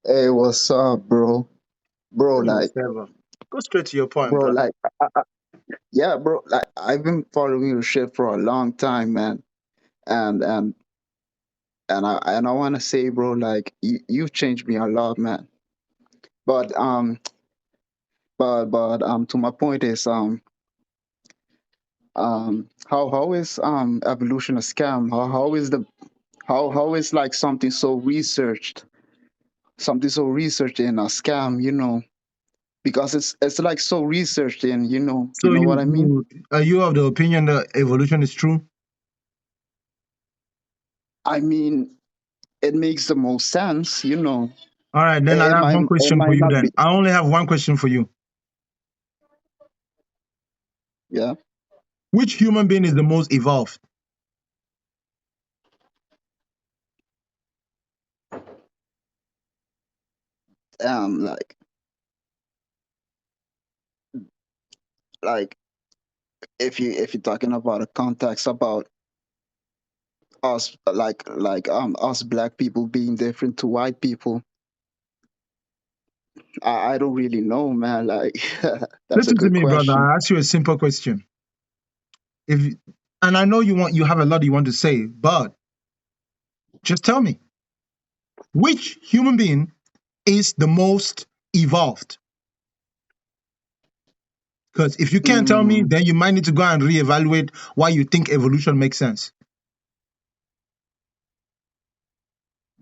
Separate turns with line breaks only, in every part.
Hey, what's up, bro? Bro, like,
Goodness, ever. Go straight to your point,
bro,
brother.
like, yeah, bro, like, I've been following your shit for a long time, man, and and and I want to say, bro, like, you've changed me a lot, man. But to my point is, how is evolution a scam? How is the how is like something so researched in a scam? Because it's like so researched in, you
So
know
you
what I mean?
you are you of the opinion that evolution is true?
I mean, it makes the most sense.
All right, then I
It
have
might
one
it
question for
might
you.
not
Then
be,
I only have one question for you.
yeah.
Which human being is the most evolved?
Like like if you're talking about a context about us, us black people being different to white people, I don't really know, man. Like that's a
Listen to
good
me, brother.
question.
I ask you a simple question. If and I know you have a lot you want to say, but just tell me which human being is the most evolved? Because if you can't tell me,
Mm,
then you might need to go and reevaluate why you think evolution makes sense.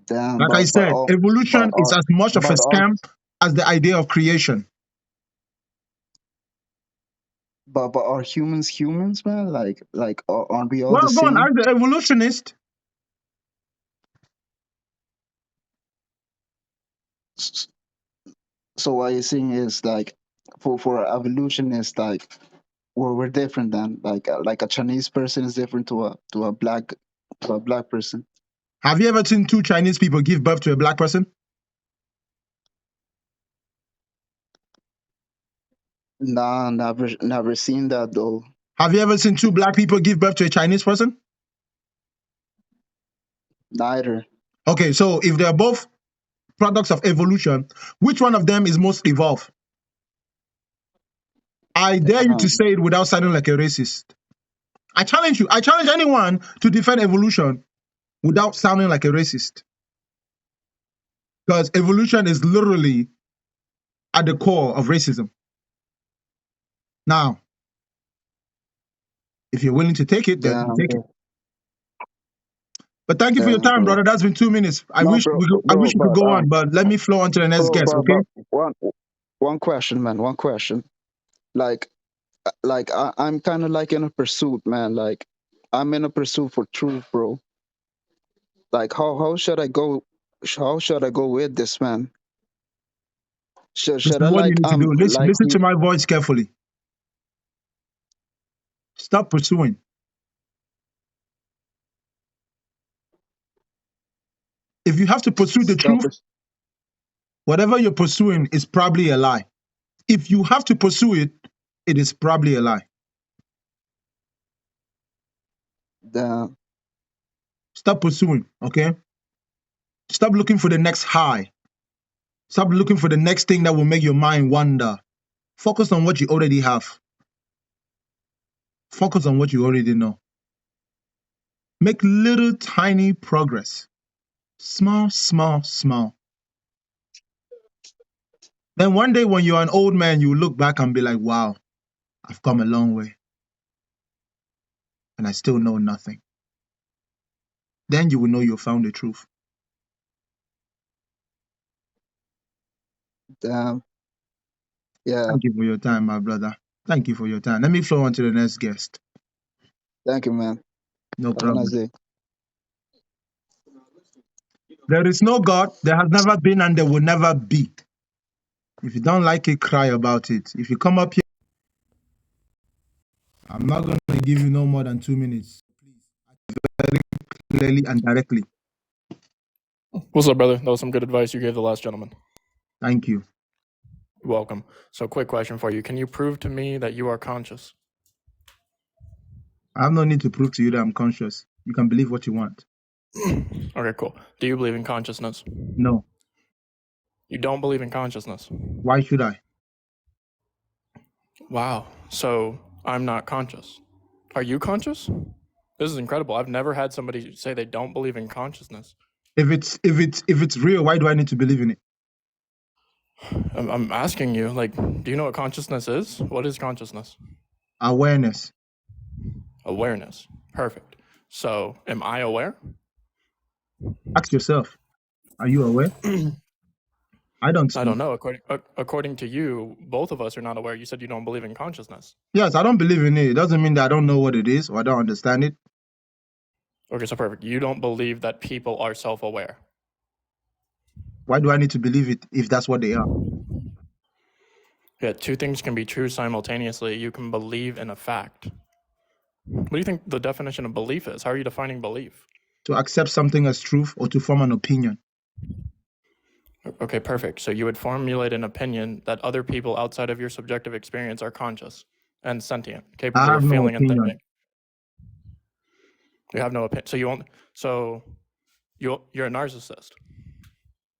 damn,
Like I said, evolution
but
is
all
as much of a
but all
scam as the idea of creation.
but are humans, man? Like aren't we all the
Well, go on,
same?
as the evolutionist.
S- So what you're saying is like for evolutionists, like we're different than like a Chinese person is different to a black person.
Have you ever seen two Chinese people give birth to a black person?
Nah, never seen that though.
Have you ever seen two black people give birth to a Chinese person?
Neither.
Okay, so if they're both products of evolution, which one of them is most evolved? I dare you to
Damn.
say it without sounding like a racist. I challenge you. I challenge anyone to defend evolution without sounding like a racist. Because evolution is literally at the core of racism. Now, if you're willing to take it, then
Damn,
take it.
bro.
But thank you for your
Damn,
time,
bro.
brother. That's been 2 minutes.
No,
I wish
bro,
we could
but
go on, but let me flow on to the next guest, okay?
but one question, man. One question. Like I'm kind of like in a pursuit, man. Like I'm in a pursuit for truth, bro. Like how should I go? How should I go with this, man?
This
Should
is
I
what you
like
need to do. Listen to
keep?
my voice carefully. Stop pursuing. If you have to pursue the
Stop
truth,
it.
whatever you're pursuing is probably a lie. If you have to pursue it, it is probably a lie.
Damn.
Stop pursuing, okay? Stop looking for the next high. Stop looking for the next thing that will make your mind wander. Focus on what you already have. Focus on what you already know. Make little tiny progress. Small, small, small. Then one day when you're an old man, you look back and be like, wow, I've come a long way and I still know nothing. Then you will know you found the truth.
Damn. Yeah.
Thank you for your time, my brother. Thank you for your time. Let me flow on to the next guest.
Thank you, man.
No
Have a nice
problem.
day.
There is no God, there has never been, and there will never be. If you don't like it, cry about it. If you come up here, I'm not going to give you no more than 2 minutes. Very clearly and directly.
What's up, brother? That was some good advice you gave the last gentleman.
Thank you.
You're welcome. So, quick question for you. Can you prove to me that you are conscious?
I have no need to prove to you that I'm conscious. You can believe what you want.
Okay, cool. Do you believe in consciousness?
No.
You don't believe in consciousness.
Why should I?
Wow. So I'm not conscious. Are you conscious? This is incredible. I've never had somebody say they don't believe in consciousness.
If it's real, why do I need to believe in it?
I'm asking you, like, do you know what consciousness is? What is consciousness?
Awareness.
Awareness. Perfect. So am I aware?
Ask yourself, are you aware? I don't
know. According to you, both of us are not aware. You said you don't believe in consciousness.
Yes, I don't believe in it. It doesn't mean that I don't know what it is or I don't understand it.
Okay, so perfect. You don't believe that people are self-aware.
Why do I need to believe it if that's what they are?
Yeah, two things can be true simultaneously. You can believe in a fact. What do you think the definition of belief is? How are you defining belief?
To accept something as truth or to form an opinion.
Okay, perfect. So you would formulate an opinion that other people outside of your subjective experience are conscious and sentient, capable
I have
of
no
feeling and
opinion.
thinking. You have no opinion. So you're a narcissist.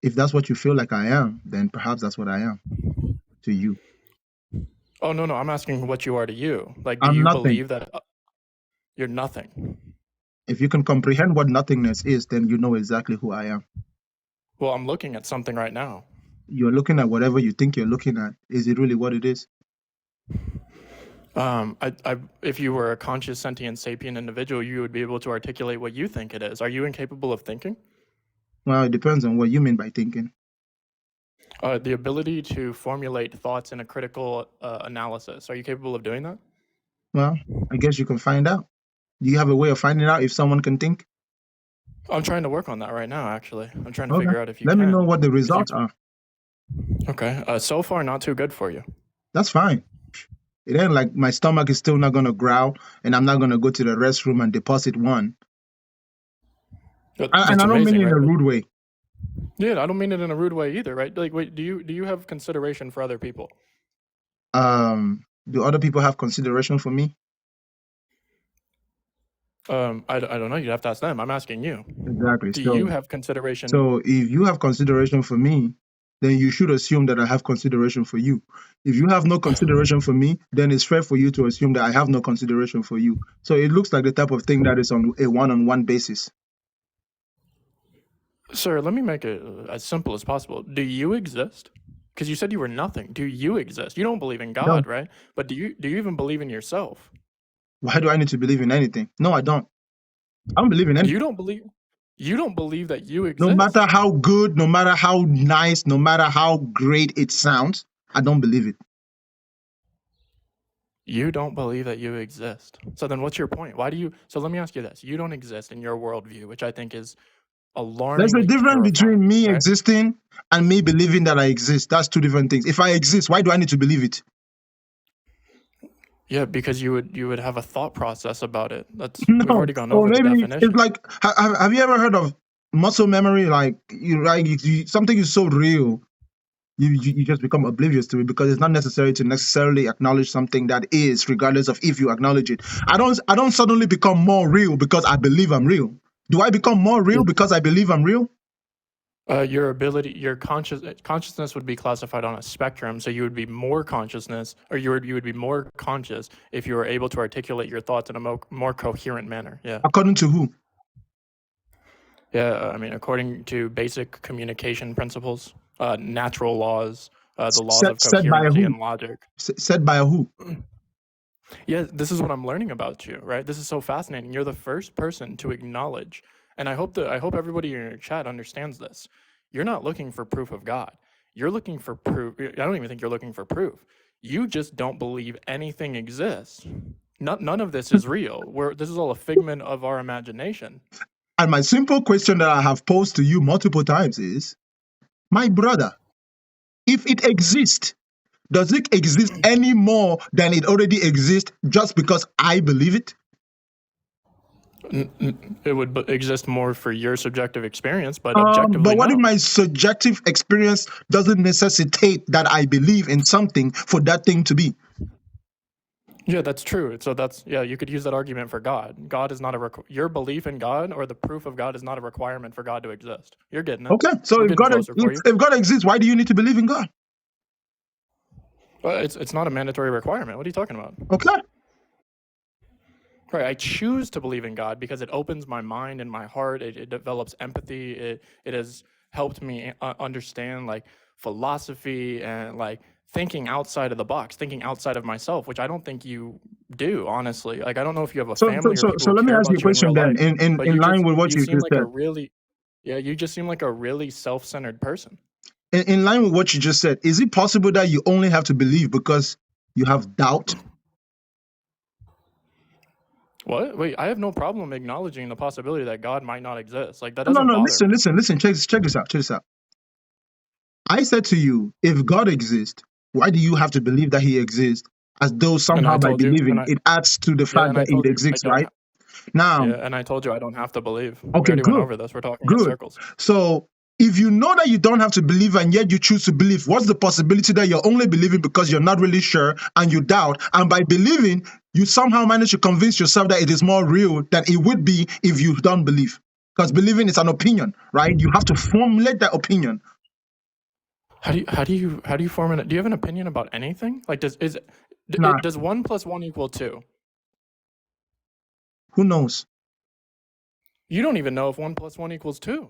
If that's what you feel like I am, then perhaps that's what I am to you.
Oh, no, I'm asking what you are to you. Like, do
I'm
you
nothing.
believe that you're nothing?
If you can comprehend what nothingness is, then you know exactly who I am.
Well, I'm looking at something right now.
You're looking at whatever you think you're looking at. Is it really what it is?
If you were a conscious, sentient, sapient individual, you would be able to articulate what you think it is. Are you incapable of thinking?
Well, it depends on what you mean by thinking.
The ability to formulate thoughts in a critical analysis. Are you capable of doing that?
Well, I guess you can find out. Do you have a way of finding out if someone can think?
I'm trying to work on that right now, actually. I'm trying to
Okay.
figure out if you
Let
can.
me know what the results are.
Okay. So far, not too good for you.
That's fine. It ain't like my stomach is still not going to growl and I'm not going to go to the restroom and deposit one.
That's
And I don't
amazing,
mean it in
right?
a rude way.
Yeah, I don't mean it in a rude way either, right? Like, wait, do you have consideration for other people?
Do other people have consideration for me?
I don't know. You'd have to ask them. I'm asking you.
Exactly.
Do you have consideration?
So if you have consideration for me, then you should assume that I have consideration for you. If you have no consideration for me, then it's fair for you to assume that I have no consideration for you. So it looks like the type of thing that is on a one-on-one basis.
Sir, let me make it as simple as possible. Do you exist? Because you said you were nothing. Do you exist? You don't believe in God, right? But do you even believe in yourself?
Why do I need to believe in anything? No, I don't. I don't believe in anything.
You don't believe that you exist.
No matter how good, no matter how nice, no matter how great it sounds, I don't believe it.
You don't believe that you exist. So then what's your point? So let me ask you this. You don't exist in your worldview, which I think is alarming.
There's a difference between me existing and me believing that I exist. That's two different things. If I exist, why do I need to believe it?
Yeah, because you would have a thought process about it.
No.
We've already gone over the definition.
It's like, have you ever heard of muscle memory? Like something is so real, you just become oblivious to it because it's not necessary to necessarily acknowledge something that is, regardless of if you acknowledge it. I don't suddenly become more real because I believe I'm real. Do I become more real because I believe I'm real?
Your consciousness would be classified on a spectrum, so you would be more consciousness, or you would be more conscious if you were able to articulate your thoughts in a more coherent manner. Yeah.
According to who?
Yeah, I mean, according to basic communication principles, natural laws, the laws of coherency and logic.
Said by who?
Yeah, this is what I'm learning about you, right? This is so fascinating. You're the first person to acknowledge, and I hope everybody in your chat understands this. You're not looking for proof of God. You're looking for proof. I don't even think you're looking for proof. You just don't believe anything exists. None of this is real. This is all a figment of our imagination.
And my simple question that I have posed to you multiple times is, my brother, if it exists, does it exist any more than it already exists just because I believe it?
It would exist more for your subjective experience, but objectively,
but what if my subjective experience doesn't necessitate that I believe in something for that thing to be?
Yeah, that's true. So that's, yeah, you could use that argument for God. God is not your belief in God or the proof of God is not a requirement for God to exist. You're getting it.
Okay, so
I'm
if
getting closer for you.
if God exists, why do you need to believe in God?
Well, it's not a mandatory requirement. What are you talking about?
Okay.
Right, I choose to believe in God because it opens my mind and my heart. It develops empathy. It has helped me understand like philosophy and like thinking outside of the box, thinking outside of myself, which I don't think you do, honestly. Like I don't know if you have a family or people
So
who
let me
care
ask you a
about you in
question
real
then,
life, but
in line with what
you
you
seem
just
like a
said.
really, yeah, you just seem like a really self-centered person.
In line with what you just said, is it possible that you only have to believe because you have doubt?
What? Wait, I have no problem acknowledging the possibility that God might not exist. Like that
No,
doesn't
no,
bother me.
listen. Check this out. Check this out. I said to you, if God exists, why do you have to believe that He exists? As though
And
somehow
I
by
told you,
believing it adds to the
yeah,
fact
and I
that it
told you I
exists,
don't.
right? Now,
Yeah, and I told you I don't have to believe. We
okay,
already went
good,
over this. We're talking in
good.
circles.
So if you know that you don't have to believe and yet you choose to believe, what's the possibility that you're only believing because you're not really sure and you doubt, and by believing, you somehow manage to convince yourself that it is more real than it would be if you don't believe? Because believing is an opinion, right? You have to formulate that opinion.
How do you form an? Do you have an opinion about anything? Like does 1 + 1 = 2?
Who knows?
You don't even know if 1 + 1 = 2.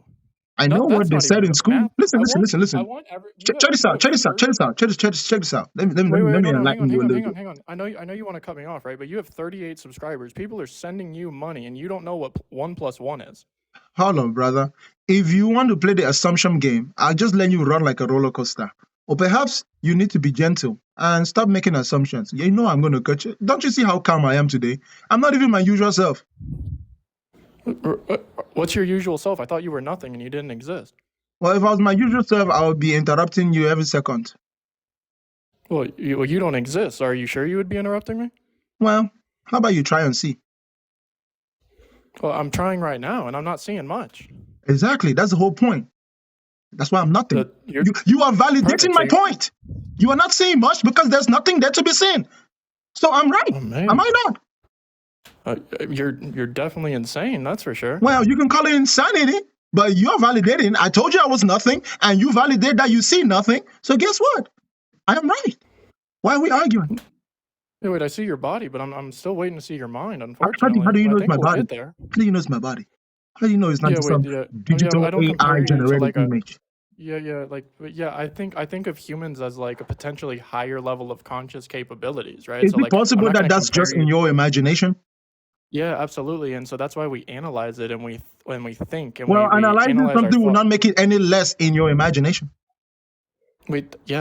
I
No,
know what
that's
they
not even
said in
good
school.
math.
Listen.
I want every
Check this out.
you have 30.
Check this out. Let
Wait,
me
no,
enlighten you a little bit.
hang on. I know you want to cut me off, right? But you have 38 subscribers. People are sending you money, and you don't know what 1 + 1 is.
Hold on, brother. If you want to play the assumption game, I'll just let you run like a roller coaster. Or perhaps you need to be gentle and stop making assumptions. You know I'm going to cut you. Don't you see how calm I am today? I'm not even my usual self.
What's your usual self? I thought you were nothing and you didn't exist.
Well, if I was my usual self, I would be interrupting you every second.
Well, you don't exist. Are you sure you would be interrupting me?
Well, how about you try and see?
Well, I'm trying right now, and I'm not seeing much.
Exactly. That's the whole point. That's why I'm nothing. You are validating my point. You are not saying much because there's nothing there to be seen. So I'm right.
Oh, man.
Am I not?
You're definitely insane. That's for sure.
Well, you can call it insanity, but you're validating. I told you I was nothing, and you validate that you see nothing. So guess what? I am right. Why are we arguing?
Yeah, wait, I see your body, but I'm still waiting to see your mind. Unfortunately,
How do you know it's my body?
Get there.
How do you know it's my body? How do you know it's not just some digital AI generated image?
I think of humans as like a potentially higher level of conscious capabilities, right?
Is it possible that that's just in your imagination?
Yeah, absolutely. And so that's why we analyze it and we think. And
well, analyzing something will not make it any less in your imagination.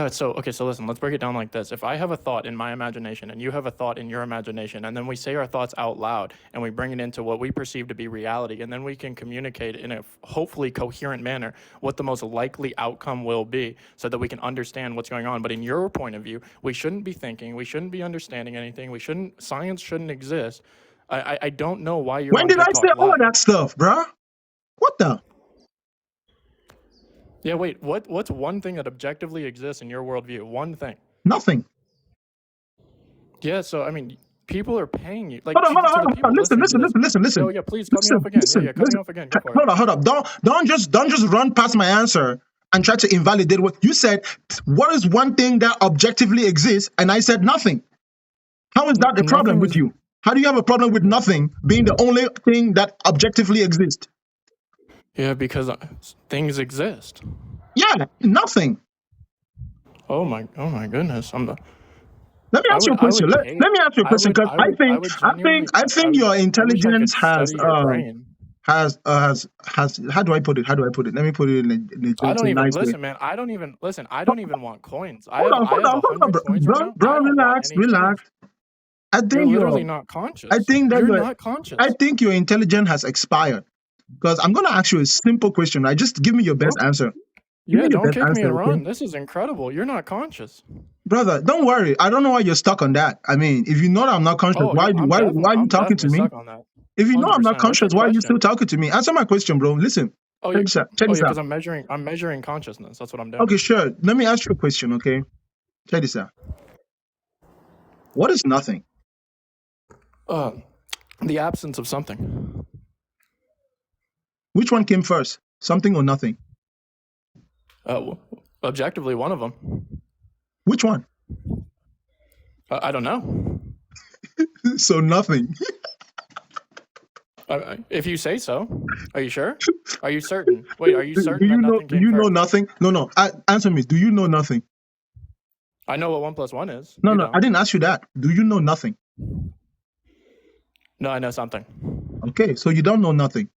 So listen, let's break it down like this. If I have a thought in my imagination and you have a thought in your imagination, and then we say our thoughts out loud and we bring it into what we perceive to be reality, and then we can communicate in a hopefully coherent manner what the most likely outcome will be so that we can understand what's going on. But in your point of view, we shouldn't be thinking, we shouldn't be understanding anything, science shouldn't exist. I don't know why you're
When did I say all of that stuff, bro? What the?
Yeah, wait, what's one thing that objectively exists in your worldview? One thing.
Nothing.
Yeah, so I mean, people are paying you. Like,
hold on. Listen.
Oh yeah, please cut me off again. Cut me off again. Go for it.
Hold up. Don't just run past my answer and try to invalidate what you said. What is one thing that objectively exists? And I said nothing. How is that the problem with you? How do you have a problem with nothing being the only thing that objectively exists?
Yeah, because things exist.
Yeah, nothing.
Oh my goodness!
Let me ask you a question. Let me ask you a question because I think your intelligence has how do I put it? Let me put it in a
I don't even
nice
listen,
way.
man. I don't even want coins.
Hold on, bro. Relax. I think
you're literally not conscious.
I think that
you're not conscious.
I think your intelligence has expired. Because I'm going to ask you a simple question. Right? Just give me your best answer.
Yeah, don't kick me and run. This is incredible. You're not conscious.
Brother, don't worry. I don't know why you're stuck on that. I mean, if you know that I'm not conscious, why are you talking to me? If you know I'm not conscious, why are you still talking to me? Answer my question, bro. Listen. Check this out.
Because I'm measuring consciousness. That's what I'm doing.
Okay, sure. Let me ask you a question, okay? Check this out. What is nothing?
The absence of something.
Which one came first? Something or nothing?
Objectively, one of them.
Which one?
I don't know.
So nothing.
If you say so. Are you sure? Are you certain? Wait, are you certain
Do you
that
know?
nothing
Do
came
you know
first?
nothing? No. Answer me. Do you know nothing?
I know what 1 + 1 is.
No,
You
no.
don't.
I didn't ask you that. Do you know nothing?
No, I know something.
Okay, so you don't know nothing.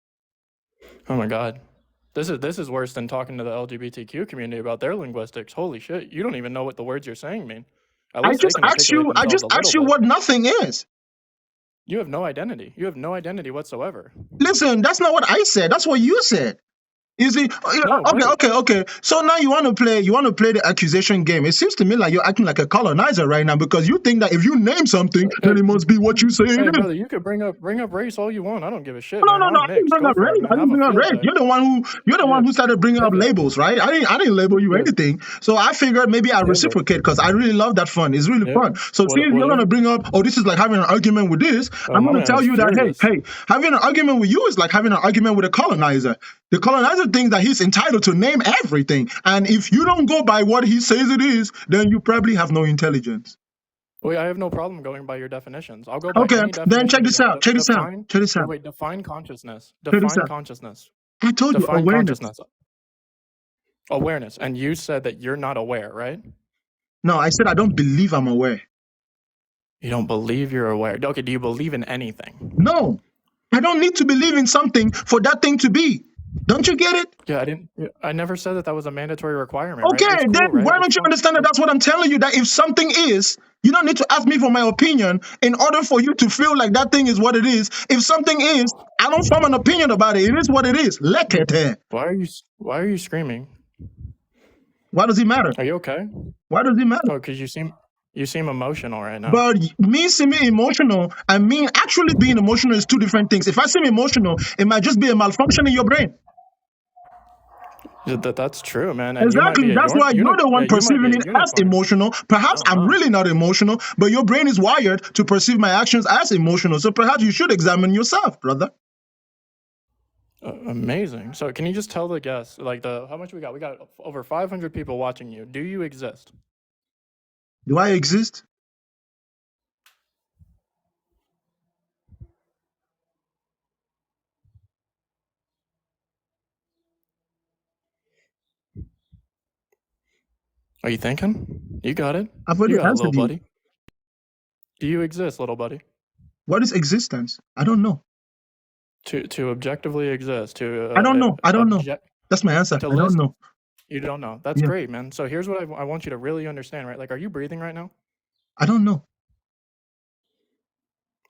Oh my God. This is worse than talking to the LGBTQ community about their linguistics. Holy shit. You don't even know what the words you're saying mean. At
I
least they
just
can
asked
articulate
you. I
themselves
just
a
asked
little
you
bit.
what nothing is.
You have no identity. You have no identity whatsoever.
Listen, that's not what I said. That's what you said. You see,
No, wait.
okay. So now you want to play the accusation game. It seems to me like you're acting like a colonizer right now because you think that if you name something, then it must be what you say it
Hey,
is.
brother, you could bring up race all you want. I don't give a shit,
No,
man.
I
I'm
didn't
mixed.
bring
Go
up
for
race.
it, man.
I didn't
Have
bring
a
up
field
race.
day.
You're the one who started bringing up
Yeah.
labels, right? I didn't label you
Yeah.
anything. So I figured maybe I
but-
reciprocate because I really love that fun. It's really
Yeah.
fun. So see if you're
Whatever.
gonna bring up, oh, this is like having an argument with this. I'm
my
gonna
man
tell
is
you that
furious.
hey, having an argument with you is like having an argument with a colonizer. The colonizer thinks that he's entitled to name everything, and if you don't go by what he says it is, then you probably have no intelligence.
Wait, I have no problem going by your definitions. I'll go by
Okay,
any
then
definition
check
you
this
want.
out. Check this out.
Define.
Check this
No,
out.
wait, define consciousness.
Check this
Define
out.
consciousness.
I told you
Define
awareness.
consciousness. Awareness. And you said that you're not aware, right?
No, I said I don't believe I'm aware.
You don't believe you're aware. Okay, do you believe in anything?
No, I don't need to believe in something for that thing to be. Don't you get it?
Yeah, I never said that was a mandatory requirement, right?
Okay,
It's cool,
then
right?
why
It's
don't you
cool.
understand that that's what I'm telling you, that if something is, you don't need to ask me for my opinion in order for you to feel like that thing is what it is. If something is, I don't form an opinion about it. It is what it is. Let it.
Why are you screaming?
Why does it matter?
Are you okay?
Why does it matter?
Oh, because you seem emotional right now.
But me seeming emotional and me actually being emotional is two different things. If I seem emotional, it might just be a malfunction in your brain.
That's true, man. And
Exactly. That's why you're the one perceiving it as emotional. Perhaps I'm really not emotional, but your brain is wired to perceive my actions as emotional. So perhaps you should examine yourself, brother.
Amazing. So can you just tell the guests, like how much we got? We got over 500 people watching you. Do you exist?
Do I exist?
Are you thinking? You got it.
I've already
You got it,
answered
little
you.
buddy. Do you exist, little buddy?
What is existence? I don't know.
To objectively exist. To
I don't know. I don't know. That's my answer. I
to
don't
list-
know.
You don't know. That's
Yeah.
great, man. So here's what I want you to really understand, right? Like, are you breathing right now?
I don't know.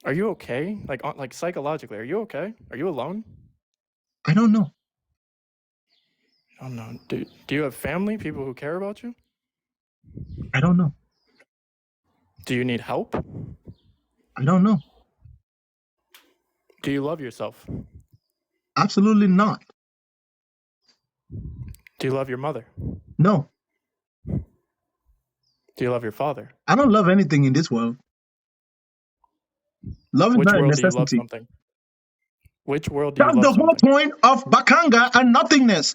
Are you okay? Like psychologically, are you okay? Are you alone?
I don't know.
I don't know. Do you have family, people who care about you?
I don't know.
Do you need help?
I don't know.
Do you love yourself?
Absolutely not.
Do you love your mother?
No.
Do you love your father?
I don't love anything in this world. Love is
Which
not a
world do you love
necessity.
something? Which world do you
That's
love
the whole
something?
point of Bakanga and nothingness.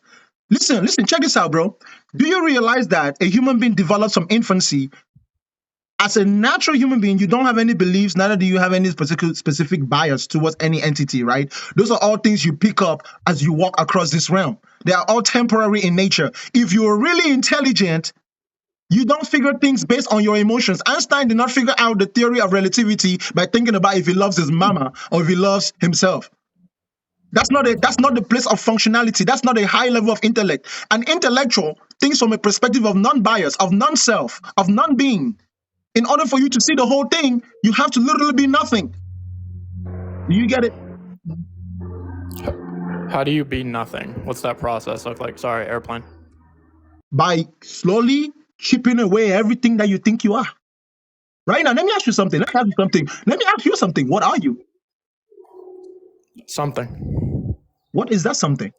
Listen, check this out, bro. Do you realize that a human being develops from infancy? As a natural human being, you don't have any beliefs, neither do you have any specific bias towards any entity, right? Those are all things you pick up as you walk across this realm. They are all temporary in nature. If you're really intelligent, you don't figure things based on your emotions. Einstein did not figure out the theory of relativity by thinking about if he loves his mama or if he loves himself. That's not the place of functionality. That's not a high level of intellect. An intellectual thinks from a perspective of non-bias, of non-self, of non-being. In order for you to see the whole thing, you have to literally be nothing. Do you get it?
How do you be nothing? What's that process look like? Sorry, airplane.
By slowly chipping away everything that you think you are. Right now, let me ask you something. Let me ask you something. What are you?
Something.
What is that something?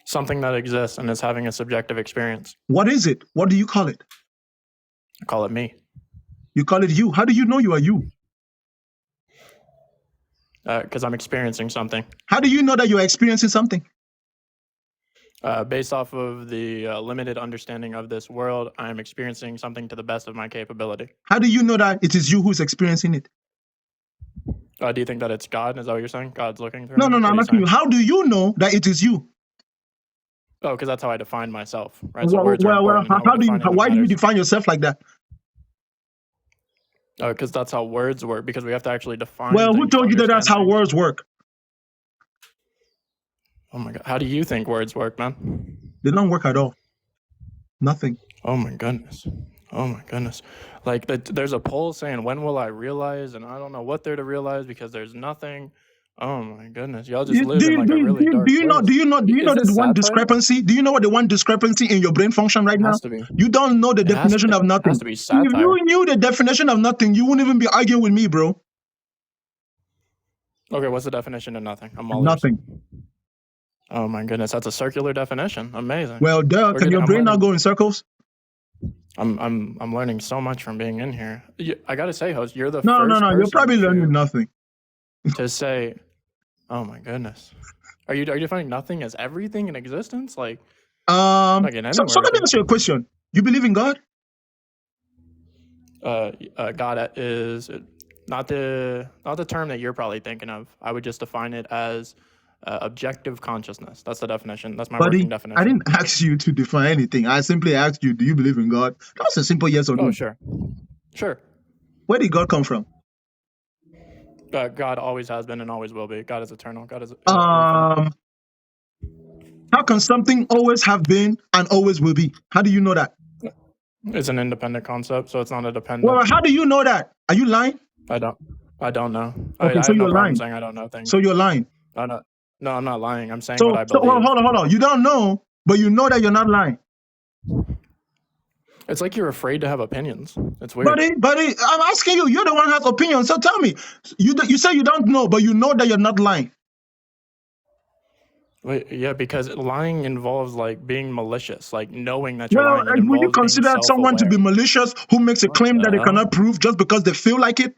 Something that exists and is having a subjective experience.
What is it? What do you call it?
I call it me.
You call it you. How do you know you are you?
Because I'm experiencing something.
How do you know that you're experiencing something?
Based off of the limited understanding of this world, I'm experiencing something to the best of my capability.
How do you know that it is you who's experiencing it?
Do you think that it's God? Is that what you're saying? God's looking through
No,
me?
no, no.
What are
I'm
you
asking you,
saying?
how do you know that it is you?
Oh, because that's how I define myself, right? So words are
Well,
important, and how we define them
why do you
matters.
define yourself like that?
Because that's how words work. Because we have to actually define.
Well, who
things to
told you that that's
understand
how
things.
words work?
Oh my God! How do you think words work, man?
They don't work at all. Nothing.
Oh my goodness! Oh my goodness! Like there's a poll saying, "When will I realize?" And I don't know what they're to realize because there's nothing. Oh my goodness! Y'all just live in like a really dark place.
Do you know
Is
that
this
one
satire?
discrepancy? Do you know what the one discrepancy in your brain function right
It
now?
has to be.
You don't know the
It has
definition
to,
of
it
nothing.
has to be
If
satire.
you knew the definition of nothing, you wouldn't even be arguing with me, bro.
Okay, what's the definition of nothing? I'm all ears.
Nothing.
Oh my goodness, that's a circular definition. Amazing.
Well, duh, can your brain not go in circles?
I'm learning so much from being in here. I gotta say, host, you're the
No,
first
no, no. You're
person
probably learning nothing.
to say, "Oh my goodness." Are you defining nothing as everything in existence? Like in
So let
anywhere,
me ask you a question. You believe in God?
God is not the term that you're probably thinking of. I would just define it as objective consciousness. That's the definition. That's my working definition.
I didn't ask you to define anything. I simply asked you, do you believe in God? That was a simple yes or no.
Oh, sure.
Where did God come from?
God always has been and always will be. God is eternal. God is infinite.
How can something always have been and always will be? How do you know that?
It's an independent concept, so it's not a dependent.
Well, how do you know that? Are you lying?
I don't know.
Okay,
I
so
have no
you're
problem
lying.
saying I don't know things.
So you're lying.
No, I'm not lying. I'm saying
So,
what I believe.
hold on. You don't know, but you know that you're not lying.
It's like you're afraid to have opinions. It's weird.
Buddy, I'm asking you. You're the one who has opinions. So tell me, you say you don't know, but you know that you're not lying.
Wait, yeah, because lying involves like being malicious, like knowing that you're lying.
Well, would you consider someone to be malicious who makes a claim that they cannot prove just because they feel like it?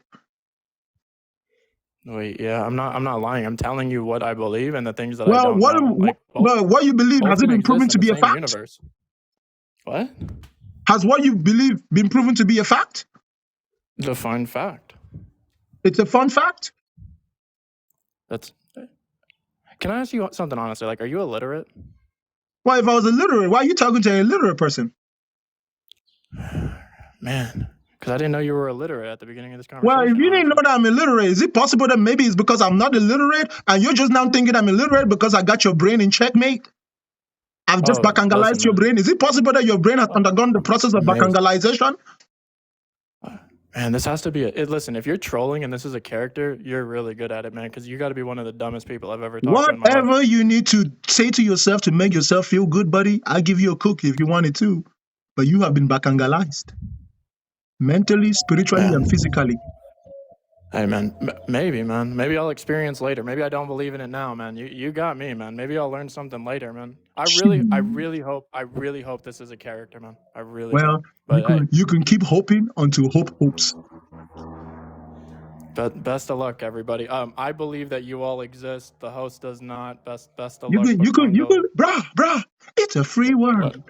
Wait, yeah, I'm not lying. I'm telling you what I believe and the things that I don't know.
What you believe, has it been proven to be a fact?
Universe. What?
Has what you believe been proven to be a fact?
Define fact.
It's a fun fact.
Can I ask you something honestly? Like, are you illiterate?
Well, if I was illiterate, why are you talking to an illiterate person?
Man, because I didn't know you were illiterate at the beginning of this conversation.
Well, if you didn't know that I'm illiterate, is it possible that maybe it's because I'm not illiterate and you're just now thinking I'm illiterate because I got your brain in checkmate? I've just bacangalized your brain. Is it possible that your brain has undergone the process of bacangalization?
Man, this has to be listen, if you're trolling and this is a character, you're really good at it, man, because you got to be one of the dumbest people I've ever talked to in my life.
Whatever you need to say to yourself to make yourself feel good, buddy, I'll give you a cookie if you wanted to. But you have been bacangalized. Mentally, spiritually, and physically.
Hey, man, maybe, man. Maybe I'll experience later. Maybe I don't believe in it now, man. You got me, man. Maybe I'll learn something later, man. I really hope this is a character, man. I really hope. But
you can keep hoping until hope hopes.
But best of luck, everybody. I believe that you all exist. The host does not. Best of luck.
You can, brah. It's a free world.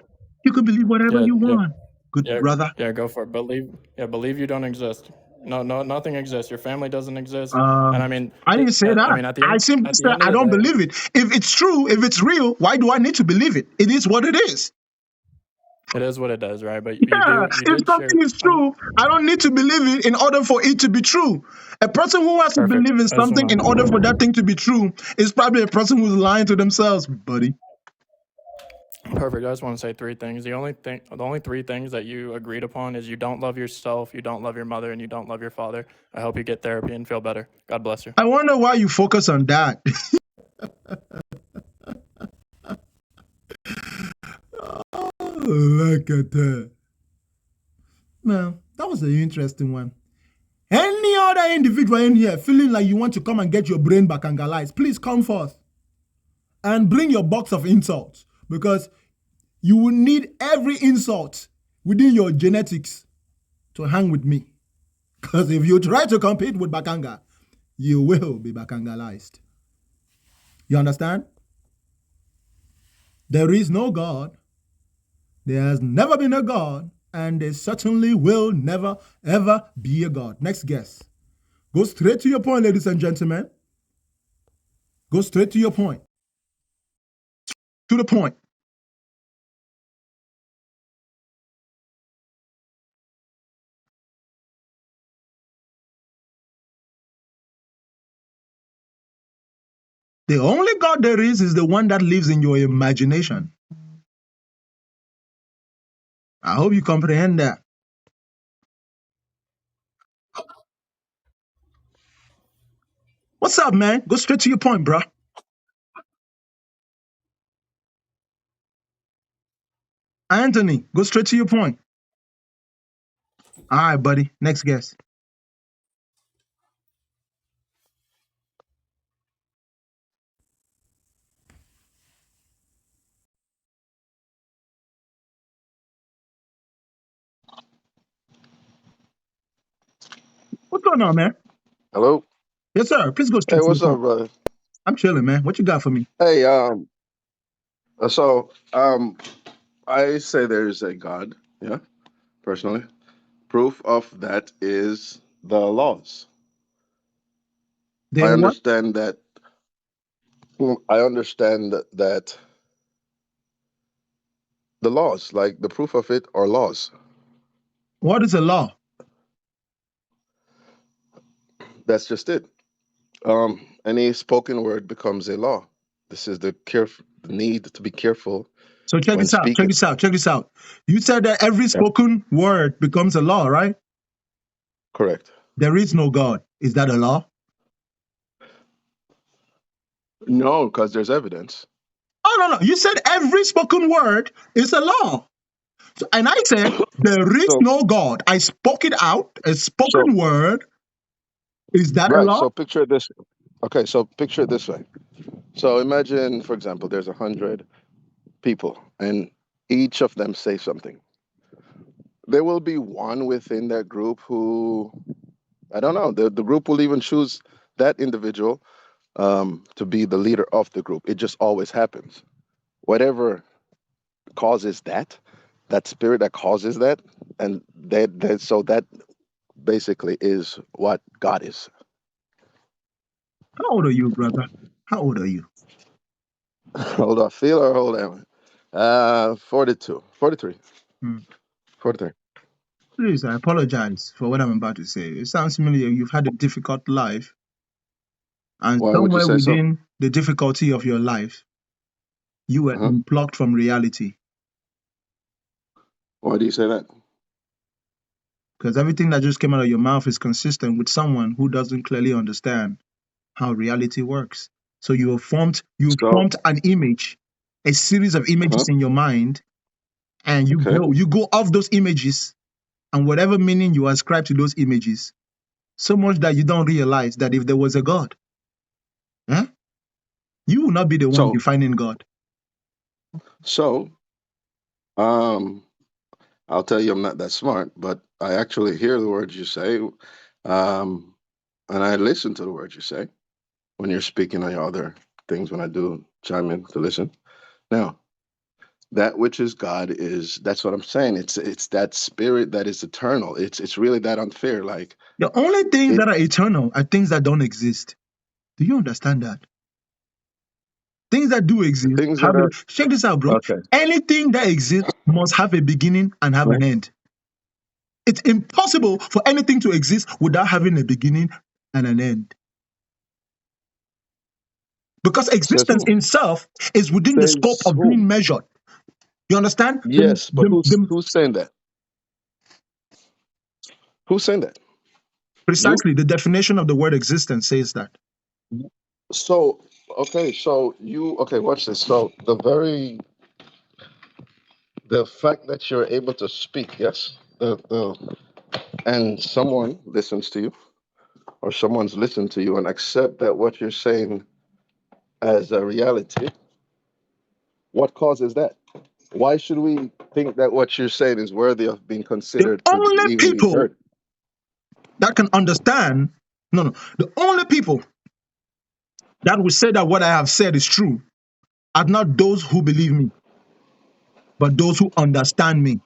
You can believe whatever you want. Good brother.
Yeah, go for it. Believe you don't exist. No, nothing exists. Your family doesn't exist. And I mean,
I didn't say that. I simply said I don't believe it. If it's true, if it's real, why do I need to believe it? It is what it is.
It is what it does, right? But
if something is true, I don't need to believe it in order for it to be true. A person who has to believe in something in order for that thing to be true is probably a person who's lying to themselves, buddy.
Perfect. I just want to say three things. The only three things that you agreed upon is you don't love yourself, you don't love your mother, and you don't love your father. I hope you get therapy and feel better. God bless you.
I wonder why you focus on that. Look at that. Well, that was an interesting one. Any other individual in here feeling like you want to come and get your brain bacangalized, please come forth and bring your box of insults, because you will need every insult within your genetics to hang with me. Because if you try to compete with Bakanga, you will be bakangalized. You understand? There is no God. There has never been a God, and there certainly will never, ever be a God. Next guess. Go straight to your point, ladies and gentlemen. Go straight to your point. To the point. The only God there is the one that lives in your imagination. I hope you comprehend that. What's up, man? Go straight to your point, bro. Anthony, go straight to your point. All right, buddy. Next guess. What's going on, man?
Hello.
Yes, sir. Please go
Hey,
straight to your
what's up,
point.
brother?
I'm chilling, man. What you got for me?
Hey, so I say there is a God. Yeah, personally, proof of that is the laws. I
There what?
understand that. I understand that the laws, like the proof of it, are laws.
What is a law?
That's just it. Any spoken word becomes a law. This is the need to be careful
So check
when
this out. Check
speaking.
this out. Check this out. You said that every
Yeah,
spoken word becomes a law, right?
correct.
There is no God. Is that a law?
No, because there's evidence.
Oh, no, no. You said every spoken word is a law. So, and I said, there is
So,
no God. I spoke it out. A
so
spoken word. Is that a
right.
law?
So picture this. Okay, so picture it this way. So imagine, for example, there's 100 people, and each of them say something. There will be one within that group who, I don't know, the group will even choose that individual to be the leader of the group. It just always happens. Whatever causes that, that spirit that causes that, and so that basically is what God is.
How old are you, brother? How old are you?
Hold on, feel or hold on. 42, 43,
Hmm.
43.
Please, I apologize for what I'm about to say. It sounds to me like you've had a difficult life, and
Why would you
somewhere
say so?
within the difficulty of your life, you were
Uh-huh.
unplugged from reality.
Why do you say that?
Because everything that just came out of your mouth is consistent with someone who doesn't clearly understand how reality works. So you
So,
formed an image, a series of
uh-huh.
images in your mind, and
Okay.
you go off those images and whatever meaning you ascribe to those images, so much that you don't realize that if there was a God, eh, you will not be the one
So,
defining God.
so, um, I'll tell you I'm not that smart, but I actually hear the words you say, and I listen to the words you say when you're speaking on your other things when I do chime in to listen. Now, that which is God is that's what I'm saying. It's that spirit that is eternal. It's really that unfair. Like
The only things
it
that are eternal are things that don't exist. Do you understand that? Things that do
the
exist
things that
have
are
a check this out, bro.
okay.
Anything that exists must have a beginning and have
Huh?
an end. It's impossible for anything to exist without having a beginning and an end. Because
Says
existence
who?
itself is within the scope
Says
of
who?
being measured. You understand?
Yes, but who's saying that? Who's saying that? You?
Precisely the definition of the word existence says that.
So, okay, so you okay, watch this. So the fact that you're able to speak, yes, the and someone listens to you, or someone's listened to you and accept that what you're saying as a reality, what causes that? Why should we think that what you're saying is worthy of being
The
considered to
only
even be
people
heard?
that can understand No, no. The only people that will say that what I have said is true are not those who believe me, but those who understand me.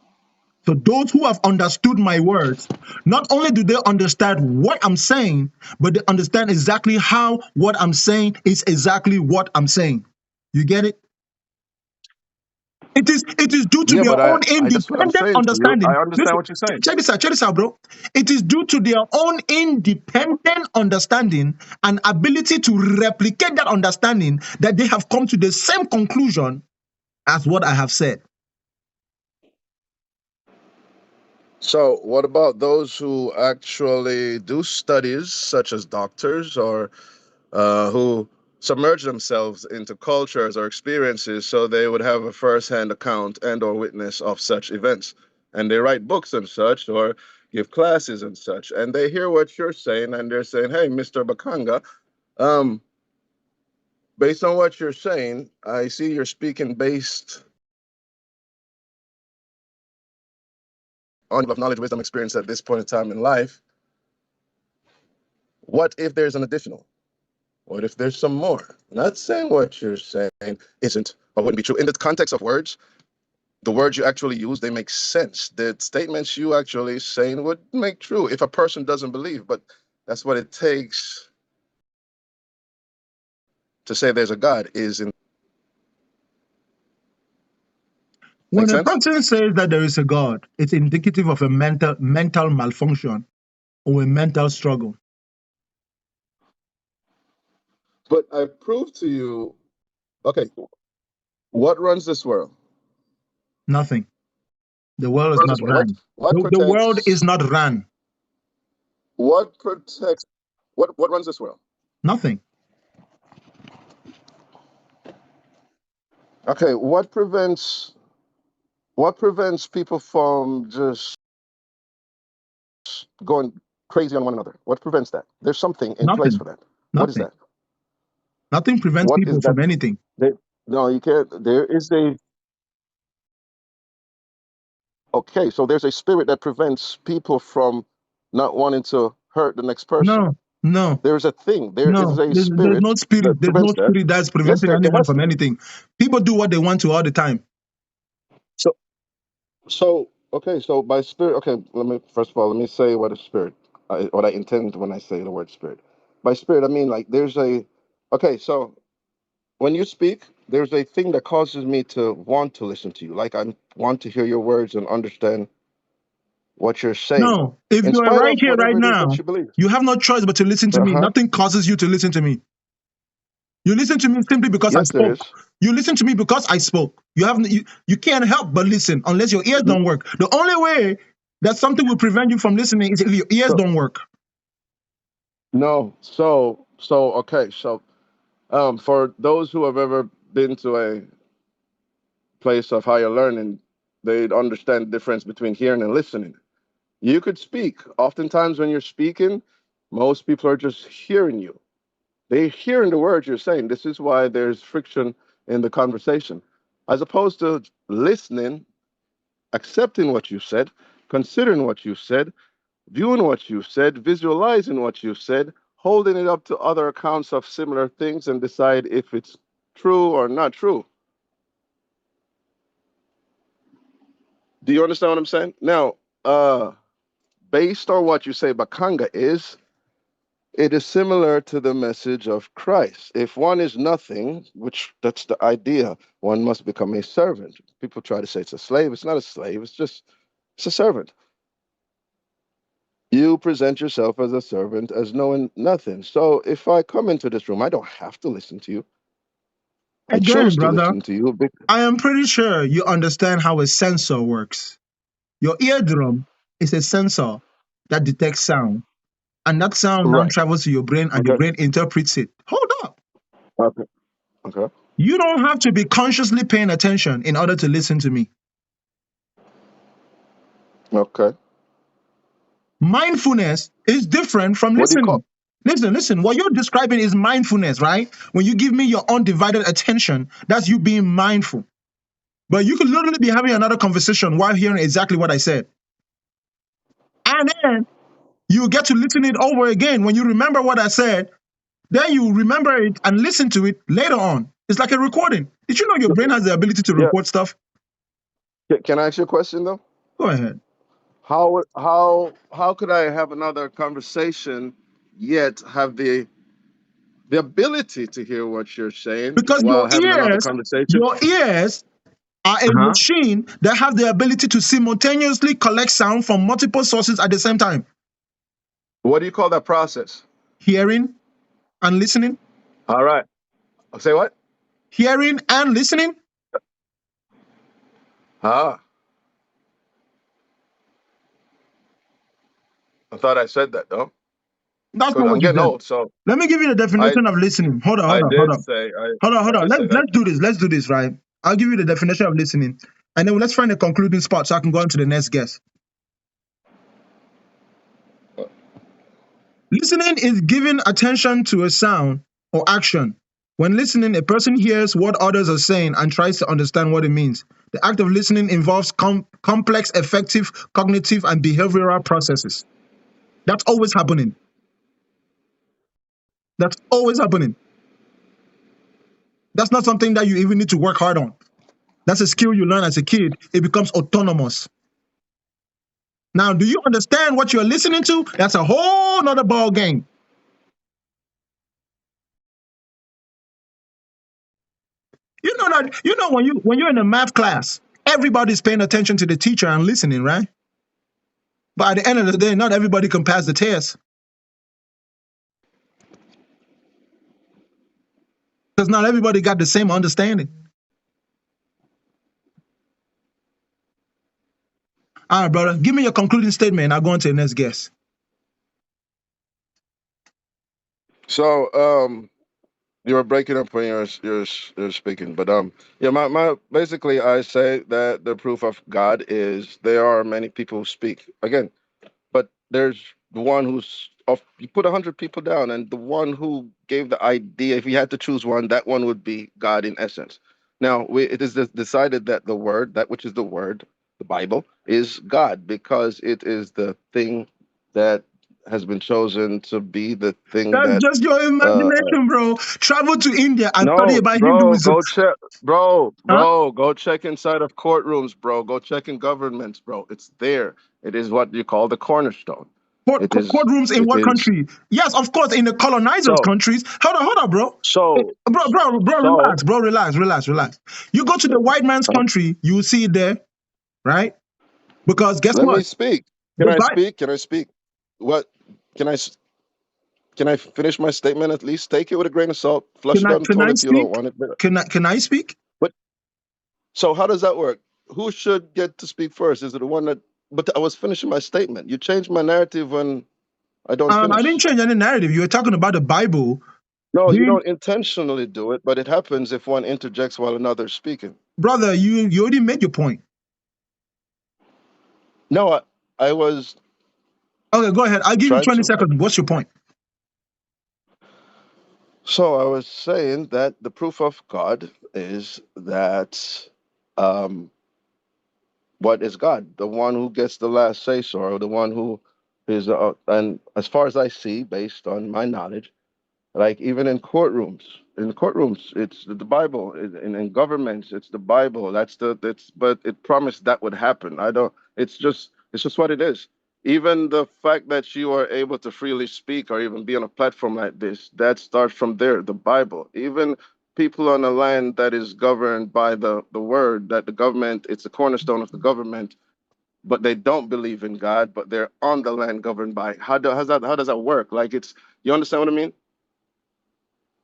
So those who have understood my words, not only do they understand what I'm saying, but they understand exactly how what I'm saying is exactly what I'm saying. You get it? It is due to
Yeah,
their
but
own
I that's what I'm
independent
saying to you. I
understanding.
understand
Listen,
what you're saying.
check this out, bro. It is due to their own independent understanding and ability to replicate that understanding that they have come to the same conclusion as what I have said.
So, what about those who actually do studies, such as doctors, or who submerge themselves into cultures or experiences so they would have a first-hand account and or witness of such events, and they write books and such, or give classes and such, and they hear what you're saying, and they're saying, "Hey, Mr. Bakanga, um, based on what you're saying, I see you're speaking based on of knowledge, wisdom, experience at this point in time in life. What if there's an additional? What if there's some more? I'm not saying what you're saying isn't or wouldn't be true. In the context of words, the words you actually use, they make sense. The statements you actually saying would make true if a person doesn't believe, but that's what it takes to say there's a God is in. Make
When a
sense?
person says that there is a God, it's indicative of a mental malfunction or a mental struggle.
But I proved to you, okay, what runs this world?
Nothing. The world is
Runs
not
this world.
ran.
What
The world is
protects
not ran.
what protects what runs this world?
Nothing.
Okay, what prevents people from just going crazy on one another? What prevents that? There's something in place
Nothing.
for that. What is
Nothing.
that?
Nothing prevents
What is
people
that?
from anything.
They, no, you can't. There is a okay. So there's a spirit that prevents people from not wanting to hurt the next person.
No, no,
There is a thing. There is
no.
a
There's
spirit
no spirit.
that
There's no
prevents that.
spirit that's
Yes,
preventing
there
anyone
has to
from
be.
anything. People do what they want to all the time.
So so okay. So by spirit. Okay. Let me first of all let me say what is spirit. What I intend when I say the word spirit. By spirit, I mean like there's a. Okay. So when you speak, there's a thing that causes me to want to listen to you. Like I want to hear your words and understand what you're saying,
No, if
in
you are
spite
right
of
here, right
whatever it is that
now,
you believe.
you have no choice but to listen to
Uh
me.
huh.
Nothing causes you to listen to me. You listen to me simply because I
Yes, there is.
spoke. You listen to me because I spoke. You can't help but listen unless your ears
N-
don't work. The only way that something will prevent you from listening is if your ears
So
don't work.
no. So okay. So for those who have ever been to a place of higher learning, they'd understand the difference between hearing and listening. You could speak. Oftentimes, when you're speaking, most people are just hearing you. They're hearing the words you're saying. This is why there's friction in the conversation, as opposed to listening, accepting what you said, considering what you said, viewing what you said, visualizing what you said, holding it up to other accounts of similar things and decide if it's true or not true. Do you understand what I'm saying? Now, uh, based on what you say Bakanga is, it is similar to the message of Christ. If one is nothing, which that's the idea, one must become a servant. People try to say it's a slave. It's not a slave, it's a servant. You present yourself as a servant, as knowing nothing. So if I come into this room, I don't have to listen to you. I
Again,
choose to
brother,
listen to you.
I am pretty sure you understand how a sensor works. Your eardrum is a sensor that detects sound, and that sound now
Right.
travels to your brain, and your
Okay.
brain interprets it. Hold up.
Okay. Okay.
You don't have to be consciously paying attention in order to listen to me.
Okay.
Mindfulness is different from
What do you
listening.
call?
Listen. What you're describing is mindfulness, right? When you give me your undivided attention, that's you being mindful. But you could literally be having another conversation while hearing exactly what I said. And then You get to listen it over again. When you remember what I said, then you remember it and listen to it later on. It's like a recording. Did you know your brain has the ability to
Yeah.
record stuff?
Can I ask you a question though?
Go ahead.
How could I have another conversation yet have the ability to hear what you're saying
Because
while having another conversation?
your ears are a
Uh-huh.
machine that have the ability to simultaneously collect sound from multiple sources at the same time.
What do you call that process?
Hearing and listening.
All right. Say what?
Hearing and listening.
Ah. I thought I said that though.
That's
Because
not
I'm
what you
getting
said.
old, so
Let me give you the
I
definition of listening. Hold on,
I
hold on, hold
did
on.
say
Hold
I
on.
did say that.
Let's do this, right? I'll give you the definition of listening. And then let's find a concluding spot so I can go on to the next guest. Listening is giving attention to a sound or action. When listening, a person hears what others are saying and tries to understand what it means. The act of listening involves complex, effective, cognitive, and behavioral processes. That's always happening. That's always happening. That's not something that you even need to work hard on. That's a skill you learn as a kid. It becomes autonomous. Now, do you understand what you're listening to? That's a whole nother ball game. You know when you're in a math class, everybody's paying attention to the teacher and listening, right? But at the end of the day, not everybody can pass the test. Because not everybody got the same understanding. All right, brother, give me your concluding statement and I'll go on to the next guest.
So you were breaking up when you're speaking, but yeah, my basically I say that the proof of God is there are many people who speak again, but there's the one who's of you put 100 people down, and the one who gave the idea, if you had to choose one, that one would be God in essence. Now it is decided that the word, that which is the word, the Bible, is God because it is the thing that has been chosen to be the thing
That's
that
just your
uh
imagination, bro. Travel to India and study
no,
about
bro,
Hinduism.
go check, bro,
Huh?
bro, go check inside of courtrooms, bro. Go check in governments, bro. It's there. It is what you call the cornerstone. It is,
Courtrooms in
it
what
is.
country? Yes, of course, in the colonizers'
So,
countries. Hold on, bro.
so, so,
Relax, bro, relax. You go to the white man's country, you will see it there, right? Because guess
let me
what?
speak. Can
The
I
Bible.
speak? Can I speak? What? Can I? Can I finish my statement at least? Take it with a grain of salt. Flush it down the
Can I
toilet if you don't
speak?
want it.
Can I speak?
But so how does that work? Who should get to speak first? Is it the one that? But I was finishing my statement. You changed my narrative when I don't
I didn't
finish.
change any narrative. You were talking about the Bible
No, you
being,
don't intentionally do it, but it happens if one interjects while another's speaking.
brother. You already made your point.
No, I was
Okay, go ahead. I'll give you
trying
20
to.
seconds. What's your point?
So I was saying that the proof of God is that um, what is God? The one who gets the last say so, or the one who is, and as far as I see, based on my knowledge, like even in courtrooms it's the Bible. In governments it's the Bible. That's but it promised that would happen. I don't it's just what it is. Even the fact that you are able to freely speak or even be on a platform like this, that starts from there, the Bible. Even people on a land that is governed by the word, that the government, it's the cornerstone of the government, but they don't believe in God, but they're on the land governed by. How does that work? Like it's, you understand what I mean?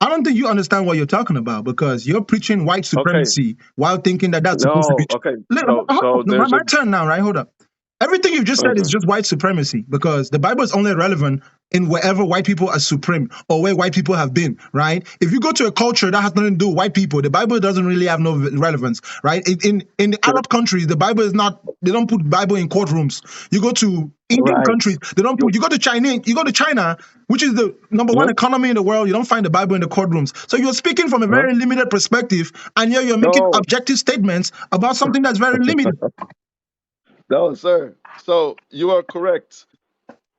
I don't think you understand what you're talking about because you're preaching white
Okay.
supremacy while thinking that that's supposed to be.
No. Okay.
Hold
So
on,
there's
my
a.
turn now, right? Hold up. Everything you just said is
Mhm.
just white supremacy because the Bible is only relevant in wherever white people are supreme or where white people have been, right? If you go to a culture that has nothing to do with white people, the Bible doesn't really have no relevance, right? In the Arab countries, the Bible is not. They don't put Bible in courtrooms. You go to Indian
Right.
countries, they don't
You.
put. You go to China, which is the number one
Mhm.
economy in the world. You don't find the Bible in the courtrooms. So you're speaking from a
Huh?
very limited perspective, and yet you're making
No.
objective statements about something that's very limited.
No, sir. So you are correct.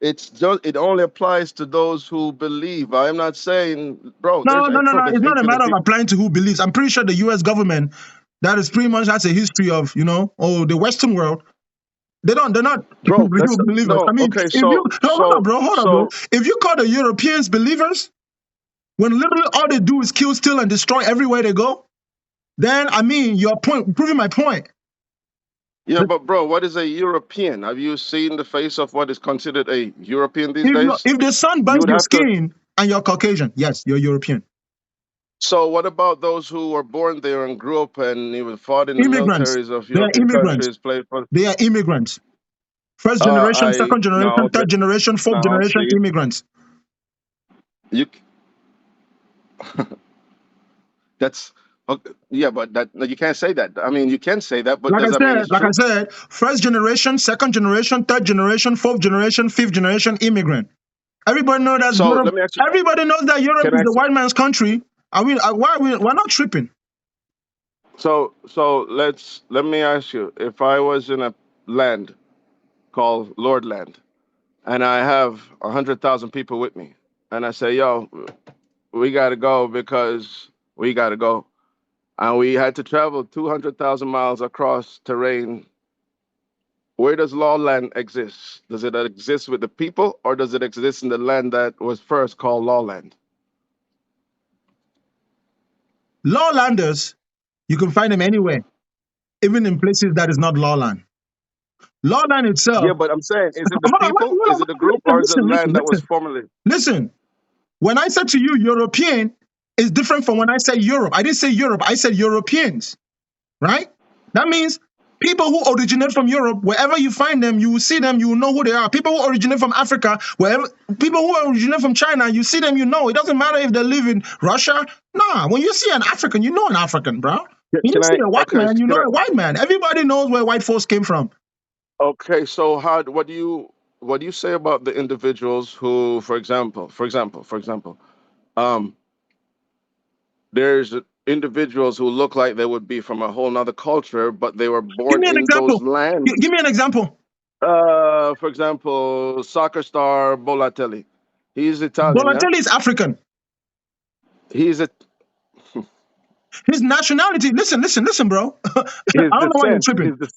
It's just it only applies to those who believe. I'm not saying, bro.
No, no, no, no.
There's
It's not a
8 billion
matter of
people.
applying to who believes. I'm pretty sure the U.S. government, that is pretty much has a history of, the Western world. They're not
Bro,
real
that's
believers.
no.
I mean,
Okay,
if you, no, hold on, bro.
so
If you call the Europeans believers, when literally all they do is kill, steal, and destroy everywhere they go, then, I mean, proving my point.
yeah, but bro, what is a European? Have you seen the face of what is considered a European these
If
days?
if the sun
You
burns
would
your
have to.
skin and you're Caucasian, yes, you're European.
So what about those who were born there and grew up and even fought in the
Immigrants.
militaries of
They are
European
immigrants.
countries, played for?
They are immigrants. First generation,
I
second generation,
no,
third generation, fourth
no.
generation
See,
immigrants.
you that's okay, yeah, but that no, you can't say that. I mean, you can say that, but does that mean it's
Like I
true?
said, first generation, second generation, third generation, fourth generation, fifth generation immigrant. Everybody knows that
So
Europe.
let me ask you.
Everybody knows that Europe
Can
is
I?
the white man's country. We're not tripping.
So let me ask you. If I was in a land called Lord Land, and I have 100,000 people with me, and I say, "Yo, we got to go because we got to go," and we had to travel 200,000 miles across terrain. Where does law land exist? Does it exist with the people, or does it exist in the land that was first called law land?
Lawlanders, you can find them anywhere, even in places that is not lawland. Lawland
Yeah,
itself.
but I'm saying, is it the
Hold on,
people? Is it the group, or is it land that was formerly?
listen. When I said to you European, is different from when I said Europe. I didn't say Europe. I said Europeans, right? That means people who originate from Europe, wherever you find them, you will see them, you will know who they are. People who originate from Africa, people who originate from China, you see them, you know. It doesn't matter if they live in Russia. Nah, when you see an African, you know an African, bro. You
Can
see
I?
a white
Okay,
man, you
can
know
I?
a white man. Everybody knows where white folks came from.
Okay, so what do you say about the individuals who, for example, um, there's individuals who look like they would be from a whole nother culture, but they were
Give
born
me an
in those
example.
lands.
Give me an example.
For example, soccer star Bolatelli. He's Italian, yeah.
Donatelli is African.
He's a
His nationality, listen, bro. I
his
don't know why you're
descent.
tripping.
His des-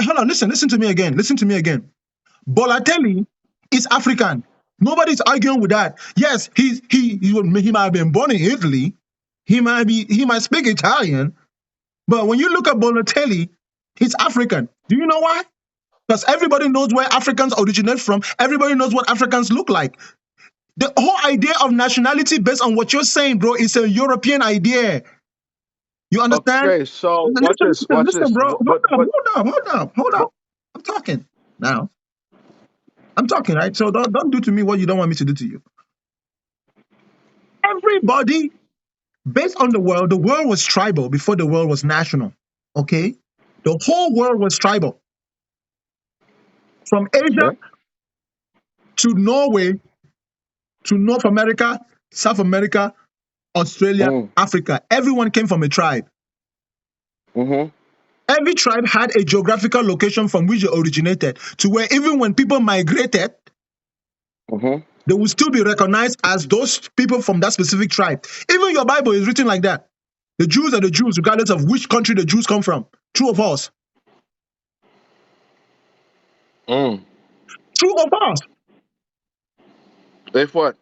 Hold on, listen to me again. Listen to me again. Bolatelli is African. Nobody's arguing with that. Yes, he might have been born in Italy. He might speak Italian, but when you look at Bolatelli, he's African. Do you know why? Because everybody knows where Africans originate from. Everybody knows what Africans look like. The whole idea of nationality based on what you're saying, bro, is a European idea. You understand?
okay, so watch
Listen,
this. Watch
listen,
this.
bro. Hold
But
up. I'm talking now. I'm talking, right? So don't do to me what you don't want me to do to you. Everybody, based on the world was tribal before the world was national. Okay? The whole world was tribal. From Asia
okay.
to Norway to North America, South America, Australia,
Mm,
Africa. Everyone came from a tribe.
mm-hmm.
Every tribe had a geographical location from which they originated, to where even when people migrated,
Mm-hmm.
they will still be recognized as those people from that specific tribe. Even your Bible is written like that. The Jews are the Jews, regardless of which country the Jews come from. True or false?
Mm.
True or false?
If what?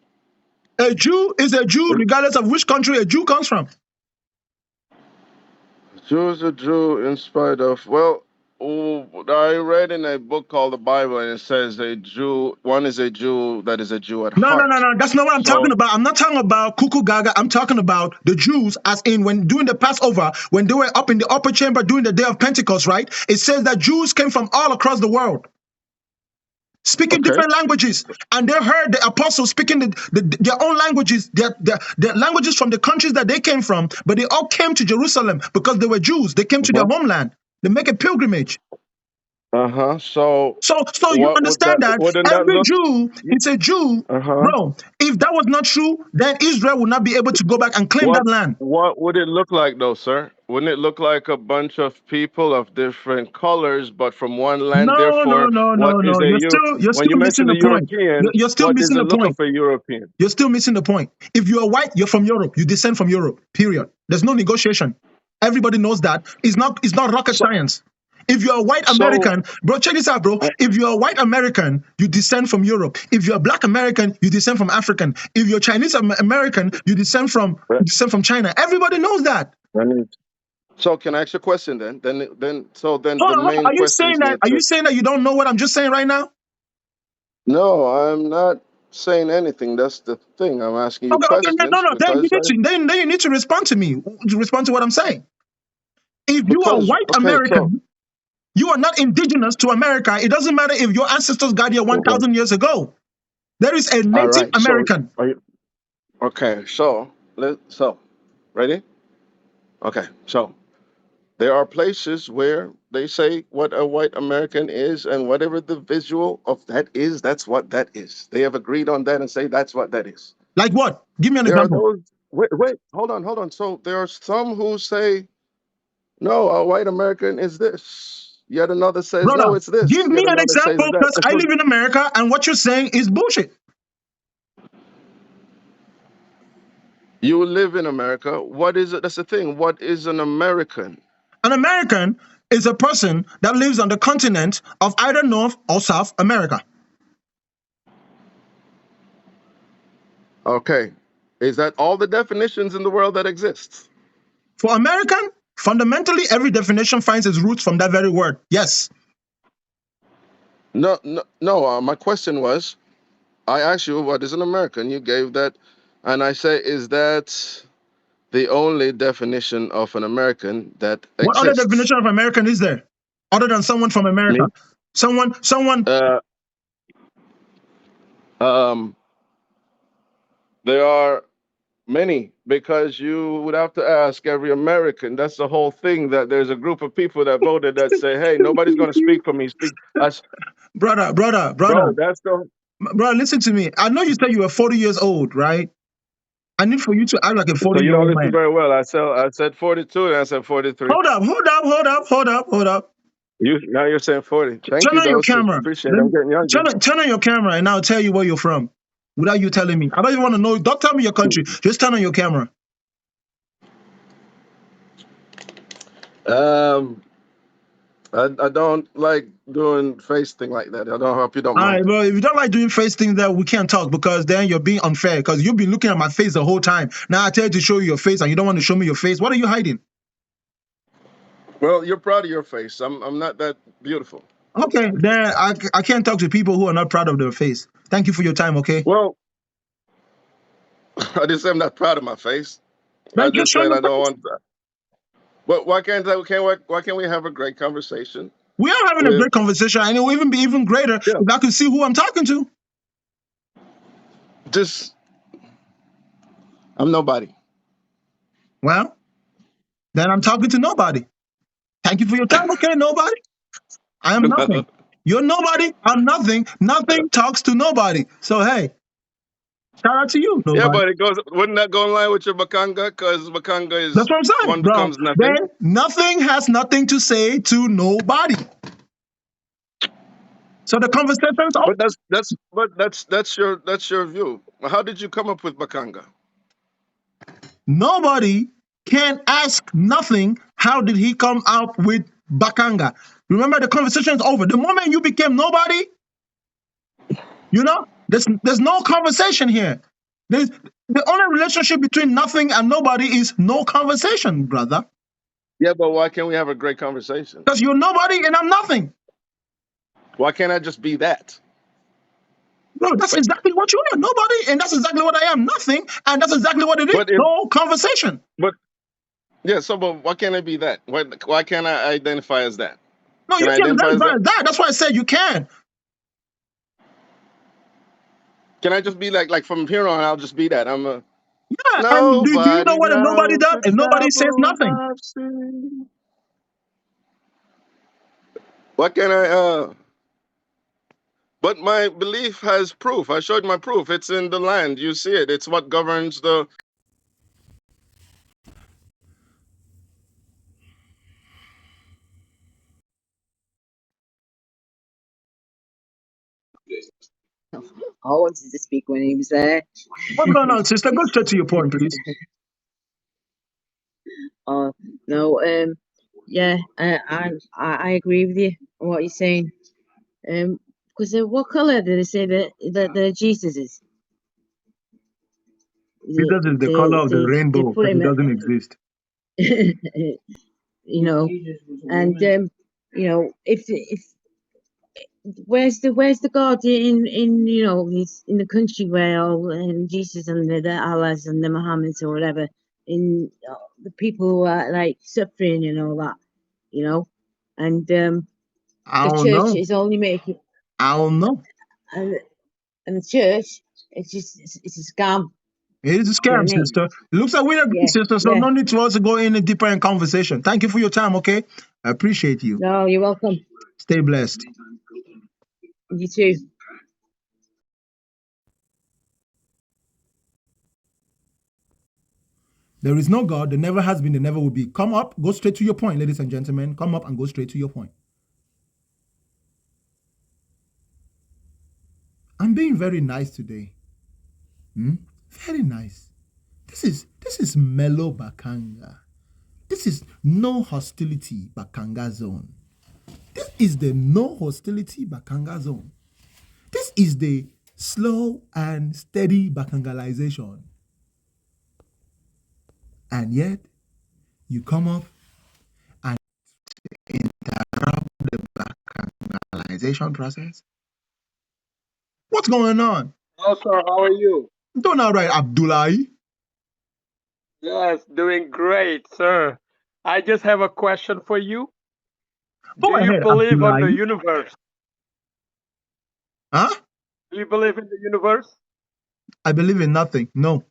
A Jew is a Jew, regardless of which country a Jew comes from.
Jew is a Jew in spite of, well, I read in a book called the Bible, and it says one is a Jew that is a Jew at
No, no, no,
heart.
no. That's not what I'm
So,
talking about. I'm not talking about Kuku Gaga. I'm talking about the Jews, as in when doing the Passover, when they were up in the upper chamber doing the day of Pentecost, right? It says that Jews came from all across the world, speaking
okay,
different languages, and they heard the apostles speaking their own languages, their languages from the countries that they came from, but they all came to Jerusalem because they were Jews. They came to their
hmm
homeland. They make a pilgrimage.
So
So you
what would
understand
that?
that
Wouldn't that
every
look?
Jew is a Jew,
Uh huh.
bro. If that was not true, then Israel would not be able to go back and claim
What
that land.
what would it look like though, sir? Wouldn't it look like a bunch of people of different colors, but from one land?
No, no,
Therefore,
no,
what
no,
is
no.
a
You're
when
still
you
missing
mention
the
the
point.
European,
You're still
what
missing
does it
the
look
point.
of a European?
You're still missing the point. If you are white, you're from Europe. You descend from Europe. Period. There's no negotiation. Everybody knows that. It's not rocket
So
science. If you're a white
so
American, bro, check this out, bro.
uh,
If you're a white American, you descend from Europe. If you're a black American, you descend from African. If you're Chinese American, you descend from China. Everybody knows that.
so can I ask you a question then? Then
Hold
the
on, hold on.
main
Are you
question
saying
is
that?
here
Are you
too.
saying that you don't know what I'm just saying right now?
No, I'm not saying anything. That's the thing. I'm asking you
Okay, okay, no,
questions
no. Then you
because
need to then you need to respond to me. To respond to what I'm saying. If you are white
okay, so
American, you are not indigenous to America. It doesn't matter if your ancestors got here
mhm.
1,000 years ago. There is a
All
Native
right. So
American.
are you okay? So ready? Okay. So there are places where they say what a white American is, and whatever the visual of that is, that's what that is. They have agreed on that and say that's what that is.
Like what? Give me an
There are
example.
those. Wait, hold on. So there are some who say no, a white American is this. Yet another says
Brother,
no, it's
give
this.
me
Yet
an
another says
example
it's that.
because I live in America and what you're saying is bullshit.
You live in America. What is it? That's the thing. What is an American?
An American is a person that lives on the continent of either North or South America.
Okay. Is that all the definitions in the world that exists?
For American, fundamentally, every definition finds its roots from that very word. Yes.
No, no, no. My question was, I asked you what is an American. You gave that, and I say, is that the only definition of an American that
What other
exists?
definition of American is there other than someone from
Me?
America? Someone.
Uh, um, there are many because you would have to ask every American. That's the whole thing. That there's a group of people that voted that say, "Hey, nobody's going to speak for me. Speak us,
brother, brother, brother,
bro." That's the
brother, listen to me. I know you said you were 40 years old, right? I need for you to act like a
so you don't
forty-year-old
listen
man.
very well. I said 42 and I said 43.
Hold up, hold up, hold up, hold up, hold up.
Now you're saying 40. Thank
Turn
you
on your
though.
camera.
Appreciate it. I'm
Then
getting younger.
turn on your camera and I'll tell you where you're from. Without you telling me. I don't even want to know. Don't tell me your country. Just turn on your camera.
Um, I don't like doing face thing like that. I don't hope you don't
All right,
mind.
bro. If you don't like doing face things that we can't talk because then you're being unfair because you've been looking at my face the whole time. Now I tell you to show you your face and you don't want to show me your face. What are you hiding?
Well, you're proud of your face. I'm not that beautiful.
Okay, then I can't talk to people who are not proud of their face. Thank you for your time, okay?
Well, I just say I'm not proud of my face. I
Then just
just
show
said
your
I don't
face.
want. Well, why can't we have a great conversation
We are having a
with
great conversation and it will even be even greater
yeah
if I could see who I'm talking to.
just I'm nobody.
Well, then I'm talking to nobody. Thank you for your time, okay? Nobody. I am nothing. You're nobody. I'm nothing. Nothing talks to nobody. So hey, shout out to you,
Yeah,
nobody.
but it goes. Wouldn't that go in line with your Bakanga? Because Bakanga
That's
is
what I'm saying,
one
bro.
becomes nothing.
Then nothing has nothing to say to nobody. So the conversation's over.
But that's your view. How did you come up with Bakanga?
Nobody can ask nothing. How did he come out with Bakanga? Remember, the conversation is over. The moment you became nobody, there's no conversation here. There's the only relationship between nothing and nobody is no conversation, brother.
Yeah, but why can't we have a great conversation?
Because you're nobody and I'm nothing.
Why can't I just be that?
Bro, that's exactly what you are. Nobody, and that's exactly what I am. Nothing, and that's exactly what it is.
But if
No conversation.
but yeah, so but why can't I be that? Why can't I identify as that?
No,
Can
you
I
can
identify as
identify
that?
as that. That's why I said you can.
Can I just be like from here on? I'll just be that. I'm a
Yeah, and do you know
nobody
what a nobody
knows
does?
the
And nobody says
troubles
nothing.
I've seen. What can I? But my belief has proof. I showed my proof. It's in the land. You see it. It's what governs the.
I wanted to speak when he was there.
What's going on, sister? Go straight to your point, please.
Oh no, yeah, I agree with you on what you're saying. Because what color did they say that Jesus is?
Jesus is the color of the
They
rainbow,
put
but it
him,
doesn't exist.
you know, and if where's the God in he's in the country where all Jesus and the Allahs and the Muhammads or whatever in the people who are like suffering and all that, and
I
the
don't
church
know.
is only making
I don't know.
and the church it's a scam.
It is a
Do you know
scam,
what I mean?
sister. It looks like we agree,
Yeah,
sister, so
yeah.
no need to also go in deeper in conversation. Thank you for your time, okay? I appreciate you.
No, you're welcome.
Stay blessed.
You too.
There is no God. There never has been. There never will be. Come up. Go straight to your point, ladies and gentlemen. Come up and go straight to your point. I'm being very nice today. Very nice. This is Mellow Bakanga. This is no hostility Bakanga zone. This is the no hostility Bakanga zone. This is the slow and steady Bakangalization. And yet, you come up and interrupt the Bakangalization process. What's going on?
Hello, sir. How are you?
Doing all right, Abdullahi.
Yes, doing great, sir. I just have a question for you.
Go
Do you
ahead,
believe on the
Abdullahi.
universe?
Huh?
Do you believe in the universe?
I believe in nothing. No.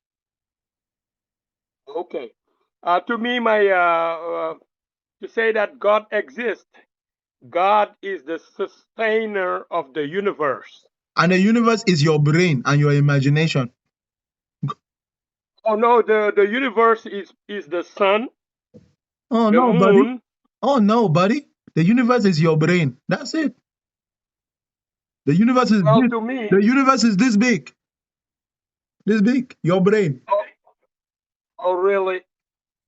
Okay. To me, to say that God exists, God is the sustainer of the universe.
And the universe is your brain and your imagination.
Oh no, the universe is the sun,
Oh
the
no, buddy.
moon.
Oh no, buddy. The universe is your brain. That's it. The universe is
Well,
this.
to me,
The universe is this big. This big. Your brain.
oh really?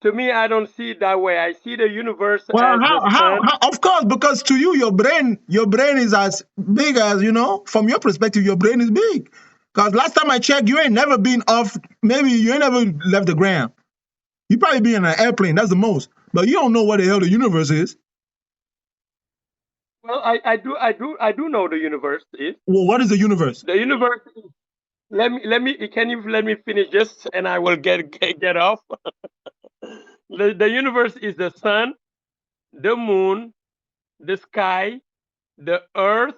To me, I don't see it that way. I see the universe
Well,
as the sun.
how? Of course, because to you, your brain is as big as, from your perspective, your brain is big. Because last time I checked, you ain't never been off, maybe you ain't never left the ground. You probably be in an airplane, that's the most. But you don't know what the hell the universe is.
Well, I do know the universe is.
Well, what is the universe?
The universe. Let me. Can you let me finish this, and I will get off. The universe is the sun, the moon, the sky, the earth,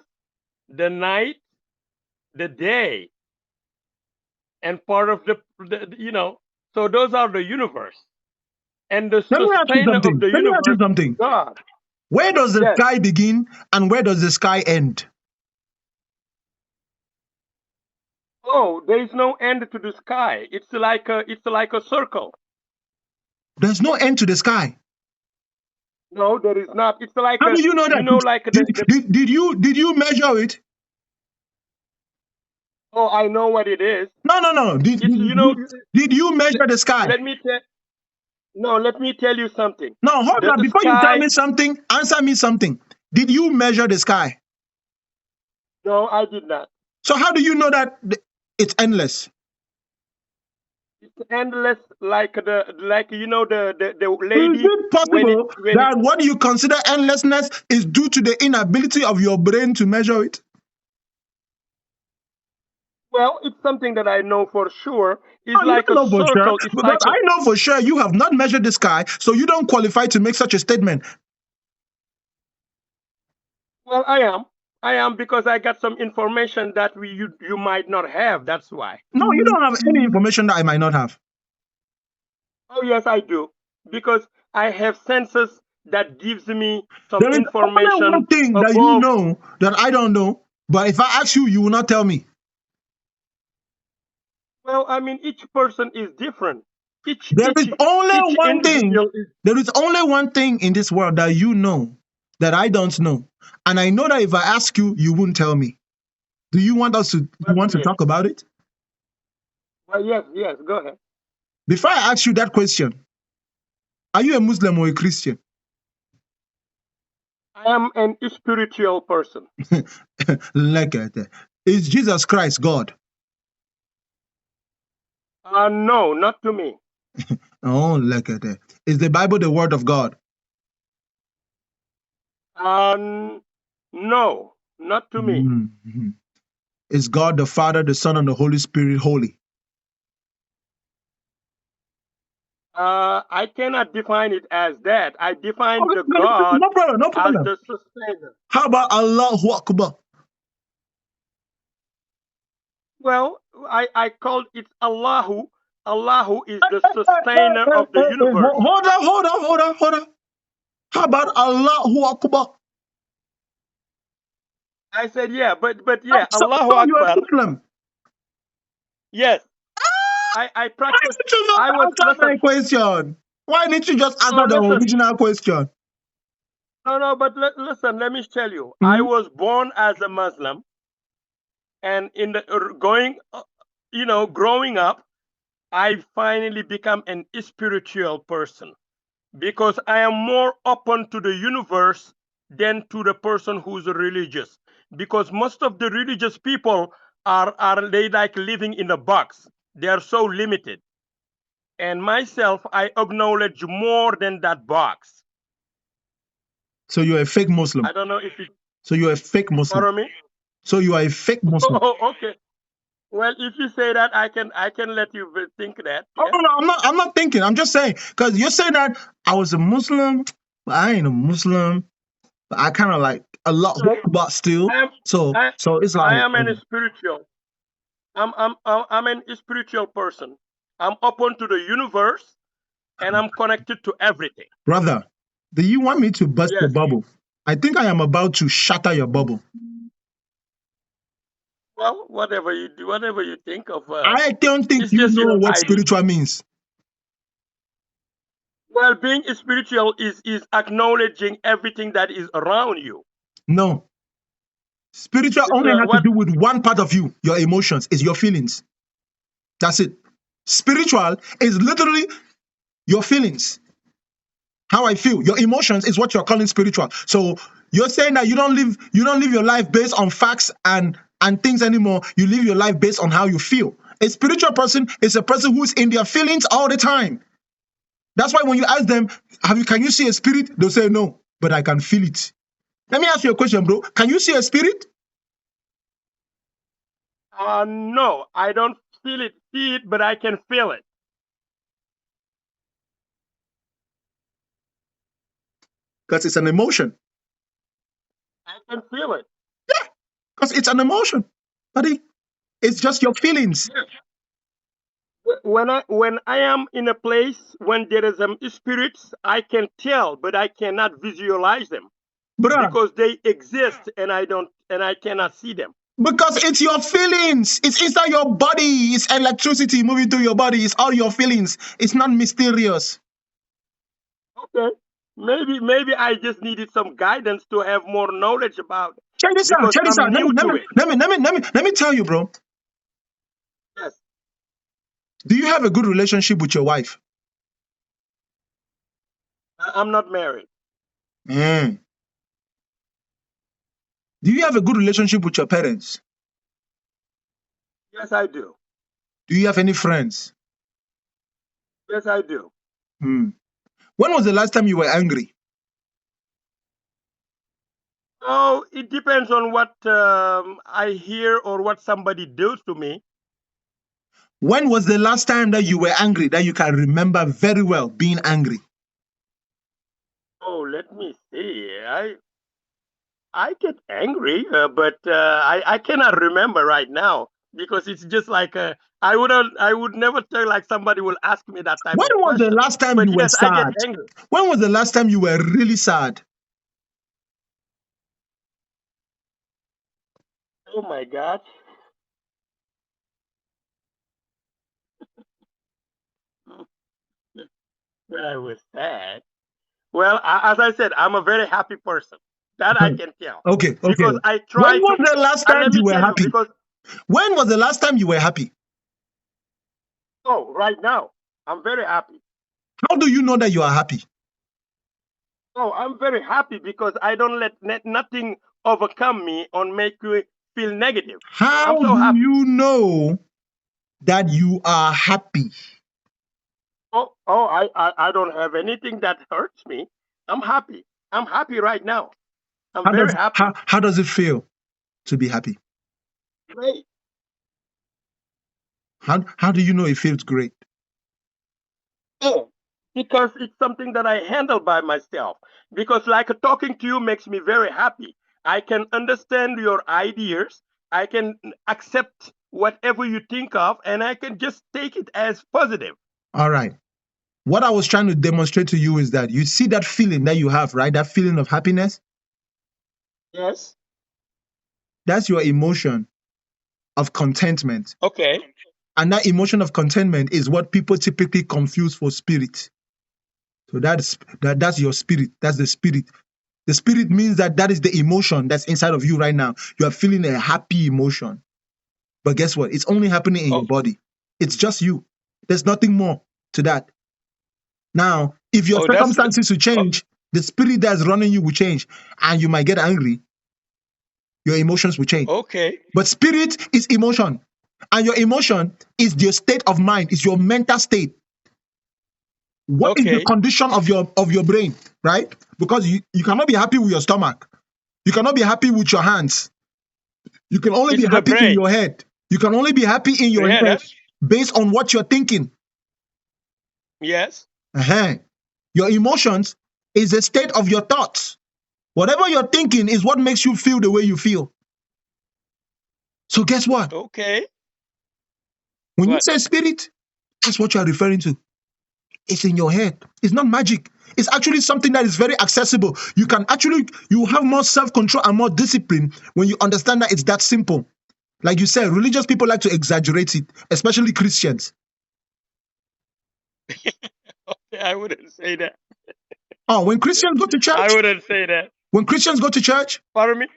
the night, the day, and part of the. So those are the universe, and the
Let me ask you
sustainer of
something.
the
Let me ask you
universe is
something.
God.
Where does the
Yes.
sky begin and where does the sky end?
Oh, there is no end to the sky. It's like a circle.
There's no end to the sky.
No, there is not. It's like
How do you know that?
like
Did you measure it?
Oh, I know what it is.
No. Did you measure the sky?
Let me tell you something.
No, hold on.
The
Before you tell
sky.
me something, answer me something. Did you measure the sky?
No, I did not.
So how do you know that it's endless?
It's endless, like the
Is
lady
it possible
when
that what you consider endlessness is due to the inability of your brain to measure it?
well, it's something that I know for sure. It's
Oh, you
like
don't
a
know for sure,
circle. It's
because
like
I know for sure you have not measured the sky, so you don't qualify to make such a statement.
well, I am because I got some information that you might not have. That's why.
No, you don't have any information that I might not have.
Oh yes, I do, because I have senses that gives me some
There is only
information
one thing that you
above.
know that I don't know. But if I ask you, you will not tell me.
Well, I mean, each person is different. Each
There is
each
only
each
one thing.
individual is.
There is only one thing in this world that you know that I don't know. And I know that if I ask you, you won't tell me. Do you want us to you
What
want to
is?
talk about it?
Well, yes, go ahead.
Before I ask you that question, are you a Muslim or a Christian?
I am an spiritual person.
Look at that. Is Jesus Christ God?
No, not to me.
Oh, look at that. Is the Bible the word of God?
No, not to me.
Mhm. Is God the Father, the Son, and the Holy Spirit holy?
I cannot define it as that. I define
Okay,
the God
no problem, no
as
problem.
the sustainer.
How about Allahu Akbar?
Well, I called it Allahu. Allahu is the sustainer of the universe.
Hold on. How about Allahu Akbar?
I said, yeah, but yeah,
So
Allahu
you're a
Akbar.
Muslim.
Yes, I
Why
practice.
did you
I was
just answer my
listen.
question? Why didn't you just
No,
answer the
listen.
original question?
No, but listen. Let me tell you. I
Hmm?
was born as a Muslim, and in the going, growing up, I finally become an spiritual person because I am more open to the universe than to the person who's religious. Because most of the religious people are they like living in a box. They are so limited. And myself, I acknowledge more than that box.
So you're a fake Muslim.
I don't know if you
So you're a fake Muslim.
follow me.
So you are a fake Muslim.
Oh, okay. Well, if you say that, I can let you think that.
Oh,
Yeah.
no, I'm not thinking. I'm just saying because you're saying that I was a Muslim, but I ain't a Muslim. But I kind of like a lot,
So
but still.
I am
So
I
it's
I
like
am an spiritual. I'm an spiritual person. I'm open to the universe and I'm connected to everything.
brother, do you want me to bust the
Yes.
bubble? I think I am about to shatter your bubble.
Well, whatever you do, whatever you think of,
I don't think
it's
you
just
know
your
what
idea.
spiritual means.
Well, being spiritual is acknowledging everything that is around you.
No. Spiritual
It's
only has to
what
do with one part of you, your emotions, is your feelings. That's it. Spiritual is literally your feelings, how I feel. Your emotions is what you're calling spiritual. So you're saying that you don't live your life based on facts and things anymore. You live your life based on how you feel. A spiritual person is a person who's in their feelings all the time. That's why when you ask them, can you see a spirit? They'll say no, but I can feel it. Let me ask you a question, bro. Can you see a spirit?
no, I don't see it, but I can feel it.
Because it's an emotion.
I can feel it.
Because it's an emotion, buddy. It's just your feelings.
Yes. When I am in a place when there is spirits, I can tell, but I cannot visualize them
Bruh,
because they exist and I cannot see them.
because it's your feelings. It's inside your body. It's electricity moving through your body. It's all your feelings. It's not mysterious.
Okay. Maybe I just needed some guidance to have more knowledge about it
Check this out.
because
Check this
I'm
out.
new to it.
Let me tell you, bro.
Yes.
Do you have a good relationship with your wife?
I'm not married.
Mm. Do you have a good relationship with your parents?
Yes, I do.
Do you have any friends?
Yes, I do.
Mm. When was the last time you were angry?
Oh, it depends on what I hear or what somebody does to me.
When was the last time that you were angry, that you can remember very well being angry?
Oh, let me see. I get angry, but I cannot remember right now. because it's just like I would never tell like somebody will ask me that type
When
of
was the
question.
last time
But
you were
yes, I get
sad?
angry.
When was the last time you were really sad?
Oh my God. When I was sad. Well, as I said, I'm a very happy person. That I can tell
Okay, okay.
because I
When
try
was
to.
the last
And
time
let
you
me
were
tell you,
happy?
because
When was the last time you were happy?
right now I'm very happy.
How do you know that you are happy?
Oh, I'm very happy because I don't let nothing overcome me or make me feel negative.
How
I'm so
do
happy.
you know that you are happy?
I don't have anything that hurts me. I'm happy. I'm happy right now. I'm
How
very
does
happy.
how does it feel to be happy?
Great.
How do you know it feels great?
Oh, because it's something that I handle by myself. Because like talking to you makes me very happy. I can understand your ideas. I can accept whatever you think of, and I can just take it as positive.
All right. What I was trying to demonstrate to you is that you see that feeling that you have, right? That feeling of happiness.
Yes.
That's your emotion of contentment.
Okay.
And that emotion of contentment is what people typically confuse for spirit. So that's your spirit. That's the spirit. The spirit means that is the emotion that's inside of you right now. You are feeling a happy emotion. But guess what? It's only happening in your
Oh,
body. It's just you. There's nothing more to that. Now, if your
that's
circumstances will
oh,
change, the spirit that's running you will change, and you might get angry. Your emotions will change.
okay.
But spirit is emotion, and your emotion is your state of mind, is your mental state. What is the
Okay.
condition of your brain, right? Because you cannot be happy with your stomach. You cannot be happy with your hands. You can only be
It's the
happy in
brain.
your head. You can only be happy in your
Yeah,
head
that's
based on what you're thinking.
yes.
Uh-huh. Your emotions is a state of your thoughts. Whatever you're thinking is what makes you feel the way you feel. So guess what?
Okay.
When you
What?
say spirit, that's what you're referring to. It's in your head. It's not magic. It's actually something that is very accessible. You have more self-control and more discipline when you understand that it's that simple. Like you said, religious people like to exaggerate it, especially Christians.
I wouldn't say that.
Oh, when Christians go to
I
church,
wouldn't say that. Pardon me?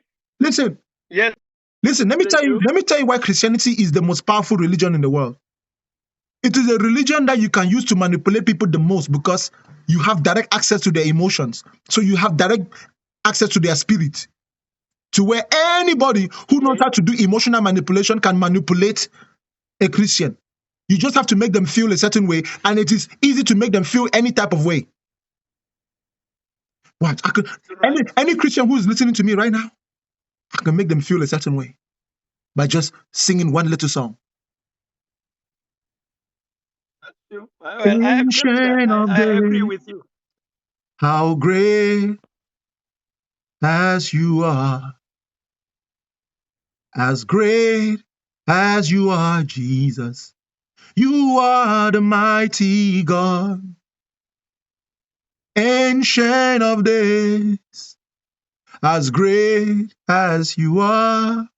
listen,
Yes,
listen,
they do.
let me tell you why Christianity is the most powerful religion in the world. It is a religion that you can use to manipulate people the most because you have direct access to their emotions. So you have direct access to their spirit. To where anybody who knows
Okay.
how to do emotional manipulation can manipulate a Christian. You just have to make them feel a certain way, and it is easy to make them feel any type of way. What?
Right.
Any Christian who is listening to me right now, I can make them feel a certain way by just singing one little song.
Well, I accept that.
Ancient of
I agree
days,
with you.
how great as you are, as great as you are, Jesus. You are the mighty God, ancient of days, as great as you are,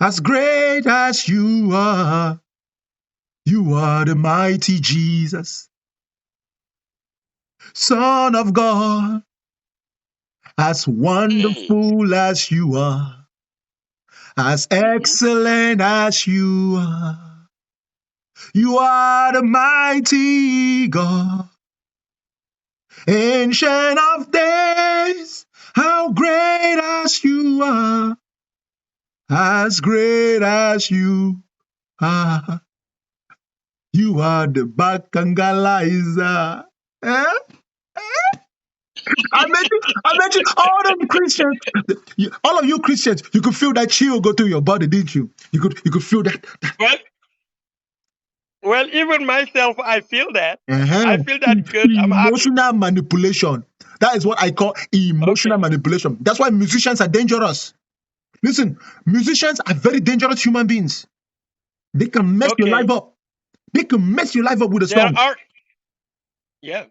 as great as you are the mighty Jesus, Son of God, as wonderful as you are, as excellent as you are the mighty God, ancient of days, how great as you are, as great as you are. You are the Bakangalizer. Eh? I bet you all them Christians, all of you Christians, you could feel that chill go through your body, didn't you? You could feel that.
Well, even myself, I feel that.
Uh-huh.
I feel that good. I'm happy.
Emotional manipulation. That is what I call emotional
Okay.
manipulation. That's why musicians are dangerous. Listen, musicians are very dangerous human beings. They can mess your
Okay.
life up. They can mess your life up with a
There
song.
are. Yeah.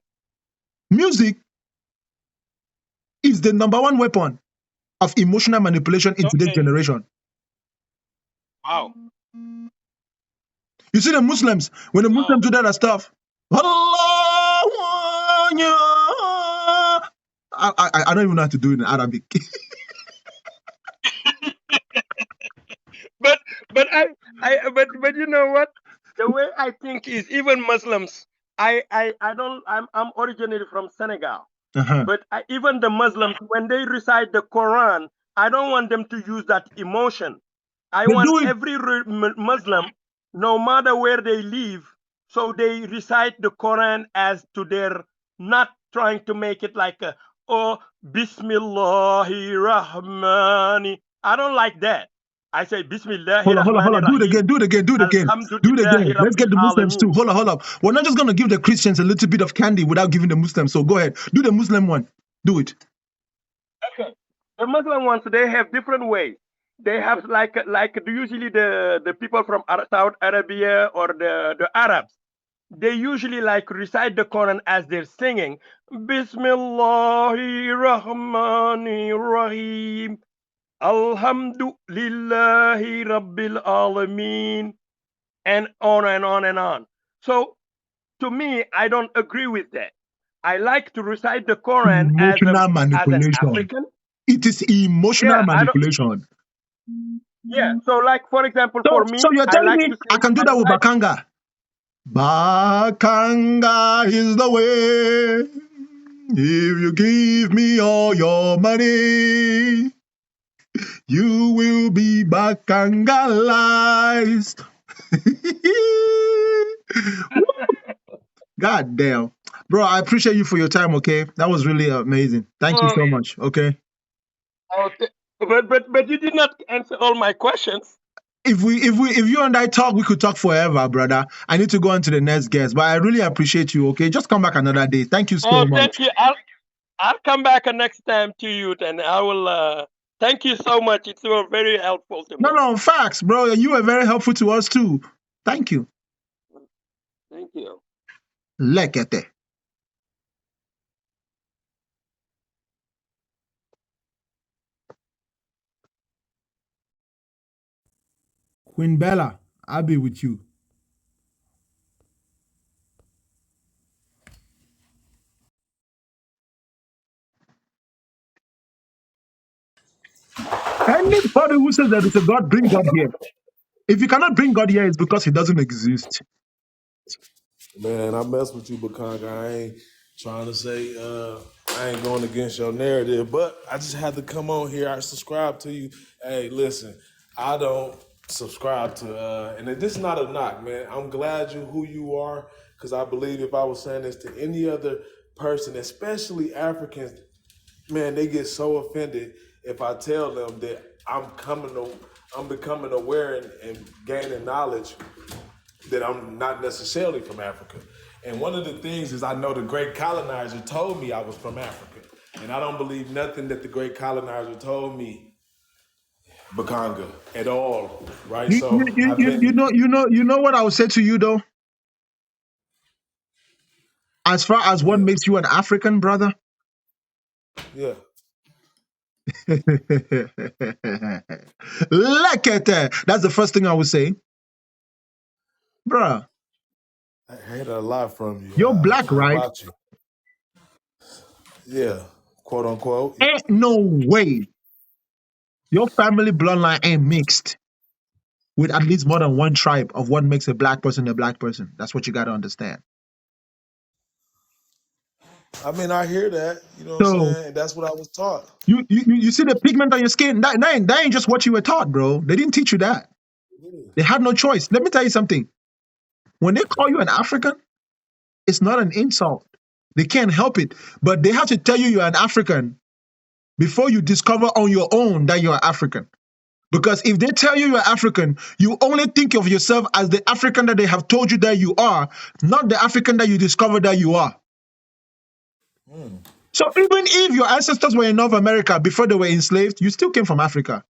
Music is the number one weapon of emotional manipulation in today's
Okay.
generation.
Wow.
You see the Muslims, when the
Wow.
Muslims do that stuff, I don't even know how to do it in Arabic.
But but you know what? The way I think is even Muslims. I don't. I'm originally from Senegal.
Uh-huh.
But even the Muslims, when they recite the Quran, I don't want them to use that emotion. I
They
want
do it.
every Muslim, no matter where they live, so they recite the Quran as to their, not trying to make it like a, oh, Bismillahir Rahmani. I don't like that. I say Bismillahir
Hold on.
Rahmanir
Do it
Rahim.
again. Do it again.
Alhamdulillahi
Let's get
Rabbil
the Muslims too.
Alameen.
Hold up. We're not just going to give the Christians a little bit of candy without giving the Muslims. So go ahead. Do the Muslim one. Do it.
Okay. The Muslim ones, they have different ways. They have like usually the people from South Arabia or the Arabs. They usually like recite the Quran as they're singing. Bismillahir Rahmanir Rahim. Alhamdulillahi Rabbil Alameen. And on and on and on. So to me, I don't agree with that. I like to recite the Quran as
Emotional
an
manipulation.
African.
It is emotional
Yeah, I don't.
manipulation.
Yeah. So, like for example, for me,
So you're
I
telling
like
me
to
I
say
can do that with Bakanga? Bakanga is the way. If you give me all your money, you will be Bakangalized. God damn. Bro, I appreciate you for your time, okay? That was really amazing. Thank you so much, okay?
But you did not answer all my questions.
If you and I talk, we could talk forever, brother. I need to go on to the next guest, but I really appreciate you, okay? Just come back another day. Thank you so much.
Thank you. I'll come back next time to you, and I will. Thank you so much. It's very helpful to me.
No, facts, bro. You were very helpful to us too. Thank you.
Thank you.
Lekete. Queen Bella, I'll be with you. Anybody who says that it's a God, bring God here. If you cannot bring God here, it's because he doesn't exist.
Man, I mess with you, Bakanga. I ain't trying to say I ain't going against your narrative, but I just had to come on here. I subscribe to you. Hey, listen, I don't subscribe to, and this is not a knock, man. I'm glad you who you are, because I believe if I was saying this to any other person, especially Africans, man, they get so offended if I tell them that I'm becoming aware and gaining knowledge that I'm not necessarily from Africa. And one of the things is I know the great colonizer told me I was from Africa. And I don't believe nothing that the great colonizer told me, Bakanga, at all, right? So I've been,
You know what I would say to you though? As far as what
yeah,
makes you an African, brother?
yeah.
Lekete. That's the first thing I would say. Bruh,
I heard a lot from you
you're black, right?
about you. Yeah, quote unquote.
Ain't no way your family bloodline ain't mixed with at least more than one tribe of what makes a black person a black person. That's what you got to understand.
I mean, I hear that. You know what I'm
So
saying? That's what I was taught.
you see the pigment on your skin? That ain't just what you were taught, bro. They didn't teach you that.
Yeah.
They had no choice. Let me tell you something. When they call you an African, it's not an insult. They can't help it. But they have to tell you you're an African before you discover on your own that you're African. Because if they tell you you're African, you only think of yourself as the African that they have told you that you are, not the African that you discovered that you are. So even if your ancestors were in North America before they were enslaved, you still came from Africa.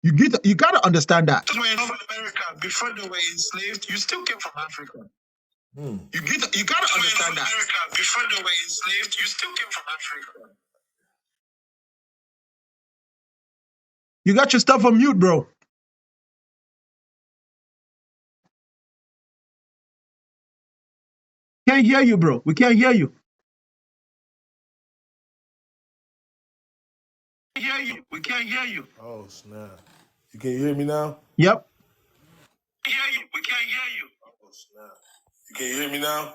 You gotta understand that. That's why in North America, before they were enslaved, you still came from Africa. You gotta understand that. America, before they were enslaved, you still came from Africa. You got your stuff on mute, bro. Can't hear you, bro. We can't hear you. We can't hear you.
Oh snap! You can hear me now?
Yep.
We can't hear you. Oh snap! You can hear me now?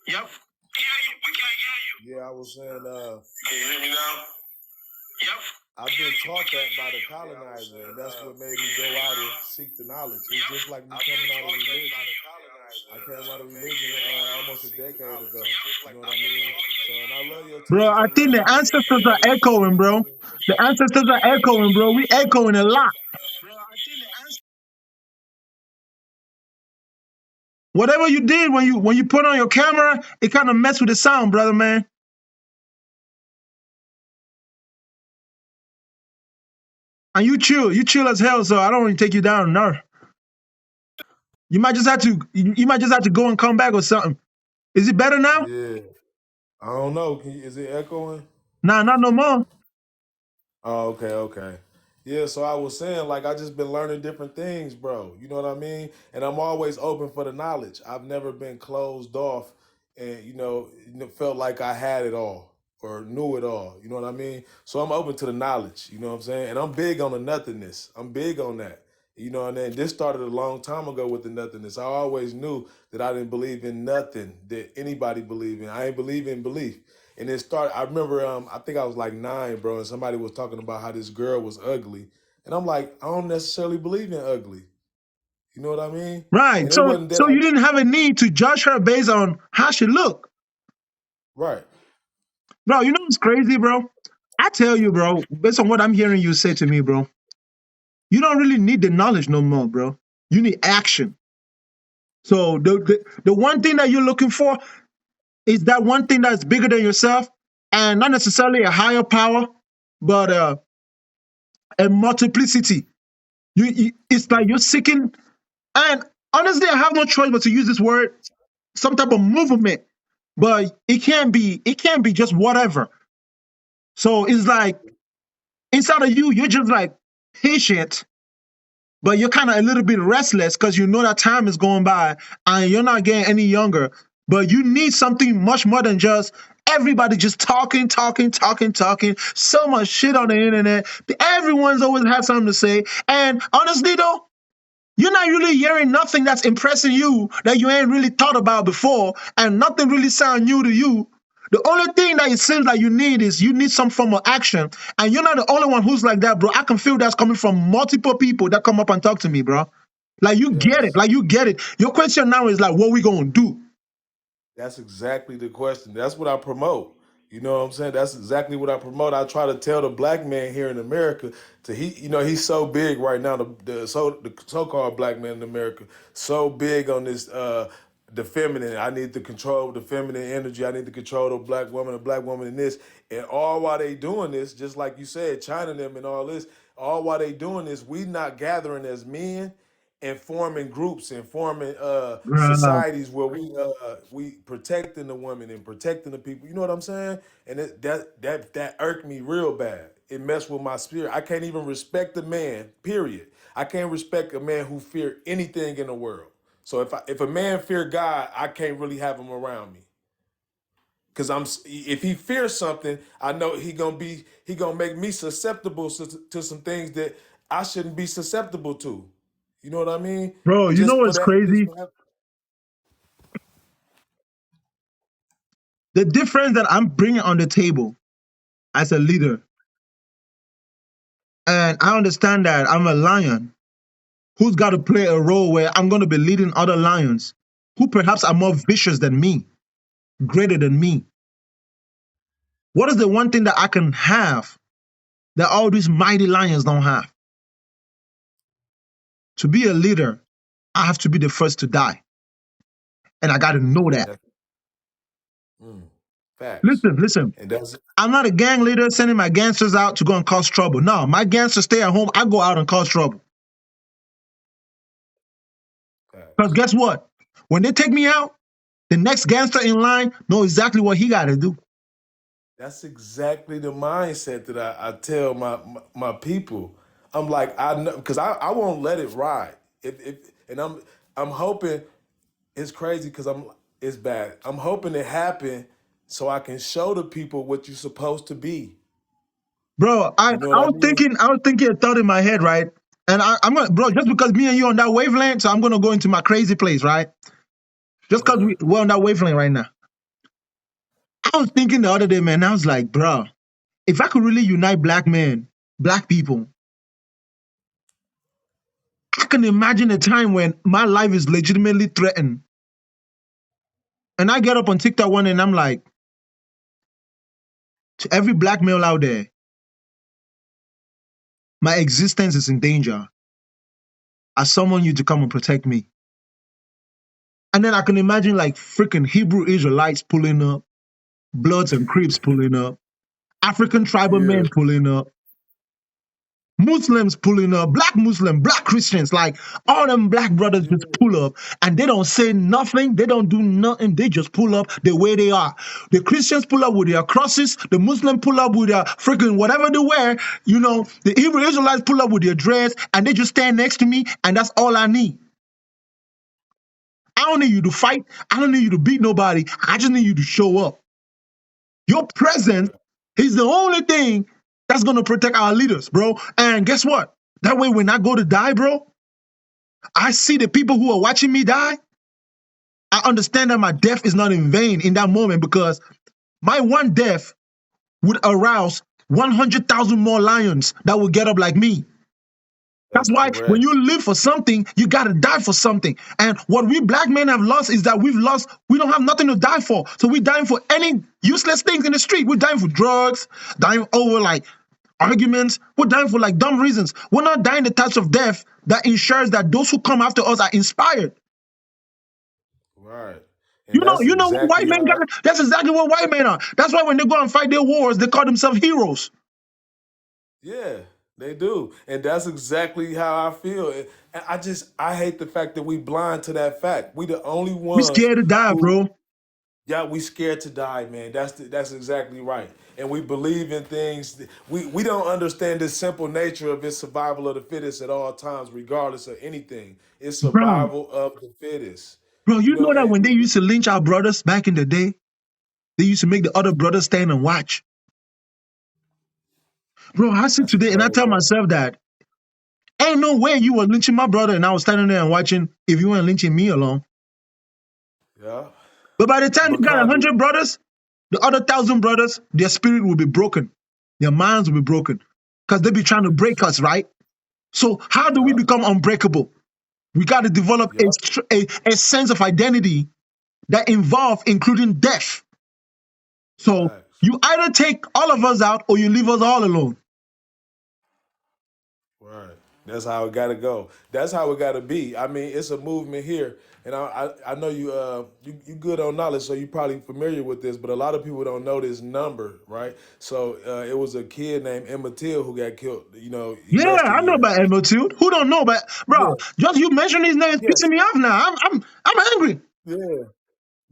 Yep.
We can't hear you. Yeah, I was saying. You can hear me now? Yep. I've been taught that by the colonizer, and that's what made me go out and seek the knowledge. It's just like me coming out of religion. I came out of religion almost a decade ago. You know what I mean? So, and I love your
Bro,
teachings.
I think the ancestors are echoing, bro. The ancestors are echoing, bro. We echoing a lot. Whatever you did when you put on your camera, it kind of messed with the sound, brother, man. And you chill as hell, so I don't want to take you down. No. You might just have to go and come back or something. Is it better now?
Yeah. I don't know. Is it echoing?
Nah, not no more.
Oh, okay. Yeah, so I was saying, like, I just been learning different things, bro. You know what I mean? And I'm always open for the knowledge. I've never been closed off and, felt like I had it all or knew it all. You know what I mean? So I'm open to the knowledge, you know what I'm saying? And I'm big on the nothingness. I'm big on that. You know, and then this started a long time ago with the nothingness. I always knew that I didn't believe in nothing that anybody believed in. I ain't believe in belief. And it started, I remember, I think I was like 9, bro, and somebody was talking about how this girl was ugly. And I'm like, I don't necessarily believe in ugly. You know what I mean?
Right.
And it wasn't that
So you didn't have a need to judge her based on how she looked.
right.
Bro, you know what's crazy, bro? I tell you, bro, based on what I'm hearing you say to me, bro, you don't really need the knowledge no more, bro. You need action. So the one thing that you're looking for is that one thing that's bigger than yourself and not necessarily a higher power, but a multiplicity. It's like you're seeking, and honestly, I have no choice but to use this word, some type of movement, but it can't be just whatever. So it's like inside of you, you're just like patient, but you're kind of a little bit restless because you know that time is going by and you're not getting any younger. But you need something much more than just everybody just talking. So much shit on the internet. Everyone's always had something to say. And honestly, though, you're not really hearing nothing that's impressing you that you ain't really thought about before, and nothing really sound new to you. The only thing that it seems like you need some form of action. And you're not the only one who's like that, bro. I can feel that's coming from multiple people that come up and talk to me, bro. Like you get it.
Yes.
Like you get it. Your question now is like, what we gonna do?
That's exactly the question. That's what I promote. You know what I'm saying? That's exactly what I promote. I try to tell the black man here in America he's so big right now, the so-called black man in America, so big on this the feminine. I need to control the feminine energy. I need to control the black woman in this. And all while they doing this, just like you said, China them and all this, all while they doing this, we not gathering as men and forming groups and forming societies where we protecting the women and protecting the people. You know what I'm saying? And that irked me real bad. It messed with my spirit. I can't even respect a man. Period. I can't respect a man who fear anything in the world. So if a man fear God, I can't really have him around me. Cause if he fears something, I know he gonna make me susceptible to some things that I shouldn't be susceptible to. You know what I mean?
Bro, you know
Just for
what's
that.
crazy? The difference that I'm bringing on the table as a leader, and I understand that I'm a lion who's got to play a role where I'm going to be leading other lions who perhaps are more vicious than me, greater than me. What is the one thing that I can have that all these mighty lions don't have? To be a leader, I have to be the first to die. And I got to know that.
Mm. Facts.
Listen.
And that's
I'm not a gang leader sending my gangsters out to go and cause trouble. No, my gangsters stay at home. I go out and cause trouble. Because
facts.
guess what? When they take me out, the next gangster in line know exactly what he got to do.
That's exactly the mindset that I tell my people. I'm like, I know, because I won't let it ride. And I'm hoping it's crazy because it's bad. I'm hoping it happen so I can show the people what you're supposed to be.
Bro, I
You know what I
was
mean?
thinking a thought in my head, right? And I'm gonna, bro, just because me and you on that wavelength, so I'm gonna go into my crazy place, right? Just because
Uh-huh.
we're on that wavelength right now. I was thinking the other day, man, I was like, bro, if I could really unite black men, black people, I can imagine a time when my life is legitimately threatened. And I get up on TikTok one day and I'm like, to every black male out there, my existence is in danger. I summon you to come and protect me. And then I can imagine like freaking Hebrew Israelites pulling up, Bloods and Crips pulling up, African tribal
Yeah.
men pulling up, Muslims pulling up, black Christians, like all them black brothers just pull up and they don't say nothing, they don't do nothing, they just pull up the way they are. The Christians pull up with their crosses, the Muslim pull up with their freaking whatever they wear, you know, the Hebrew Israelites pull up with their dress and they just stand next to me and that's all I need. I don't need you to fight, I don't need you to beat nobody, I just need you to show up. Your presence is the only thing that's gonna protect our leaders, bro. And guess what? That way, when I go to die, bro, I see the people who are watching me die. I understand that my death is not in vain in that moment because my one death would arouse 100,000 more lions that will get up like me. That's
That's
why when
correct.
you live for something, you gotta die for something. And what we black men have lost is that we don't have nothing to die for. So we're dying for any useless things in the street. We're dying for drugs, dying over like arguments. We're dying for like dumb reasons. We're not dying the types of death that ensures that those who come after us are inspired.
Right. And
You know what white men got? That's exactly what white men are. That's why when they go and fight their wars, they call themselves heroes.
yeah, they do. And that's exactly how I feel. And I hate the fact that we blind to that fact. We the only
We
ones
scared to die,
who,
bro.
yeah, we scared to die, man. That's exactly right. And we believe in things. We don't understand the simple nature of its survival of the fittest at all times, regardless of anything. It's
Bro,
survival of the fittest.
bro,
You
you
know,
know that
and
when they used to lynch our brothers back in the day, they used to make the other brothers stand and watch. Bro, I sit
that's
today and I
crazy.
tell myself that ain't no way you were lynching my brother and I was standing there and watching if you weren't lynching me along.
Yeah.
But by the time you got
Because
100 brothers, the other 1,000 brothers, their spirit will be broken. Their minds will be broken because they be trying to break us, right? So how do we
yeah,
become unbreakable? We got to develop
yeah.
a sense of identity that involve including death. So
Facts.
you either take all of us out or you leave us all alone.
Right. That's how it got to go. That's how it got to be. I mean, it's a movement here, and I know you good on knowledge, so you probably familiar with this. But a lot of people don't know this number, right? So it was a kid named Emmett Till who got killed. You know,
Yeah, I know
yesteryear.
about Emiltude. Who don't know? But bro,
Yeah.
just you mentioning his name is
Yes.
pissing me off now. I'm angry.
Yeah.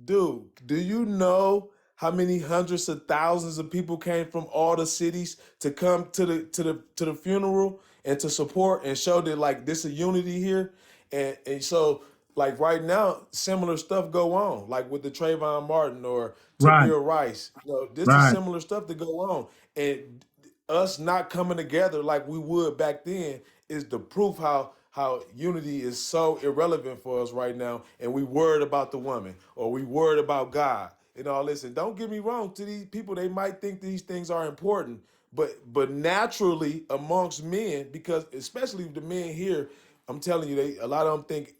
Dude, do you know how many hundreds of thousands of people came from all the cities to come to the funeral and to support and show that like this is unity here? And so like right now, similar stuff go on, like with the Trayvon Martin or
Right,
Tamir Rice. You know, this is
right.
similar stuff to go on. And us not coming together like we would back then is the proof how unity is so irrelevant for us right now, and we worried about the woman or we worried about God and all this. And don't get me wrong, to these people, they might think these things are important, but naturally amongst men, because especially the men here, I'm telling you, a lot of them think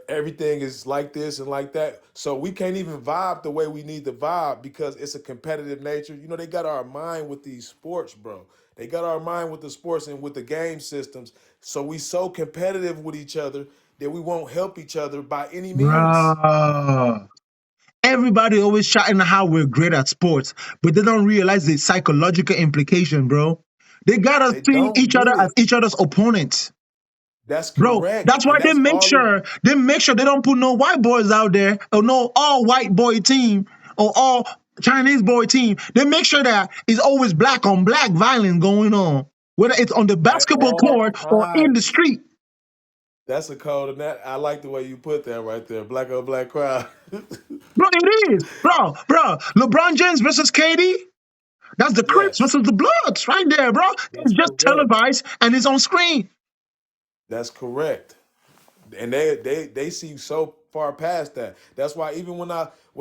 everything is like this and like that. So we can't even vibe the way we need to vibe because it's a competitive nature. You know, they got our mind with these sports, bro. They got our mind with the sports and with the game systems. So we so competitive with each other that we won't help each other by any means.
Bro. everybody always shouting how we're great at sports, but they don't realize the psychological implication, bro. They got us
They
seeing
don't
each other
get
as
it.
each other's opponents.
That's
Bro,
correct.
that's why
And
they
that's
make
all it,
sure they don't put no white boys out there or no all white boy team or all Chinese boy team. They make sure that it's always black on black violence going on, whether it's on the
at
basketball
all
court or in the
times.
street.
That's a code, and that I like the way you put that right there. Black on black crowd.
Bro, it is. Bro. LeBron James versus KD. That's the Crips
Yes,
versus the Bloods right there, bro.
that's
It's just
correct.
televised and it's on screen.
That's correct. And they see so far past that. That's why even when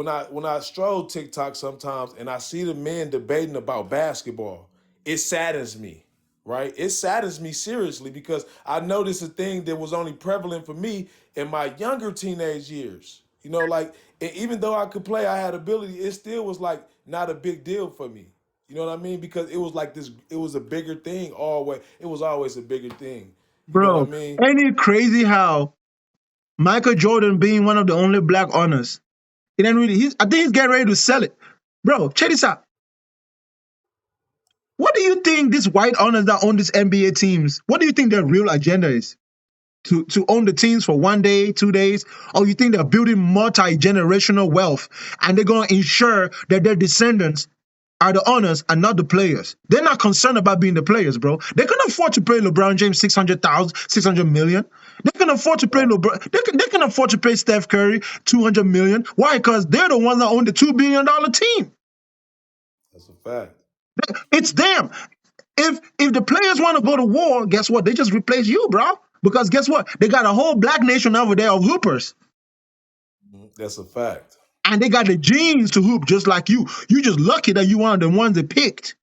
I stroll TikTok sometimes and I see the men debating about basketball, it saddens me, right? It saddens me seriously because I know this is a thing that was only prevalent for me in my younger teenage years. You know, like even though I could play, I had ability, it still was like not a big deal for me. You know what I mean? Because it was like this, it was a bigger thing always. It was always a bigger thing. You know what I
Bro,
mean?
ain't it crazy how Michael Jordan being one of the only black honors, it ain't really, I think he's getting ready to sell it. Bro, check this out. What do you think these white honors that own these NBA teams, what do you think their real agenda is? To own the teams for 1 day, 2 days? Or you think they're building multi-generational wealth and they're going to ensure that their descendants are the owners and not the players? They're not concerned about being the players, bro. They can afford to pay LeBron James 600 million. They can afford to pay
Right.
LeBron. They can afford to pay Steph Curry 200 million. Why? Because they're the ones that own the $2 billion team.
That's a fact.
It's them. If the players want to go to war, guess what? They just replace you, bro. Because guess what? They got a whole black nation over there of hoopers.
That's a fact.
And they got the genes to hoop just like you. You just lucky that you one of the ones they picked.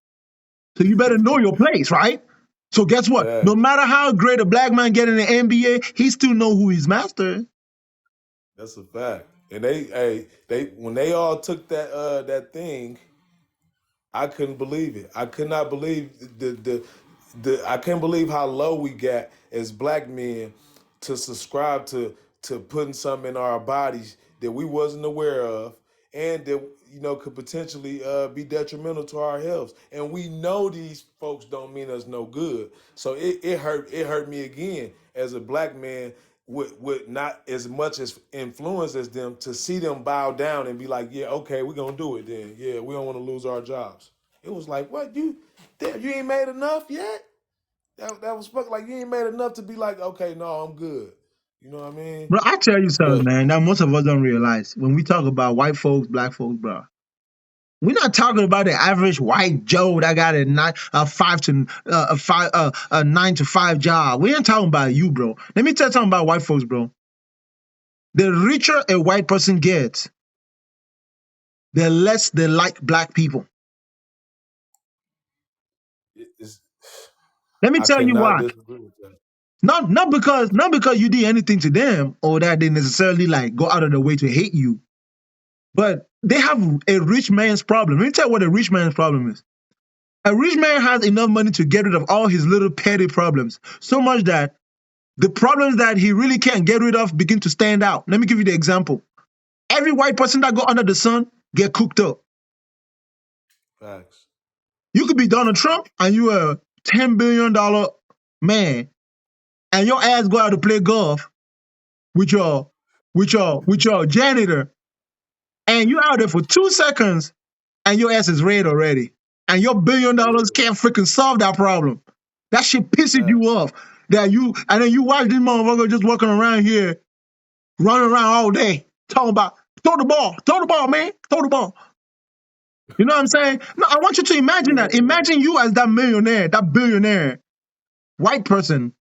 So you better know your place, right? So guess what? No
Facts.
matter how great a black man get in the NBA, he still know who his master is.
That's a fact. And they when they all took that thing, I couldn't believe it. I could not believe the I can't believe how low we got as black men to subscribe to putting something in our bodies that we wasn't aware of and that could potentially be detrimental to our health. And we know these folks don't mean us no good. So it hurt me again as a black man with not as much as influence as them to see them bow down and be like, yeah, okay, we're gonna do it then. Yeah, we don't want to lose our jobs. It was like, what, you ain't made enough yet? That was fuck like you ain't made enough to be like, okay, no, I'm good. You know what I mean?
Bro, I tell you something,
But
man, that most of us don't realize. When we talk about white folks, black folks, bro, we're not talking about the average white Joe that got a 9 to 5 job. We ain't talking about you, bro. Let me tell you something about white folks, bro. The richer a white person gets, the less they like black people.
it's,
Let me
I
tell you
cannot
why.
disagree with that.
Not because you did anything to them or that they necessarily like go out of the way to hate you, but they have a rich man's problem. Let me tell you what a rich man's problem is. A rich man has enough money to get rid of all his little petty problems, so much that the problems that he really can't get rid of begin to stand out. Let me give you the example. Every white person that go under the sun get cooked up.
Facts.
You could be Donald Trump and you a $10 billion man, and your ass go out to play golf with your janitor, and you out there for 2 seconds, and your ass is red already, and your $1 billion
Yeah,
can't freaking solve that problem. That shit pisses you
facts.
off. And then you watch this motherfucker just walking around here, running around all day, talking about throw the ball, man, throw the ball. You know what I'm saying? No, I want you to imagine that.
Yeah.
Imagine you as that millionaire, that billionaire, white person,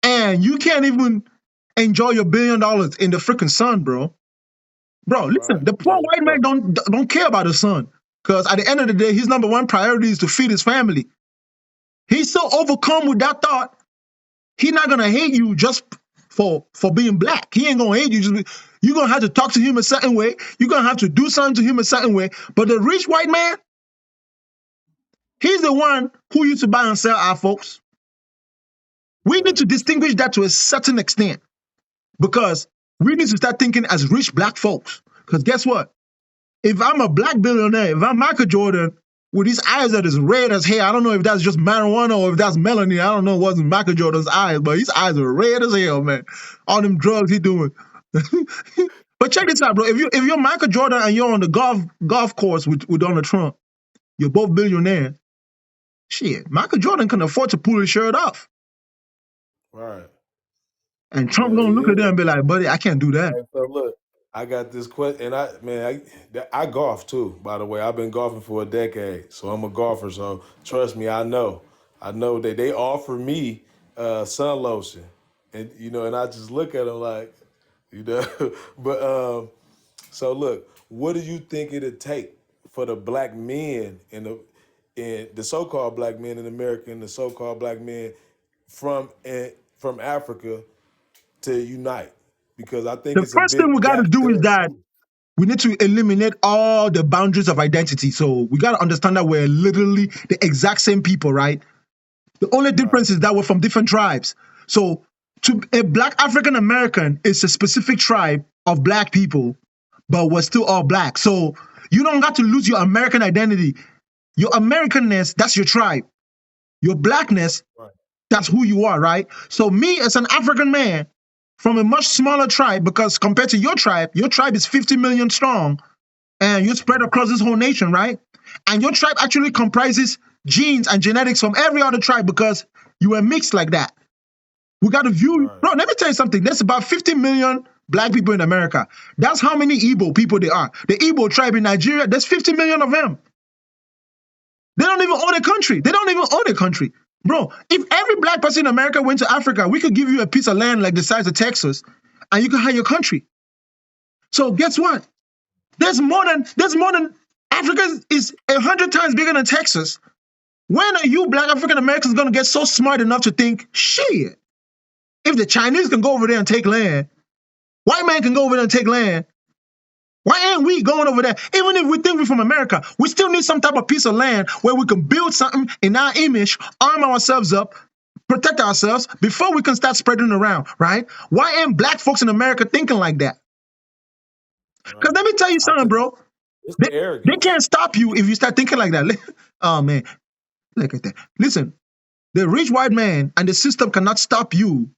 and you can't even enjoy your $1 billion in the freaking sun, bro. Bro, listen,
Right.
the poor
Yeah,
white man
bro.
don't care about the son. Because at the end of the day, his number one priority is to feed his family. He's so overcome with that thought, he's not gonna hate you just for being black. He ain't gonna hate you. You're gonna have to talk to him a certain way. You're gonna have to do something to him a certain way. But the rich white man, he's the one who used to buy and sell our folks. We need to
Facts.
distinguish that to a certain extent because we need to start thinking as rich black folks. Because guess what? if I'm a black billionaire, if I'm Michael Jordan with these eyes that is red as hell, I don't know if that's just marijuana or if that's melanin. I don't know what's in Michael Jordan's eyes, but his eyes are red as hell, man. All them drugs he doing. But check this out, bro. If you're Michael Jordan and you're on the golf course with Donald Trump, you're both billionaires. Shit, Michael Jordan can afford to pull his shirt off.
Right.
And Trump
Hell
gonna look at
yeah.
them and be like, buddy, I can't do that.
Hey, so look, I got this question, and I golf too. By the way, I've been golfing for a decade, so I'm a golfer. So trust me, I know that they offer me sun lotion, and and I just look at them like, but so look, what do you think it'd take for the black men in the so-called black men in America and the so-called black men from Africa to unite? Because I think
The
it's a
first thing we
big
gotta
gap
do is
there
that
too.
we need to eliminate all the boundaries of identity. So we gotta understand that we're literally the exact same people, right? The only
Right.
difference is that we're from different tribes. So to a black African American is a specific tribe of black people, but we're still all black. So you don't got to lose your American identity. Your Americanness, that's your tribe. Your blackness,
Right.
that's who you are, right? So me as an African man from a much smaller tribe, because compared to your tribe is 50 million strong, and you're spread across this whole nation, right? And your tribe actually comprises genes and genetics from every other tribe because you were mixed like that. We got to view,
Right.
bro, let me tell you something. There's about 50 million black people in America. That's how many Igbo people there are. The Igbo tribe in Nigeria, there's 50 million of them. They don't even own a country. They don't even own a country. Bro, if every black person in America went to Africa, we could give you a piece of land like the size of Texas, and you could have your country. So guess what? There's more than Africa is 100 times bigger than Texas. When are you black African Americans gonna get so smart enough to think, shit, if the Chinese can go over there and take land, white man can go over there and take land, why ain't we going over there? Even if we think we're from America, we still need some type of piece of land where we can build something in our image, arm ourselves up, protect ourselves before we can start spreading around, right? Why ain't black folks in America thinking like that? Because
Right.
let me tell you
I
something,
think
bro.
it's
They,
the
they
arrogance.
can't stop you if you start thinking like that. Oh, man. Look at that. Listen, the rich white man and the system cannot stop you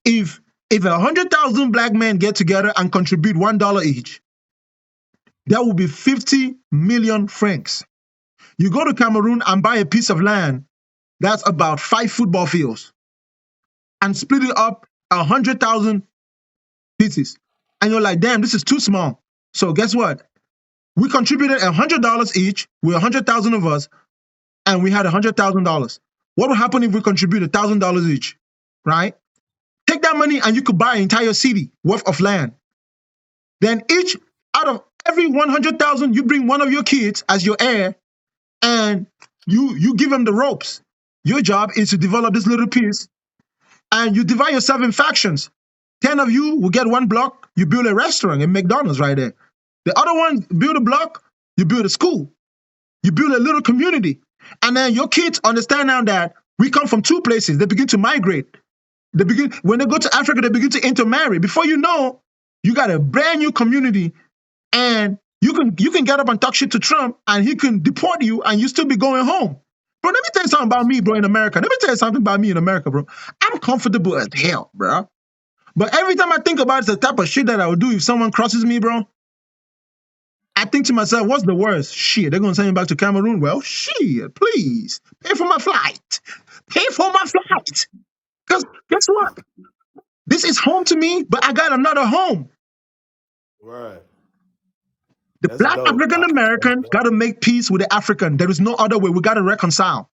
if 100,000 black men get together and contribute $1 each. That would be 50 million francs. You go to Cameroon and buy a piece of land that's about 5 football fields and split it up 100,000 pieces. And you're like, damn, this is too small. So guess what? We contributed $100 each. We're 100,000 of us, and we had $100,000. What would happen if we contributed $1,000 each? Right? Take that money and you could buy an entire city worth of land. Then each out of every 100,000, you bring one of your kids as your heir, and you give them the ropes. Your job is to develop this little piece, and you divide yourself in factions. 10 of you will get one block, you build a restaurant, a McDonald's right there. The other one build a block, you build a school. You build a little community. And then your kids understand now that we come from two places. They begin to migrate. When they go to Africa, they begin to intermarry. Before you know, you got a brand new community, and you can get up and talk shit to Trump, and he can deport you, and you still be going home. Bro, let me tell you something about me, bro, in America. Let me tell you something about me in America, bro. I'm comfortable as hell, bro. But every time I think about it, it's the type of shit that I would do if someone crosses me, bro. I think to myself, what's the worst? Shit, they're gonna send me back to Cameroon. Well, shit, please pay for my flight. Pay for my flight. Because guess what? This is home to me, but I got another home.
Right.
The
That's
black
dope.
African
That's
American got
dope.
to make peace with the African. There is no other way. We got to reconcile.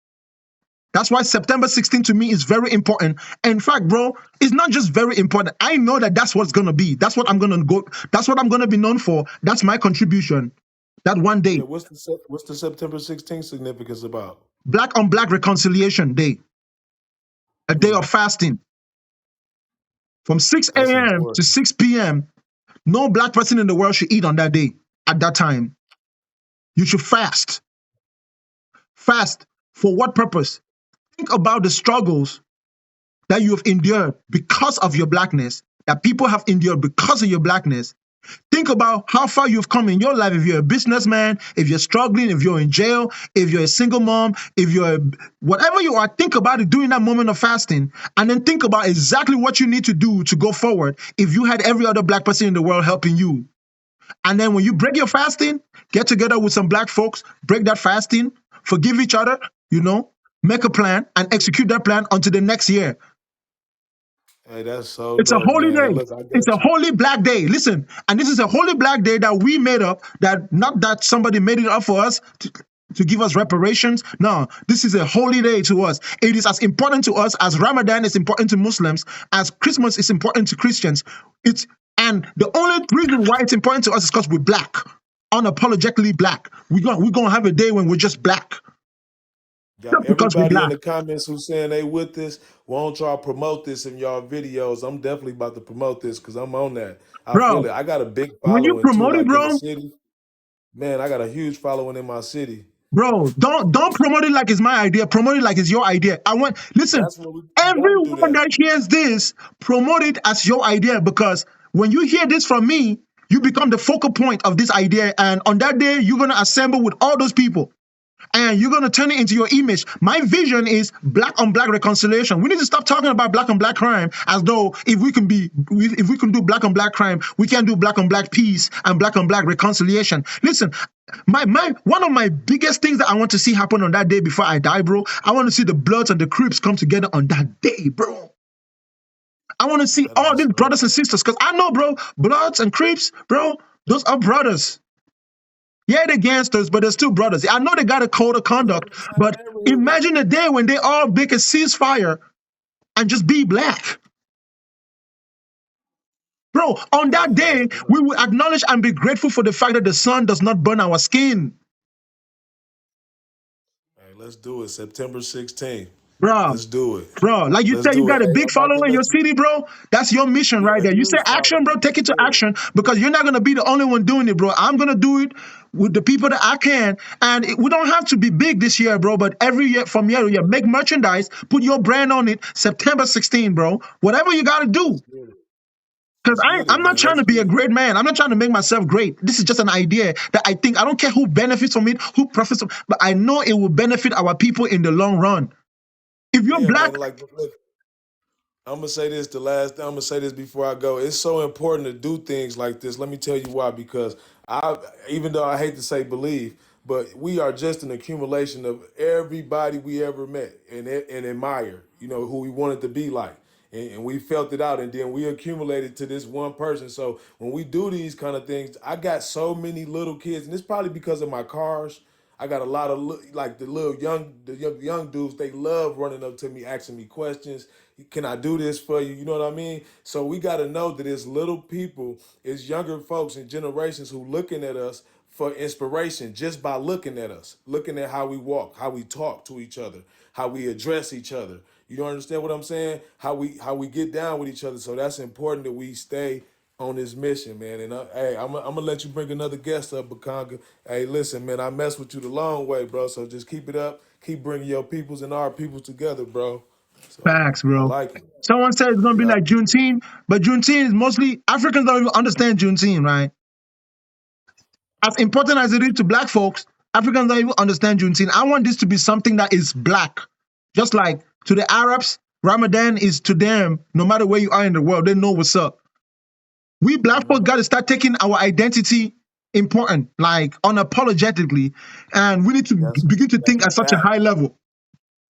That's why September 16 to me is very important. In fact, bro, it's not just very important. I know that that's what's gonna be. That's what I'm gonna go. That's what I'm gonna be known for. That's my contribution. That one
Yeah,
day,
what's the September 16th significance about?
black on black reconciliation day, a day of
Mm,
fasting from 6
that's
a.m. to
important.
6 p.m. No black person in the world should eat on that day. At that time, you should fast. Fast for what purpose? Think about the struggles that you have endured because of your blackness, that people have endured because of your blackness, Think about how far you've come in your life. If you're a businessman, if you're struggling, if you're in jail, if you're a single mom, if you're whatever you are, think about it during that moment of fasting, and then think about exactly what you need to do to go forward if you had every other black person in the world helping you. And then when you break your fasting, get together with some black folks, break that fasting, forgive each other, make a plan and execute that plan until the next year.
Hey, that's so
It's a
dope,
holy
man.
day.
Look, I
It's
got
a
you.
holy black day. Listen, and this is a holy black day that we made up, that not that somebody made it up for us to give us reparations. No, this is a holy day to us. It is as important to us as Ramadan is important to Muslims, as Christmas is important to Christians. And the only reason why it's important to us is because we're black, unapologetically black. We're gonna have a day when we're just black,
Got
just because we're
everybody in
black.
the comments who saying they with this. Won't y'all promote this in y'all videos? I'm definitely about to promote this because I'm on that. I feel
Bro,
it. I got a big
when you
following too,
promote it,
like in the
bro,
city. Man, I got a huge following in my city.
bro, don't promote it like it's my idea. Promote it like it's your idea. Listen,
That's what we gotta do
everyone
that.
that hears this, promote it as your idea, because when you hear this from me, you become the focal point of this idea. And on that day, you're gonna assemble with all those people, and you're going to turn it into your image. My vision is black on black reconciliation. We need to stop talking about black on black crime as though if we can do black on black crime, we can do black on black peace and black on black reconciliation. Listen, one of my biggest things that I want to see happen on that day before I die, bro, I want to see the Bloods and the Crips come together on that day, bro. I want to see
That'll
all
be
these
so
brothers and
dope.
sisters, because I know, bro, Bloods and Crips, bro, those are brothers. Yeah, they're gangsters, but they're still brothers. I know they got a code of
We from
conduct,
the same
but
neighborhood.
imagine a day when they all make a ceasefire and just be black. Bro, on
Hey,
that
that's
day, we
dope.
will acknowledge and be grateful for the fact that the sun does not burn our skin.
Hey, let's do it. September 16th.
Bro,
Let's do it.
like you
Let's
said, you
do it.
got a
Hey,
big
I'm about to
following in your
let you.
city, bro. That's your mission right
Yeah,
there. You say
huge
action, bro,
following.
take it to
Yeah.
action, because you're not going to be the only one doing it, bro. I'm going to do it with the people that I can. And we don't have to be big this year, bro, but every year from year to year, make merchandise, put your brand on it, September 16, bro. Whatever you got to do.
Let's get it.
Because
Let's get it,
I'm not
man.
trying
Let's
to be
get
a
it.
great man. I'm not trying to make myself great. This is just an idea that I don't care who benefits from it, who profits from, but I know it will benefit our people in the long run. If you're
Yeah,
black,
man. Like, look, I'm gonna say this the last. I'm gonna say this before I go. It's so important to do things like this. Let me tell you why. Because even though I hate to say believe, but we are just an accumulation of everybody we ever met and admire. You know who we wanted to be like, and we felt it out, and then we accumulated to this one person. So when we do these kind of things, I got so many little kids, and it's probably because of my cars. I got a lot of like the little young dudes. They love running up to me, asking me questions. Can I do this for you? You know what I mean? So we got to know that it's little people, it's younger folks and generations who looking at us for inspiration just by looking at us, looking at how we walk, how we talk to each other, how we address each other. You don't understand what I'm saying? How we get down with each other. So that's important that we stay on this mission, man. And hey, I'm gonna let you bring another guest up, Bakanga. Hey, listen, man, I mess with you the long way, bro. So just keep it up. Keep bringing your peoples and our peoples together, bro. So
facts,
I
bro.
like it.
Someone said it's going to be
Yeah,
like Juneteenth, but Juneteenth is mostly Africans don't even understand Juneteenth, right? As important as it is to black folks, Africans don't even understand Juneteenth. I want this to be something that is black. Just like to the Arabs, Ramadan is to them, no matter where you are in the world, they know what's up. We black folks got to start taking our identity important, like unapologetically, and we need to
that's
begin to
that's
think at
a
such a
fact.
high level,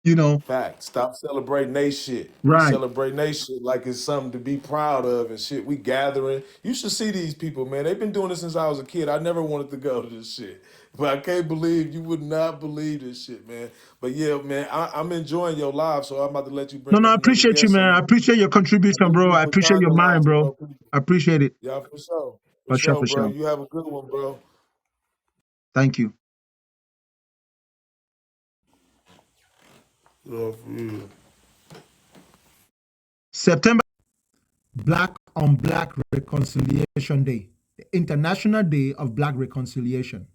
you know?
Fact. Stop celebrating they shit. We
Right.
celebrate they shit like it's something to be proud of and shit. We gathering. You should see these people, man. They've been doing this since I was a kid. I never wanted to go to this shit. But I can't believe you would not believe this shit, man. But yeah, man, I'm enjoying your live, so I'm about to let you
No,
bring
no, I
up another
appreciate you,
guest.
man. I appreciate your
I'm
contribution,
gonna
bro.
leave
I appreciate your
Wakanda
mind,
live for
bro.
your people.
I appreciate it.
Yeah, for sure. For
For sure,
sure,
for
bro.
sure.
You have a good one, bro.
Thank you.
Yeah, for real.
September, Black on Black Reconciliation Day, the International Day of Black Reconciliation.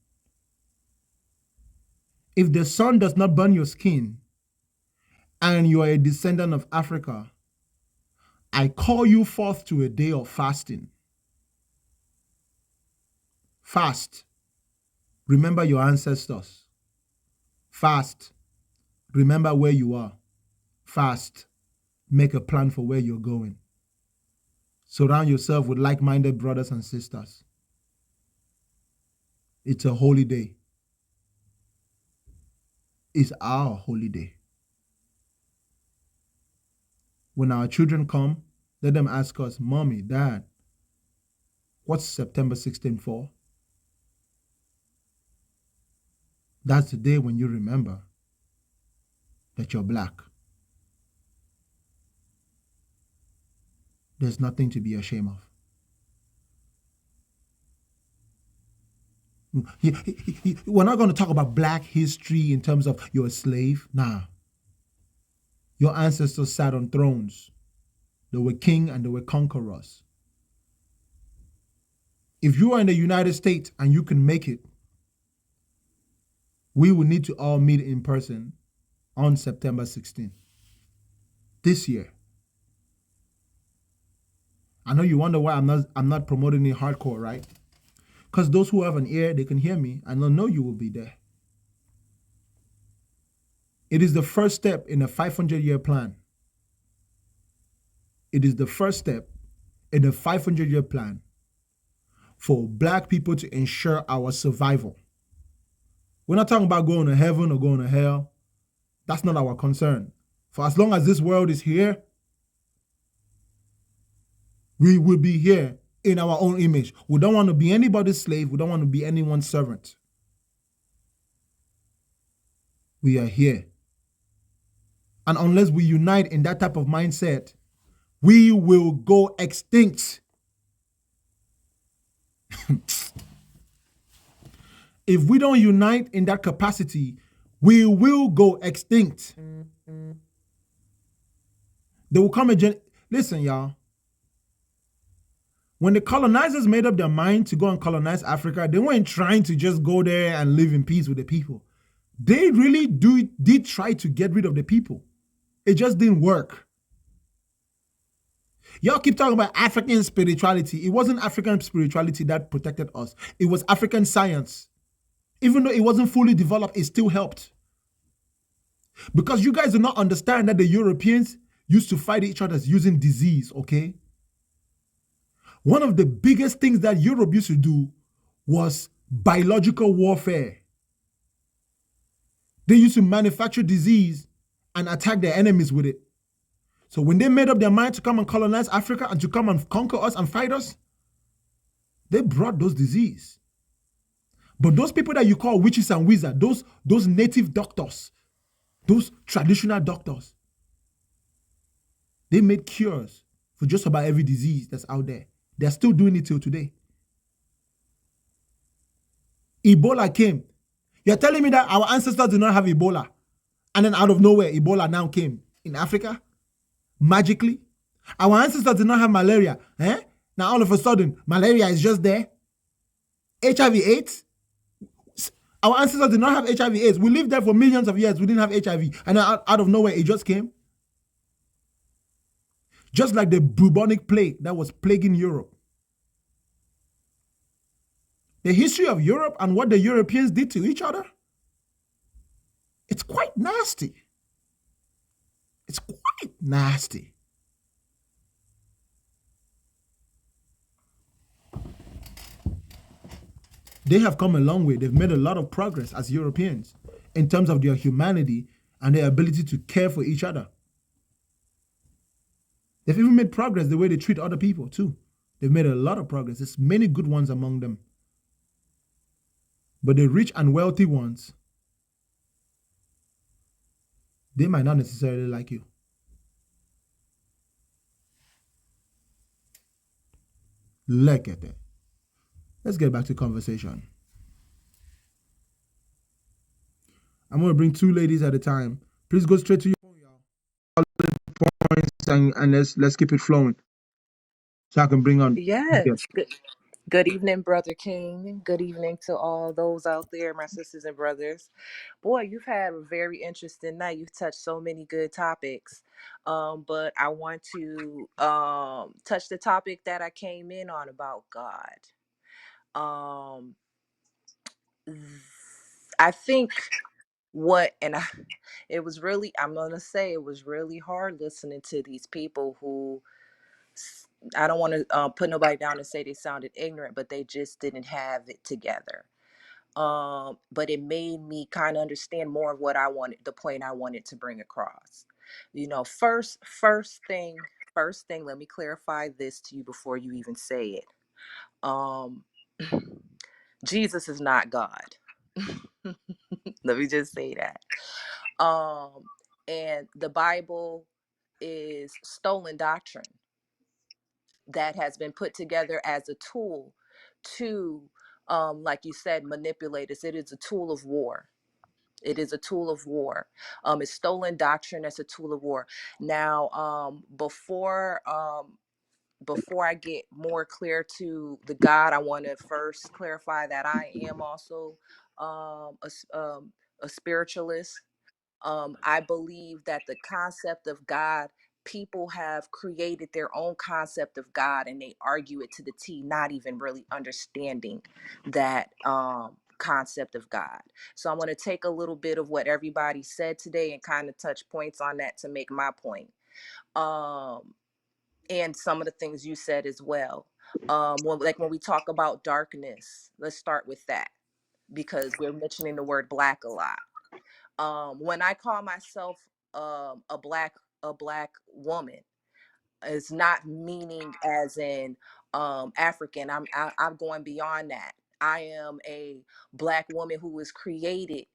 If the sun does not burn your skin and you are a descendant of Africa, I call you forth to a day of fasting. Fast. Remember your ancestors. Fast. Remember where you are. Fast. Make a plan for where you're going. Surround yourself with like-minded brothers and sisters. It's a holy day. It's our holy day. When our children come, let them ask us, Mommy, Dad, what's September 16th for? That's the day when you remember that you're black. There's nothing to be ashamed of. We're not going to talk about black history in terms of you're a slave. Nah. Your ancestors sat on thrones. They were king and they were conquerors. If you are in the United States and you can make it, we will need to all meet in person on September 16th. This year. I know you wonder why I'm not promoting it hardcore, right? Because those who have an ear, they can hear me, and they'll know you will be there. It is the first step in a 500-year plan. It is the first step in a 500-year plan for black people to ensure our survival. We're not talking about going to heaven or going to hell. That's not our concern. For as long as this world is here, we will be here in our own image. We don't want to be anybody's slave. We don't want to be anyone's servant. We are here. And unless we unite in that type of mindset, we will go extinct. If we don't unite in that capacity, we will go extinct. There will come a listen, y'all. When the colonizers made up their mind to go and colonize Africa, they weren't trying to just go there and live in peace with the people. They really did try to get rid of the people. It just didn't work. Y'all keep talking about African spirituality. It wasn't African spirituality that protected us. It was African science. Even though it wasn't fully developed, it still helped. Because you guys do not understand that the Europeans used to fight each other using disease, okay? One of the biggest things that Europe used to do was biological warfare. They used to manufacture disease and attack their enemies with it. So when they made up their mind to come and colonize Africa and to come and conquer us and fight us, they brought those disease. But those people that you call witches and wizards, those native doctors, those traditional doctors, they made cures for just about every disease that's out there. They're still doing it till today. Ebola came. You're telling me that our ancestors did not have Ebola, and then out of nowhere, Ebola now came in Africa? Magically? Our ancestors did not have malaria. Now all of a sudden, malaria is just there? HIV/AIDS? Our ancestors did not have HIV/AIDS. We lived there for millions of years. We didn't have HIV. And out of nowhere, it just came. Just like the bubonic plague that was plaguing Europe. The history of Europe and what the Europeans did to each other, it's quite nasty. It's quite nasty. They have come a long way. They've made a lot of progress as Europeans in terms of their humanity and their ability to care for each other. They've even made progress the way they treat other people too. They've made a lot of progress. There's many good ones among them. But the rich and wealthy ones, they might not necessarily like you. Look at that. Let's get back to conversation. I'm going to bring two ladies at a time. Please go straight to your phone, y'all. Points and let's keep it flowing. So I can bring on.
Yes. Good evening, Brother King. Good evening to all those out there, my sisters and brothers. Boy, you've had a very interesting night. You've touched so many good topics. But I want to touch the topic that I came in on about God. Um, I think what, and it was really, I'm gonna say, it was really hard listening to these people who, I don't want to put nobody down and say they sounded ignorant, but they just didn't have it together. But it made me kind of understand more of what I wanted, the point I wanted to bring across. First thing, let me clarify this to you before you even say it. Um, Jesus is not God. Let me just say that. And the Bible is stolen doctrine that has been put together as a tool to, like you said, manipulate us. It is a tool of war. It is a tool of war. It's stolen doctrine as a tool of war. Now, before I get more clear to the God, I want to first clarify that I am also a spiritualist. I believe that the concept of God, people have created their own concept of God and they argue it to the T, not even really understanding that concept of God. So I'm going to take a little bit of what everybody said today and kind of touch points on that to make my point. And some of the things you said as well. When we talk about darkness, let's start with that because we're mentioning the word black a lot. When I call myself a black woman, it's not meaning as in African. I'm going beyond that. I am a black woman who was created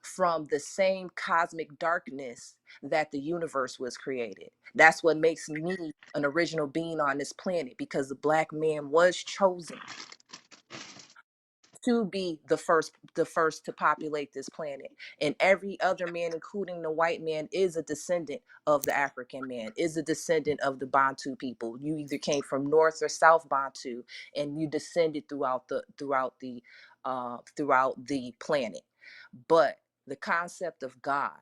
from the same cosmic darkness that the universe was created. That's what makes me an original being on this planet, because the black man was chosen to be the first to populate this planet, and every other man, including the white man, is a descendant of the African man, is a descendant of the Bantu people. You either came from North or South Bantu, and you descended throughout the planet. But the concept of God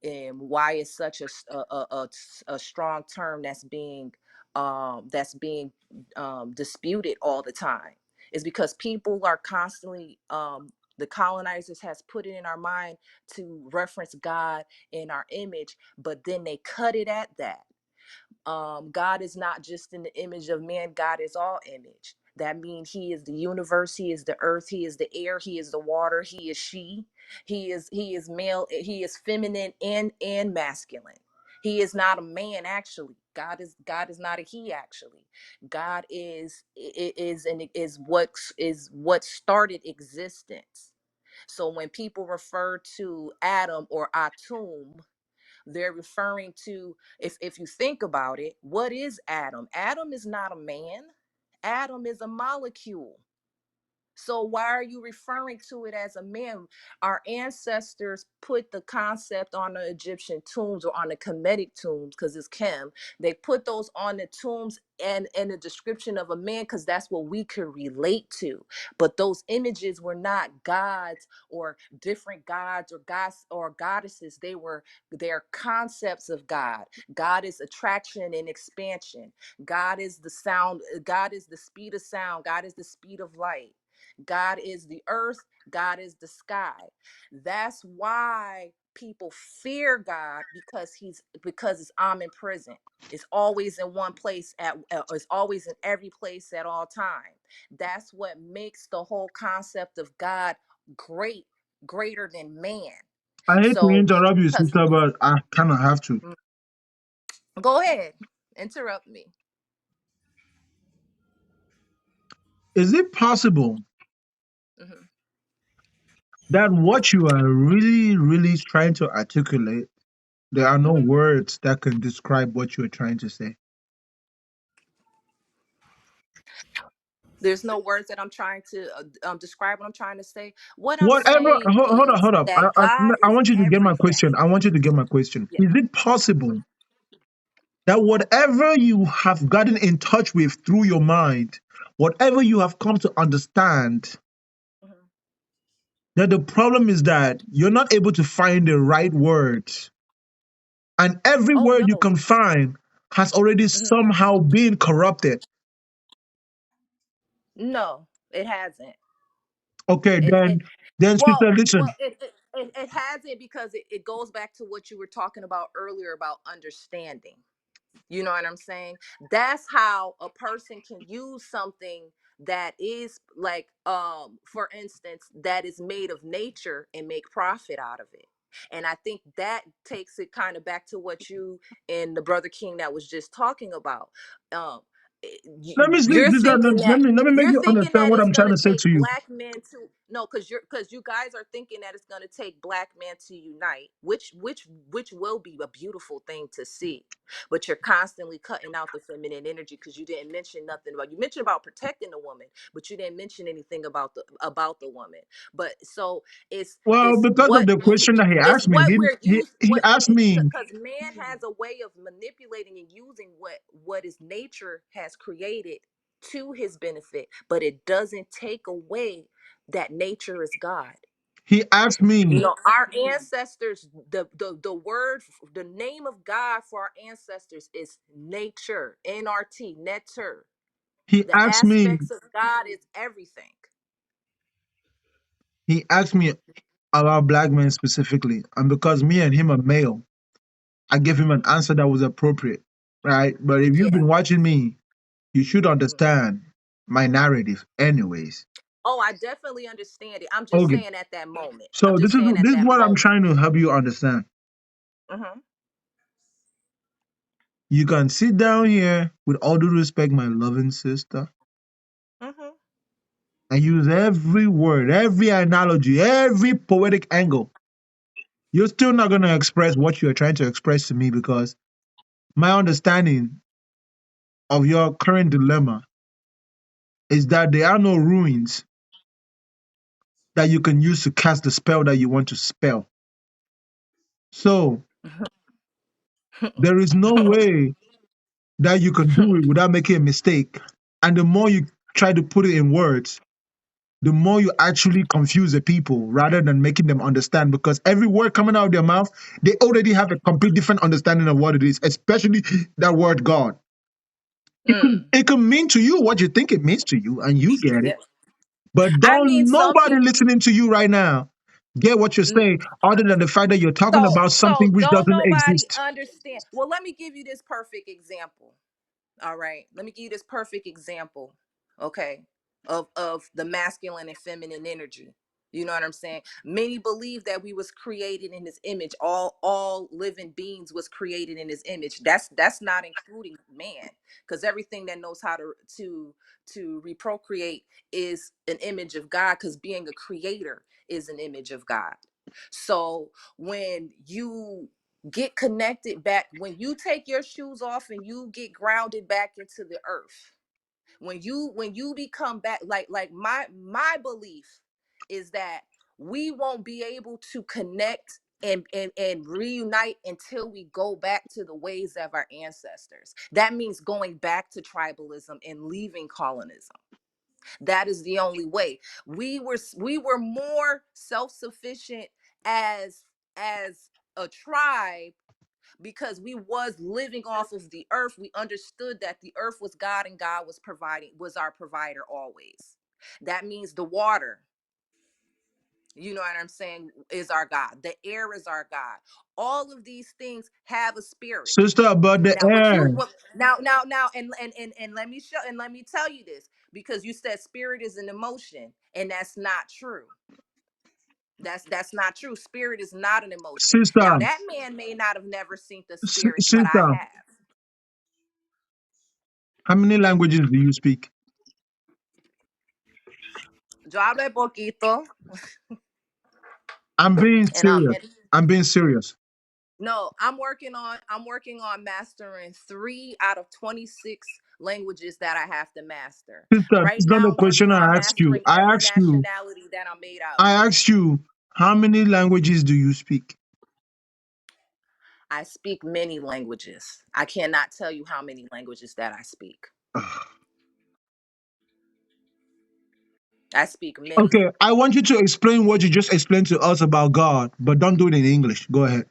and why it's such a strong term that's being disputed all the time is because people are constantly the colonizers has put it in our mind to reference God in our image, but then they cut it at that. God is not just in the image of man. God is all image. That means he is the universe, he is the earth, he is the air, he is the water, he is she, he is male, he is feminine and masculine. He is not a man actually. God is not a he actually. God is what started existence. So when people refer to Adam or Atum, they're referring to, if you think about it, what is Adam? Adam is not a man. Adam is a molecule. So why are you referring to it as a man? Our ancestors put the concept on the Egyptian tombs or on the Kemetic tombs, because it's Kem. They put those on the tombs and the description of a man because that's what we could relate to. But those images were not gods or different gods or gods or goddesses. They were their concepts of God. God is attraction and expansion. God is the sound. God is the speed of sound. God is the speed of light. God is the earth, God is the sky. That's why people fear God, because it's omnipresent. It's always in one place it's always in every place at all time. That's what makes the whole concept of God greater than man.
I hate to
So
interrupt you,
because
sister, but I kind of have to.
go ahead, interrupt me.
Is it possible
Mhm.
that what you are really, really trying to articulate, there are no
Mhm.
words that can describe what you are trying to say?
There's no words that I'm trying to describe what I'm trying to say. What I'm
Whatever,
saying
hold on,
is
hold up.
that God
I
is
want you to get my question.
everything.
I want you to get my question.
Yeah.
Is it possible that whatever you have gotten in touch with through your mind, whatever you have come to understand,
Mhm.
that the problem is that you're not able to find the right words, and every
Oh
word
no.
you can find has already
Mhm.
somehow been corrupted?
No. It hasn't.
Okay,
It
then
well,
sister, listen.
it hasn't because it goes back to what you were talking about earlier about understanding. You know what I'm saying? That's how a person can use something that is like, for instance, that is made of nature and make profit out of it. And I think that takes it kind of back to what you and the brother King that was just talking about. Um,
Let me see,
you're
sister,
thinking that
let me make you understand what
it's
I'm trying
gonna
to say
take
to you.
black men to no, because you guys are thinking that it's gonna take black men to unite, which will be a beautiful thing to see. But you're constantly cutting out the feminine energy because you didn't mention nothing about, you mentioned about protecting the woman, but you didn't mention anything about the woman. But so
Well,
it's
because of the question that he
it's
asked me,
what we're used
he
what
asked me.
because man has a way of manipulating and using what is nature has created to his benefit, but it doesn't take away that nature is God.
He asked
You
me.
know, our ancestors, the word, the name of God for our ancestors is nature, NRT, netter.
He
The
asked me.
aspects of God is everything.
He asked me about black men specifically, and because me and him are male, I gave him an answer that was appropriate, right? But if you've
Yeah.
been watching me, you should understand my narrative, anyways.
Oh, I definitely understand it. I'm just
Okay,
saying at that moment. I'm
so
just saying at
this is
that
what I'm
moment.
trying to help you understand.
Mm-hmm.
You can sit down here with all due respect, my loving sister,
Mm-hmm.
and use every word, every analogy, every poetic angle. You're still not going to express what you're trying to express to me because my understanding of your current dilemma is that there are no ruins that you can use to cast the spell that you want to spell. So there is no way that you can do it without making a mistake. And the more you try to put it in words, the more you actually confuse the people rather than making them understand. Because every word coming out of their mouth, they already have a complete different understanding of what it is, especially that word God.
Mm.
It can mean to you what you think it means to you, and you get it.
Yeah.
But
I mean,
don't
some
nobody
people.
listening to you right now get what you're saying, other than the fact that you're talking about
So
something which
don't
doesn't
nobody
exist.
understand. Well, let me give you this perfect example. All right. Let me give you this perfect example, okay, of the masculine and feminine energy. You know what I'm saying? Many believe that we was created in his image. All living beings was created in his image. That's not including man, because everything that knows how to reprocreate is an image of God, because being a creator is an image of God. So when you get connected back, when you take your shoes off and you get grounded back into the earth, when you become back, like my belief is that we won't be able to connect and reunite until we go back to the ways of our ancestors. That means going back to tribalism and leaving colonism. That is the only way. We were more self-sufficient as a tribe because we was living off of the earth. We understood that the earth was God and God was our provider always. That means the water, you know what I'm saying, is our God. The air is our God. All of these things have a spirit.
Sister, about the
Now what you
air.
what, now and let me show and let me tell you this, because you said spirit is an emotion, and that's not true. That's not true. Spirit is not an emotion.
Sister,
Now that man may not have never seen the spirit, but I
sister,
have.
how many languages do you speak?
Yo hablo poquito,
I'm being
and
serious. I'm being serious.
no, I'm working on mastering 3 out of 26 languages that I have to master.
Sister,
Right
it's not
now,
a
I'm working
question
on
I asked you.
mastering every nationality that I'm made out of.
I asked you, how many languages do you speak?
I speak many languages. I cannot tell you how many languages that I speak. I speak many.
Okay, I want you to explain what you just explained to us about God, but don't do it in English. Go ahead.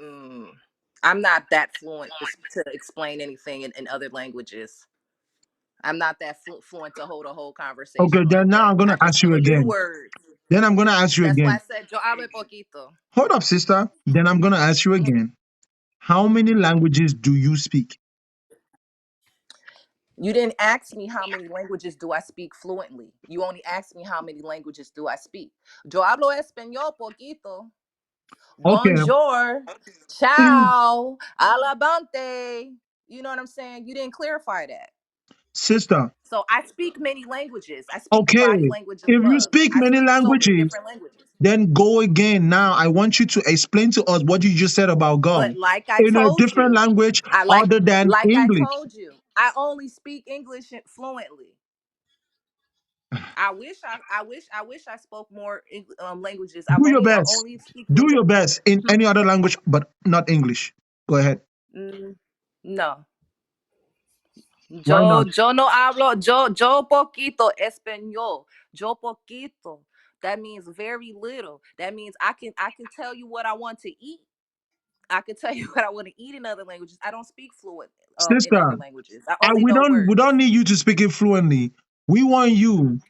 Mm, I'm not that fluent to explain anything in other languages. I'm not that fluent to hold a whole
Okay,
conversation
then
like
now
that.
I'm gonna
I just
ask you
know new
again.
words.
Then I'm gonna ask you
That's why I
again.
said yo hablo poquito.
Hold up, sister. Then I'm gonna ask you again. How many languages do you speak?
You didn't ask me how many languages do I speak fluently. You only asked me how many languages do I speak. Yo hablo español poquito.
Okay.
Bonjour.
If
Ciao. Alabante. You know what I'm saying? You didn't clarify that.
sister,
So I speak many languages. I speak the
okay.
body language of
If you
love.
speak
I
many
speak so many
languages,
different languages.
then go again. Now I want you to explain to us what you just said about
But
God
like I
in a
told
different
you,
language
I
other than
like I
English.
told you, I only speak English fluently. I wish I spoke more languages.
Do your
I
best.
only speak
Do
English.
your best in any other language, but not English. Go ahead.
No.
Why not?
Yo no hablo, yo poquito español. Yo poquito. That means very little. That means I can tell you what I want to eat. I can tell you what I want to eat in other languages. I don't speak fluent in other
Sister,
languages. I only
we
know
don't
words.
need you to speak it fluently. We want you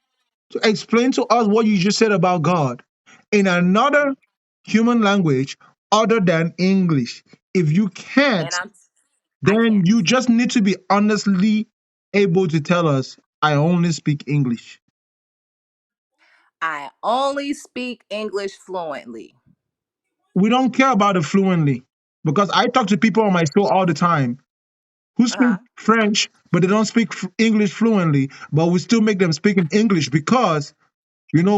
to explain to us what you just said about God in another human language other than English. If you can't,
And I
then
can't.
you just need to be honestly able to tell us, I only speak English.
I only speak English fluently.
We don't care about it fluently because I talk to people on my show all the time who speak
Uh-huh.
French, but they don't speak English fluently, but we still make them speak in English because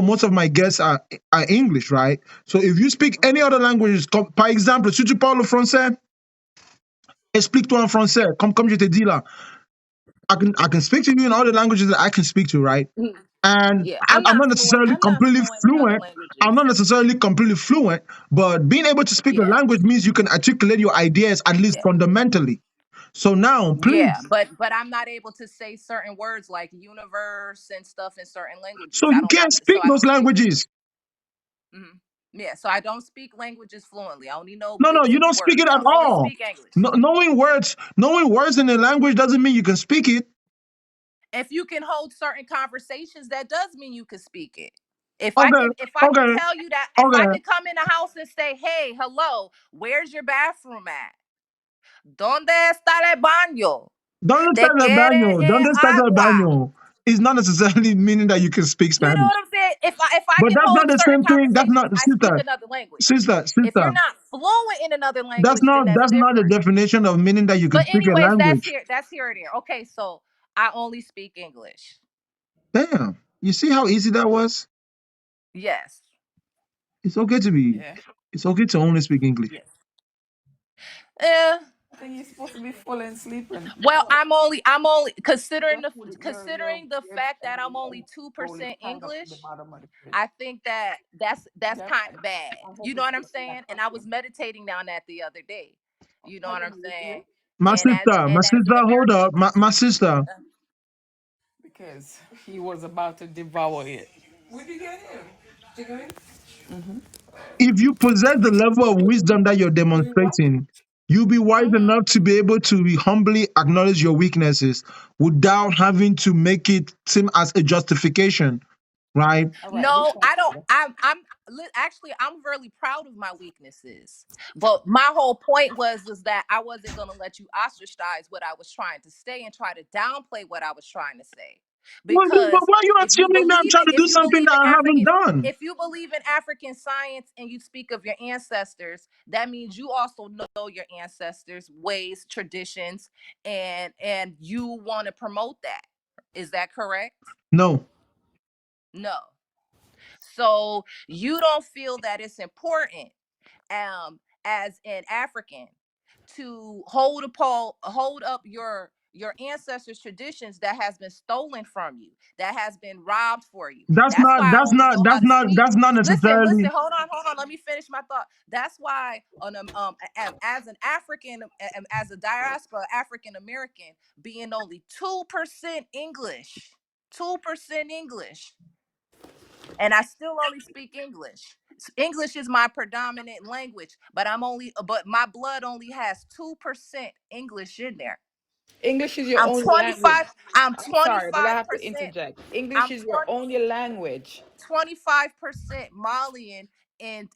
most of my guests are English, right? So if you speak any other languages, par exemple, si tu parles français, explique-toi en français. Comme je te dis là, I can speak to you in all the languages that I can speak to, right? And
Yeah,
I'm not necessarily
I'm not
completely
fluent in other
fluent. I'm
languages.
not necessarily completely fluent, but being able to speak the
Yeah.
language means you can articulate your ideas at least
Yeah.
fundamentally. So now,
Yeah,
please,
but I'm not able to say certain words like universe and stuff in certain languages.
so you can't speak
I
those
don't speak English.
languages.
Yeah, so I don't speak languages fluently. I only know
No,
bits
you
of
don't speak
words.
it
I
at
don't only
all.
speak English.
Knowing words in a language doesn't mean you can speak it.
If you can hold certain conversations, that does mean you can speak it. If I
Okay,
can
okay,
tell you that, if I
okay.
can come in the house and say, "Hey, hello, where's your bathroom at? ¿Dónde está el baño?
Don't
¿Te
start a
quiere
baño. Don't start a
agua?"
baño. It's not necessarily meaning that you can speak
You know
Spanish.
what I'm saying? If I
But
can
that's not
hold
the
certain
same thing. That's
conversations,
not
I speak
sister,
another language.
sister,
If you're
sister.
not fluent in another language, then that's
That's not the
different.
definition of meaning that you can
But
speak a
anyways,
language.
that's here or there. Okay, so I only speak English.
Damn. You see how easy that was?
Yes.
It's okay to be.
Yeah.
It's okay to only speak English.
Yes. Yeah.
I think you're supposed to be falling sleeping.
Well, I'm only considering
Just put
considering the
your
fact that
belly
I'm only
out, roll it
2%
kind of to the
English.
bottom of the plate.
I think that's
Just
kind of bad.
I hope
You know
it's
what I'm
just
saying?
that
And I
happy.
was meditating on that the other day. You know
How
what
you
I'm
do it here?
saying?
My
And as an
sister, hold up.
American,
My sister,
Because he was about to devour it. Where'd you get him? Chicken?
if you possess the level of wisdom that you're
Doing what?
demonstrating, you'll be wise
mhm.
enough to be able to humbly acknowledge your weaknesses without having to make it seem as a justification, right?
All right, which
No,
one?
I don't. Actually, I'm really proud of my weaknesses. But my whole point was that I wasn't gonna let you ostracize what I was trying to say and try to downplay what I was trying to say.
But
Because
why are you assuming that I'm trying to do
if you
something
believe
that
in
I haven't done?
African science and you speak of your ancestors, that means you also know your ancestors' ways, traditions, and you want to promote that. Is that correct?
No.
No. So you don't feel that it's important, as an African, to hold up your ancestors' traditions that has been stolen from you, that has been robbed for you. That's why I only know how to speak.
That's not
Listen,
necessarily.
hold on. Let me finish my thought. That's why as an African, as a diaspora African American, being only 2% English, 2% English, and I still only speak English. English is my predominant language, but my blood only has 2% English in there.
English is your
I'm
only language.
25. I'm
I'm sorry, but I have to
25%.
interject. English
I'm
is your only language.
25% Malian and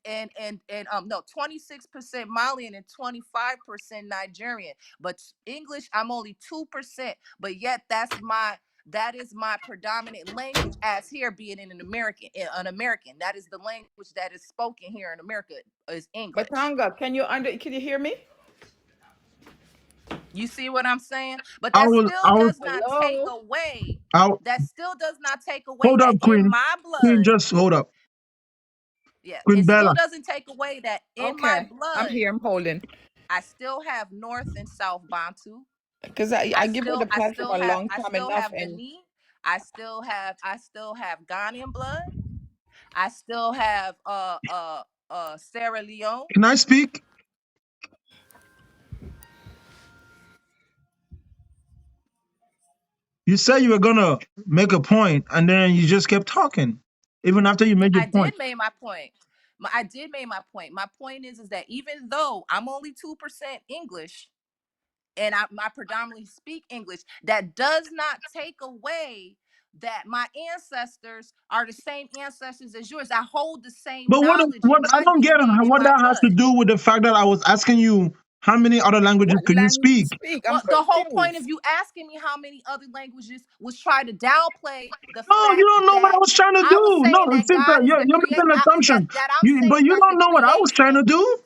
no 26% Malian and 25% Nigerian. But English, I'm only 2%. But yet that is my predominant language as here being an American. That is the language that is spoken here in America is English.
Batanga, can you hear me?
You see what I'm saying? But
I
that
was,
still
I was,
does not take
Hello?
away.
I,
That still does not take away
hold
that
up,
in
Queen.
my
Queen,
blood.
just hold up.
Yeah,
Queen
it still
Bella.
doesn't take away that in my
Okay. I'm
blood,
here, I'm holding.
I still have North and South Bantu.
Because I give her the platform a long
I
time
still
enough,
have
and
Benin. I still have Ghanaian blood. I still have Sierra Leone.
Can I speak? You said you were gonna make a point, and then you just kept talking, even after you made your
I
point.
did make my point. I did make my point. My point is that even though I'm only 2% English, and I predominantly speak English, that does not take away that my ancestors are the same ancestors as yours. I hold the same
But
knowledge
what
in
I
my
don't get
DNA and in
what
my
that has to
blood.
do with the fact that I was asking you how many other languages
what
can you
language you
speak?
speak? I'm
Well, the whole point of
confused.
you asking me how many other languages was try to downplay the
No, you
fact
don't know what I
that
was trying to
I was
do. No,
saying that
sister,
God is the
you're
creator.
making an assumption.
That I'm
But
saying
you
that the
don't know what I was trying to
creation.
do.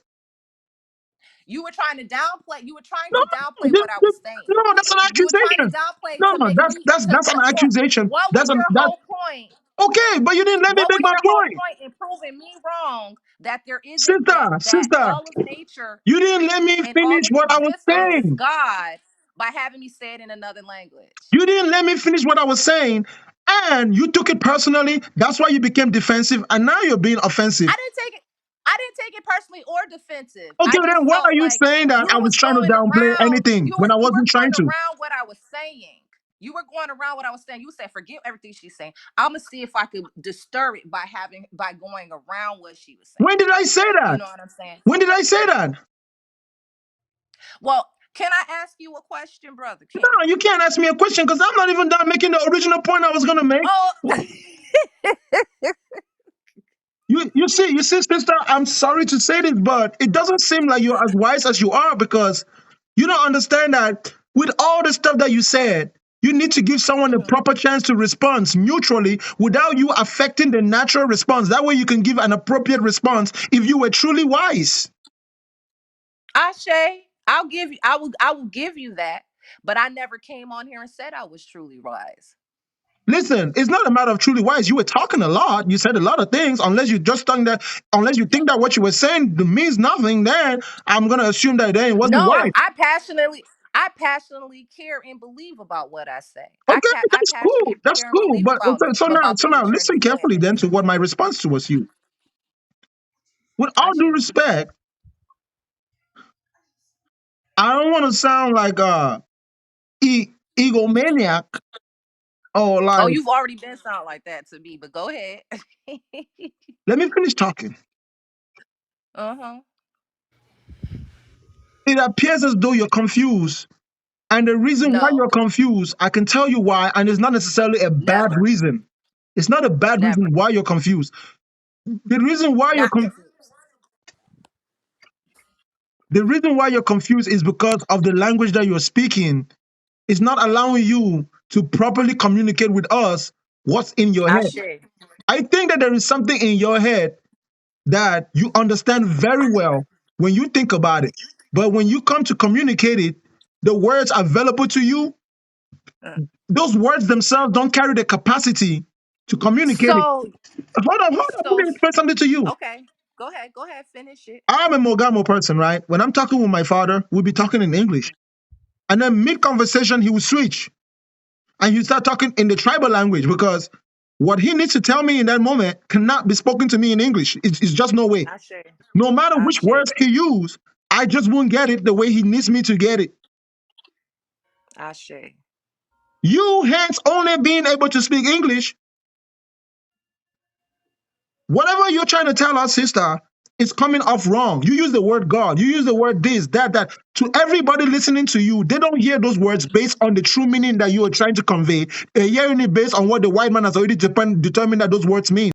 You were trying to downplay. You were trying
No,
to downplay
this,
what I
this,
was saying.
no, that's an
You were trying to
accusation.
downplay
No,
to make me
that's an
for
accusation.
what was
That's
your
that.
whole point?
Okay, but you didn't let me
What
make
was
my
your whole
point,
point in proving me wrong that there isn't that
sister.
all of nature
You didn't let me
and all
finish
of
what I was
existence is
saying.
God by having me say it in another language?
You didn't let me finish what I was saying, and you took it personally. That's why you became defensive, and now you're being offensive.
I didn't take it. I didn't take it personally or defensive.
Okay,
I
then
just
why are
felt
you
like
saying that
you
I was
was
trying to
going
downplay
around.
anything when I
You were
wasn't trying
going
to?
around what I was saying. You were going around what I was saying. You said, forget everything she's saying. I'm gonna see if I could disturb it by going around what she was saying.
When did I say
You
that?
know what I'm saying?
When did I say that?
Well, can I ask you a question, Brother King?
No, you can't ask me a question because I'm not even done making the original point I was going to make.
Oh,
You see, sister, I'm sorry to say this, but it doesn't seem like you're as wise as you are because you don't understand that with all the stuff that you said, you need to give someone a
mhm.
proper chance to respond neutrally without you affecting the natural response. That way you can give an appropriate response if you were truly wise.
Ashe, I'll give you. I will give you that. But I never came on here and said I was truly wise.
Listen, it's not a matter of truly wise. You were talking a lot. You said a lot of things. Unless you think that what you were saying means nothing, then I'm gonna assume that then it wasn't
No,
wise.
I passionately care and believe about what I say.
Okay,
I
that's cool.
passionately
That's
care and
cool.
believe
But
about
so
the
now,
nature and the
listen carefully
planets.
then to what my response to was you. With all due
Ashe.
respect, I don't want to sound like egomaniac or
Oh,
like.
you've already been sound like that to me, but go ahead.
Let me finish talking.
Uh-huh.
It appears as though you're confused. And the reason why
No,
you're confused, I can tell you why, and it's not necessarily a bad
never.
reason. It's not a bad
Never.
reason why you're confused. The reason why
Not confused.
the reason why you're confused is because of the language that you're speaking. It's not allowing you to properly communicate with us what's in your head.
Ashe.
I think that there is something in your head that you understand very well when you think about it. But when you come to communicate it, the words available to you,
Uh,
those words themselves don't carry the capacity to communicate it.
So
Hold on, let
so
me explain something to you.
okay. Go ahead. Go ahead. Finish it.
I'm a Mogamo person, right? When I'm talking with my father, we'll be talking in English. And then mid conversation, he will switch and you start talking in the tribal language because what he needs to tell me in that moment cannot be spoken to me in English. It's just no way.
Ashe.
No matter which
Ashe.
words he use, I just won't get it the way he needs me to get it.
Ashe.
You hence only being able to speak English, whatever you're trying to tell us, sister, it's coming off wrong. You use the word God, you use the word this, that, that. To everybody listening to you, they don't hear those words based on the true meaning that you are trying to convey. They're hearing it based on what the white man has already determined that those words mean.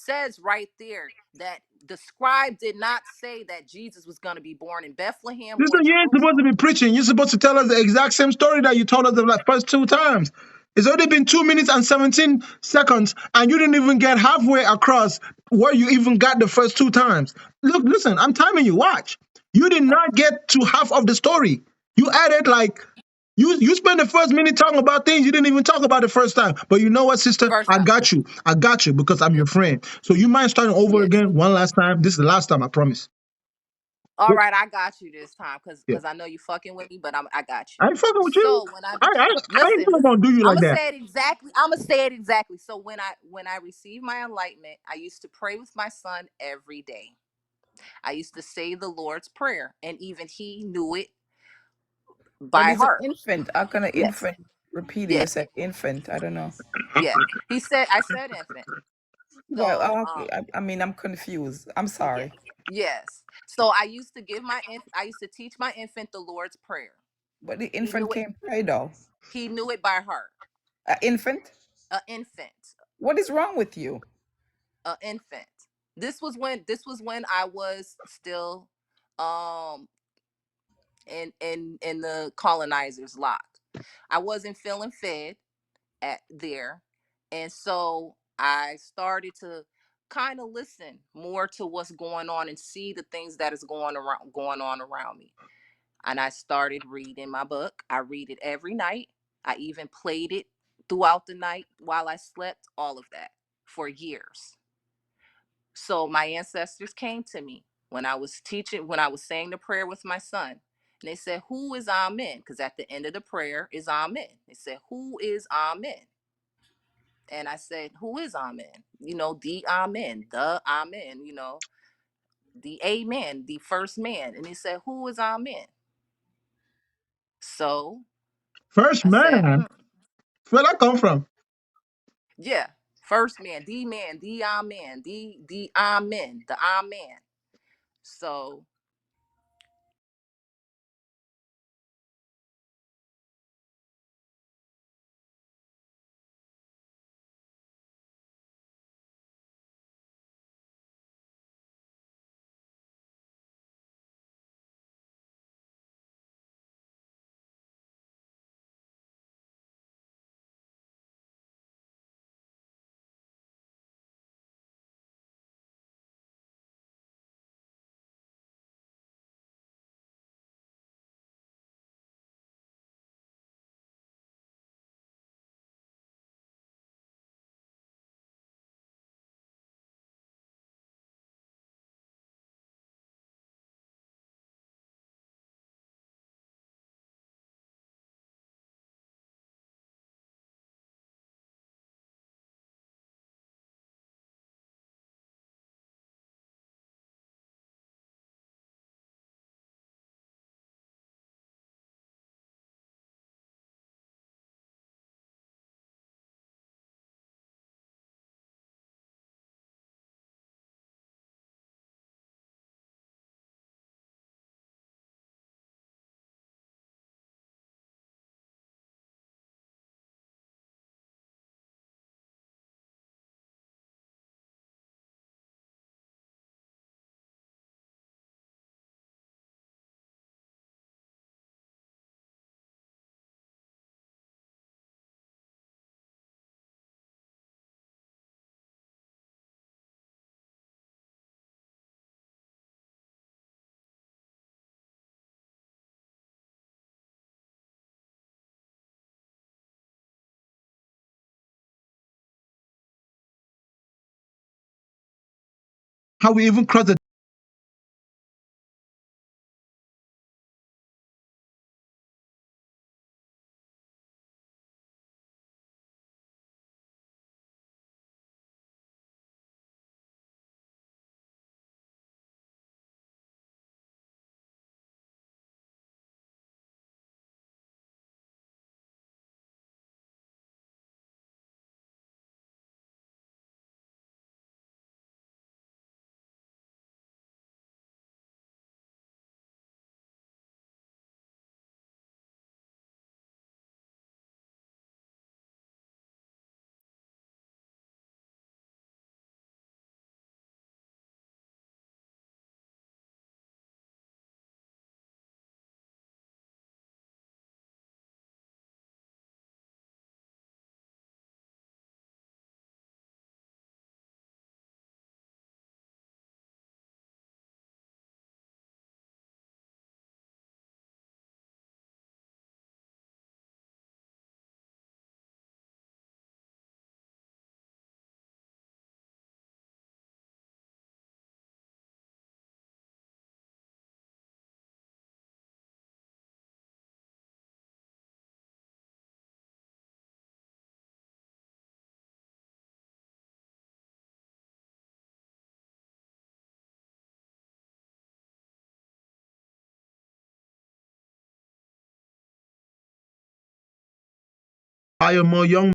says right there that the scribe did not say that Jesus was going to be born in Bethlehem or
Listen, you ain't supposed to
Jerusalem.
be preaching. You're supposed to tell us the exact same story that you told us the first 2 times. It's already been 2 minutes and 17 seconds, and you didn't even get halfway across where you even got the first 2 times. Look, listen, I'm timing you. Watch. You did not get to half of the story. You added like you spent the first minute talking about things you didn't even talk about the first time. But you know what, sister?
First
I
time.
got you. I got you because I'm
Yes.
your friend. So you mind starting over
Yes.
again one last time? This is the last time, I promise.
All right, I got you this time
Yeah.
because I know you fucking with me, but I got you.
I ain't fucking with you.
So when I
I ain't never gonna
listen,
do you
I'm
like
gonna
that.
say it exactly. I'm gonna say it exactly. So when I received my enlightenment, I used to pray with my son every day. I used to say the Lord's Prayer, and even he knew it
But
by
it's an
heart.
infant. How can an
Yes,
infant repeat it?
yes,
I said infant. I don't know.
yeah. I said infant.
Well,
So
I mean, I'm confused. I'm
yeah,
sorry.
yes. So I used to I used to teach my infant the Lord's Prayer.
But the
He
infant
knew it.
can't pray though.
He knew it by heart.
Infant?
A infant.
What is wrong with you?
A infant. This was when I was still um in the colonizer's lock. I wasn't feeling fed at there, and so I started to kind of listen more to what's going on and see the things that is going on around me. And I started reading my book. I read it every night. I even played it throughout the night while I slept, all of that for years. So my ancestors came to me when I was teaching, when I was saying the prayer with my son. And they said, "Who is Amen?" Because at the end of the prayer is Amen. They said, "Who is Amen?" And I said, "Who is Amen?" The Amen, the Amen, the Amen, the first man. And he said, "Who is Amen?" So
First
I said,
man, where that come from?
yeah, first man, the Amen, the Amen, the Amen. So
How we even cross the Hire more young.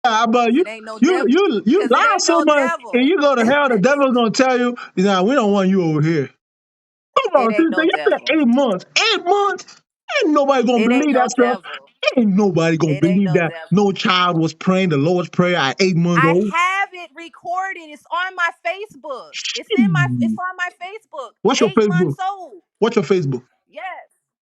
But
Cause
you
it ain't no
you
devil.
you you
Cause it
lie
ain't
so
no
much, and
devil.
you go to hell. The devil's gonna tell you, "Nah, we don't want you over here." Come
It
on,
ain't
sister,
no
you been
devil.
8 months. 8 months. Ain't nobody gonna
It ain't
believe
no
that stuff.
devil.
Ain't nobody gonna
It ain't
believe
no
that no
devil.
child was praying the Lord's prayer at 8 months
I
old.
have it recorded. It's on my Facebook. It's
Shit.
on my Facebook.
What's your
8 months
Facebook?
old.
What's your Facebook?
Yes.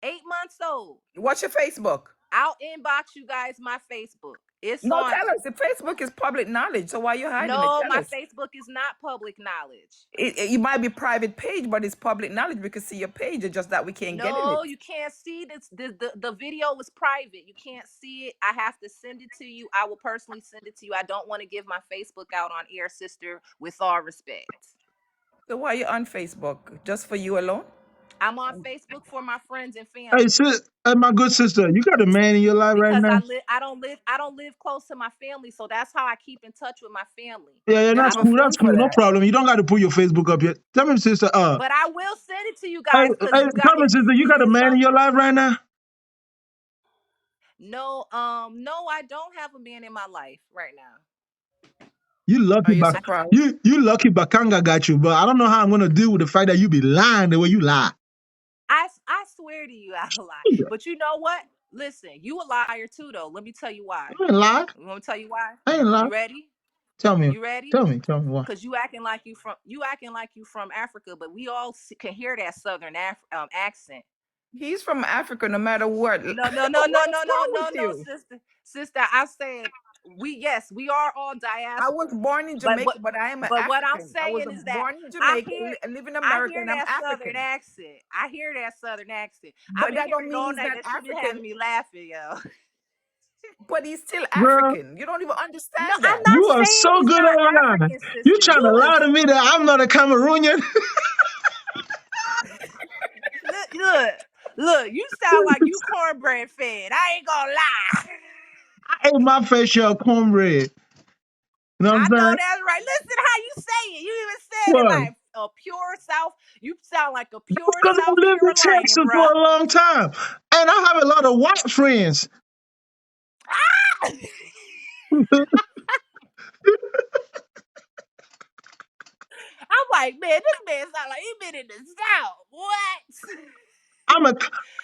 8 months old.
What's your Facebook?
I'll inbox you guys my Facebook. It's
No,
on.
tell us. The Facebook is public knowledge. So why are you hiding it?
No,
Tell
my
us.
Facebook is not public knowledge.
It might be private page, but it's public knowledge. We can see your page. It's just that we can't get in it.
No, you can't see this. The video is private. You can't see it. I have to send it to you. I will personally send it to you. I don't want to give my Facebook out on air, sister, with all respect.
So why are you on Facebook? Just for you alone?
I'm on Facebook for my friends and
Hey,
family.
hey, my good sister, you got a man in your life right
Because
now?
I don't live close to my family, so that's how I keep in touch with my family.
Yeah,
You
that's
have a
cool.
phone
That's
for
cool. No
that.
problem. You don't got to put your Facebook up yet. Tell me, sister.
But I will send it to you
Hey,
guys because
hey,
you got
tell me,
if
sister, you
you
got a
need
man in your
something.
life right now?
No, no, I don't have a man in my life right now.
You
Are
lucky,
you
Bak.
surprised?
You lucky Bakanga got you, but I don't know how I'm gonna deal with the fact that you be lying the way you lie.
I swear to you, I lie. But you know what? Listen, you a liar too, though. Let me tell you why.
I ain't lie.
You want me to tell you why?
I ain't lie.
You ready?
Tell me.
You ready?
Tell me why.
Cause you acting like you from Africa, but we all can hear that southern accent.
He's from Africa, no matter what.
No, no, no, no,
What is
no, no,
wrong
no,
with
no,
you?
sister. I said we are all
I was
diaspora.
born in
But
Jamaica, but I am an
but what I'm
African. I was
saying is that
born in
I
Jamaica,
hear
live in
I
America,
hear
and I'm
that southern
African.
accent. I hear that southern accent. I've
But
been
that don't
hearing it
mean
all
he's
night.
not
That shit been
African.
having me laughing, yo.
But he's still
Girl,
African. You don't even
No,
understand
I'm
that.
not
you are
saying
so
he's
good
not
online.
African,
You
sister.
trying to
You
lie
is
to me that I'm not a Cameroonian?
look. You sound like you cornbread fed. I ain't gonna lie.
I ate my fair share of cornbread. You know what I'm
I know
saying?
that's right. Listen how you say it. You even said it
What?
like a pure South. You sound like a pure
Because I
South
lived in
Carolinian,
Texas for
bruh.
a long time. And I have a lot of white friends.
Ah! I'm like, man, this man sound like he been in the South. What?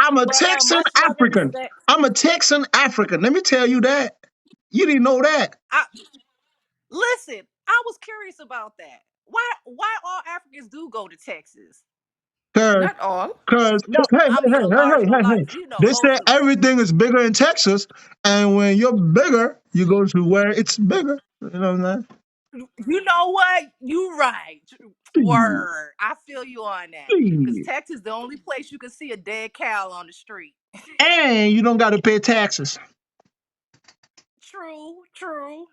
I'm a
But
Texan
much love and
African.
respect.
I'm a Texan African. Let me tell you that. You didn't know that.
Listen, I was curious about that. Why all Africans do go to Texas?
Not all.
Cause
No, I mean a lot. You know,
they
most
said
of them.
everything is bigger in Texas, and when you're bigger, you go to where it's bigger. You know what I'm
You know what? You right.
saying?
Word. I feel you on that. Because
Please.
Texas is the only place you can see a dead cow on the street.
And you don't got to pay taxes.
True.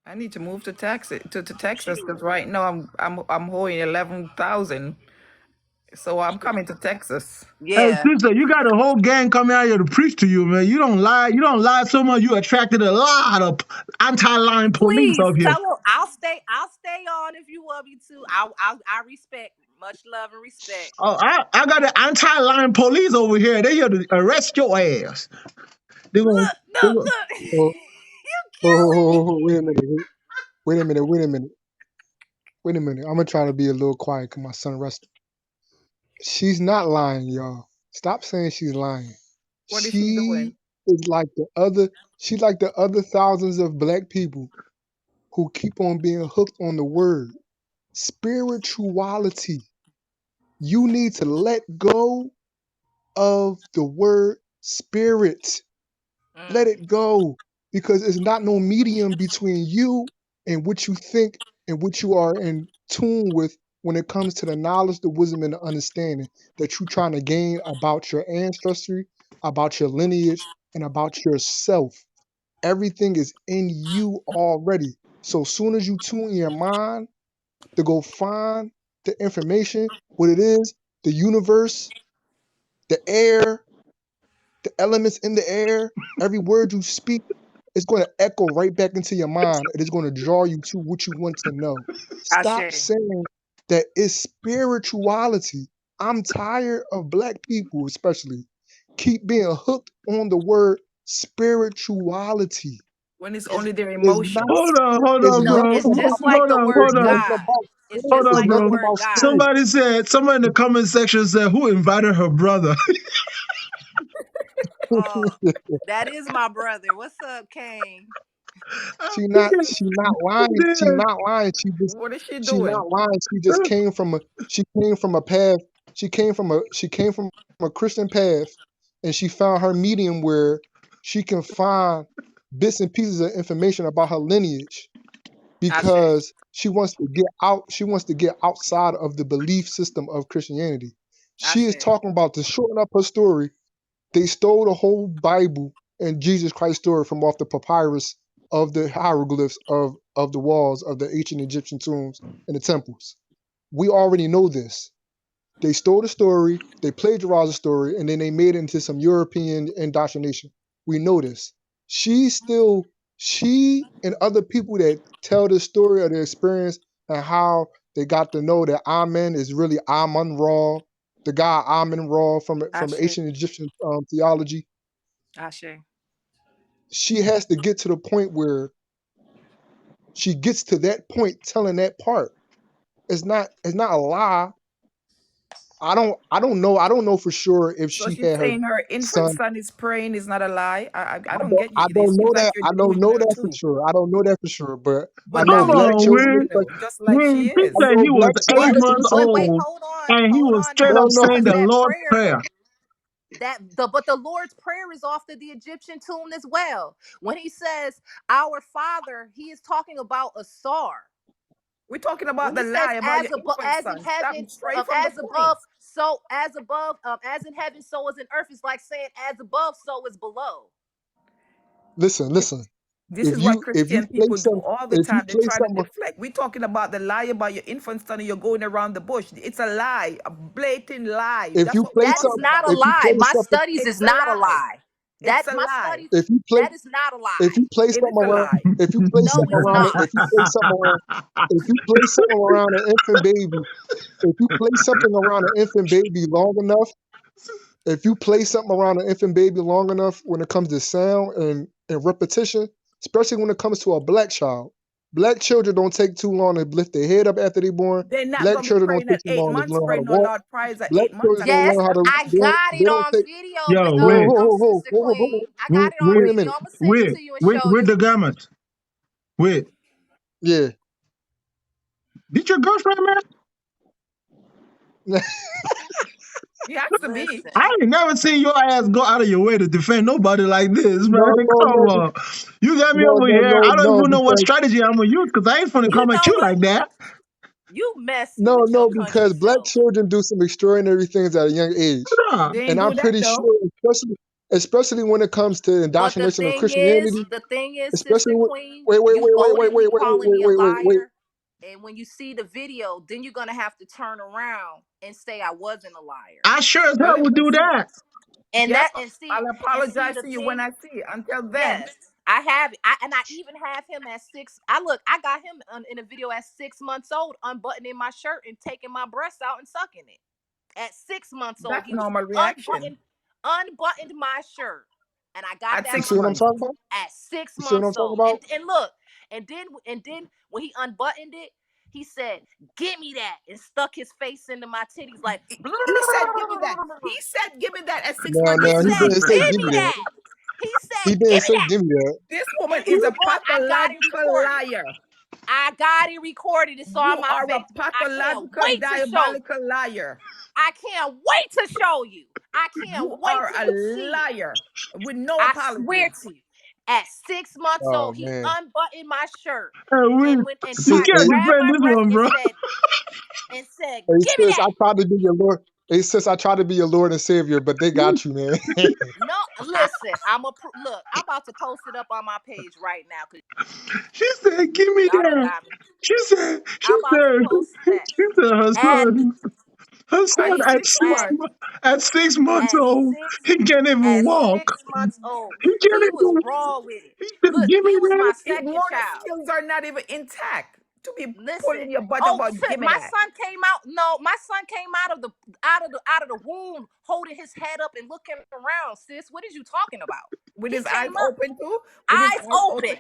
I need to move to Texas because right now I'm holding 11,000. So I'm coming to Texas.
Hey,
Yeah.
sister, you got a whole gang coming out here to preach to you, man. You don't lie. You don't lie so much. You attracted a lot of anti-lying police
Please
up here.
tell them I'll stay on if you want me to. I respect. Much love and respect.
Oh, I got an anti-lying police over here. They here to arrest your ass. They gonna, they
Look.
gonna,
Oh,
You killing me.
wait a minute. Wait a minute. I'm gonna try to be a little quiet because my son rested. She's not lying, y'all. Stop saying she's lying.
What is she
She
doing?
is like the other. She's like the other thousands of black people who keep on being hooked on the word spirituality. You need to let go of the word spirit. Let it go, because it's not no medium between you and what you think and what you are in tune with when it comes to the knowledge, the wisdom, and the understanding that you're trying to gain about your ancestry, about your lineage, and about yourself. Everything is in you already. So soon as you tune your mind to go find the information, what it is, the universe, the air, the elements in the air, every word you speak is going to echo right back into your mind. It is going to draw you to what you want to know. Stop
Ashe.
saying that it's spirituality. I'm tired of black people, especially, keep being hooked on the word spirituality.
When it's only their
It's not.
emotions.
hold
It's
on,
No,
not
bro.
it's just
about.
like the
It's
Hold
word
on.
nothing
God.
about.
It's
Hold
just
It's
on,
like the
bro.
nothing
word
about
God.
spirit.
Somebody in the comment section said, who invited her brother?
That is my brother. What's up, Kane?
She not. She not lying. She not lying.
What is she
She
doing?
not lying. She just came from a. She came from a path. She came from a Christian path, and she found her medium where she can find bits and pieces of information about her lineage,
Ashe.
because she wants to get out. She wants to get outside of the belief system of Christianity. She is
Ashe.
talking about, to shorten up her story, they stole the whole Bible and Jesus Christ story from off the papyrus of the hieroglyphs of the walls of the ancient Egyptian tombs and the temples. We already know this. They stole the story, they plagiarized the story, and then they made it into some European indoctrination. We know this. She and other people that tell the story of their experience and how they got to know that Amen is really Amun Ra, the guy Amun Ra from
Ashe.
ancient Egyptian theology.
Ashe.
She has to get to the point where she gets to that point telling that part. It's not a lie. I don't know for sure if
So
she
she's
had her
saying her infant
son.
son is praying is not a lie. I don't get you.
I
It
don't
seems
know
like
that.
you're
I don't
doing
know
well
that for
too.
sure. I don't know that for sure, but I
But
know
Come
that
black
means
on,
you're
children.
doing
Win.
just like she
Win. He
I
is.
said
know
he was
black
But
8
children,
months
wait,
old and he
hold
was
on
straight
but
now.
up
I know.
saying
Because
the
that
Lord's
prayer,
Prayer.
but the Lord's prayer is off of the Egyptian tomb as well. When he says our Father, he is talking about a sar.
We're talking
When
about
he
the
says
lie about your infant
as in
son. Stop
heaven,
straight from the
as
point.
above, so as above, as in heaven, so as in earth, is like saying as above, so is below.
Listen.
This is what
If you
Christian
play
people do
some
all the
if you
time. They
play
try to
something,
deflect. We're talking about the lie about your infant son and you're going around the bush. It's a lie, a blatant lie.
if
That's
you
what we're
play
That is
talking
something,
not a
about.
if you
lie.
play
My
something,
studies
It's
is
a
not a
lie.
lie.
It's
That
a
my
lie.
studies.
If you play
That is not a
if
lie.
you play
It is
something
a
around,
lie.
if you play
No,
something
it's
around it,
not.
if you play something around, if you play something around an infant baby, if you play something around an infant baby long enough, if you play something around an infant baby long enough when it comes to sound and repetition, especially when it comes to a black child. Black children don't take too long to lift their head up after they're born.
They're not
Black
gonna be
children don't
praying
take
at
too long to
8 months,
learn how to
praying no
walk.
Lord prayers at
Black
8 months,
children
and they
don't
Yes,
learn how
still
to
I
praying.
got
they
it
don't
on
take
video,
Yo,
hold,
wait,
hold, hold, hold,
Sister
hold, hold,
Queen. I got it on
wait
wait,
a
video.
minute.
I'm gonna send it
wait,
to you and
wait,
show
wait
you.
the gamut. Wait,
Yeah.
did your girlfriend, man?
He has to be.
Listen,
I ain't never seen your ass go out of your way to defend nobody like this, man.
No, no,
Come
no,
on. You got me
no,
over
no,
here.
no,
I don't
no,
even know what
because
strategy I'm gonna use because I ain't finna
you
come at
know
you
what?
like that.
You messy
no,
with your
no,
country
because black
self.
children do some extraordinary things at a young age,
Nah.
They
and
ain't
I'm
do that
pretty
though.
sure, especially when it comes to
But
indoctrination of Christianity,
the thing is,
especially
Sister
when,
Queen,
wait, wait,
you
wait, wait, wait,
boldly
wait, wait,
calling
wait,
me a
wait, wait, wait.
liar, and when you see the video, then you're gonna have to turn around and say I wasn't a liar.
I sure as
Well,
hell would
let me
do
see.
that.
And
Yep.
that and see
I'll
and see
apologize
the
to you when
thing.
I see it. Until then,
Yes, I have it. I even have him at 6. I got him in a video at 6 months old, unbuttoning my shirt and taking my breasts out and sucking it. At 6 months old,
that's
he was
normal reaction.
unbuttoned my shirt, and I got
At
that
You
on
see
six
what I'm
video.
months.
talking about?
At six
You see what I'm
months
talking
old,
about?
and look, and then when he unbuttoned it, he said, "Give me that," and stuck his face into my titties like.
He said, "Give me that." He said, "Give me that." At six
No,
months,
He
this
no, he
is
said,
didn't say
"Give
give
crazy.
me
me that.
that." He
He
said,
didn't
"Give me
say
that."
give me that.
This woman
And
is
he
a
brought. I got it
pathological
recorded.
liar.
I got it recorded. It's
You
on my
are a
Facebook. I can't
pathological,
wait to show you.
diabolical liar.
I can't wait to show you. I can't
You
wait
are
till
a
you see it.
liar with no
I swear
apology.
to you. At 6 months
Oh
old, he
man.
unbuttoned my shirt
Hey,
and went and
you
See,
tried to
can't
hey,
grab
defend
my
this
breast
one, bro.
and said,
hey
"Give me
sis, I
that."
tried to be your Lord. Hey sis, I tried to be your Lord and Savior, but they got you, man.
No, listen. Look. I'm about to post it up on my page right now because
She said, "Give me
y'all don't
that."
got me.
She said,
I'm about to post that at
her son
At
at
6
six
at
months,
at 6 months
at
old,
six
he can't even
at
walk.
6 months old.
He can't
He was
even.
raw with it.
He said,
Look,
"Give me
he was
that."
my
his
second
motor
child.
skills are not even intact to be
Listen.
pulling your butt
Oh,
about. Give me
my
that.
son came out. No, my son came out of the womb, holding his head up and looking around. Sis, what is you talking about?
With
He
his eyes
came up,
open too. With his
eyes
eyes
open,
open.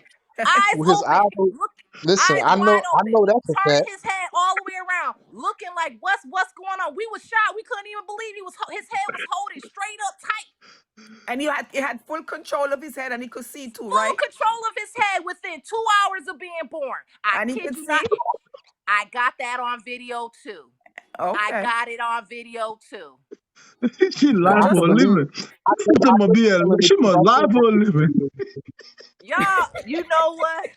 eyes
With his eyes,
open. Look,
listen,
eyes
I
wide open,
know that's a
turning
fact.
his head all the way around, looking like what's going on. We was shocked. We couldn't even believe his head was holding straight up tight.
And he had full control of his head, and he could see too,
Full
right?
control of his head within 2 hours of being born. I
And he
kid
could
you not.
see.
I got that on video too. I
Okay.
got it on video too.
She
No,
lied
I
for
can
a
believe.
living. She must be
I
she must lie
can
for a living.
believe it.
Y'all, you know what?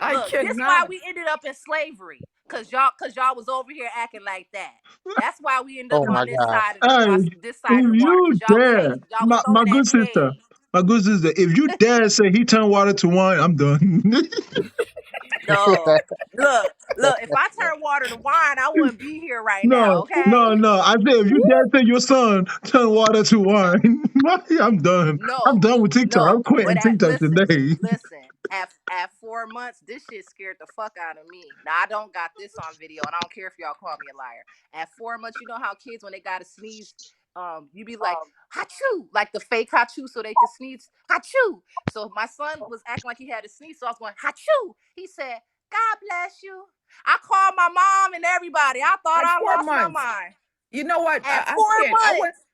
I
Look, this why
cannot.
we ended up in slavery. Cause y'all was over here acting like that. That's why we ended up
Oh
on
my
this
God.
side of
Hey,
this side of
if
the water.
you
Cause
dare,
y'all was
my
throwing that
good sister,
shade.
if you dare say he turned water to wine, I'm done.
No. Look, if I turn water to wine, I wouldn't be here right now,
No,
okay?
no, no. I said if you dare say your son turn water to wine, I'm done. I'm
No,
done with TikTok. I'm
no.
quitting
But
TikTok today.
listen. At 4 months, this shit scared the fuck out of me. Now I don't got this on video, and I don't care if y'all call me a liar. At 4 months, you know how kids when they gotta sneeze, you be like "Hachoo," like the fake hachoo, so they can sneeze "Hachoo." So my son was acting like he had a sneeze, so I was going "Hachoo." He said, "God bless you." I called my mom and everybody. I thought
At
I
four
lost my
months.
mind.
You know what?
At
I
four
can't. I want.
months.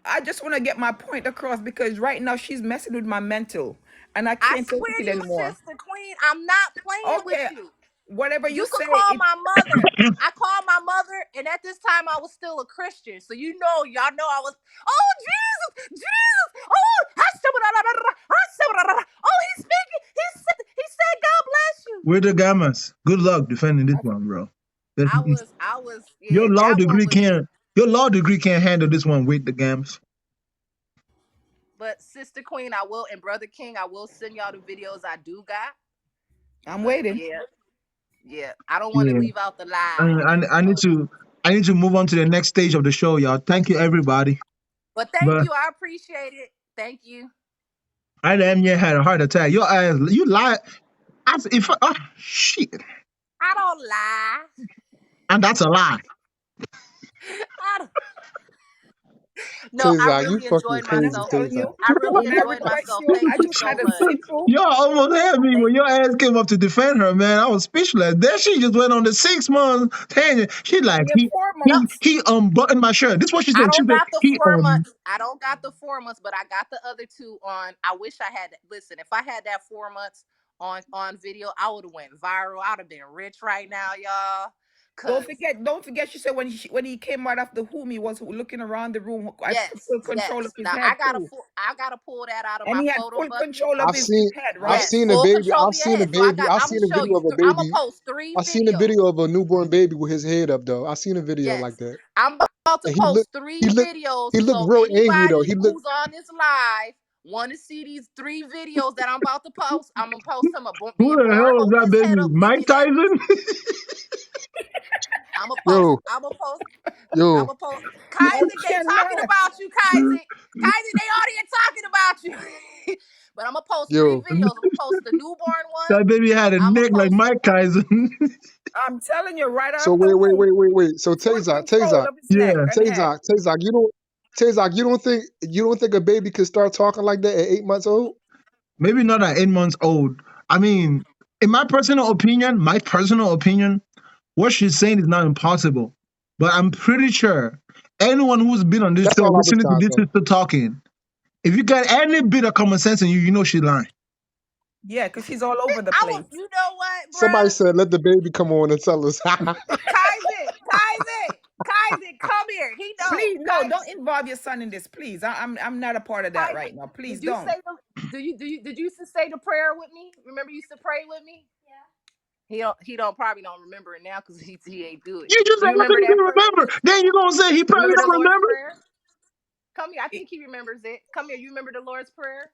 I just want to get my point across because right now she's messing with my mental, and I
I
can't take
swear to
it
you,
anymore.
Sister Queen, I'm not playing with
Okay,
you.
whatever you
You could
say,
call
it.
my mother. I called my mother, and at this time I was still a Christian. So y'all know I was, oh Jesus, Jesus, oh, he's speaking. He said, God bless you.
With the gammas. Good luck defending this one, bro.
Yeah, that one was.
Your law degree can't handle this one with the gams.
But Sister Queen, I will, and Brother King, I will send y'all the videos I do got.
I'm
But
waiting.
yeah, I don't want to
Yeah.
leave out the lies.
I need to move on to the next stage of the show, y'all. Thank you, everybody.
But thank
But
you. I appreciate it. Thank you.
I damn near had a heart attack. Your ass, you lie. Shit,
I don't lie.
and that's a lie.
I don't. No, I
Tezak, you
really
fucking
enjoyed
And I'm
crazy,
myself.
telling you,
Tezak.
I really
when I
enjoyed
request
myself.
you,
Thank
I
you
just
so
had a
much.
simple.
Y'all almost had me when your ass came up to defend her, man. I was speechless. Then she just went on the 6 month tangent. She like
Yeah, 4
No,
months.
he unbuttoned my shirt. This is what she
I
said. She
don't
said
got the
he
4 months. I don't got the 4 months, but I got the other two on. I wish I had. Listen, if I had that 4 months on video, I would have went viral. I'd have been rich right now, y'all.
Don't
Cause
forget. She said when he came right after whom he was looking around the room. I had
yes,
full control of
yes.
his
Now
head too,
I gotta pull that out of
and
my
he had
photo
full
bucket.
control of
I've
his
seen
head,
I've
right?
Yes,
seen a
full
baby.
control
I've
of your
seen a
head. So I
baby.
got.
I've
I'm
seen
gonna
a
show
video
you.
of a
I'm gonna
baby.
post 3
I seen a
videos.
video of a newborn baby with his head up though. I seen a video
Yes,
like that.
I'm about to
And
post 3
he
videos.
looked
So
real angry though.
anybody who's on this live want to see these 3 videos that I'm about to post, I'm gonna post them
who
being
the
born,
hell is
holding
that
his head
baby?
up,
Mike
looking at me.
Tyson?
I'm gonna post.
yo,
I'm gonna post. I'm
yo,
gonna post.
I
Kaiser, they talking
cannot.
about you, Kaiser. Kaiser, they already talking about you. But I'm gonna post 3
yo.
videos. I'm gonna post the newborn one.
That baby had a
I'm gonna
neck like
post.
Mike Tyson.
I'm telling you, right
So
after whom,
wait. So
full
Tezak,
control
Tezak,
of his neck
Yeah.
and head.
Tezak, you don't think a baby could start talking like that at 8 months old?
Maybe not at 8 months old. I mean, in my personal opinion, what she's saying is not impossible. But I'm pretty sure anyone who's been on this
That's
show
all I was
listening to
trying to
this
say.
sister talking, if you got any bit of common sense in you, you know she's lying.
Yeah, because she's all over the
I was.
place.
You know what,
Somebody
bruh?
said, "Let the baby come on and tell us."
Kaiser, come here. He know.
Please, no, don't involve your son in this, please. I'm not a part of that
Kaiser,
right now. Please
did you
don't.
say did you used to say the prayer with me? Remember you used to pray with me? He don't probably don't remember it now because he ain't do it.
You just
Do
said
you
nothing
remember
you
that
can
prayer?
remember. Then you gonna say he
You
probably
remember the
don't
Lord's
remember?
prayer? Come here. I think he remembers it. Come here. You remember the Lord's prayer?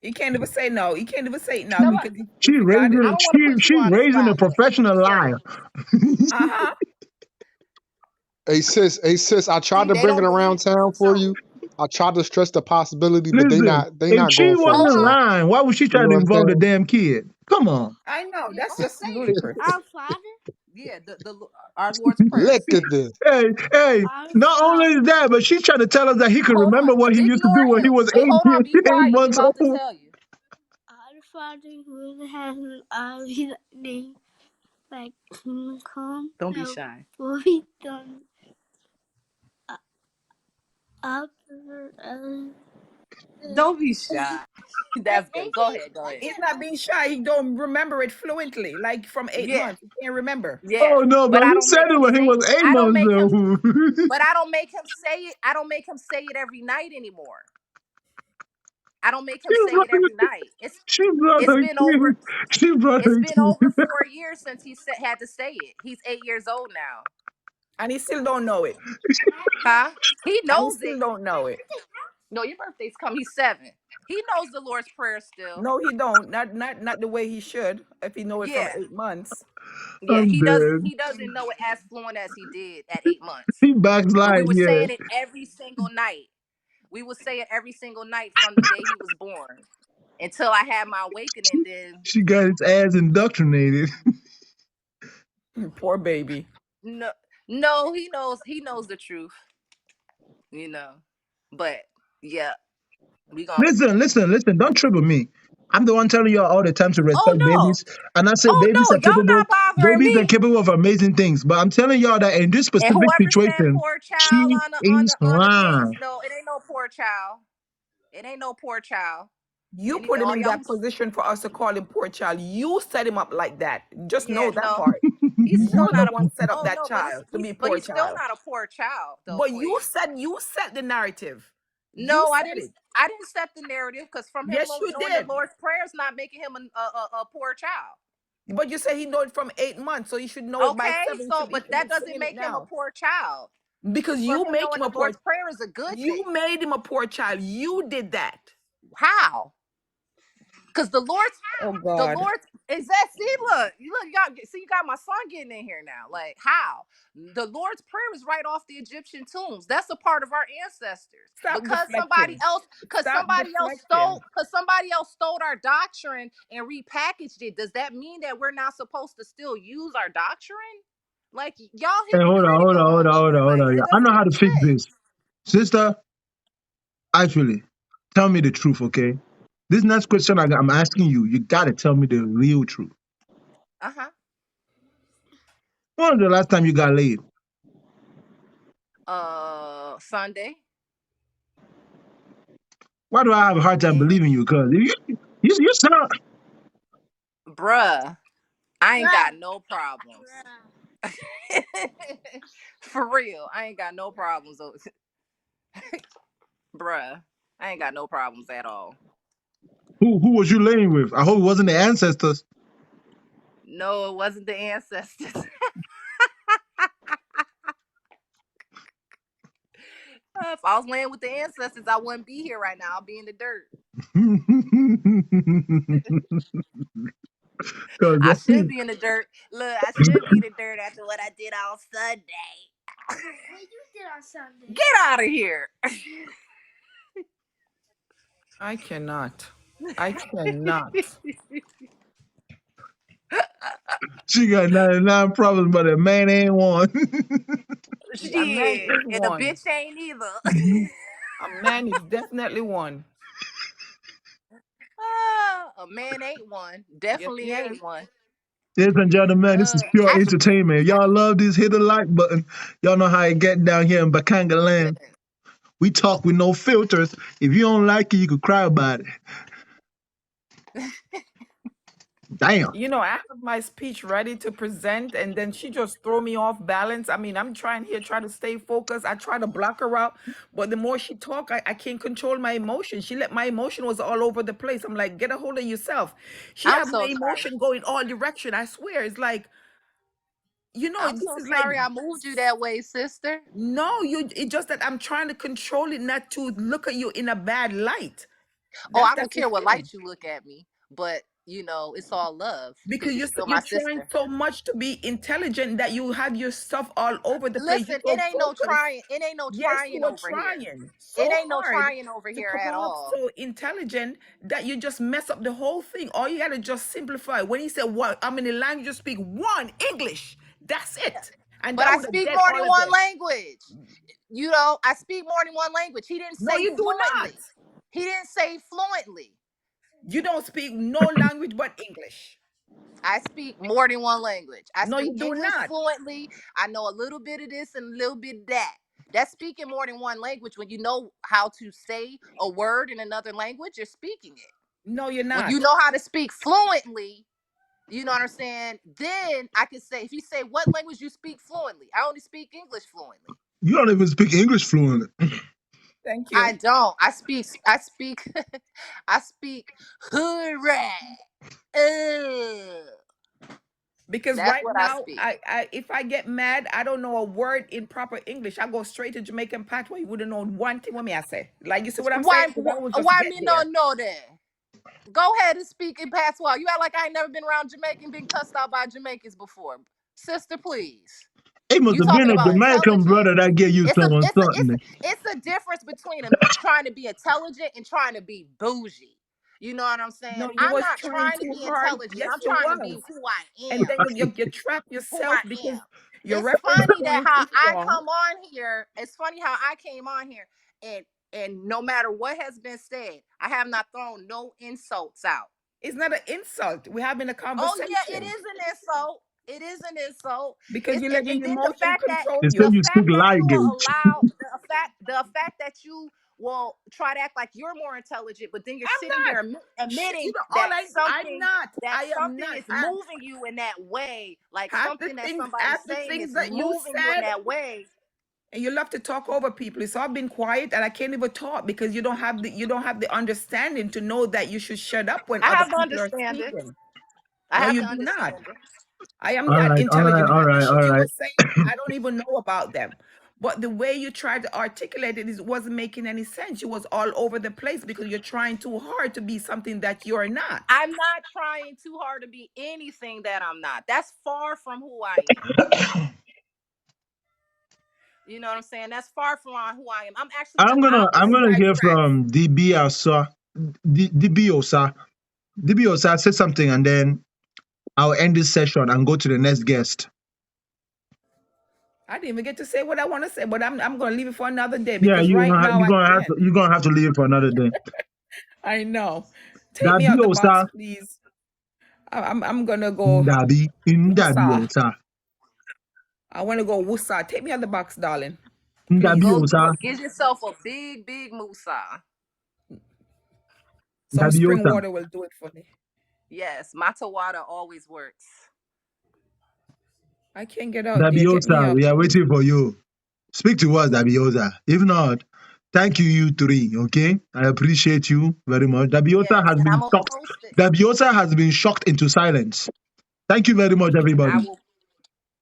He can't even say no. He can't even say it now
Come on.
because he
She
forgot it.
I
raising
don't want to put you
she's
on the
raising a
spot, but
professional
show me.
liar.
Uh-huh.
Hey sis, I tried
See,
to
they
bring it
don't
around
believe.
town for
So
you. I tried to stress the possibility, but
Listen,
they
if
not
she
going for it.
hold
wasn't
So
on.
lying, why would she
you
try
know
to
what I'm
involve the
saying?
damn kid? Come on.
I know. That's
Oh,
just
say it.
ludicrous.
Our Father. Yeah, our Lord's prayer.
Look
Say
at
it.
this.
Hey, not only is that, but she's trying to tell us that he could
Hold
remember
on.
what he used to do
Ignore
when he
him.
was
Wait, hold on. Be
8
quiet. He
months
about to
old.
tell you.
Our Father who has his name, like kingdom come.
Don't be shy.
Will be done after
Don't be shy. That's good. Go ahead. Go ahead.
He's not being shy. He don't remember it fluently, like from 8
Yeah.
months. He can't remember.
Yeah.
Oh no,
But
but
I
he
don't
said
make
it
him
when he
say.
was eight
I don't
months
make him.
though.
But I don't make him say it. I don't make him say it every night anymore. I don't make him say it every night.
She brought
It's
her
been over.
kid. She brought
It's
her
been over
kid.
4 years since he had to say it. He's 8 years old now.
And he still don't know it.
Huh? He
And he
knows
still
it.
don't know it.
No, your birthday's come. He's 7. He knows the Lord's Prayer still.
No, he don't. Not the way he should. If he know it from
Yeah.
8 months.
Yeah,
I'm
he does.
dead.
He doesn't know it as fluent as he did at 8 months.
He
But we
backslide,
were
yeah.
saying it every single night. We would say it every single night from the day he was born until I had my awakening. Then
She got his ass indoctrinated.
Poor baby.
no, he knows the truth, you know. But yeah, we gonna.
Listen, don't trigger me. I'm the one telling y'all all the time to
Oh
respect
no,
babies. And I say babies are
y'all
capable,
not bothering me.
of amazing things. But I'm telling y'all that in this
And
specific
whoever said
situation,
poor child
she is
on the things,
lying.
no, it ain't no poor child. It ain't no poor child.
You
Any
put him
all
in
y'all
that position for us to call him poor child. You set him up like that. Just
yeah,
know that
no,
part.
he's still
You're the
not a.
one set up
Oh
that
no, but
child to be poor
he's still
child.
not a poor child though,
But
Queen.
you set the narrative. You
No, I
said
didn't.
it.
I didn't set the narrative because from him
Yes, you
knowing the
did.
Lord's prayer is not making him a poor child.
But you say he know it from 8 months, so he should know it by
Okay,
7.
so
He
but
should be
that doesn't
saying it
make him a
now.
poor child.
Because
For
you
him
make him
knowing
a
the
poor.
Lord's prayer is a good
You
thing.
made him a poor child. You did that.
How? Because the
Oh
the
God.
Lord's exactly. You got my son getting in here now. Like how the Lord's prayer is right off the Egyptian tombs. That's a part of our ancestors.
Stop
Because somebody
deflecting.
else,
Stop deflecting.
because somebody else stole our doctrine and repackaged it. Does that mean that we're not supposed to still use our doctrine? Like y'all
Hey, hold on, hold
hypocritical
on, hold
on
on, hold
here.
on, hold
Like
on.
that
I know
doesn't
how
make
to fix
sense.
this. Sister, actually, tell me the truth, okay? This next question I'm asking you, you gotta tell me the real truth. When was the last time you got laid?
Sunday.
Why do I have a hard time
And
believing you? Because you sound.
bruh, I ain't got no problems. For real, I ain't got no problems. Bruh, I ain't got no problems at all.
Who was you laying with? I hope it wasn't the ancestors.
No, it wasn't the ancestors. If I was laying with the ancestors, I wouldn't be here right now. I'll be in the dirt. I should be in the dirt. Look, I should be in the dirt after what I did on Sunday.
What you did on Sunday?
Get out of here.
I cannot. I cannot.
She got 99 problems, but a man ain't one.
A man
Shit.
is
And a
one.
bitch ain't either.
A man is definitely one.
A man ain't one.
Yes,
Definitely
yes.
ain't one.
Ladies and gentlemen, this is pure
Actually,
entertainment. Y'all love this, hit the like button. Y'all know how it get down here in Bakanga land. We talk with no filters. If you don't like it, you could cry about it. Damn.
You know, I have my speech ready to present, and then she just throw me off balance. I mean, I'm trying to stay focused. I try to block her out, but the more she talk, I can't control my emotion. She let my emotion was all over the place. I'm like, get a hold of yourself. She
I'm
have my
so sorry.
emotion going all direction. I swear, it's like,
I'm
this
so
is like,
sorry I moved you that way, sister.
no, it's just that I'm trying to control it, not to look at you in a bad light.
Oh, I don't
That's the
care what
thing.
light you look at me, but it's all love
Because
because you're still
you're
my
trying
sister.
so much to be intelligent that you have your stuff all over the place. You're
Listen,
so focused.
It ain't no
Yes,
trying
you are
over here.
trying
It
so
ain't no
hard
trying over
to
here
come
at
off
all.
so intelligent that you just mess up the whole thing. All you gotta just simplify. When he said, "What? How many languages speak?" One, English. That's it. And
But
that
I
would have
speak
dead
more
all
than
of
one
this.
language. I speak more than one language. He didn't
No,
say
you do not.
fluently. He didn't say fluently.
You don't speak no language but English.
I speak more than one language. I
No, you
speak
do
English
not.
fluently. I know a little bit of this and a little bit of that. That's speaking more than one language. When you know how to say a word in another language, you're speaking it.
No, you're
When
not.
you know how to speak fluently, you know what I'm saying? Then I can say, if you say what language you speak fluently, I only speak English fluently.
You don't even speak English fluently.
Thank
I
you.
don't. I speak I speak hood rat.
Because
That's
right
what I
now,
speak.
I if I get mad, I don't know a word in proper English. I go straight to Jamaican patois. You wouldn't know one thing what me I say. Like, you see what I'm saying? Because I will just
Why
get
me
there.
not know that? Go ahead and speak in patois. You act like I ain't never been around Jamaica and been cussed out by Jamaicans before. Sister, please.
It must
You
have been
talking
a
about
Jamaican
intelligent?
brother that gave you
It's a
some
it's a it's a,
something.
it's a difference between trying to be intelligent and trying to be bougie. You know what I'm saying?
No, you
I'm
was
not
trying
trying to
too
be
hard.
intelligent.
Yes,
I'm
you
trying to
was.
be who I
And
am.
then you trap
Who
yourself
I
because
am.
your
It's
reference
funny that
point
how
is
I
wrong.
come on here. It's funny how I came on here and no matter what has been said, I have not thrown no insults out.
It's not an insult. We're having a
Oh yeah, it
conversation.
is an insult. It is an insult.
Because you're letting
And
your
then the
emotion
fact that
control
They say
the
you.
you speak
fact that you
light
will
gauge.
allow the fact that you will try to act like you're more intelligent, but then you're sitting
I'm
here
not.
admitting
All I'm not.
that
I am
something
not.
is moving you in that way, like
Half the
something that
things,
somebody's
half the
saying
things
is
that you
moving you in
said,
that way.
and you love to talk over people. So I've been quiet and I can't even talk because you don't have the understanding to know that you should shut up when
I
other
have the
people are
understanding.
speaking.
I
No,
have
you
the
do not.
understanding.
I am
All
that
right, all right,
intelligent.
all
Half the
right,
shit
all
you
right.
were saying, I don't even know about them. But the way you tried to articulate it wasn't making any sense. You was all over the place because you're trying too hard to be something that you're not.
I'm not trying too hard to be anything that I'm not. That's far from who I am. You know what I'm saying? That's far from who I am. I'm actually the
I'm gonna
opposite.
hear from DB Osa. DB Osa. DB Osa, say something, and then I'll end this session and go to the next guest.
I didn't even get to say what I want to say, but I'm going to leave it for another day
Yeah,
because right now
you're gonna have to leave it for another day.
I know. Take me out the box, please. I'm gonna go.
Osa.
I want to go Wusa. Take me out the box, darling.
Go get yourself a big Musa.
Some spring water will do it for me.
Yes, Mata water always works.
I can't get out there. Get me out.
We are waiting for you. Speak to us, Dabiosa. If not, thank you three. Okay, I appreciate you very much. Dabiosa has been shocked. Dabiosa has been shocked into silence. Thank you very much, everybody.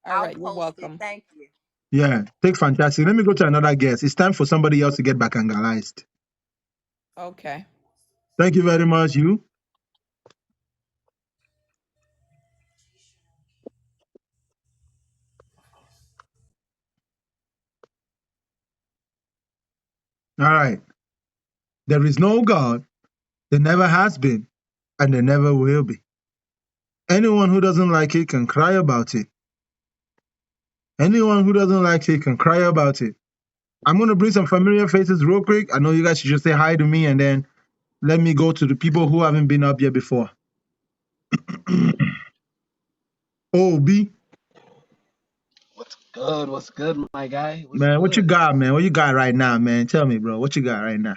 All right, you're welcome.
Thank you.
Yeah, take fantastic. Let me go to another guest. It's time for somebody else to get back angalized.
Okay.
Thank you very much, you. All right. There is no God. There never has been, and there never will be. Anyone who doesn't like it can cry about it. Anyone who doesn't like it can cry about it. I'm going to bring some familiar faces real quick. I know you guys should just say hi to me, and then let me go to the people who haven't been up here before. OB.
What's good, my guy?
Man, what you got, man? What you got right now, man? Tell me, bro. What you got right now?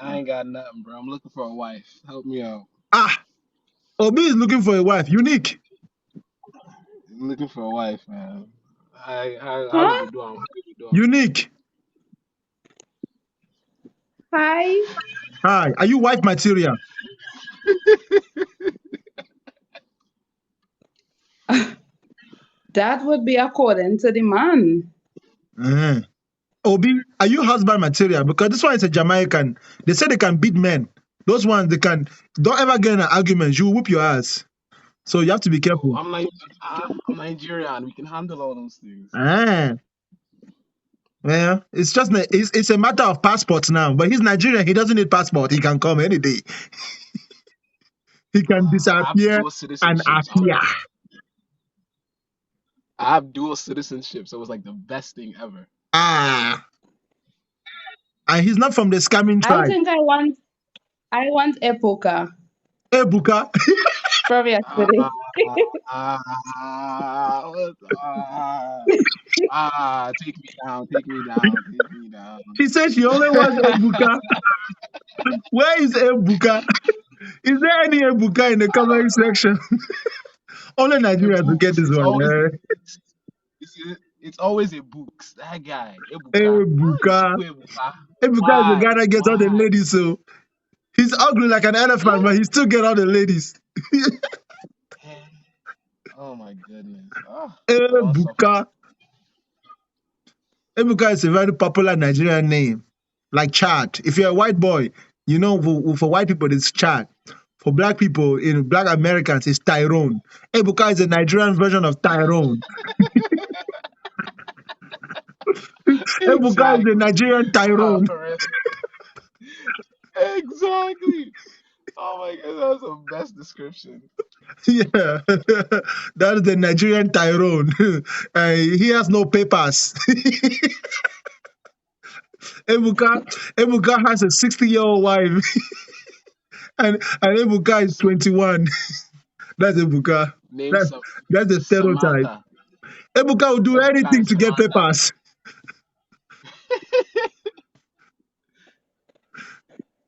I ain't got nothing, bro. I'm looking for a wife. Help me out.
OB is looking for a wife. Unique.
I'm looking for a wife, man. How you doing?
Unique.
Hi.
Hi. Are you wife material?
That would be according to the man.
Obi, are you husband material? Because this one is a Jamaican. They say they can beat men. Those ones, they can. Don't ever get in an argument. You will whoop your ass. So you have to be careful.
I'm Nigerian. We can handle all those things.
Well, it's just it's a matter of passports now. But he's Nigerian. He doesn't need passport. He can come any day. He can disappear and appear.
I have dual citizenship, so it was like the best thing ever.
And he's not from the scamming tribe.
I think I want Ebuka.
Ebuka?
From yesterday.
Take me down.
She said she only wants Ebuka. Where is Ebuka? Is there any Ebuka in the comment section? Only Nigerians will get this one.
It's always a books. That guy,
Ebuka. Ebuka is the guy that gets all the ladies. So he's ugly like an elephant, but he still get all the ladies.
Oh my goodness.
Ebuka. Ebuka is a very popular Nigerian name, like Chad. If you're a white boy, you know, for white people it's Chad. For black people, in black Americans, it's Tyrone. Ebuka is a Nigerian version of Tyrone. Ebuka is the Nigerian Tyrone.
Exactly. Oh my God, that's the best description.
Yeah, that is the Nigerian Tyrone. He has no papers. Ebuka has a 60-year-old wife, and Ebuka is 21. That's Ebuka. That's the stereotype.
Samantha.
Ebuka will do anything to get papers.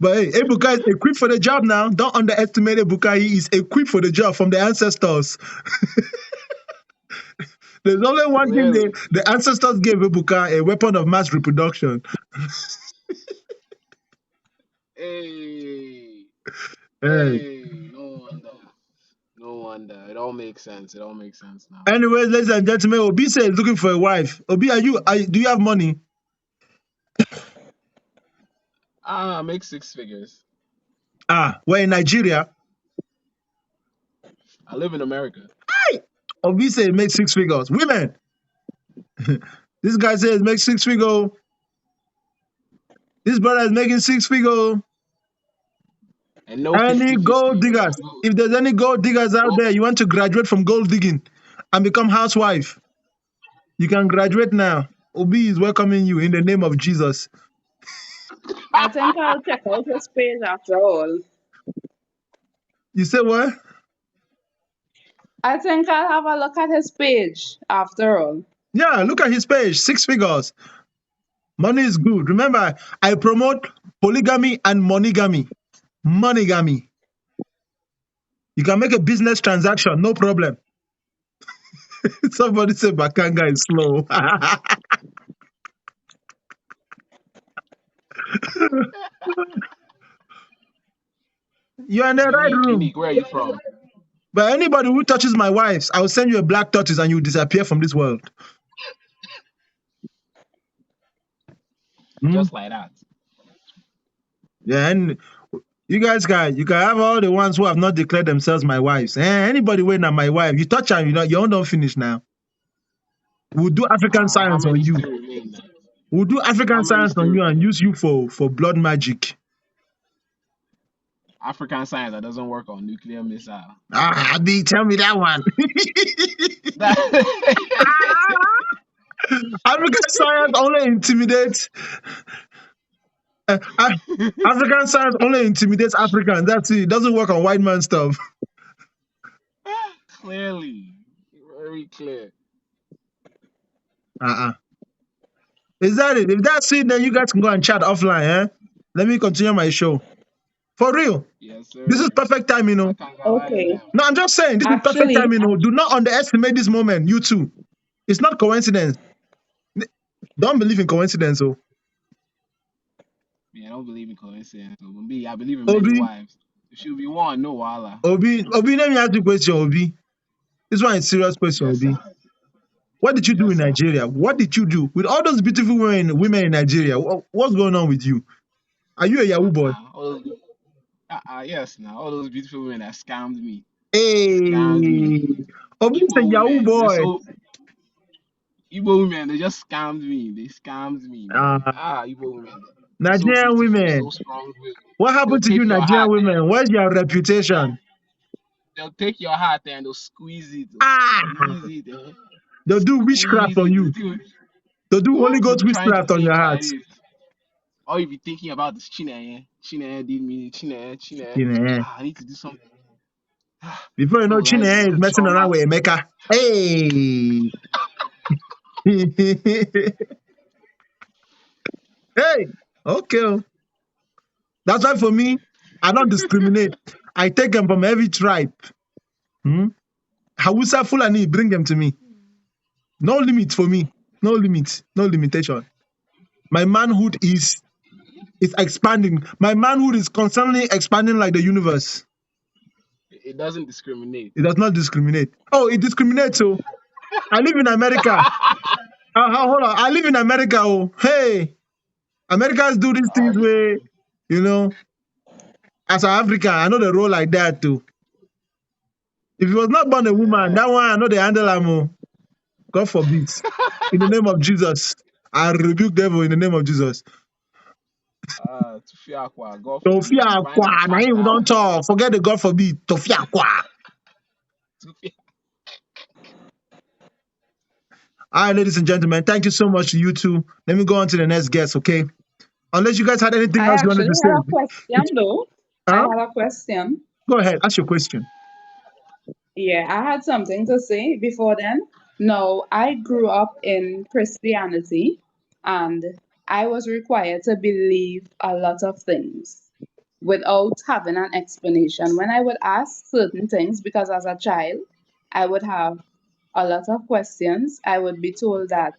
But hey, Ebuka is equipped for the job now. Don't underestimate Ebuka. He is equipped for the job from the ancestors. There's only one thing the ancestors gave Ebuka: a weapon of mass reproduction.
Hey. No wonder. It all makes sense. It all makes sense now.
Anyways, ladies and gentlemen, Obi says looking for a wife. Obi, do you have money?
I make 6 figures.
We're in Nigeria.
I live in America.
Obi says make 6 figures. Women. This guy says make 6 figures. This brother is making 6 figures.
And no
Any
50-50.
gold diggers? If there's any gold diggers out there, you want to graduate from gold digging and become housewife, you can graduate now. Obi is welcoming you in the name of Jesus.
I think I'll check out his page after all.
You say what?
I think I'll have a look at his page after all.
Yeah, look at his page. 6 figures. Money is good. Remember, I promote polygamy and monogamy. Monogamy. You can make a business transaction, no problem. Somebody said Bakanga is slow. You're in the right room.
Unique, where are you from?
But anybody who touches my wives, I will send you a black tortoise and you disappear from this world.
Just like that.
Yeah, and you guys you can have all the ones who have not declared themselves my wives. Anybody waiting at my wife, you touch her, your own don't finish now. We'll do African science on you. We'll do African science on you and use you for blood magic.
African science that doesn't work on nuclear missile.
Abi, tell me that one. African science only intimidates. African science only intimidates Africans. That's it. It doesn't work on white man stuff.
Clearly, very clear.
Is that it? If that's it, then you guys can go and chat offline. Let me continue my show. For real.
Yes, sir.
This is perfect time,
Okay.
No, I'm just saying, this is perfect time, Do not underestimate this moment, you too. It's not coincidence. Don't believe in coincidence, oh.
Yeah, I don't believe in coincidence. I believe in many wives. If she be one, no wala.
Obi, let me ask you a question, Obi. This one is a serious question,
yes,
Obi.
Sir.
What did you do in Nigeria? What did you do with all those beautiful women in Nigeria? What's going on with you? Are you a Yahoo boy?
Yes, now all those beautiful women that scammed me.
Hey, Obi is a Yahoo boy.
Igbo women, they just scammed me. They scammed me. Igbo women.
Nigerian women.
So strong.
What happened to you, Nigerian women? Where's your reputation?
They'll take your heart and they'll squeeze it. Squeeze it.
They'll do witchcraft on you. They'll do Holy Ghost witchcraft on your heart.
Or you be thinking about this Chineye did me, Chineye. I need to do something.
Before you know, Chineye is messing around with Emeka. Hey. Hey. Okay. That's why for me, I don't discriminate. I take them from every tribe. Hausa, Fulani, bring them to me. No limit for me. No limit. No limitation. My manhood is expanding. My manhood is constantly expanding like the universe.
It doesn't discriminate.
It does not discriminate. Oh, it discriminates. So I live in America. Hold on. I live in America. Oh, hey. Americans do these things where, as an African, I know the role like that too. If it was not born a woman, that one I know the handle am. God forbid. In the name of Jesus. I rebuke devil in the name of Jesus.
Tofiakwa, God
forbid. Now you don't talk. Forget the God forbid. Tofiakwa. All right, ladies and gentlemen, thank you so much to you two. Let me go on to the next guest, okay? Unless you guys had anything else you wanted to say.
I had a question, though. I had a question.
Go ahead, ask your question.
Yeah, I had something to say before then. No, I grew up in Christianity, and I was required to believe a lot of things without having an explanation. When I would ask certain things, because as a child, I would have a lot of questions, I would be told that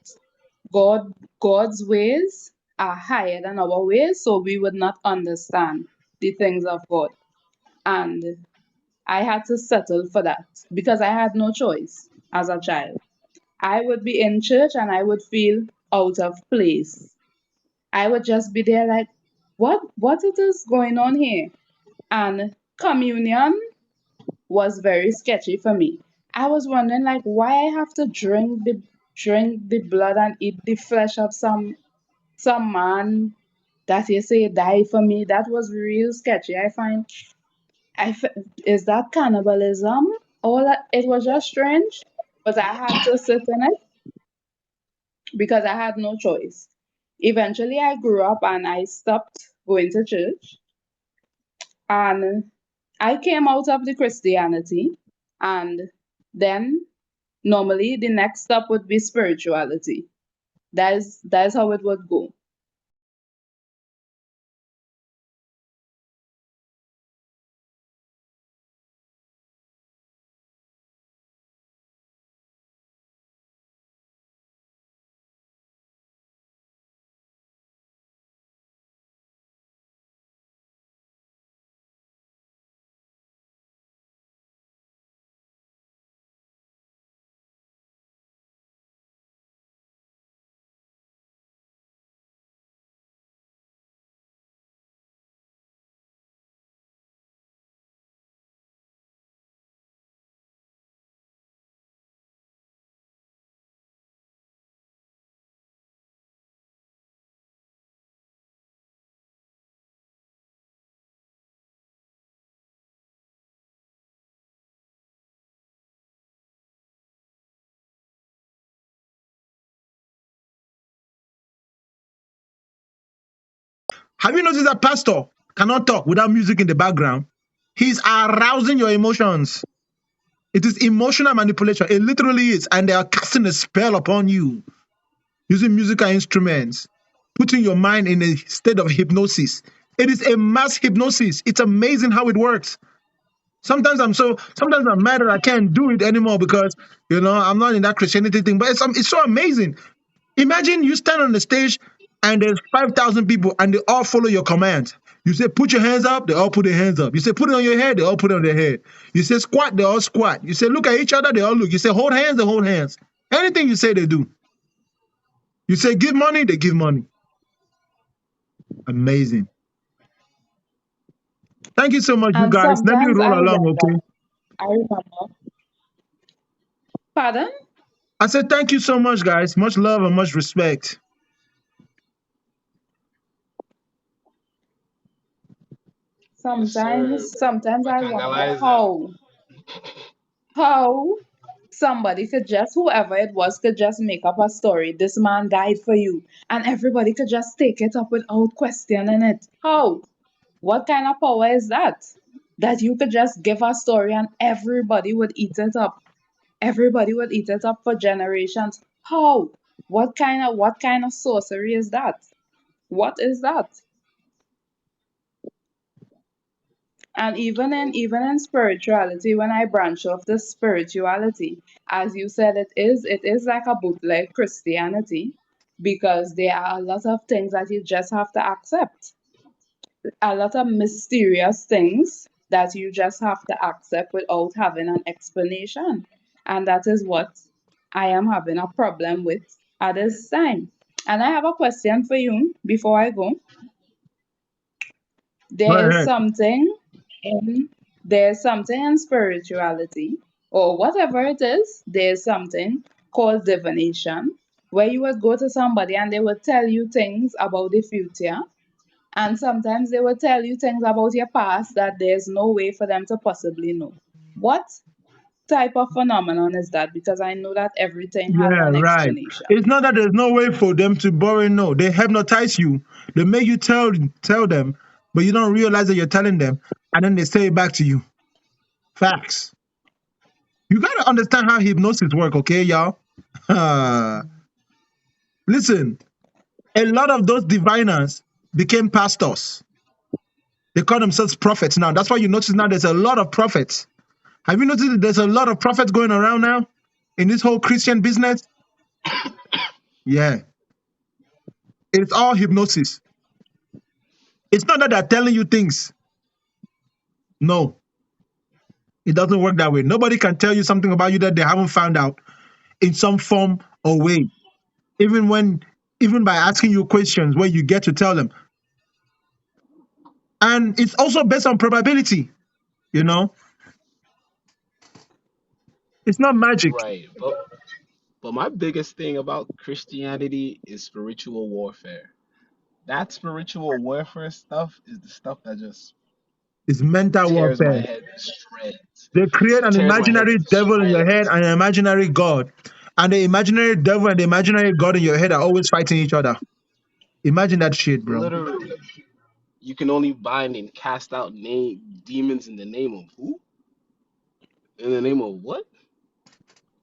God's ways are higher than our ways, so we would not understand the things of God. And I had to settle for that because I had no choice as a child. I would be in church and I would feel out of place. I would just be there like, what it is going on here? And communion was very sketchy for me. I was wondering like why I have to drink the blood and eat the flesh of some man that you say die for me. That was real sketchy. I find is that cannibalism? All that it was just strange, but I had to sit in it because I had no choice. Eventually, I grew up and I stopped going to church, and I came out of the Christianity, and then normally the next step would be spirituality. That's how it would go.
Have you noticed that pastor cannot talk without music in the background? He's arousing your emotions. It is emotional manipulation. It literally is. And they are casting a spell upon you using musical instruments, putting your mind in a state of hypnosis. It is a mass hypnosis. It's amazing how it works. Sometimes I'm mad that I can't do it anymore because I'm not in that Christianity thing. But it's so amazing. Imagine you stand on the stage and there's 5,000 people and they all follow your commands. You say put your hands up, they all put their hands up. You say put it on your head, they all put it on their head. You say squat, they all squat. You say look at each other, they all look. You say hold hands, they hold hands. Anything you say, they do. You say give money, they give money. Amazing. Thank you so much, you
And
guys. Let me
sometimes
roll
I
along,
remember,
okay?
I remember. Pardon?
I said thank you so much, guys. Much love and much respect.
Yes, sir.
Sometimes I wonder
Bacangalizer.
how somebody could just, whoever it was, could just make up a story. This man died for you, and everybody could just take it up without questioning it. How? What kind of power is that? That you could just give a story and everybody would eat it up. Everybody would eat it up for generations. How? What kind of sorcery is that? What is that? And even in spirituality, when I branch off the spirituality, as you said, it is like a bootleg Christianity because there are a lot of things that you just have to accept. A lot of mysterious things that you just have to accept without having an explanation. And that is what I am having a problem with at this time. And I have a question for you before I go.
Go
There is
ahead.
something in there's something in spirituality or whatever it is, there's something called divination where you would go to somebody and they would tell you things about the future, and sometimes they would tell you things about your past that there's no way for them to possibly know. What type of phenomenon is that? Because I know that everything has
Yeah,
an
right.
explanation.
It's not that there's no way for them to borrow. No, they hypnotize you. They make you tell them, but you don't realize that you're telling them, and then they say it back to you. Facts. You gotta understand how hypnosis work, okay, y'all? Listen, a lot of those diviners became pastors. They call themselves prophets now. That's why you notice now there's a lot of prophets. Have you noticed that there's a lot of prophets going around now in this whole Christian business? Yeah, it's all hypnosis. It's not that they're telling you things. No. It doesn't work that way. Nobody can tell you something about you that they haven't found out in some form or way. Even by asking you questions where you get to tell them. And it's also based on probability, you know? It's not magic.
Right. But my biggest thing about Christianity is spiritual warfare. That spiritual warfare stuff is the stuff that just
It's mental
tears my
warfare.
head to shreds.
They create an
Tears my head
imaginary
to
devil in your head
shreds.
and an imaginary God. And the imaginary devil and the imaginary God in your head are always fighting each other. Imagine that shit, bro.
Literally, you can only bind and cast out demons in the name of who? In the name of what?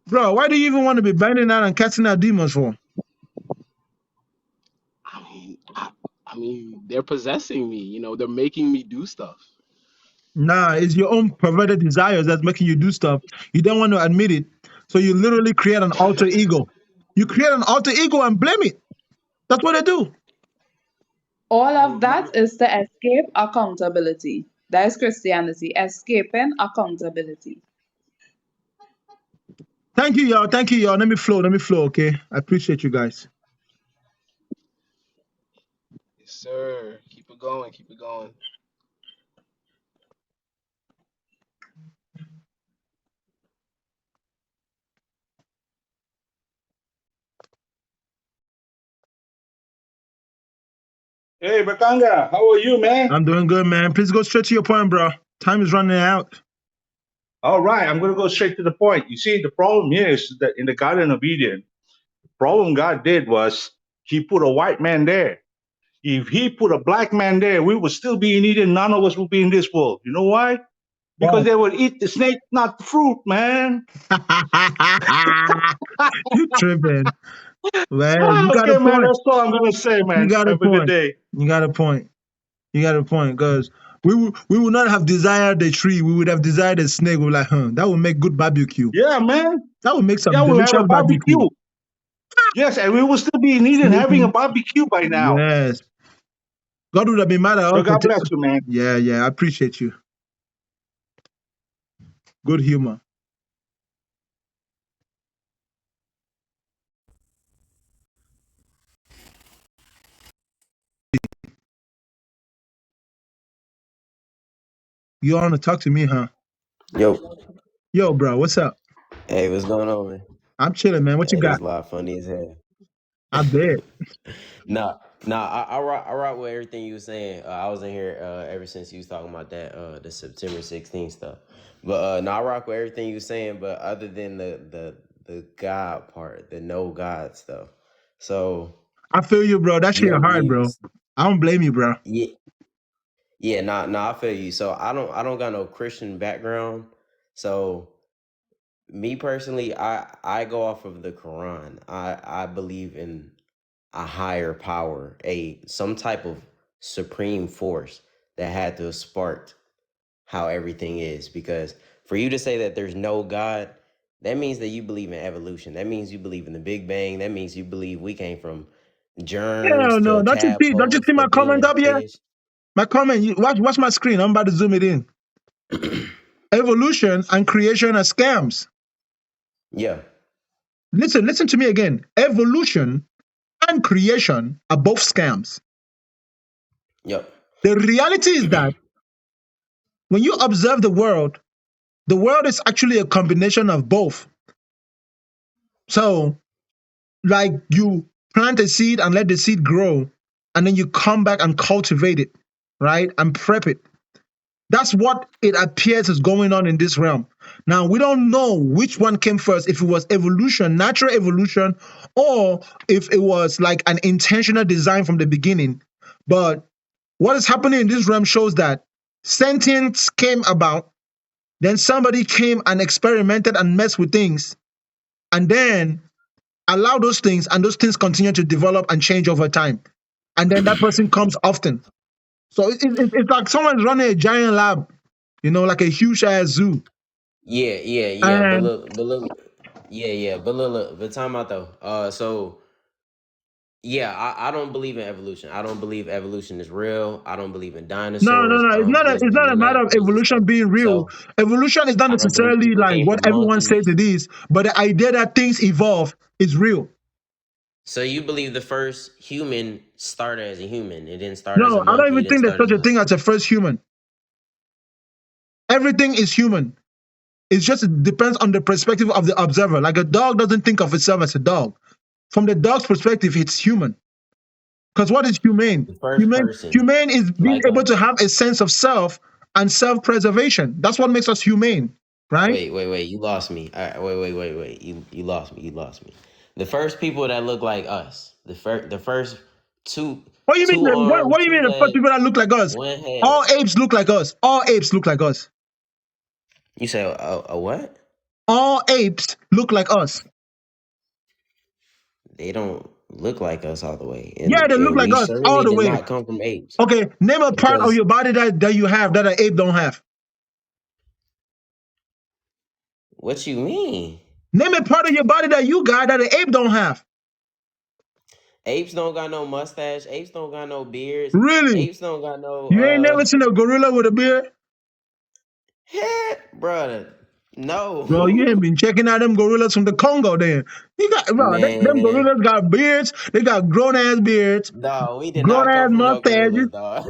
Bro, why do you even want to be binding out and casting out demons for?
I mean, they're possessing me. You know, they're making me do stuff.
Nah, it's your own perverted desires that's making you do stuff. You don't want to admit it. So you literally create an alter ego. You create an alter ego and blame it. That's what they do.
All of that is to escape accountability. That is Christianity, escaping accountability.
Thank you, y'all. Thank you, y'all. Let me flow, okay? I appreciate you guys.
Yes, sir. Keep it going. Keep it going.
Hey, Bakanga, how are you, man?
I'm doing good, man. Please go straight to your point, bro. Time is running out.
All right, I'm going to go straight to the point. You see, the problem here is that in the Garden of Eden, the problem God did was he put a white man there. If he put a black man there, we would still be in Eden. None of us would be in this world. You know why? Because they would eat the snake, not the fruit, man.
You tripping. Well, you got
Okay,
a
man,
point.
that's all I'm going to say, man.
You got a
Have a good
point.
day.
You got a point. You got a point, because we would not have desired the tree. We would have desired a snake. We're like, that would make good barbecue.
Yeah, man.
That would make some
Yeah, we'll have a
delicious barbecue.
barbecue. Yes, and we will still be in Eden having a barbecue by now.
Yes. God would have been mad at us.
So God bless you, man.
Yeah, I appreciate you. Good humor. You want to talk to me, huh? Yo, bro, what's up?
Hey, what's going on, man?
I'm chilling, man. What you
Hey,
got?
this live funny as hell.
I bet.
Nah, I rock with everything you were saying. I was in here ever since you was talking about that the September 16th stuff. But I rock with everything you were saying. But other than the God part, the no God stuff. So
I feel you, bro. That shit hard, bro. I don't blame you, bro.
Yeah, nah, I feel you. So I don't got no Christian background. So me personally, I go off of the Quran. I believe in a higher power, some type of supreme force that had to have sparked how everything is. Because for you to say that there's no God, that means that you believe in evolution. That means you believe in the Big Bang. That means you believe we came from germs
Hell no.
to
Don't you
tadpoles
see my
to being
comment
a
up here?
fish.
My comment. Watch my screen. I'm about to zoom it in. Evolution and creation are scams.
Yeah.
Listen to me again. Evolution and creation are both scams.
Yep.
The reality is that when you observe the world is actually a combination of both. So, like, you plant a seed and let the seed grow, and then you come back and cultivate it, right? And prep it. That's what it appears is going on in this realm. Now, we don't know which one came first, if it was evolution, natural evolution, or if it was like an intentional design from the beginning. But what is happening in this realm shows that sentience came about, then somebody came and experimented and messed with things, and then allow those things, and those things continue to develop and change over time. And then that person comes often. So it's like someone's running a giant lab, like a huge ass zoo.
Yeah.
And
But look, but time out though. So Yeah, I don't believe in evolution. I don't believe evolution is real. I don't believe in
No, no,
dinosaurs.
no.
I don't believe
It's
in
not a
none of
matter
that
of
crazy
evolution
stuff.
being real.
So
Evolution is not
I don't believe
necessarily
people
like
came
what
from
everyone says
monkeys.
it is, but the idea that things evolve is real.
So you believe the first human started as a human. It didn't start as a
No, I don't
monkey. It
even
didn't
think there's
start as
such a
a...
thing as a first human. Everything is human. It just depends on the perspective of the observer. Like a dog doesn't think of itself as a dog. From the dog's perspective, it's human. Because what is humane?
The first person
Humane is being
like
able to
us.
have a sense of self and self-preservation. That's what makes us humane, right?
Wait. You lost me. Wait. You lost me. You lost me. The first people that look like us. The first two
What do you mean?
two arms,
What do you
two
mean the first people
legs,
that look like us?
one head.
All apes look like us. All apes look like us.
You say a what?
All apes look like us.
They don't look like us all the way,
Yeah, they look
and
like
we
us all
certainly
the
did
way.
not come from apes.
Okay, name a part of
Because
your body that you have that an ape don't have.
what you mean?
Name a part of your body that you got that an ape don't have.
Apes don't got no mustache. Apes don't got no beards.
Really?
Apes don't got no
You ain't never seen a gorilla with a beard?
brother.
Bro, you ain't
No.
been checking out them gorillas from the Congo then. You got bro, them
Man.
gorillas got beards, they got grown ass beards,
No, we did
grown
not
ass
come from no
mustaches.
gorillas, dog.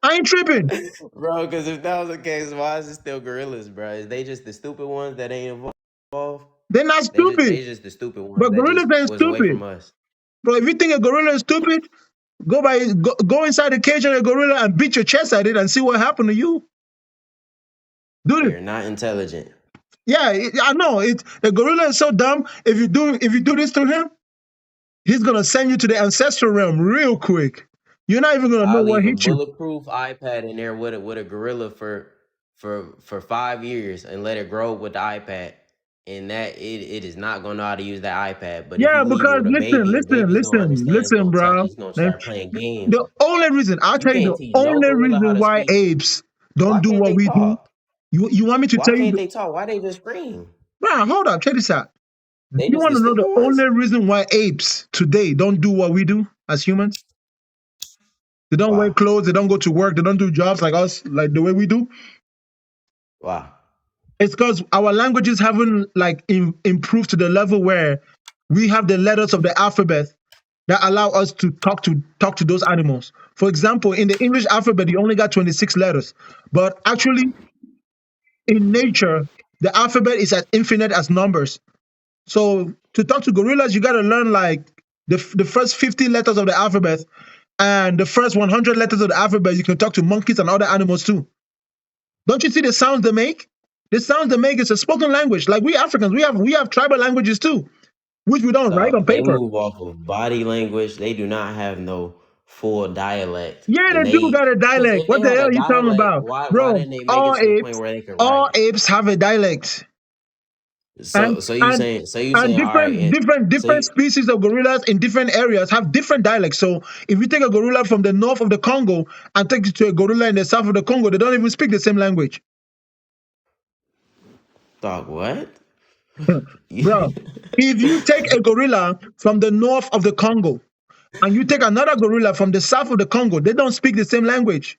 I ain't tripping.
Bro, because if that was the case, why is it still gorillas, bro? Is they just the stupid ones that ain't involved?
They're not stupid.
They just the stupid ones
But
that
gorillas
just
ain't
was away
stupid.
from us.
Bro, if you think a gorilla is stupid, go inside the cage of a gorilla and beat your chest at it and see what happened to you. Do it.
They're not intelligent.
Yeah, I know. The gorilla is so dumb. If you do this to him, he's gonna send you to the ancestral realm real quick. You're not even gonna know
I'll
what
leave a
hit you.
bulletproof iPad in there with a gorilla for 5 years and let it grow with the iPad. And that it is not gonna know how to use that iPad. But if
Yeah,
you leave it
because
with a baby, the baby's gonna understand, it's
listen,
gonna touch,
bro.
it's gonna start playing games.
The only reason I'll
You
tell you
can't
the
teach no
only
gorilla how
reason
to
why
speak.
apes don't
Why
do
can't
what
they
we do.
talk?
You want me to
Why
tell you?
can't they talk? Why they just scream?
Bro, hold up, check this out.
They
You
just
want
the
to know the
stupid ones?
only reason why apes today don't do what we do as humans? They don't wear
Why?
clothes. They don't go to work. They don't do jobs like us, like the way we do.
Why?
It's because our languages haven't like improved to the level where we have the letters of the alphabet that allow us to talk to those animals. For example, in the English alphabet, you only got 26 letters, but actually in nature, the alphabet is as infinite as numbers. So to talk to gorillas, you got to learn like the first 50 letters of the alphabet, and the first 100 letters of the alphabet. You can talk to monkeys and other animals too. Don't you see the sounds they make? The sounds they make is a spoken language. Like we Africans, we have tribal languages too, which we don't write on
They
paper.
move off of body language. They do not have no full dialect.
Yeah,
And
they do got a
because
dialect.
if
What
they
the
had
hell
a
are you talking
dialect,
about,
why
bro?
didn't they make it to the point where they could
All
write?
apes have a dialect.
So
and
so you
and
saying
and
all right, and so
different species of gorillas in different areas have different dialects. So if you take a gorilla from the north of the Congo and take it to a gorilla in the south of the Congo, they don't even speak the same language.
dog, what?
Bro, if you take a gorilla from the north of the Congo and you take another gorilla from the south of the Congo, they don't speak the same language.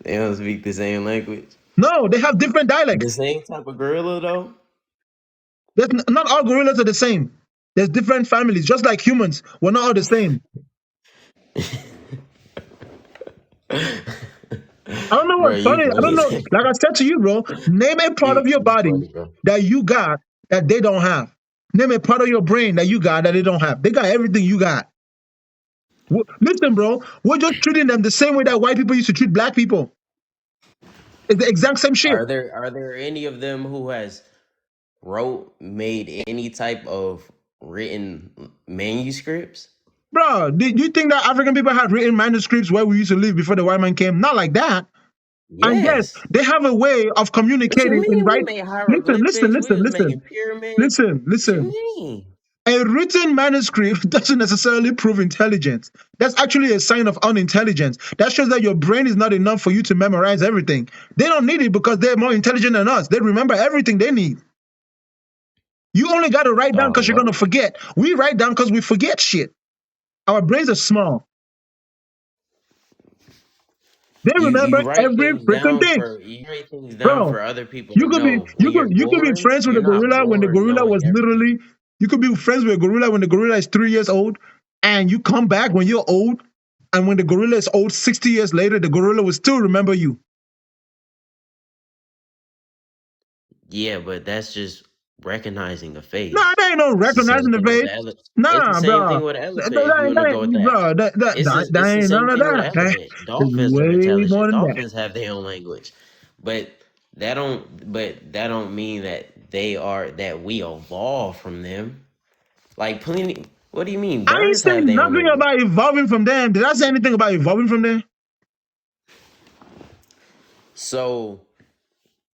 They don't speak the same language.
No, they have different
The
dialects.
same type of gorilla though?
Not all gorillas are the same. There's different families, just like humans. We're not all the same. I don't know
Bro,
what's
you
funny. I don't
funny.
know. Like I said to you, bro, name a part of your
You
body
funny, bro.
that you got that they don't have. Name a part of your brain that you got that they don't have. They got everything you got. Listen, bro, we're just treating them the same way that white people used to treat black people. It's the exact same shit.
Are there any of them who has made any type of written manuscripts?
Bro, do you think that African people had written manuscripts where we used to live before the white man came? Not like that. And yes,
Yes.
they have a way of
What you
communicating in
mean? We
right.
made hieroglyphics. We was making pyramids. What you mean?
A written manuscript doesn't necessarily prove intelligence. That's actually a sign of unintelligence. That shows that your brain is not enough for you to memorize everything. They don't need it because they're more intelligent than us. They remember everything they need. You only got to write down because you're
What?
gonna forget. We write down because we forget shit. Our brains are small. They
You
remember
write
every
things
freaking
down
thing,
for you write things down
bro.
for other people
You
to
could be
know. When you're
you could be
born,
friends with a
you're not
gorilla when the
born
gorilla
knowing
was
everything.
literally. You could be friends with a gorilla when the gorilla is 3 years old, and you come back when you're old, and when the gorilla is old, 60 years later, the gorilla will still remember you.
Yeah, but that's just recognizing a face.
Nah, that ain't no
It's the same
recognizing the
thing with
face.
the elephant. It's the
Nah,
same
bro.
thing with the
That,
elephant. If you
that,
want to go with that,
bro, that
it's the
ain't
same
none of
thing with the
that. That
elephant.
is
Dolphins are
way more
intelligent.
than that.
Dolphins have their own language, but that don't mean that we evolve from them. Like plenty. What do you mean?
I ain't
Birds have
saying
their own
nothing
language.
about evolving from them. Did I say anything about evolving from them?
So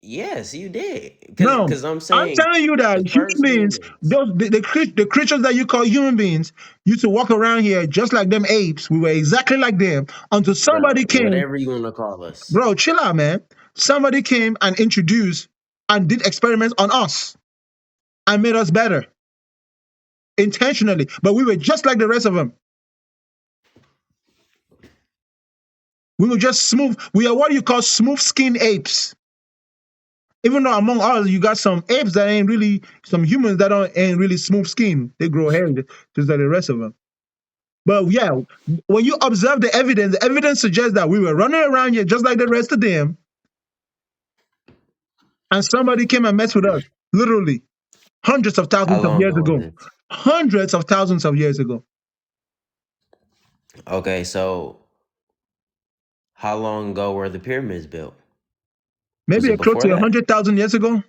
yes, you did.
No.
Because I'm
I'm
saying
telling you that
the
human
first
beings,
humans.
the creatures that you call human beings, used to walk around here just like them apes. We were exactly like them until somebody
Bro,
came.
whatever you want to call us.
Bro, chill out, man. Somebody came and introduced and did experiments on us and made us better intentionally. But we were just like the rest of them. We were just smooth. We are what you call smooth skin apes. Even though among us, you got some apes that ain't really, some humans that ain't really smooth skin. They grow hair just like the rest of them. But yeah, when you observe the evidence suggests that we were running around here just like the rest of them, and somebody came and messed with us, literally hundreds of
How
thousands of
long
years
ago was
ago.
this?
Hundreds of thousands of years ago.
Okay, so how long ago were the pyramids built? Was
Maybe
it
close
before
to
that?
100,000 years ago.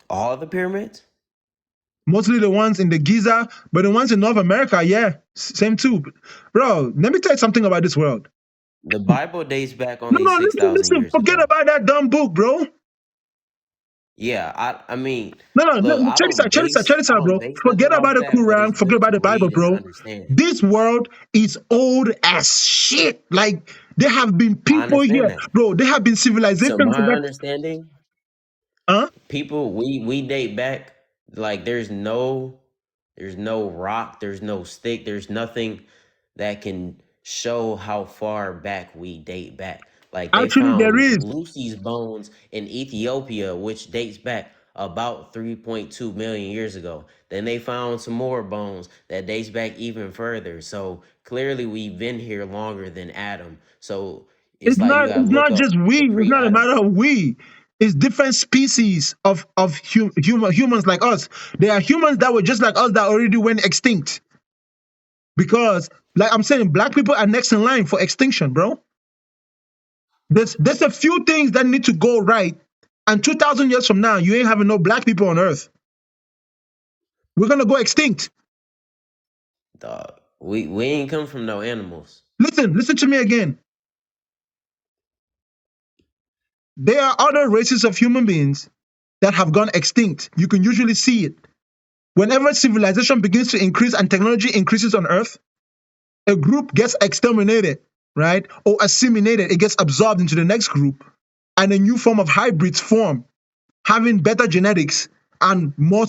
All the pyramids?
Mostly the ones in the Giza, but the ones in North America, yeah, same too. Bro, let me tell you something about this world.
The Bible dates back
No,
only
no, listen,
6,000
listen.
years
Forget
ago.
about that dumb book, bro.
Yeah, I mean,
No,
look,
check this
I
out,
don't
bro.
base
Forget
nothing
about
off
the
that, but it's
Quran, forget
good
about
to
the Bible,
read and
bro.
understand.
This world is old as shit. Like, there have been
I
people
understand
here,
that.
bro. There have been
So
civilizations
my
that,
understanding,
huh?
people we date back like there's no rock, there's no stick, there's nothing that can show how far back we date back. Like they
Actually, there
found
is.
Lucy's bones in Ethiopia, which dates back about 3.2 million years ago. Then they found some more bones that dates back even further. So clearly we've been here longer than Adam. So it's like you gotta
It's
look
not
up
just
the
we. It's not a
pre-Adam.
matter of we. It's different species of humans like us. There are humans that were just like us that already went extinct. Because, like I'm saying, black people are next in line for extinction, bro. There's a few things that need to go right, and 2,000 years from now, you ain't having no black people on Earth. We're gonna go extinct.
Dog. We ain't come from no animals.
Listen to me again. There are other races of human beings that have gone extinct. You can usually see it. Whenever civilization begins to increase and technology increases on Earth, a group gets exterminated, right? Or assimilated. It gets absorbed into the next group, and a new form of hybrids form, having better genetics and more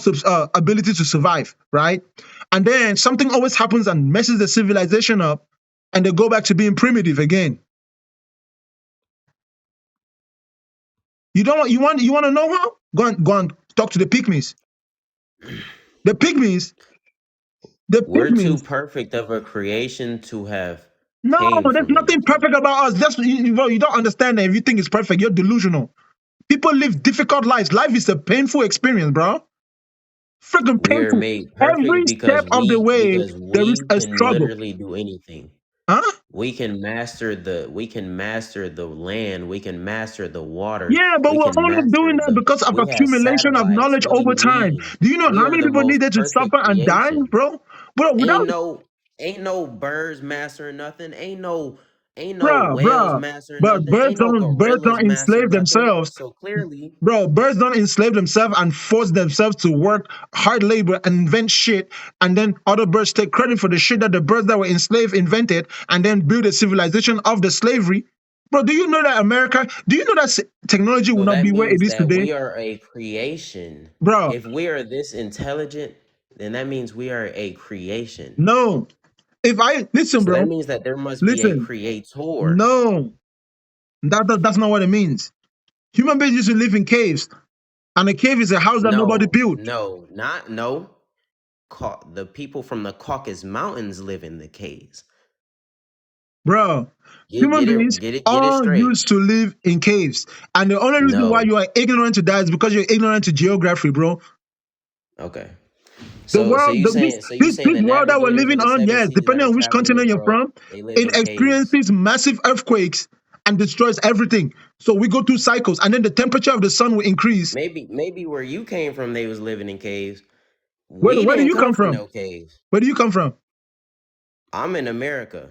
ability to survive, right? And then something always happens and messes the civilization up, and they go back to being primitive again. You want to know how? Go and talk to the pygmies. The pygmies, the
We're too
pygmies.
perfect of a creation to have
No,
came
there's
from
nothing
anything.
perfect about us. You don't understand that. If you think it's perfect, you're delusional. People live difficult lives. Life is a painful experience, bro. Freaking
We are
painful.
made
Every
perfect
step of the way,
because
there is
we
a
can
struggle.
literally do anything.
Huh?
We can master the land, we can master the waters,
Yeah, but
we
we're
can
only doing
master
that
the
because of
we have
accumulation of
satellites.
knowledge
What do
over
you
time.
mean?
Do you know
We
how
are
many
the
people
most
needed to
perfect
suffer and die,
creation.
bro? Bro, without,
Ain't no birds mastering nothing. Ain't no
bro,
whales
bro.
mastering
But
nothing. Ain't no
birds
gorillas
don't
mastering
enslave
nothing.
themselves.
So clearly,
Bro, birds don't enslave themselves and force themselves to work hard labor and invent shit, and then other birds take credit for the shit that the birds that were enslaved invented, and then build a civilization of the slavery. Bro, do you know that technology will
So
not
that
be where it
means
is
that
today?
we are a creation.
Bro,
If we are this intelligent, then that means we are a creation.
no. Listen,
So that
bro,
means that there must be a
listen.
creator.
No, that's not what it means. Human beings used to live in caves, and a cave is a house that nobody
No,
built.
no. The people from the Caucasus Mountains live in the caves.
Bro,
Get
human
get
beings
it get it get it
all
straight.
used to live in caves. And the only reason why
No.
you are ignorant to that is because you're ignorant to geography, bro.
Okay.
The
So
world,
you saying
this
the
world that we're
navigators of
living
the
on,
seven
yes,
seas that
depending
are
on which
traveling the
continent you're
world,
from,
they live
it
in caves.
experiences massive earthquakes and destroys everything. So we go through cycles, and then the temperature of the sun will increase.
Maybe where you came from they was living in caves.
Where,
We
where do
didn't
you
come
come
from
from?
no caves.
Where do you come from?
I'm in America.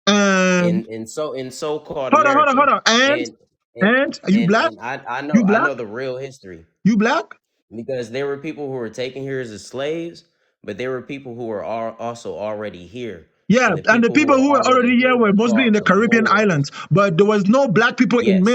And
In so-called
hold
America.
on.
And
And are you black?
I
You
know
black?
the real history.
You black?
Because there were people who were taken here as slaves, but there were people who were also already here.
Yeah,
And the
and the
people who
people
were
who were
already
already here
here
were
were
mostly in
called
the
the
Caribbean islands,
Moors.
but there was no black people in
Yes.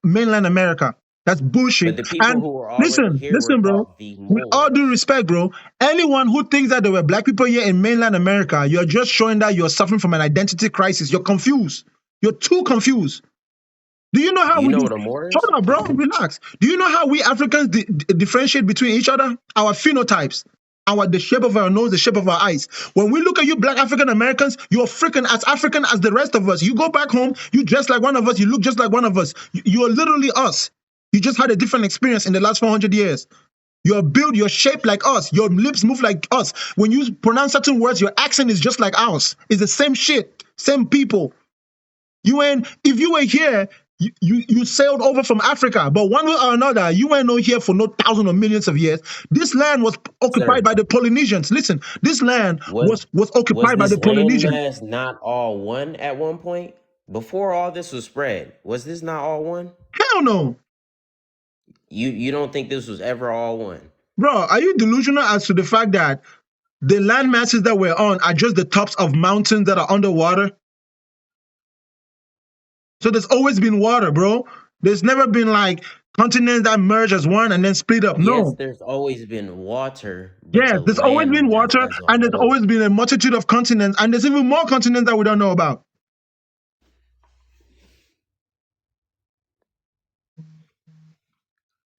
mainland America. That's bullshit.
But the people
And
who were already
listen,
here were
bro.
called the
With all due
Moors.
respect, bro, anyone who thinks that there were black people here in mainland America, you're just showing that you're suffering from an identity crisis. You're confused. You're too confused. Do you know
Do
how
you
we?
know the
Hold
Moors?
on, bro. Relax. Do you know how we Africans differentiate between each other? Our phenotypes, the shape of our nose, the shape of our eyes. When we look at you, Black African Americans, you're freaking as African as the rest of us. You go back home, you dress like one of us, you look just like one of us. You're literally us. You just had a different experience in the last 400 years. You're built, you're shaped like us. Your lips move like us. When you pronounce certain words, your accent is just like ours. It's the same shit, same people. If you were here, you sailed over from Africa, but one way or another, you weren't here for no thousands or millions of years. This land was occupied
Sir,
by the Polynesians. Listen, this land
was
was
was
occupied by
this
the Polynesians.
landmass not all one at one point? Before all this was spread, was this not all one?
Hell no.
You don't think this was ever all one?
Bro, are you delusional as to the fact that the land masses that we're on are just the tops of mountains that are underwater? So there's always been water, bro. There's never been like continents that merge as one and then split up.
Yes,
No.
there's always been water, but
Yes,
the
there's always been
land mass
water,
as a
and there's
whole.
always been a multitude of continents, and there's even more continents that we don't know about.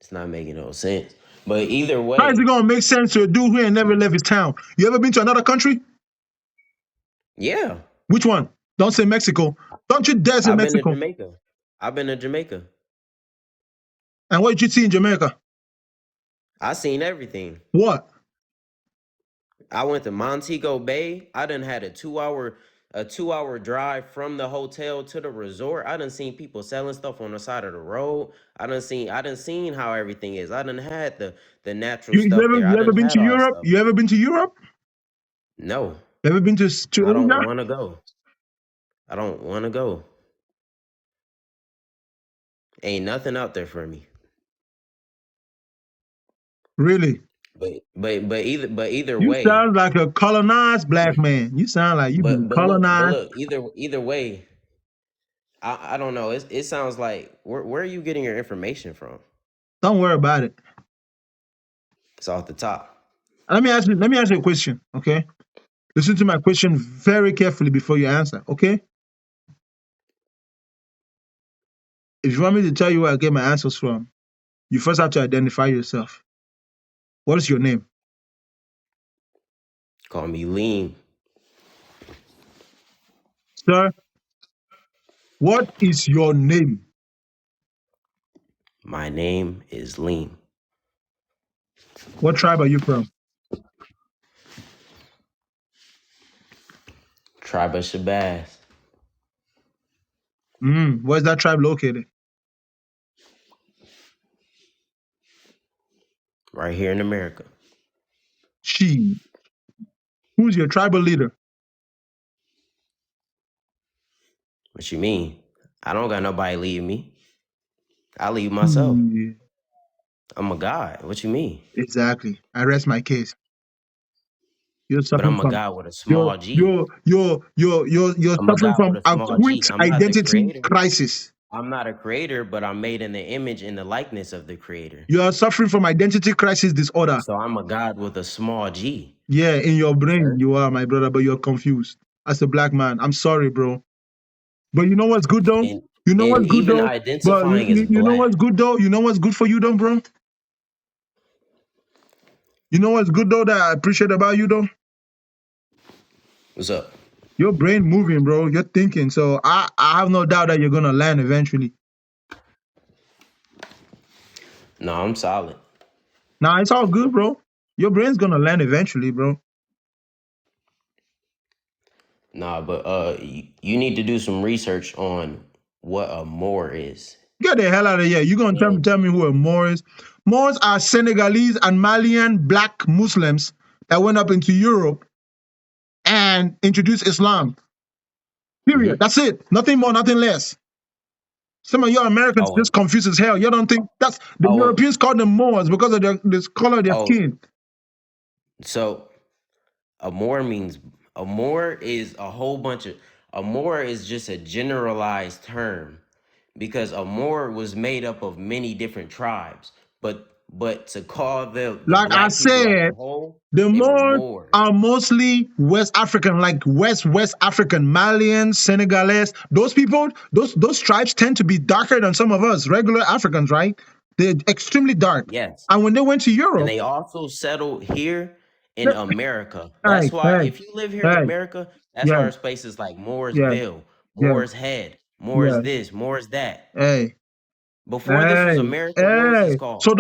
It's not making no sense. But either
How is it
way,
gonna make sense to a dude who ain't never left his town? You ever been to another country?
yeah,
Which one? Don't say Mexico. Don't you dare say
I've been to
Mexico.
Jamaica. I've been to Jamaica.
And what did you see in Jamaica?
I seen everything.
What?
I went to Montego Bay. I done had a 2 hour drive from the hotel to the resort. I done seen people selling stuff on the side of the road. I done seen how everything is. I done had the natural
You
stuff there. I
ever
done
been
had
to
all that
Europe?
stuff.
You ever been to Europe?
No,
You ever been to
I don't
Asia?
want to go. I don't want to go. Ain't nothing out there for me.
Really?
But either
You
way,
sound like a colonized black man. You sound like you've been
but
colonized.
look, either way, I don't know. It sounds like where are you getting your information from?
Don't worry about it.
It's off the top.
Let me ask you a question, okay? Listen to my question very carefully before you answer, okay? If you want me to tell you where I get my answers from, you first have to identify yourself. What is your name?
Call me lean.
Sir, what is your name?
My name is Lean.
What tribe are you from?
Tribe of Shabazz.
Where's that tribe located?
Right here in America.
Who's your tribal leader?
What you mean? I don't got nobody lead me. I lead myself.
Hmm,
I'm a god. What you mean?
exactly. I rest my case. You're
but
suffering
I'm a
from
God with a small G.
you're
I'm a
suffering
God
from
with a
a
small
quick
G. I'm not the
identity
creator.
crisis.
I'm not a creator, but I'm made in the image and the likeness of the creator.
You are suffering from identity crisis disorder.
So I'm a God with a small G.
Yeah, in your brain
Sir.
you are, my brother, but you're confused. As a black man, I'm sorry, bro. But you know what's good though?
And
You know
and
what's good
even
though? But
identifying as
you know
black.
what's good though? You know what's good for you though, bro? You know what's good though that I appreciate about you though?
What's up?
Your brain moving, bro. You're thinking. So I have no doubt that you're gonna land eventually.
No, I'm solid.
Nah, it's all good, bro. Your brain's gonna land eventually, bro.
Nah, but you need to do some research on what a Moor is.
Get the hell out of here. You're gonna tell me who a Moor is? Moors are Senegalese and Malian black Muslims that went up into Europe and introduced Islam. Period. That's it. Nothing more, nothing less. Some of you Americans just confused as hell. You don't think that's the Europeans call them Moors because of the color of their skin.
So a Moor means a Moor is a whole bunch of a Moor is just a generalized term because a Moor was made up of many different tribes. But to call the
Like I
black people as
said,
a whole,
the
they were
Moors
Moors.
are mostly West African, like West African, Malians, Senegalese. Those people, those tribes tend to be darker than some of us, regular Africans, right? They're extremely dark.
Yes.
And when they went to
And
Europe,
they also settled here in America.
hey,
That's why
hey,
if you live here in
hey,
America, that's why
yeah,
there's places like
yeah,
Mooresville,
yeah,
Moors Head, Moors
yeah,
this, Moors that.
hey.
Before this was America, what was this called?
So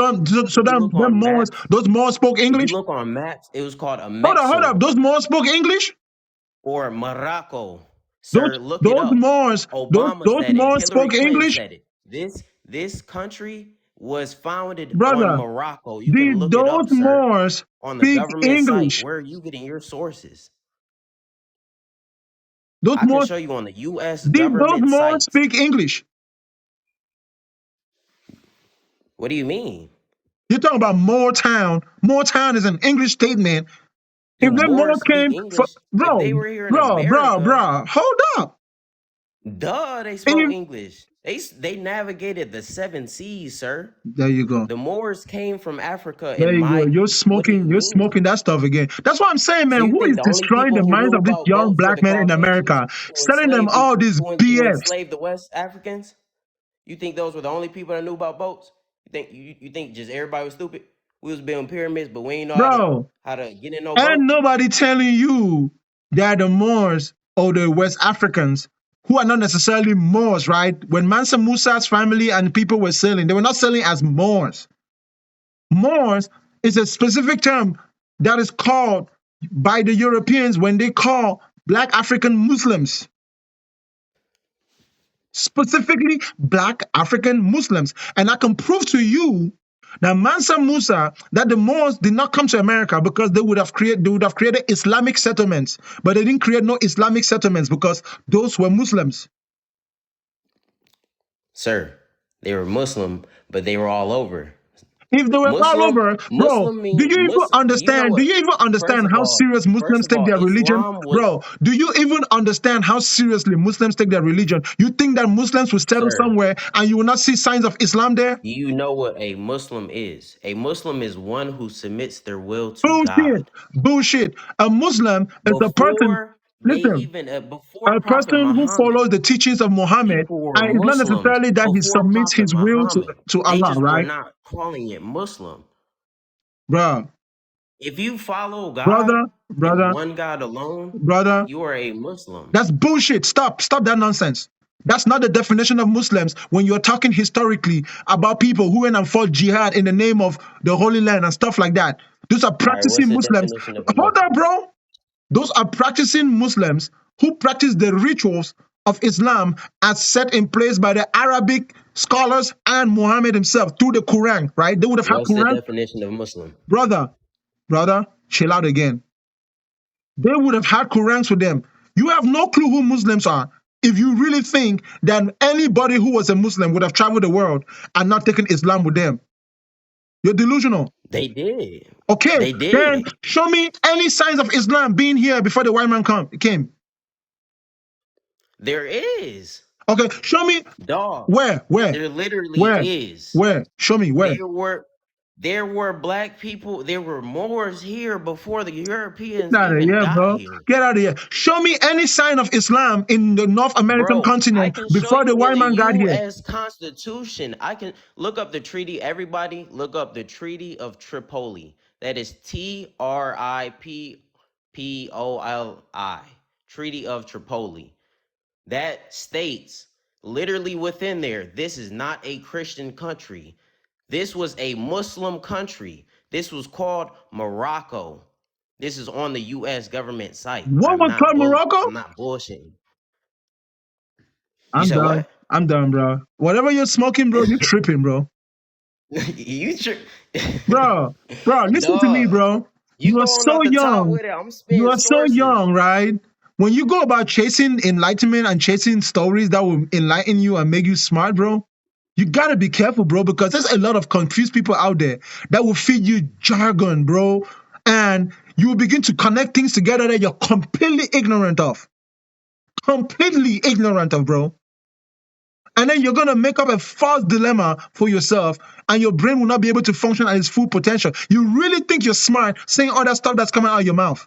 If you look on
Moors,
maps,
those Moors spoke
if you
English?
look on maps, it was called a
Hold up.
Mexel
Those Moors spoke English?
or Morocco. Sir, look it
Those
up.
Moors,
Obama
those
said it.
Moors
Hillary
spoke
Clinton
English?
said it. This country was founded on
Brother,
Morocco. You can look it
those
up, sir,
Moors
on the
speak
government site.
English.
Where are you getting your sources?
Those
I can
Moors,
show you on the U.S.
those
government
Moors
sites.
speak English.
What do you mean?
You're talking about Moortown. Moortown is an English statement.
Do
If them Moors
Moors speak
came,
English? If they were here in America,
hold up.
duh, they spoke English. They navigated the 7 seas, sir.
There you go.
The Moors came from Africa.
There you go. You're
What do you mean?
smoking that stuff again. That's what I'm saying,
So
man.
you
Who
think
is
the only
destroying
people
the
who
minds
knew
of these
about
young
boats were
black
the
men in
Caucasians
America?
who
Selling them
enslaved
all this
who
BS.
enslaved the West Africans? You think those were the only people that knew about boats? You think just everybody was stupid? We was building pyramids, but we ain't know
Bro,
how to get in no
ain't
boats.
nobody telling you that the Moors or the West Africans, who are not necessarily Moors, right? When Mansa Musa's family and people were sailing, they were not sailing as Moors. Moors is a specific term that is called by the Europeans when they call Black African Muslims. Specifically, Black African Muslims. And I can prove to you that Mansa Musa, that the Moors did not come to America because they would have created Islamic settlements, but they didn't create no Islamic settlements because those were Muslims.
Sir, they were Muslim, but they were all over.
If they were all over, bro, do you even understand? Do you even understand how serious Muslims take their religion? Bro, do you even understand how seriously Muslims take their religion? You think that Muslims will settle somewhere and you will not see signs of Islam there?
Do you know what a Muslim is? A Muslim is one who submits their will to
Bullshit.
God.
Bullshit. A Muslim is a person,
Before they
listen,
even before
a
Prophet
person who
Muhammad,
follows the teachings of Muhammad,
people were
and it's not
Muslims.
necessarily that he
Before
submits
Prophet
his will
Muhammad,
to
they
Allah,
just were
right?
not calling it Muslim.
Bro,
If you follow God
brother,
and one God alone,
brother,
you are a Muslim.
that's bullshit. Stop that nonsense. That's not the definition of Muslims when you're talking historically about people who went and fought jihad in the name of the Holy Land and stuff like that. Those are
All right, what's
practicing
the
Muslims.
definition of a
Hold
Muslim?
on, bro. Those are practicing Muslims who practice the rituals of Islam as set in place by the Arabic scholars and Muhammad himself through the Quran, right? They would have had
What's the
Quran.
definition of Muslim?
Brother, chill out again. They would have had Qurans with them. You have no clue who Muslims are. If you really think that anybody who was a Muslim would have traveled the world and not taken Islam with them, you're delusional.
They did.
Okay,
They
then
did.
show me any signs of Islam being here before the white man came.
There is.
Okay, show me
Dog.
where,
There literally is.
show me where.
There were black people, there were Moors here before the Europeans
Get out of
even
here,
got
bro.
here.
Get out of here. Show me any sign of Islam in the North American
Bro, I
continent
can show
before the
you in
white
the
man got here.
US Constitution. I can look up the treaty. Everybody, look up the Treaty of Tripoli. That is TRIPOLI. Treaty of Tripoli. That states literally within there, this is not a Christian country. This was a Muslim country. This was called Morocco. This is on the US government site.
What was called Morocco?
I'm not bullshitting. You
I'm
said
done.
what?
I'm done, bro. Whatever you're smoking, bro, you're tripping, bro.
You
Bro, listen to me,
Dog.
bro.
You
You are
going
so
off the top
young.
with it. I'm
You
spitting
are so
sources.
young, right? When you go about chasing enlightenment and chasing stories that will enlighten you and make you smart, bro, you gotta be careful, bro, because there's a lot of confused people out there that will feed you jargon, bro, and you will begin to connect things together that you're completely ignorant of. Completely ignorant of, bro. And then you're gonna make up a false dilemma for yourself, and your brain will not be able to function at its full potential. You really think you're smart saying all that stuff that's coming out of your mouth?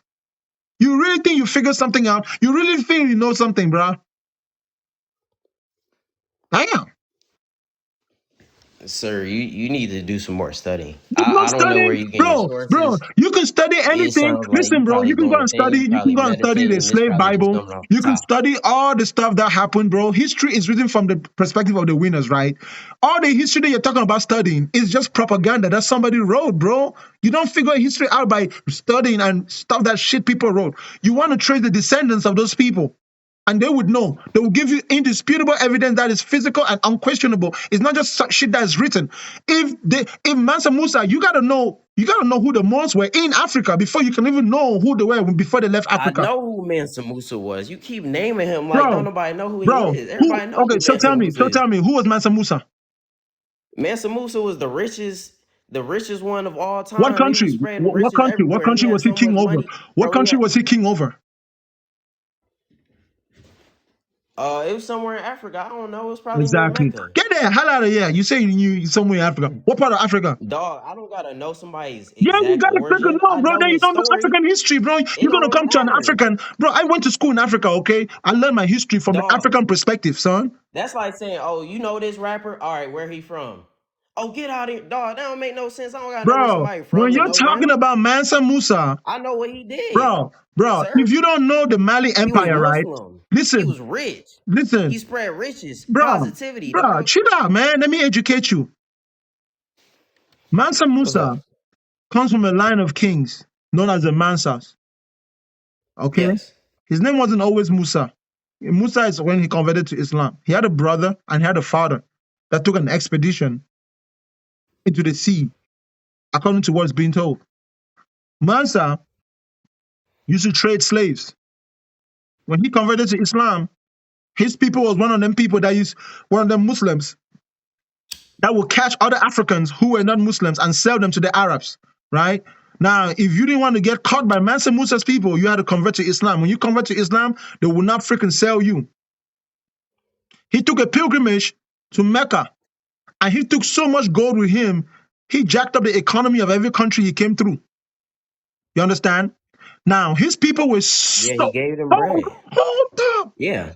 You really think you figured something out? You really think you know something, bro? Damn.
Sir, you need to do some more studying.
There's no
I don't know where
studying,
you get your
bro.
sources.
You can study
It
anything.
sounds like you
Listen, bro.
probably
You can go
doing a
and
thing.
study.
You
You can
probably
go and study the
meditating. This
slave
probably just
Bible.
coming off
You
the
can
top.
study all the stuff that happened, bro. History is written from the perspective of the winners, right? All the history that you're talking about studying is just propaganda that somebody wrote, bro. You don't figure history out by studying and stuff that shit people wrote. You want to trace the descendants of those people. And they would know. They will give you indisputable evidence that is physical and unquestionable. It's not just shit that is written. If Mansa Musa, you gotta know who the Moors were in Africa before you can even know who they were before they left
I
Africa.
know who Mansa Musa was. You keep naming him like don't nobody know who he
Bro,
is. Everybody know who
so
Mansa
tell me,
Musa is.
who was Mansa Musa?
Mansa Musa was the richest one of all time.
What
He was
country?
spreading
What
riches
country? What
everywhere. He
country
had
was he
so
king
much
over?
money.
What
Bro,
country was he king over?
It was somewhere in Africa. I don't know. It was probably near
Exactly.
Mecca.
Get the hell out of here. You say you somewhere in Africa. What part of Africa?
Dog, I don't gotta know somebody's
Yeah, you
exact
gotta figure
origin.
no,
I
bro.
know
Then you
his
don't know
story.
African history, bro.
It
You're gonna
don't
come to an
matter.
African, bro. I went to school in Africa, okay? I learned my history from the African perspective, son.
That's like saying, "Oh, you know this rapper? All right, where he from? Oh, get out of here, dog. That don't make no sense. I don't gotta know where
Bro,
somebody
when
from to
you're
know
talking
them.
about Mansa Musa,
I know what he did,
bro,
sir.
if you don't know the Mali
He was
Empire, right?
Muslim.
Listen,
He was rich.
listen,
He spread riches,
bro,
positivity, dog.
chill out, man. Let me educate you. Mansa
What's up?
Musa comes from a line of kings known as the Mansas. Okay?
Yes.
His name wasn't always Musa. Musa is when he converted to Islam. He had a brother and he had a father that took an expedition into the sea, according to what's being told. Mansa used to trade slaves. When he converted to Islam, his people was one of them people that used, one of them Muslims that would catch other Africans who were not Muslims and sell them to the Arabs, right? Now, if you didn't want to get caught by Mansa Musa's people, you had to convert to Islam. When you convert to Islam, they will not freaking sell you. He took a pilgrimage to Mecca, and he took so much gold with him, he jacked up the economy of every country he came through. You understand? Now, his people were
Yeah, he gave them bread.
Hold up.
Yeah.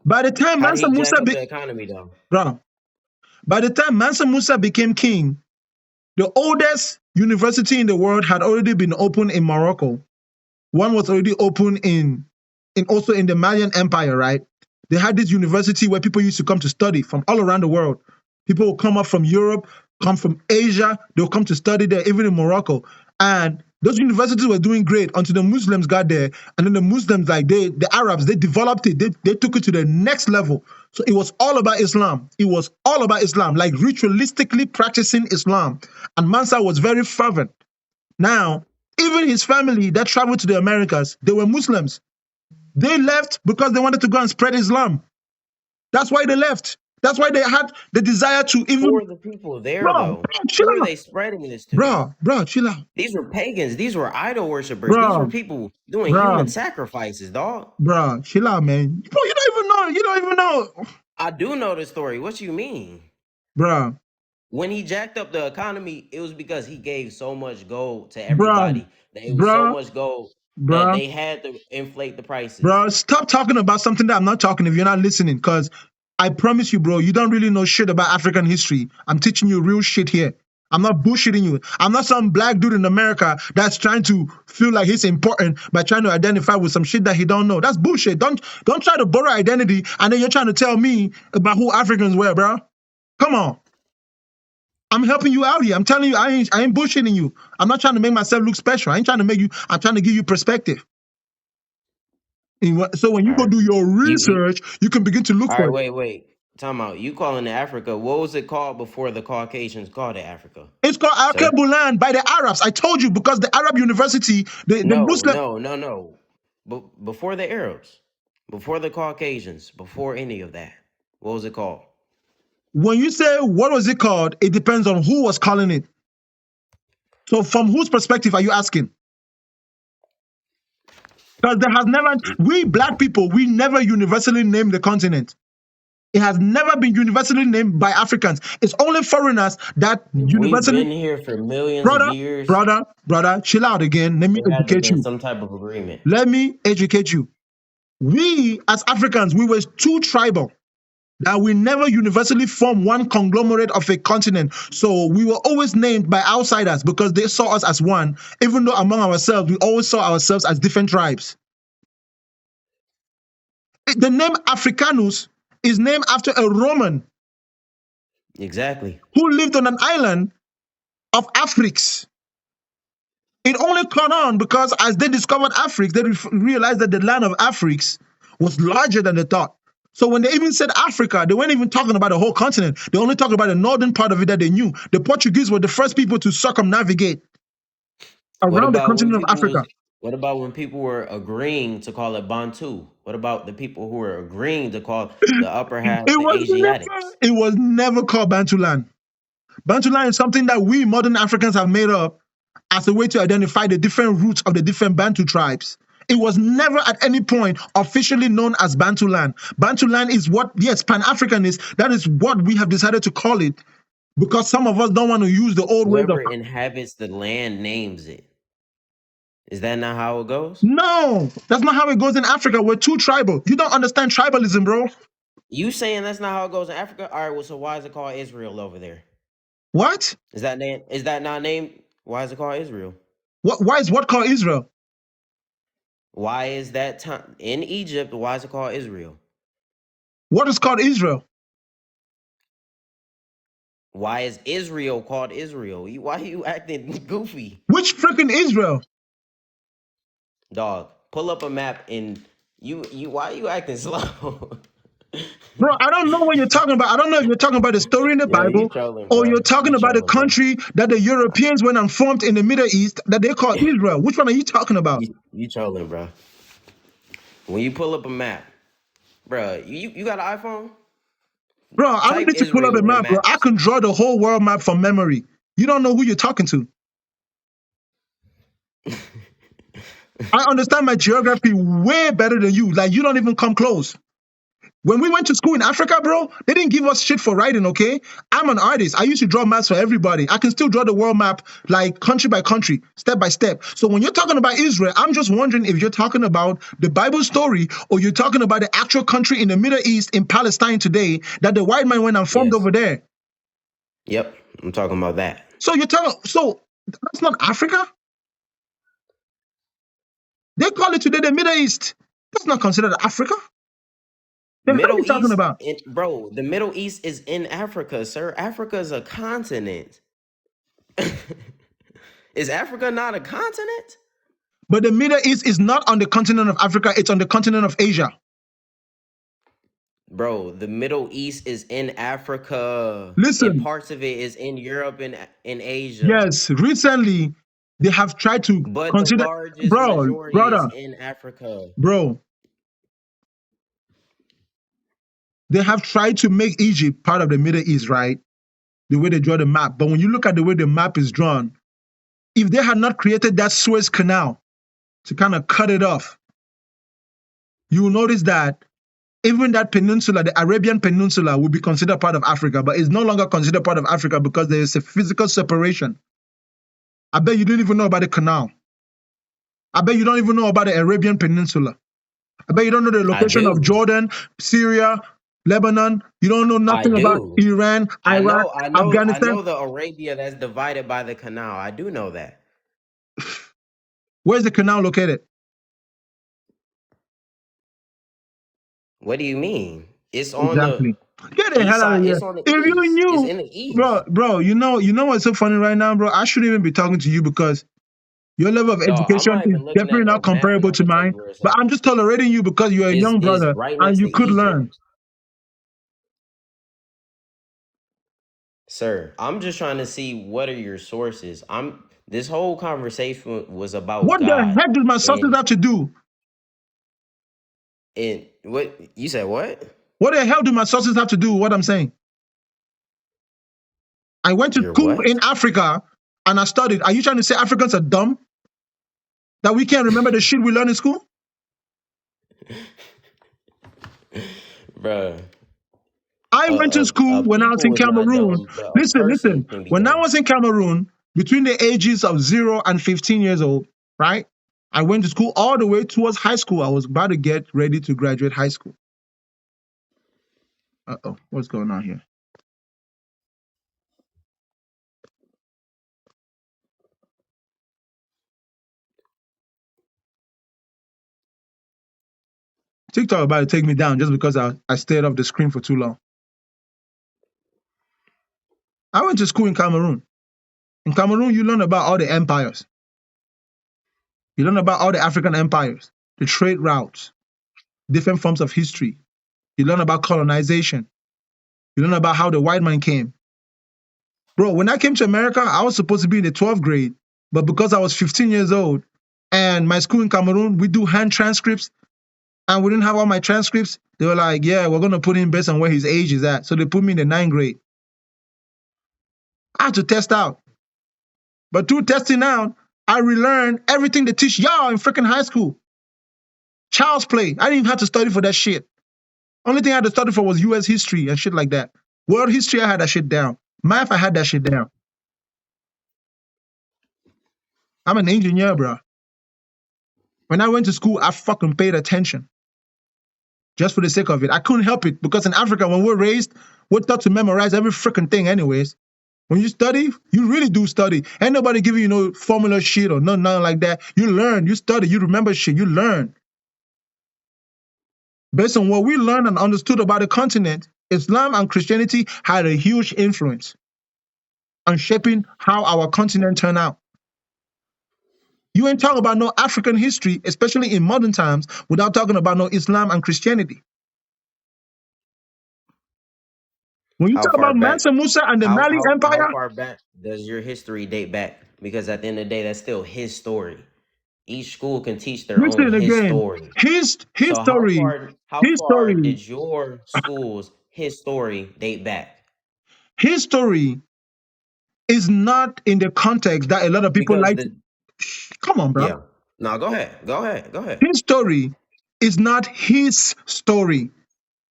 By the time
How did
Mansa
he
Musa
jack up the economy, though?
By the time Mansa Musa became king, the oldest university in the world had already been opened in Morocco. One was already open also in the Malian Empire, right? They had this university where people used to come to study from all around the world. People would come up from Europe, come from Asia. They'll come to study there, even in Morocco. And those universities were doing great until the Muslims got there. And then the Muslims, the Arabs, they developed it. They took it to the next level. So it was all about Islam. It was all about Islam, like ritualistically practicing Islam. And Mansa was very fervent. Now, even his family that traveled to the Americas, they were Muslims. They left because they wanted to go and spread Islam. That's why they left. That's why they had the desire to even,
For the people there,
bro,
though.
chill
Who are
out,
they spreading this to?
bro, chill out,
These were pagans. These were idol worshippers. These were
bro,
people doing human
bro,
sacrifices, dog.
bro, chill out, man. Bro, you don't even know,
I do know the story. What you mean?
bro,
When he jacked up the economy, it was because he gave so much gold to
bro,
everybody that it was so
bro,
much gold that
bro.
they had to inflate the prices.
Bro, stop talking about something that I'm not talking if you're not listening. Because I promise you, bro, you don't really know shit about African history. I'm teaching you real shit here. I'm not bullshitting you. I'm not some black dude in America that's trying to feel like he's important by trying to identify with some shit that he don't know. That's bullshit. Don't try to borrow identity and then you're trying to tell me about who Africans were, bro. Come on. I'm helping you out here. I'm telling you, I ain't bullshitting you. I'm not trying to make myself look special. I ain't trying to make you. I'm trying to give you perspective. So when you
All
go
right.
do your research, you can begin to look
All
for
right,
it.
wait. Time out. You calling it Africa. What was it called before the Caucasians called it Africa?
It's called
Sir?
Al-Kebulan by the Arabs. I told you because the Arab University, the Muslim.
No. But before the Arabs, before the Caucasians, before any of that, what was it called?
When you say what was it called, it depends on who was calling it. So from whose perspective are you asking? Because there has never, we black people, we never universally named the continent. It has never been universally named by Africans. It's only foreigners that
We've
universally.
been here for millions of years.
Brother, chill out again. Let me
There had to
educate
been
you.
some type of agreement.
Let me educate you. We, as Africans, we were too tribal that we never universally formed one conglomerate of a continent. So we were always named by outsiders because they saw us as one, even though among ourselves, we always saw ourselves as different tribes. The name Africanus is named after a Roman
Exactly.
who lived on an island of Afrix. It only caught on because as they discovered Afrix, they realized that the land of Afrix was larger than they thought. So when they even said Africa, they weren't even talking about the whole continent. They only talked about the northern part of it that they knew. The Portuguese were the first people to circumnavigate around the continent of Africa.
What about when people were agreeing to call it Bantu? What about the people who were agreeing to call the upper half the Asiatics?
It was never called Bantuland. Bantuland is something that we modern Africans have made up as a way to identify the different roots of the different Bantu tribes. It was never at any point officially known as Bantuland. Bantuland is what, yes, Pan-Africanist, that is what we have decided to call it because some of us don't want to use the old ways of...
Whoever inhabits the land names it. Is that not how it goes?
No, that's not how it goes in Africa. We're too tribal. You don't understand tribalism, bro.
You saying that's not how it goes in Africa? All right, well, so why is it called Israel over there?
What?
Is that not named? Why is it called Israel?
Why is what called Israel?
Why is that time in Egypt? Why is it called Israel?
What is called Israel?
Why is Israel called Israel? Why are you acting goofy?
Which freaking Israel?
Dog, pull up a map and you why are you acting slow?
Bro, I don't know what you're talking about. I don't know if you're talking about the story in the Bible or you're talking about the country that the Europeans went and formed in the Middle East that they call Israel. Which one are you talking about?
You trolling, bro. When you pull up a map, bro, you got an iPhone?
Bro, I don't need to pull up a map, bro. I can draw the whole world map from memory. You don't know who you're talking to. I understand my geography way better than you. Like, you don't even come close. When we went to school in Africa, bro, they didn't give us shit for writing, okay? I'm an artist. I used to draw maps for everybody. I can still draw the world map, like, country by country, step by step. So when you're talking about Israel, I'm just wondering if you're talking about the Bible story or you're talking about the actual country in the Middle East, in Palestine today, that the white man went and formed over there.
Yep, I'm talking about that.
So that's not Africa? They call it today the Middle East. That's not considered Africa. Then what are you talking about?
Bro, the Middle East is in Africa, sir. Africa is a continent. Is Africa not a continent?
But the Middle East is not on the continent of Africa. It's on the continent of Asia.
Bro, the Middle East is in Africa.
Listen.
And parts of it is in Europe and in Asia.
Yes, recently they have tried to consider...
the largest majority is in Africa.
Bro, they have tried to make Egypt part of the Middle East, right? The way they draw the map. But when you look at the way the map is drawn, if they had not created that Suez Canal to kind of cut it off, you will notice that even that peninsula, the Arabian Peninsula, will be considered part of Africa, but it's no longer considered part of Africa because there is a physical separation. I bet you didn't even know about the canal. I bet you don't even know about the Arabian Peninsula. I bet you don't know the
I
location of
do.
Jordan, Syria, Lebanon. You don't know
I
nothing about
do.
Iran,
I
Iraq,
know
Afghanistan.
the Arabia that's divided by the canal. I do know that.
Where's the canal located?
What do you mean? It's on the
Exactly. Get the
east
hell out of
side.
here.
It's on the
If you
east. It's
knew,
in the east.
bro, you know what's so funny right now, bro? I shouldn't even be talking to you because your level of
Dog, I'm
education
not
is
even looking
definitely
at no
not
map and
comparable
I
to
can tell
mine.
you where it's
But
at.
I'm just tolerating you because you're a young
It's
brother
right
and
next
you
to
could
Egypt.
learn.
Sir, I'm just trying to see what are your sources. This whole conversation was about
What the
God.
heck does my sources
And
have to do?
what you said what?
What the hell do my sources have to do with what I'm saying? I went to
Your
school
what?
in Africa and I studied. Are you trying to say Africans are dumb? That we can't remember the shit we learned in school?
Bruh.
I went to school when I was
People
in
is not
Cameroon.
dumb, but a person
Listen.
can be
When I
dumb.
was in Cameroon, between the ages of 0 and 15 years old, right? I went to school all the way towards high school. I was about to get ready to graduate high school. Uh-oh, what's going on here? TikTok about to take me down just because I stayed off the screen for too long. I went to school in Cameroon. In Cameroon, you learn about all the empires. You learn about all the African empires, the trade routes, different forms of history. You learn about colonization. You learn about how the white man came. Bro, when I came to America, I was supposed to be in the 12th grade, but because I was 15 years old and my school in Cameroon, we do hand transcripts and we didn't have all my transcripts, they were like, yeah, we're going to put him based on where his age is at. So they put me in the 9th grade. I had to test out. But through testing out, I relearned everything they teach y'all in freaking high school. Child's play. I didn't even have to study for that shit. Only thing I had to study for was US history and shit like that. World history, I had that shit down. Math, I had that shit down. I'm an engineer, bro. When I went to school, I fucking paid attention. Just for the sake of it. I couldn't help it because in Africa, when we're raised, we're taught to memorize every freaking thing anyways. When you study, you really do study. Ain't nobody giving you no formula shit or nothing like that. You learn, you study, you remember shit, you learn. Based on what we learned and understood about the continent, Islam and Christianity had a huge influence on shaping how our continent turned out. You ain't talking about no African history, especially in modern times, without talking about no Islam and Christianity. When you
How
talk
far
about
back?
Mansa Musa and the Mali
How
Empire,
far back does your history date back? Because at the end of the day, that's still his story. Each school can teach their own
listen
his
again,
story.
his
So how
story,
far how
his
far
story,
did your school's his story date back?
his story is not in the context that a lot of people
Because
like to.
the
Come on, bro.
yeah. No, go ahead. Go ahead. Go ahead.
His story is not his story.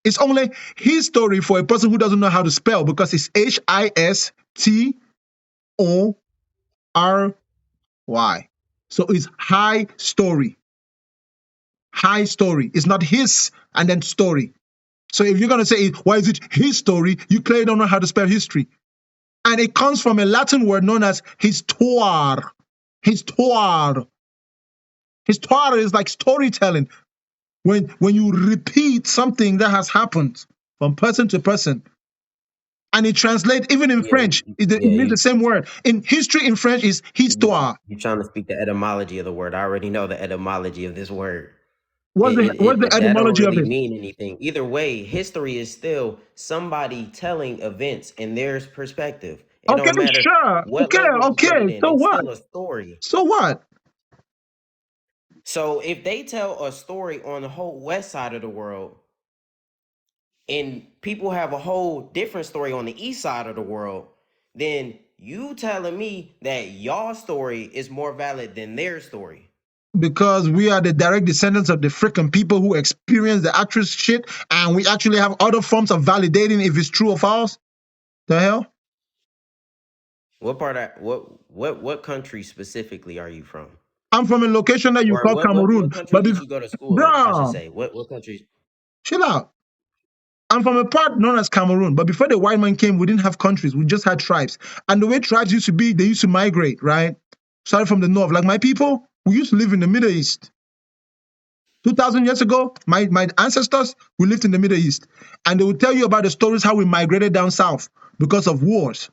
It's only his story for a person who doesn't know how to spell because it's HISTORY. So it's high story. High story. It's not his and then story. So if you're going to say, why is it his story? You clearly don't know how to spell history. And it comes from a Latin word known as histoire. Histoire. Histoire is like storytelling. When you repeat something that has happened from person to person, and it translates even in
Yeah,
French, it means the same word. In history in French is histoire.
you're trying to speak the etymology of the word. I already know the etymology of this word.
What's the
That don't
etymology of
really
it?
mean anything. Either way, history is still somebody telling events in their perspective. It
Okay,
don't matter
sure.
what language you put it
Okay.
in.
So
It's
what?
still a story.
So what?
So if they tell a story on the whole west side of the world and people have a whole different story on the east side of the world, then you telling me that y'all story is more valid than their story.
Because we are the direct descendants of the freaking people who experience the actual shit, and we actually have other forms of validating if it's true or false. The hell?
What part of what country specifically are you from?
I'm from a location that you
Or
call Cameroon.
what country
But
did you go to school in? I should
bro,
say. What country?
chill out. I'm from a part known as Cameroon, but before the white man came, we didn't have countries. We just had tribes. And the way tribes used to be, they used to migrate, right? Started from the north. Like my people, we used to live in the Middle East. 2,000 years ago, my ancestors, we lived in the Middle East. And they will tell you about the stories how we migrated down south because of wars.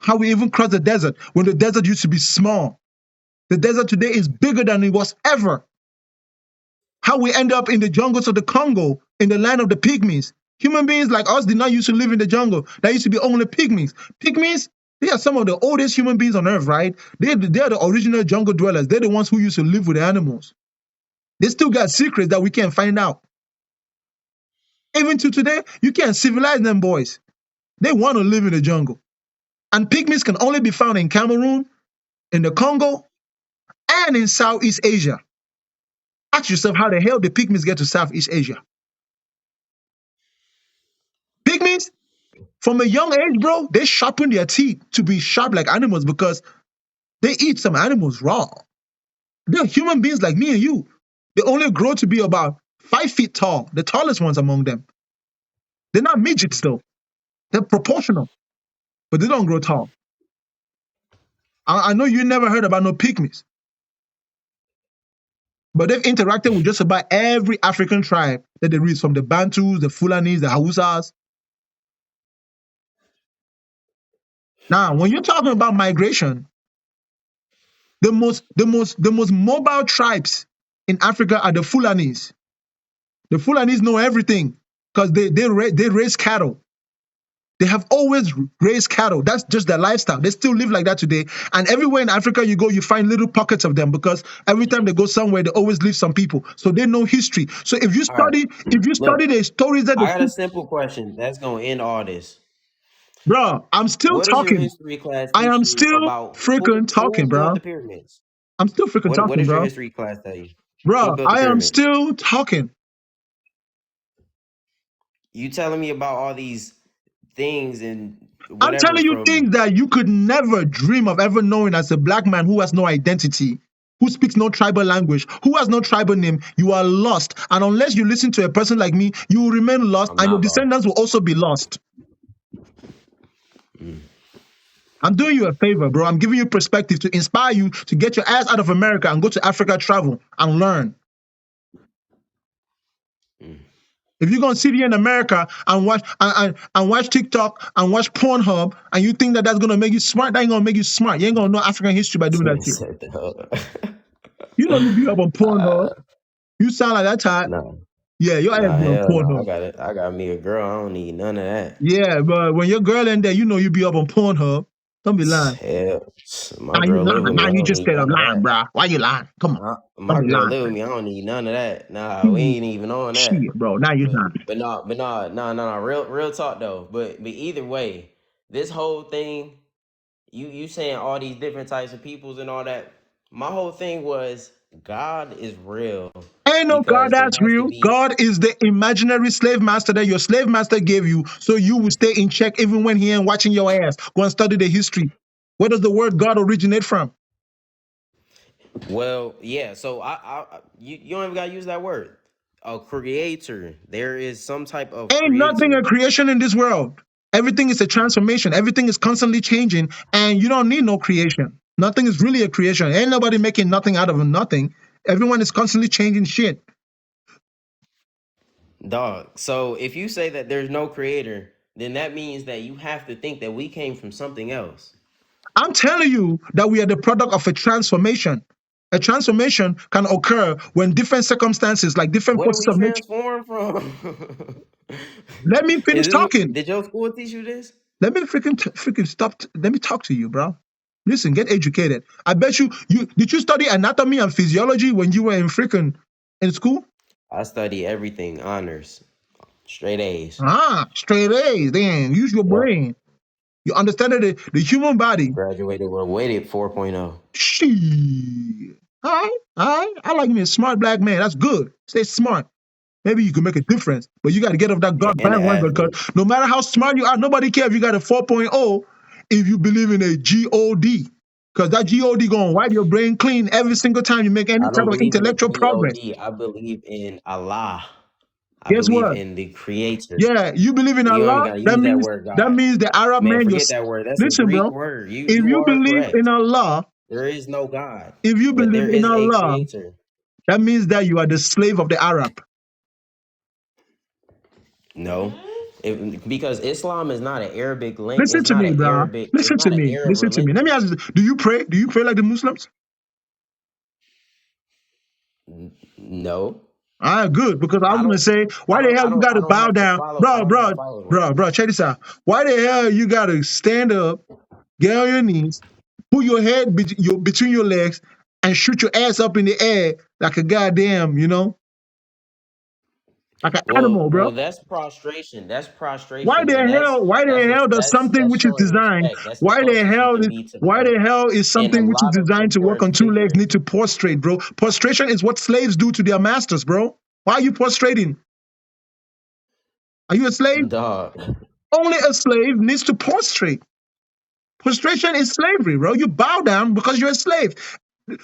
How we even crossed the desert when the desert used to be small. The desert today is bigger than it was ever. How we end up in the jungles of the Congo, in the land of the pygmies. Human beings like us did not used to live in the jungle. That used to be only pygmies. Pygmies, they are some of the oldest human beings on earth, right? They are the original jungle dwellers. They're the ones who used to live with the animals. They still got secrets that we can't find out. Even to today, you can't civilize them boys. They want to live in the jungle. And pygmies can only be found in Cameroon, in the Congo, and in Southeast Asia. Ask yourself how the hell the pygmies get to Southeast Asia. Pygmies, from a young age, bro, they sharpen their teeth to be sharp like animals because they eat some animals raw. They're human beings like me and you. They only grow to be about 5 feet tall, the tallest ones among them. They're not midgets, though. They're proportional, but they don't grow tall. I know you never heard about no pygmies, but they've interacted with just about every African tribe that they reach, from the Bantus, the Fulanis, the Hausas. Now, when you're talking about migration, the most mobile tribes in Africa are the Fulanis. The Fulanis know everything because they raise cattle. They have always raised cattle. That's just their lifestyle. They still live like that today. And everywhere in Africa you go, you find little pockets of them because every time they go somewhere, they always leave some people. So they know history. So if you
All right.
study the stories that
I got a simple question that's gonna end all this.
bro, I'm still
What does your
talking.
history class
I
teach
am
you
still
about
freaking talking,
who built
bro.
the pyramids?
I'm still freaking
What
talking,
does your
bro.
history class tell you?
Bro,
Who built the
I am
pyramids?
still talking.
You telling me about all these things and
I'm
whatever
telling you
from
things that you could never dream of ever knowing as a black man who has no identity, who speaks no tribal language, who has no tribal name. You are lost. And unless you listen to a person like me, you will remain lost,
I'm
and your
not lost.
descendants will also be lost. I'm doing you a favor, bro. I'm giving you perspective to inspire you to get your ass out of America and go to Africa, travel, and learn. If you're gonna sit here in America and watch TikTok and watch Pornhub, and you think that that's gonna make you smart, that ain't gonna make you smart. You ain't gonna know African history by doing that shit.
Set the hell up.
You know you be up on Pornhub. You sound like that type.
No.
Yeah, your ass be on
Hell no.
Pornhub.
I got me a girl. I don't need none of that.
Yeah, but when your girl in there, you know you be up on Pornhub. Don't be lying.
Hell, my
Now you
girl live
lying.
with me.
Now
I
you
don't
just
need
straight up
none of
lying,
that.
bruh. Why you lying? Come on.
My
Don't be
girl
lying.
live with me. I don't need none of that. Nah, we
Hmm.
ain't even on that.
Shit, bro. Now you lying.
But no. Real talk though. But either way, this whole thing, you saying all these different types of peoples and all that. My whole thing was God is real.
Ain't no God
Because there
that's
has to
real.
be
God is the imaginary slave master that your slave master gave you, so you will stay in check even when he ain't watching your ass. Go and study the history. Where does the word God originate from?
well, yeah. So you don't even gotta use that word. A creator. There is some type of
Ain't nothing a
creator.
creation in this world. Everything is a transformation. Everything is constantly changing, and you don't need no creation. Nothing is really a creation. Ain't nobody making nothing out of nothing. Everyone is constantly changing shit.
Dog. So if you say that there's no creator, then that means that you have to think that we came from something else.
I'm telling you that we are the product of a transformation. A transformation can occur when different circumstances, like different
Where
forces
we
of nature.
transform from?
Let me finish talking.
Did your school teach you this?
Let me freaking stop. Let me talk to you, bro. Listen, get educated. I bet you did you study anatomy and physiology when you were in school?
I study everything, honors. Straight A's.
Straight A's. Then use your
Yep.
brain. You understand that the human body.
Graduated with weighted 4.0.
Shit. All right. I like me a smart black man. That's good. Stay smart. Maybe you can make a difference. But you got to get off that God
And an
bandwagon because
athlete.
no matter how smart you are, nobody cares if you got a 4.0 if you believe in a God. Because that God going to wipe your brain clean every single time you make any
I
type
don't
of
believe in the
intellectual progress.
God. I believe in Allah. I
Guess
believe
what?
in the creator.
Yeah, you believe in
You ain't
Allah.
gotta
That
use that
means
word God.
the Arab
Man,
man.
forget that word. That's a
Listen,
Greek
bro.
word.
If
You
you
are
believe in
correct.
Allah,
There is no God.
if you
But
believe
there
in
is a
Allah,
creator.
that means that you are the slave of the Arab.
No. Because Islam is not an Arabic language.
Listen
It's
to
not
me,
an
bro.
Arabic, it's
Listen to
not an
me.
Arab
Listen to me. Let me
religion.
ask you: do you pray? Do you pray like the Muslims?
No.
Good, because I was
I
gonna
don't
say, why the hell you
I
gotta
don't
bow
have to
down,
follow I don't have to follow them.
bro? Check this out. Why the hell you gotta stand up, get on your knees, put your head between your legs, and shoot your ass up in the air like a goddamn, like an animal, bro?
Well, that's prostration. That's
Why
prostration,
the
and
hell? Why the hell does something
that's
which is
showing
designed?
respect. That's the closest you can be to the
Why the
earth.
hell is
And a
something which is
lot of
designed to
people
walk
are
on two legs
different.
need to prostrate, bro? Prostration is what slaves do to their masters, bro. Why are you prostrating? Are you a slave?
Dog.
Only a slave needs to prostrate. Prostration is slavery, bro. You bow down because you're a slave.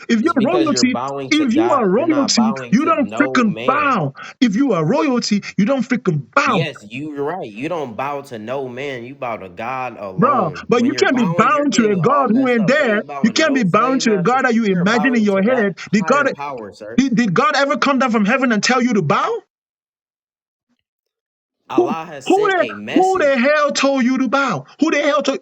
If
It's
you're
because you're
royalty,
bowing to
if you are
God. You're not
royalty,
bowing
you
to
don't
no
freaking
man.
bow. If you are royalty, you don't freaking bow.
Yes, you're right. You don't bow to no man. You bow to God
Bro,
alone.
but
When
you
you're
can't be
bowing, you're
bound to a
getting all
God who
messed
ain't
up. You
there.
ain't
You
bowing to
can't be
no
bound
slave
to a
master.
God that you
You're
imagine in
bowing
your
to that
head.
higher power, sir.
Did God ever come down from heaven and tell you to bow?
Allah has sent a
Who the
message.
hell told you to bow? Who the hell told?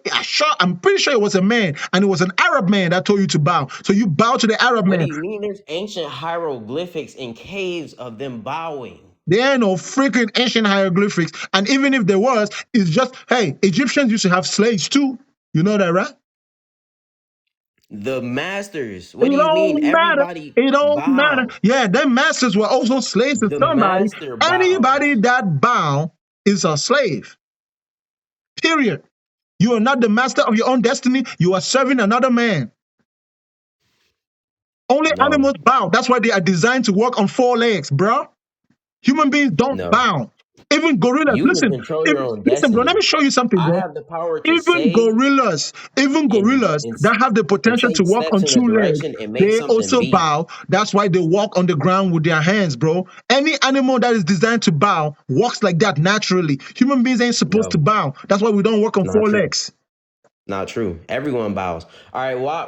I'm pretty sure it was a man, and it was an Arab man that told you to bow. So you bow to the Arab
What do
man.
you mean? There's ancient hieroglyphics and caves of them bowing.
There ain't no freaking ancient hieroglyphics. And even if there was, it's just, hey, Egyptians used to have slaves too. You know that, right?
The masters.
It
What do you mean?
don't matter.
Everybody
It don't matter.
bow.
Yeah, their masters were also slaves to
The
somebody.
master
Anybody
bows.
that bow is a slave. Period. You are not the master of your own destiny. You are serving another man. Only
No,
animals bow. That's why they are designed to walk on four legs, bro. Human beings don't
no.
bow. Even gorillas.
You can
Listen,
control your own
listen, bro. Let me
destiny.
show you something,
I
bro.
have the power to
Even
save
gorillas
and
that have the potential to
take
walk
steps
on
in a
two legs,
direction and make
they
something
also
be.
bow. That's why they walk on the ground with their hands, bro. Any animal that is designed to bow walks like that naturally. Human beings ain't supposed to
No,
bow. That's why we don't walk on
not
four
true.
legs.
Not true. Everyone bows. All right. Why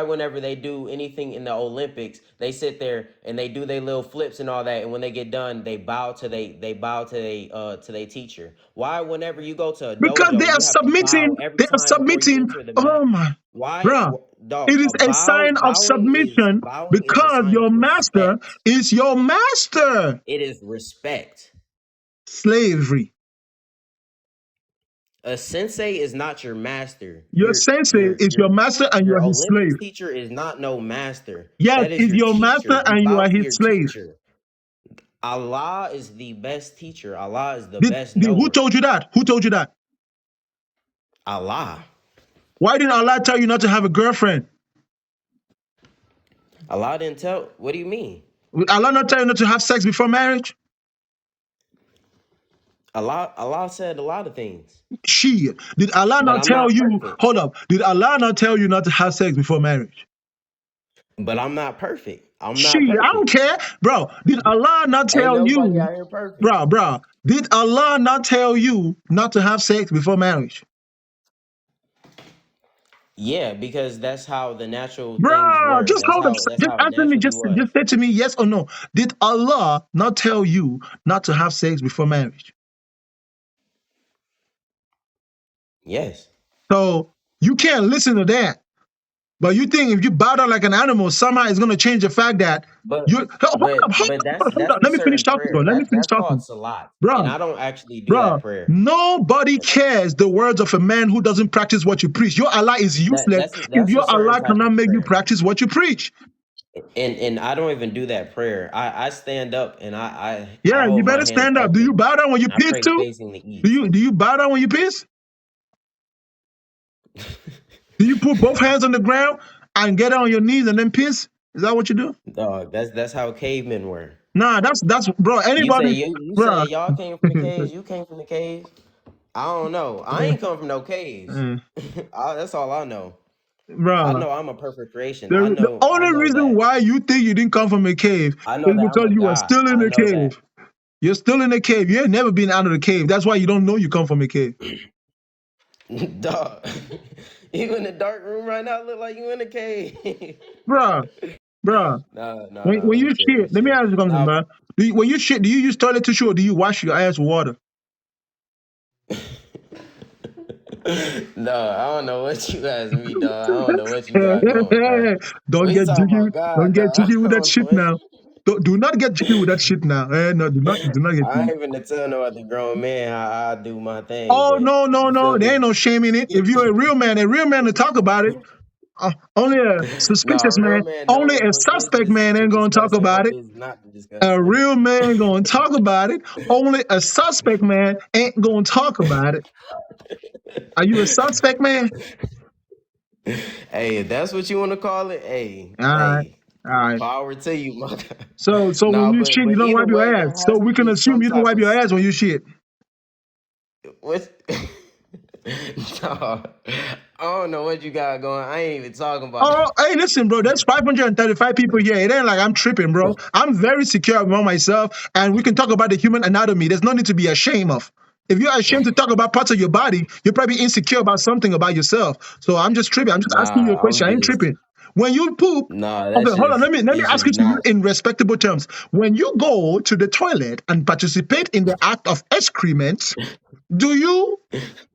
whenever they do anything in the Olympics, they sit there and they do their little flips and all that, and when they get done, they bow to their teacher. Why whenever you go to a
Because they
dojo,
are
you have to bow
submitting.
every
They are
time before you
submitting.
enter the mat?
Oh my,
Why,
bruh.
dog?
It is a sign of submission
Bowing is a
because
sign
your
of
master
respect.
is your master.
It is respect.
Slavery.
A sensei is not your master.
Your sensei is your master and you
Your
are his slave.
Olympics teacher is not no master.
Yes,
That is
is
your
your
teacher.
master
You
and you
bow
are
to
his
your
slave.
teacher. Allah is the best teacher. Allah is the
Who
best knower.
told you that? Who told you that?
Allah.
Why didn't Allah tell you not to have a girlfriend?
Allah didn't tell. What do you mean?
Will Allah not tell you not to have sex before marriage?
Allah said a lot of things.
Did Allah
But
not
I'm
tell
not
you,
perfect.
hold up, did Allah not tell you not to have sex before marriage?
But I'm not perfect. I'm not
I don't
perfect.
care. Bro, did Allah not
Ain't
tell
nobody
you,
out here perfect.
bro, did Allah not tell you not to have sex before marriage?
Yeah, because that's how the natural things
Bro,
work.
just hold up.
That's
Just
how it
answer me.
naturally
Just
was.
say to me yes or no. Did Allah not tell you not to have sex before marriage?
Yes.
So you can't listen to that. But you think if you bow down like an animal, somehow it's going to change the fact that you hold
But that's
up.
a
Let me finish
certain
talking, bro.
prayer.
Let me finish
That's called
talking.
salat. And
Bro,
I don't actually do that
bro,
prayer.
nobody cares the words of a man who doesn't practice what you preach. Your Allah is useless
That's
if
a
your
certain
Allah
type
cannot
of
make you
prayer.
practice what you preach.
And I don't even do that prayer. I stand up and I
Yeah, you
hold my
better
hands
stand up. Do you
open.
bow down when you
I
piss
pray
too?
facing the
Do
east.
you bow down when you piss? Do you put both hands on the ground and get on your knees and then piss? Is that what you do?
Dog, that's how cavemen were.
Nah, that's bro.
You say
Anybody,
you
bro.
say y'all came from the caves. You came from the caves. I don't know. I ain't come from no caves. That's all I know. I
Bro,
know I'm a perfect creation.
the
I
only
know
reason
that.
why you think you didn't come from a cave
I know
is
that I'm
because
a
you are
god.
still in
I
the
know that.
cave. You're still in the cave. You ain't never been out of the cave. That's why you don't know you come from a cave.
Dog. You in the dark room right now look like you in a cave.
Bro,
No,
when
let me
you
chill, let me
shit, let me
chill.
ask you something,
Nah,
man. When you shit, do you use toilet tissue or do you wash your ass with water?
no, I don't know what you asking me, dog. I don't know what you got going, bro.
Don't
We
get
talking
jiggy.
about
Don't
God,
get
dog. I
jiggy with that
don't know
shit
what
now. Do not get jiggy with that shit now. No, do not get
I
jiggy.
ain't even to tell no other grown man how I do my thing,
Oh
but
no,
you feel
there
me?
ain't no shame in it. If you're a real man to talk about it. Only a
No, a
suspicious
real
man,
man
only
know
a
what
suspect
business
man
to
ain't gonna talk
discuss and
about
what
it.
business not to discuss.
A real man gonna talk about it. Only a suspect man ain't gonna talk about it. Are you a suspect man?
Hey, if that's what you want to call it, hey,
All right,
hey,
all right.
power to you, my God.
So when
Nah,
you shit, you
but
don't
either
wipe your
way,
ass.
there
So
has to
we can
be
assume
some
you don't
type
wipe
of
your ass when you shit.
what? Nah, I don't know what you got going. I ain't even talking about
Oh, hey, listen, bro. There's 535 people here. It ain't like I'm tripping, bro. I'm very secure about myself, and we can talk about the human anatomy. There's no need to be ashamed of. If you're ashamed to talk about parts of your body, you're probably insecure about something about yourself. So I'm just tripping. I'm just asking you a
Nah,
question.
I'm
I ain't
just
tripping. When you poop,
nah.
okay,
That's
hold on.
just
Let me
it's
ask
just
you to
not.
in respectable terms. When you go to the toilet and participate in the act of excrement, do you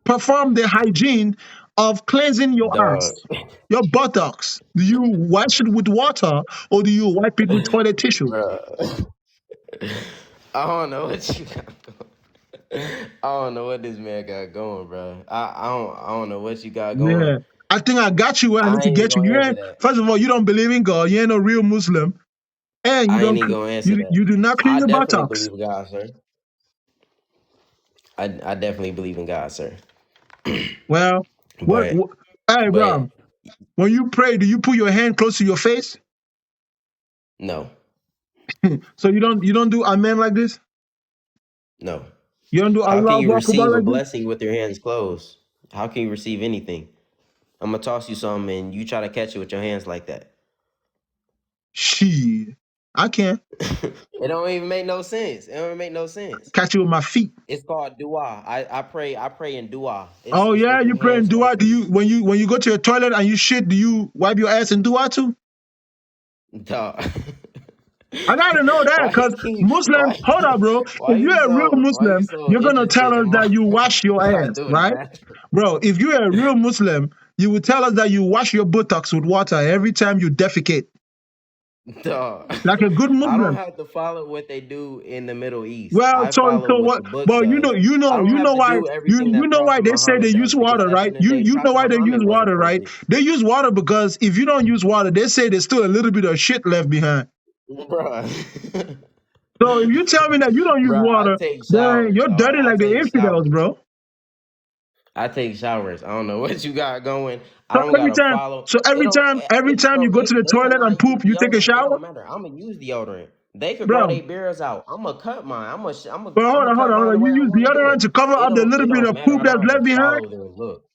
perform the hygiene of cleansing your
Dog,
ass, your buttocks? Do you wash it with water or do you wipe it with toilet tissue?
bruh. I don't know what you got going. I don't know what this man got going, bro. I don't know what you got going.
Yeah. I think I got you where I need
I
to
ain't even
get you.
gonna
You
answer
ain't,
that.
first of all, you don't believe in God. You ain't a real Muslim. And
I ain't even gonna answer that.
you do not clean
I
your
definitely
buttocks.
believe in God, sir. I definitely believe in God, sir.
Well,
But
hey,
but
bro, when you pray, do you put your hand close to your face?
no,
So you don't do amen like this?
no.
You don't do
How can you
Allah Akbar
receive a
like this?
blessing with your hands closed? How can you receive anything? I'm gonna toss you something and you try to catch it with your hands like that.
Shit. I can't
It don't even make no sense. It don't even make no sense.
catch you with my feet.
It's called dua. I pray in dua.
Oh
It's
yeah,
with
you
them
pray in
hands
dua. Do
open.
you when you go to your toilet and you shit, do you wipe your ass in dua too?
Dog.
I gotta know that
why
because
can you,
Muslim, hold up, bro.
why
If you're a real
you
Muslim,
so
you're gonna tell
interested
us
in
that
my
you wash your
what I
ass,
do in the
right?
bathroom?
Bro, if you're a real Muslim, you will tell us that you wash your buttocks with water every time you defecate.
Dog.
Like a good
I don't
Muslim.
have to follow what they do in the Middle East.
Well,
I follow
so
what
what?
the book
Well,
does. I don't
you
have
know
to
why
do everything
you
that
know why
Prophet
they say they
Muhammad
use
does because
water,
at the
right?
end of the day,
You know
Prophet
why they use
Muhammad wasn't
water, right?
perfect.
They use water because if you don't use water, they say there's still a little bit of shit left behind.
Bruh.
So if you tell me that you don't use
Bruh, I
water,
take
then
showers,
you're
dog.
dirty
I
like the
take
infidels,
showers.
bro.
I take showers. I don't know what you got going. I don't gotta follow.
So
It don't.
every
It,
time you
bro.
go to the
They
toilet and
cannot use
poop, you take a
deodorant. It
shower,
don't matter. I'm gonna use deodorant. They could grow
bro.
their beards out. I'm gonna cut mine.
But
I'm gonna cut
hold
mine the
on.
way
You
I
use
want to do
deodorant
it.
to cover up the
It
little bit
don't
of
matter.
poop
I don't
that's
have to
left behind.
follow their look.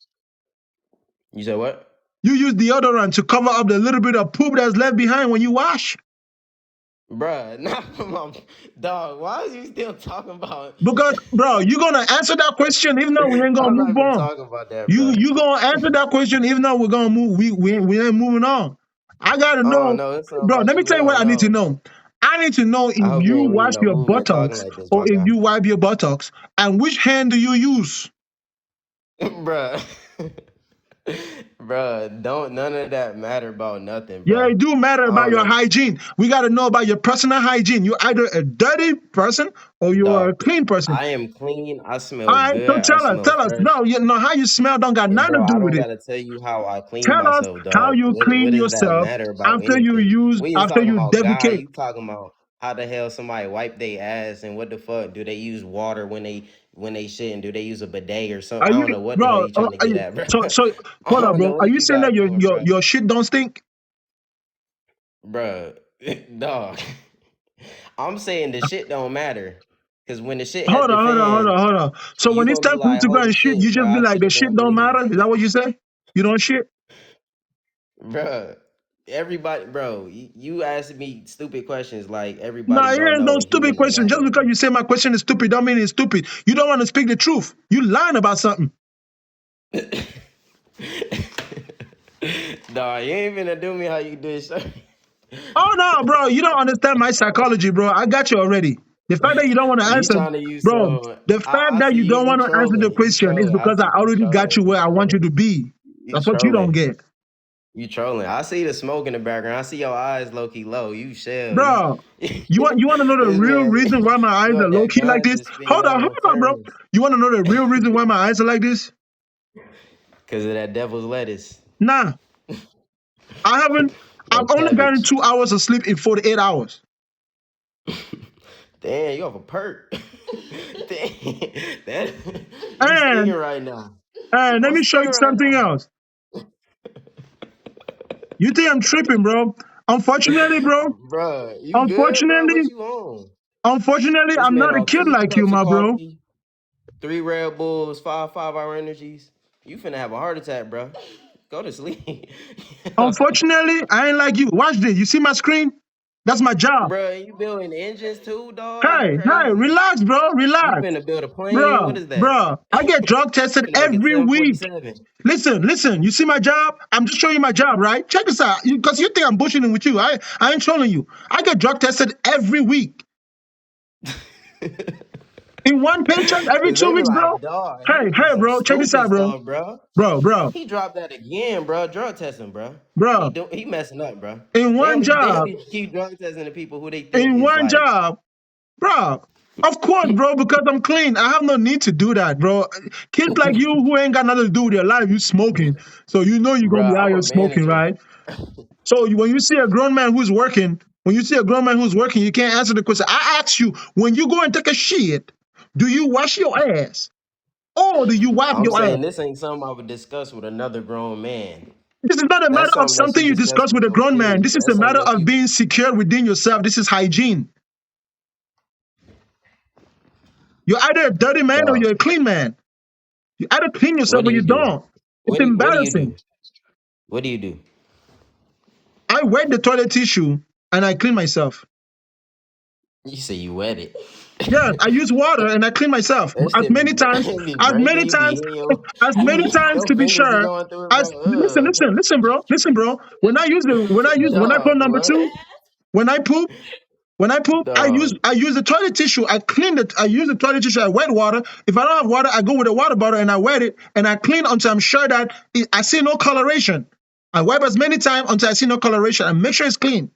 You said what?
You use deodorant to cover up the little bit of poop that's left behind when you wash.
Bruh, not from my dog. Why is you still talking about?
Because, bro, you're gonna answer that question even though we ain't gonna
I'm not
move
even
on.
talking about that, bruh.
You gonna answer that question even though we're gonna move. We ain't moving on. I gotta
I don't
know,
know. It's something
bro.
about
Let me
you. We
tell you what
don't
I need to
know.
know. I need to know if
I hope you
you
ain't leading
wash
no
your
movement talking
buttocks
like this,
or
my
if
guy.
you wipe your buttocks, and which hand do you use?
Bruh. Bruh, don't none of that matter about nothing,
Yeah,
bruh.
it do matter
I
about
don't
your
know,
hygiene. We got to know about your personal hygiene. You're either a dirty person or you are
dog.
a clean person.
I am clean. I
All
smell
right, so
good. I smell
tell us.
fresh.
No, you know how you smell don't got
And
nothing to
bro,
do
I
with
don't
it.
gotta tell you how I clean
Tell us
myself,
how
dog.
you
What
clean
does that
yourself
matter about
after you
anything?
use
We is
after
talking
you
about God.
defecate.
You talking about how the hell somebody wipe their ass and what the fuck do they use water when they shit, and do they use a bidet or something?
Are
I
you,
don't know what the hell
bro?
you trying to
Are
get
you,
at, bro.
so
I
hold up,
don't
bro.
know
Are
what
you
you
saying that
got going, bro.
your shit don't stink?
Bruh, dog. I'm saying the shit don't matter. Cause when the shit hit
Hold
the
on,
fan,
hold on. So
you
when it's
gonna be
time for you
like,
to go
holy
and shit,
shit,
you
bro,
just be
I
like
should
the
have
shit
been
don't
bleed.
matter. Is that what you say? You don't shit?
Bruh, everybody, bro, you asking me stupid questions like
No,
everybody
it
don't
ain't
know
no
a
stupid
human
question. Just
anatomy.
because you say my question is stupid, don't mean it's stupid. You don't want to speak the truth. You lying about something.
Dog, you ain't finna do me how you did, sir.
Oh no, bro, you don't understand my psychology, bro. I got you already. The fact that you don't want to
You
answer,
trying to use
bro,
some,
the fact
I
that
see
you
you,
don't want to answer the
you
question is
trolling, I
because I
see you
already got you
trolling,
where I want you to be.
you
That's what you don't
trolling.
get.
You trolling. I see the smoke in the background. I see your eyes low key low. You shell.
Bro, you want to know the
This
real
man,
reason why my eyes
you
are
want
low
that
key like
gun
this?
just spinning out on
Hold on, bro.
turns.
You want to know the real reason why my eyes are like this?
Cause of that devil's lettuce.
Nah, I haven't. I've
That
only gotten
cabbage.
2 hours of sleep in 48 hours.
Damn, you off a perk. Damn, that you
And
stinging right now.
let
I'm
me show you
stinging right
something
now.
else. You think I'm tripping, bro? Unfortunately, bro.
Bruh, you good, bro?
Unfortunately,
What you on?
unfortunately,
This
I'm
man
not a
on
kid
2
like you,
cups of
my bro.
coffee, 3 Red Bulls, 5 5-hour energies. You finna have a heart attack, bro. Go to sleep.
Unfortunately, I ain't like you. Watch this. You see my screen? That's my job.
Bro, you building engines too, dog? You
Hey,
crazy.
relax, bro.
You
Relax.
finna build a plane? What
Bro,
is that?
bro. I get drug tested
Finna make a
every week.
747.
Listen. You see my job? I'm just showing you my job, right? Check this out. Because you think I'm bullshitting with you. I ain't trolling you. I get drug tested every week. In one paycheck every
Cause
two
they be
weeks, bro.
like, dog, he
Hey,
do some
bro. Check this
stupid
out, bro.
stuff, bro.
Bro.
He dropped that again, bro. Drug testing, bro.
Bro.
He messing up, bro.
In one
They
job,
only keep drug testing the people who they think
in
is
one
like.
job, bro. Of course, bro, because I'm clean. I have no need to do that, bro. Kids like you who ain't got nothing to do with their life, you smoking. So you know you're
Bro,
gonna be out
I'm
here
a
smoking,
manager.
right? So when you see a grown man who's working, you can't answer the question. I ask you, when you go and take a shit, do you wash your ass? Or do you wipe
I'm
your ass?
saying this ain't something I would discuss with another grown man.
This is not a matter
That's
of
something that
something
you
you
discuss
discuss
with
with a
your
grown man.
kids.
This is a
That's something
matter
that
of
you,
being secure within yourself. This is hygiene. You're either a dirty man or
dog.
you're a clean man. You either clean
What
yourself
do
or
you
you
do?
don't. It's
What do you
embarrassing.
do? What do you do?
I wet the toilet tissue and I clean myself.
You say you wet it.
Yeah, I use water and I clean myself
That
as
shit
many times,
it be breaking. You be in your,
as many times
your
to be
fingers be
sure.
going through it,
As
bro.
listen, bro. When I go
Dog,
number
what?
two, when I poop,
Dog.
I use the toilet tissue. I use the toilet tissue. I wet water. If I don't have water, I go with a water bottle and I wet it and I clean until I'm sure that I see no coloration. I wipe as many times until I see no coloration and make sure it's clean.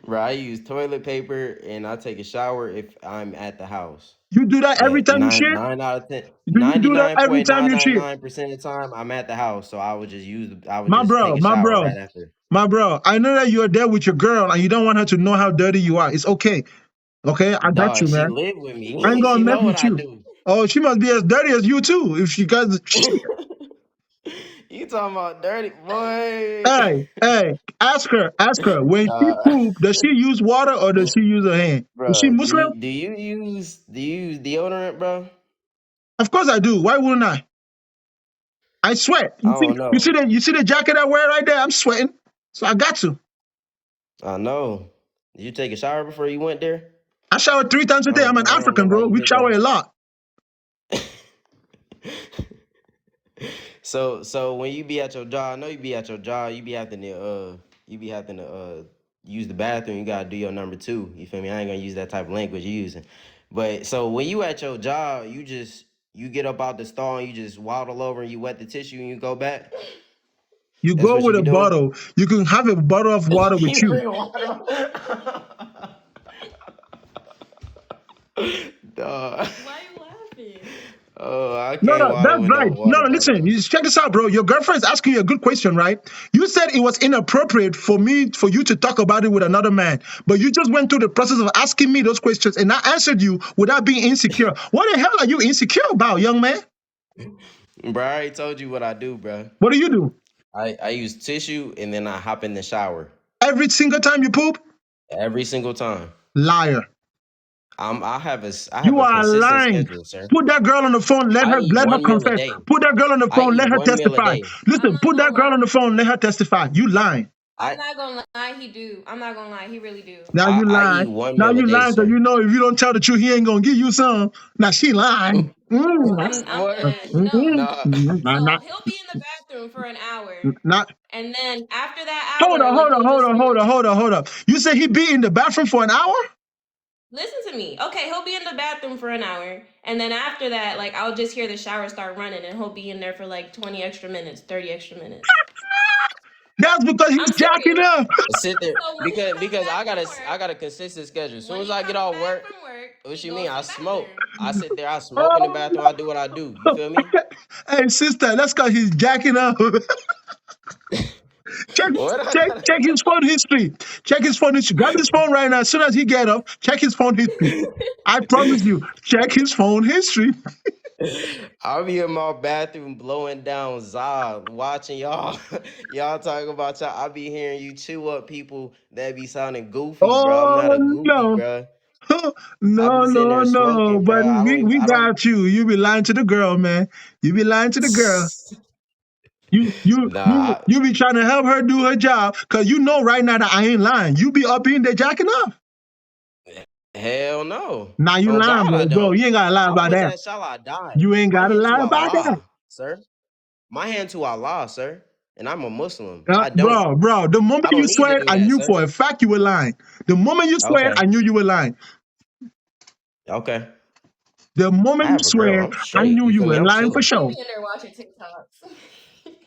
Bro, I use toilet paper and I take a shower if I'm at the house.
You do that every
But
time you shit?
nine out of 10,
Do you do that every time you shit?
99.999% of the time, I'm at the house. So I would just take a
My
shower
bro,
right after.
my bro. I know that you're there with your girl and you don't want her to know how dirty you are. It's okay. Okay, I got
Dog,
you,
she
man.
live with
I ain't
me.
gonna
She
mess
know what
with
I
you.
do.
Oh, she must be as dirty as you too. If she got shit.
You talking about dirty boy?
Ask her. When she
Dog,
poop, does she use water or does she use her hand? Is she
bro,
Muslim?
do you use deodorant, bro?
Of course I do. Why wouldn't I? I sweat.
I don't know.
You see the jacket I wear right there? I'm sweating. So I got to.
I know. Did you take a shower before you went there?
I shower 3 times a day. I'm an
I don't know
African,
why
bro.
you
We
did
shower a lot.
that. So when you be at your job, I know you be at your job, you be having to use the bathroom, you gotta do your number 2. You feel me? I ain't gonna use that type of language you using. But so when you at your job, you just You get up out the stall and you just waddle over and you wet the tissue and you go back.
You
That's
go
what you
with a
be doing.
bottle. You can have a bottle of water with
You
you.
bring water. Dog.
Why you laughing?
Oh, I
No,
can't water
that's
with no
right. No,
water
listen,
bottle.
you just check this out, bro. Your girlfriend is asking you a good question, right? You said it was inappropriate for you to talk about it with another man, but you just went through the process of asking me those questions, and I answered you without being insecure. What the hell are you insecure about, young man?
Bro, I already told you what I do, bro.
What do you do?
I use tissue and then I hop in the shower.
Every single time you poop?
Every single time.
Liar.
I have a
You are
consistent
lying.
schedule, sir.
Put that girl on the phone. Let
I
her
eat one meal a
confess.
day.
Put that girl on the
I
phone.
eat
Let her
one meal a
testify.
day.
Listen, put that girl on the phone. Let her testify. You lying.
I'm not gonna lie, he do. I'm not gonna lie, he really do.
Now you
I
lying.
eat one
Now
meal a
you
day,
lying because
sir.
you know if you don't tell the truth, he ain't gonna give you some. Now she lying.
I'm dead. No.
Nah.
So he'll be in the bathroom for an hour,
Not.
and then after that
Hold
hour, like he'll just
on. You say he be in the bathroom for an hour?
listen to me. Okay, he'll be in the bathroom for an hour, and then after that, like I'll just hear the shower start running, and he'll be in there for like 20 extra minutes, 30 extra minutes.
That's because he's
I'm
jacking
serious.
up.
Sit there
So when he
because
comes
I
back
got
from
I
work,
got a consistent schedule. As soon
when
as
he
I get
comes
off
back
work,
from work,
what
he
you
goes
mean?
to
I
the
smoke.
bathroom.
I sit there, I smoke in the bathroom, I do what I do. You feel me?
Hey, sister, that's because he's jacking up. Check his phone history. Check his phone history. Grab his phone right now. As soon as he get up, check his phone history. I promise you, check his phone history.
I'll be in my bathroom blowing down Zod, watching y'all. Y'all talking about y'all. I be hearing you chew up people that be sounding goofy, bro. I'm not
Oh
a goofy,
no.
bro. I
No,
be sitting
no,
there
no.
smoking,
But
bro.
we
I don't.
got you. You be lying to the girl, man. You be lying to the girl.
Nah,
You be trying to help her do her job because you know right now that I ain't lying. You be up in there jacking up.
hell no.
Now you
On
lying,
God, I
bro.
don't.
You ain't gotta lie
I
about
put
that.
that shall I die.
You ain't
My
gotta
hand
lie
to
about that.
Allah, sir. My hand to Allah, sir. And I'm a Muslim. I don't.
Bro, the moment
I
you
don't need to
swear,
do
I
that,
knew
sir.
for a fact you were lying. The moment you swear,
Okay.
I knew you were lying.
Okay.
The
I
moment you
have a girl.
swear,
I'm
I
straight.
knew
You
you
feel me?
were
I'm
lying for
chilling.
He'll
sure.
be in there watching TikToks.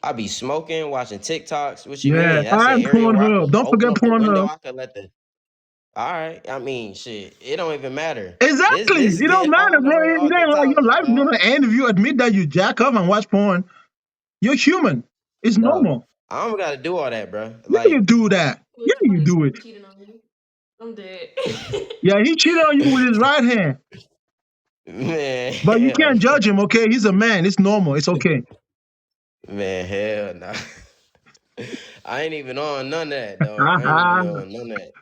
I be smoking, watching TikToks. What you
Yeah,
mean? That's an
and
area where I
Pornhub.
could
Don't
open
forget
up the window.
Pornhub.
I could let the. All right. I mean, shit. It don't even matter.
Exactly.
This is
It don't
getting
matter,
all the
bro.
way
It
off the
ain't like your
topic,
life is
dog.
gonna end if you admit that you jack up and watch porn. You're human. It's
Dog.
normal.
I don't gotta do all that, bro.
Yeah, you
Like,
do that.
Wait,
Yeah, you
somebody's
do it.
cheating on me. I'm dead.
Yeah, he cheated on you with his right hand.
man,
But you
hell
can't
no.
judge him, okay? He's a man. It's normal. It's okay.
Man, hell no. I ain't even on none of that, dog. I ain't even on none of that.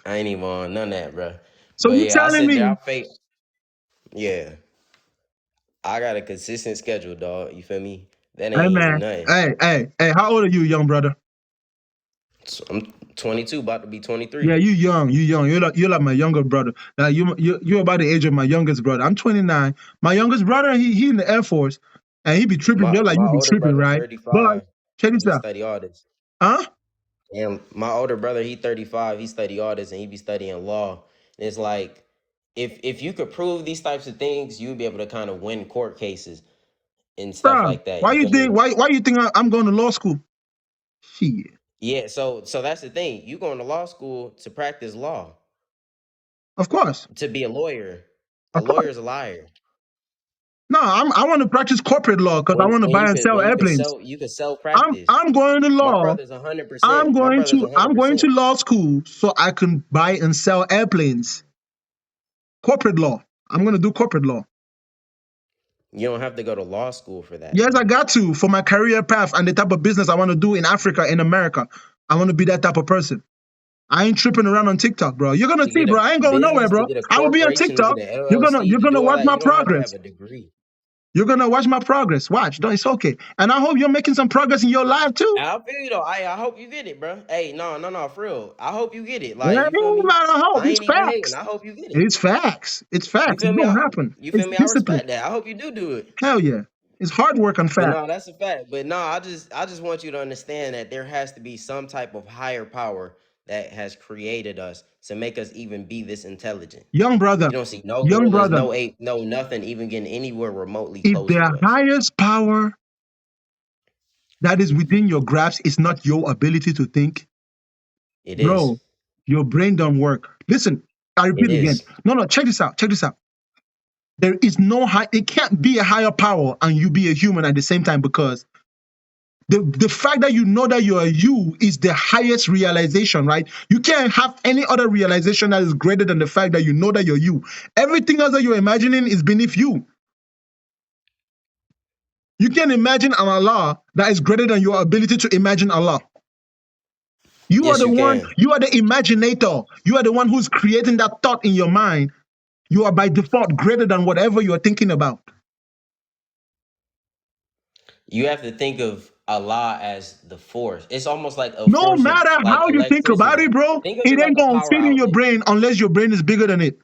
I ain't even on none of that, bro.
So
But
you
yeah, I
telling
sit there, I
me,
fake. Yeah. I got a consistent schedule, dog. You feel me? That
hey
ain't even
man,
nothing.
hey, how old are you, young brother?
So I'm 22, about to be 23.
Yeah, you young. You're like my younger brother. Now you're about the age of my youngest brother. I'm 29. My youngest brother, he in the Air Force, and he be tripping just like
My
you be
older
tripping,
brother
right? But
35,
check
and
this
he
out,
study all this.
huh?
And my older brother, he 35, he study all this, and he be studying law. And it's like, if you could prove these types of things, you would be able to kind of win court cases and stuff
Bro,
like that.
why
You
you
feel me?
think I'm going to law school? Shit.
Yeah, so that's the thing. You going to law school to practice law,
Of course.
to be a lawyer. A
Of course.
lawyer's a liar.
No, I want to practice corporate law because I want to buy and sell airplanes.
You could sell
I'm
practice.
I'm going to
My
law.
brother's 100%. My brother's
I'm going to
100%.
law school so I can buy and sell airplanes. Corporate law. I'm going to do corporate law.
You don't have to go to law school for that,
Yes, I
though.
got to for my career path and the type of business I want to do in Africa, in America. I want to be that type of person. I ain't tripping around on TikTok, bro. You're gonna
To
see,
get
bro.
a
I ain't going nowhere,
business, to
bro.
get a
I will be on
corporation, to get
TikTok.
an LLC,
You're
to
gonna
do all
watch
that,
my
you don't have to have
progress.
a degree.
You're gonna watch my progress. Watch. No, it's okay. And I hope you're making some progress in your life too.
I feel you, though. I hope you get it, bro. Hey, no, for real. I hope you get it.
Yeah,
Like,
it
you feel
ain't
me?
about a hope.
I
It's
ain't even hating.
facts.
I hope you get it.
It's facts. It's
You
facts.
feel
It's
me?
gonna happen.
You
It's
feel me? I
discipline.
respect that. I hope you do it.
Hell yeah. It's hard work and
But
fact.
no, that's a fact. But no, I just want you to understand that there has to be some type of higher power that has created us to make us even be this intelligent.
Young brother,
You don't see no
young
gorillas,
brother,
no ape, no nothing even getting anywhere remotely
if
close to
the
us.
highest power that is within your grasp is not your ability to think,
It is.
bro, your brain don't work. Listen, I
It
repeat again.
is.
No, check this out. Check this out. There is no high, it can't be a higher power and you be a human at the same time, because the fact that you know that you are you is the highest realization, right? You can't have any other realization that is greater than the fact that you know that you're you. Everything else that you're imagining is beneath you. You can't imagine an Allah that is greater than your ability to imagine Allah. You are
Yes,
the
you
one,
can.
you are the imaginator. You are the one who's creating that thought in your mind. You are by default greater than whatever you are thinking about.
You have to think of Allah as the force. It's almost like a
No
force of
matter
like
how you think about
electricity.
it, bro,
Think of
it
it like
ain't
a
gonna
power
fit in your
outlet.
brain unless your brain is bigger than it.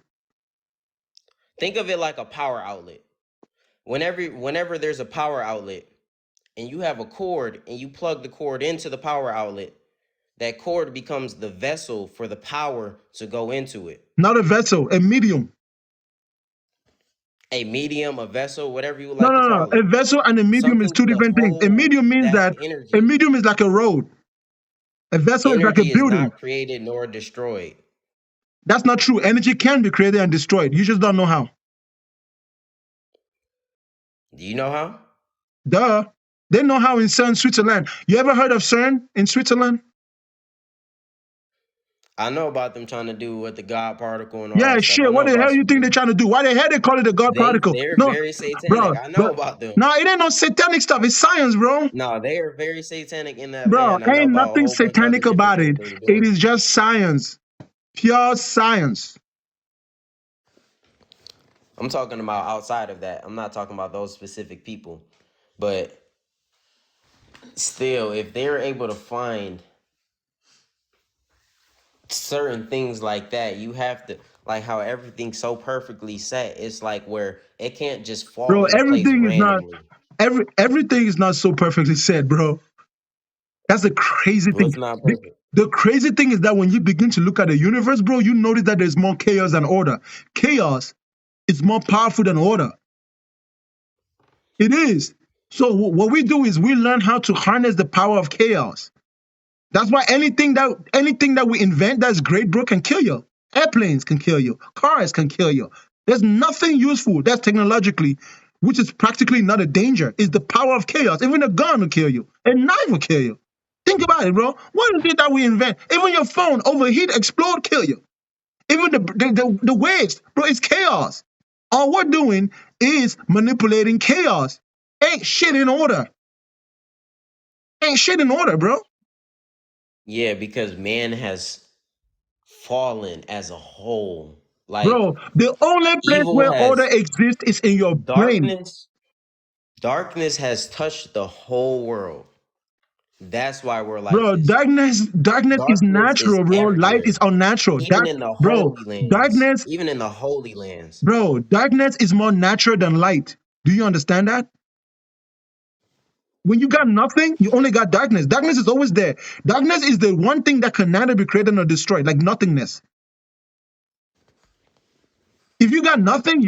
Think of it like a power outlet. Whenever there's a power outlet and you have a cord and you plug the cord into the power outlet, that cord becomes the vessel for the power to go into it.
Not a vessel, a medium.
A medium, a vessel, whatever you would
No,
like to
no, no.
call
A
it.
vessel and a medium is
Something
two
to
different things. A
hold
medium means
that
that a
energy.
medium is like a road. A vessel is like a
Energy is
building.
not created nor destroyed.
That's not true. Energy can be created and destroyed. You just don't know how.
Do you know how?
Duh. They know how in CERN, Switzerland. You ever heard of CERN in Switzerland?
I know about them trying to do with the God particle and all
Yeah,
that stuff. I
shit.
know
What the
about
hell you think they're
Switzerland.
trying to do? Why the hell they call it a God particle?
They're
No,
very satanic.
bro.
I know about them.
No, it ain't no satanic stuff. It's science, bro.
No, they are very satanic in that
Bro,
vein. I know
ain't
about a
nothing
whole bunch of other
satanic
different
about
things
it.
they were
It
doing.
is just science. Pure science.
I'm talking about outside of that. I'm not talking about those specific people. But still, if they're able to find certain things like that, you have to, like how everything's so perfectly set. It's like where it can't just fall
Bro,
into place
everything is not
randomly.
everything is not so perfectly said, bro. That's the crazy
Well,
thing.
it's not perfect.
The crazy thing is that when you begin to look at the universe, bro, you notice that there's more chaos than order. Chaos is more powerful than order. It is. So what we do is we learn how to harness the power of chaos. That's why anything that we invent that's great, bro, can kill you. Airplanes can kill you. Cars can kill you. There's nothing useful that's technologically, which is practically not a danger, is the power of chaos. Even a gun will kill you. A knife will kill you. Think about it, bro. What is it that we invent? Even your phone, overheat, explode, kill you. Even the waves, bro, it's chaos. All we're doing is manipulating chaos. Ain't shit in order. Ain't shit in order, bro.
Yeah, because man has fallen as a whole. Like
Bro, the only place
evil
where order
has
exists is in your brain.
darkness has touched the whole world. That's why we're like
Bro,
this.
darkness is
Darkness is
natural, bro. Light is
everywhere.
unnatural.
Even in the
Bro,
holy lands.
darkness,
Even in the holy lands.
bro, darkness is more natural than light. Do you understand that? When you got nothing, you only got darkness. Darkness is always there. Darkness is the one thing that can neither be created nor destroyed, like nothingness. If you got nothing,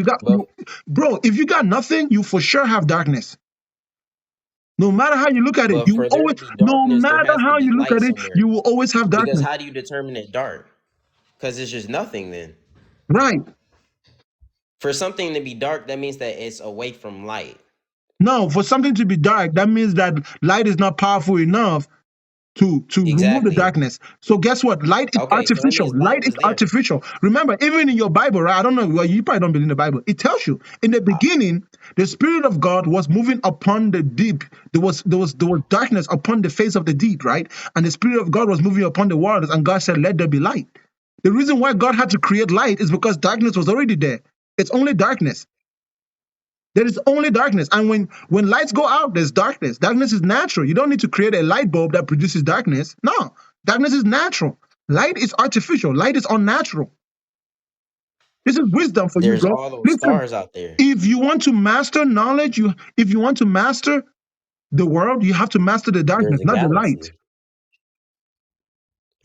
bro, if you got nothing, you for sure have darkness. No matter how you look at it,
But for there to be
no
darkness, there
matter
has to
how
be
you look
light
at it,
somewhere.
you will always have
Because
darkness.
how do you determine it dark? Because it's just nothing then.
Right.
For something to be dark, that means that it's away from light.
No, for something to be dark, that means that light is not powerful enough to remove the darkness. So guess what? Light is
Okay, so that
artificial.
means light
Light is
was there.
artificial. Remember, even in your Bible, right? I don't know. Well, you probably don't believe in the Bible. It tells you in the beginning, the Spirit of God was moving upon the deep. There was darkness upon the face of the deep, right? And the Spirit of God was moving upon the waters, and God said, "Let there be light." The reason why God had to create light is because darkness was already there. It's only darkness. There is only darkness. And when lights go out, there's darkness. Darkness is natural. You don't need to create a light bulb that produces darkness. No, darkness is natural. Light is artificial. Light is unnatural. This is wisdom for you,
There's
bro.
all those
Listen,
stars out there.
if you want to master knowledge, if you want to master the world, you have to master the darkness,
There's a
not the light.
galaxy.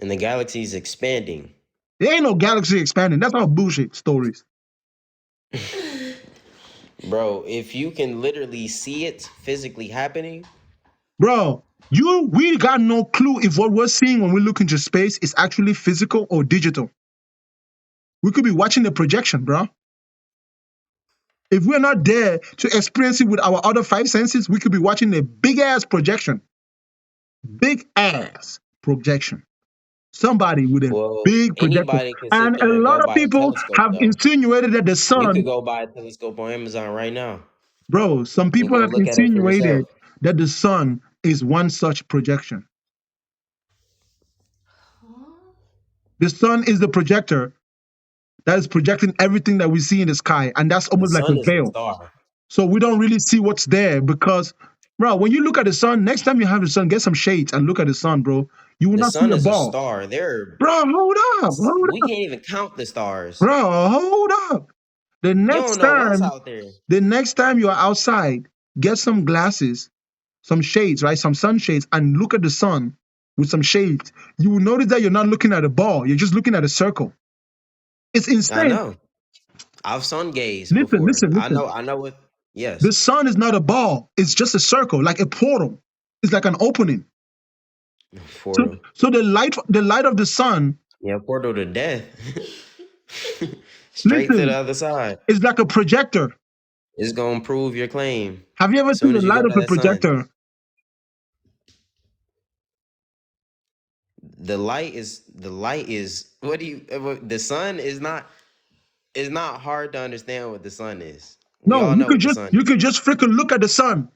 And the galaxy's expanding.
There ain't no galaxy expanding. That's all bullshit stories.
Bro, if you can literally see it physically happening.
Bro, we got no clue if what we're seeing when we look into space is actually physical or digital. We could be watching a projection, bro. If we're not there to experience it with our other five senses, we could be watching a big-ass projection. Big-ass projection. Somebody with a big projection.
Anybody can sit
And a
there and
lot
go
of
by a
people
telescope,
have
though.
insinuated that the
You
sun...
could go buy a telescope on Amazon right now.
Bro, some people
go
have
look at it for
insinuated
yourself.
that the sun is one such projection. The sun is the projector that is projecting everything that we see in the sky, and that's
The
almost like a
sun is a
veil.
star.
So we don't really see what's there because, bro, when you look at the sun, next time you have the sun, get some shades and look at the sun, bro. You will
The
not see
sun
a
is a
ball.
star.
Bro, hold up.
We can't even count the stars.
Bro, hold up. The
You
next
don't know what's
time,
out there.
the next time you are outside, get some glasses, some shades, right? Some sunshades, and look at the sun with some shades. You will notice that you're not looking at a ball. You're just looking at a circle. It's
I
insane.
know. I've sun gazed before.
Listen.
I know what. Yes.
The sun is not a ball. It's just a circle, like a portal. It's like an opening.
Portal.
So the light of the sun.
Yeah, portal to death. Straight to the other side.
It's like a projector.
It's gonna prove your claim.
Have you ever seen the light of a projector?
The light is what do you the sun is not hard to understand what the sun is.
No, you could just freaking look at the sun.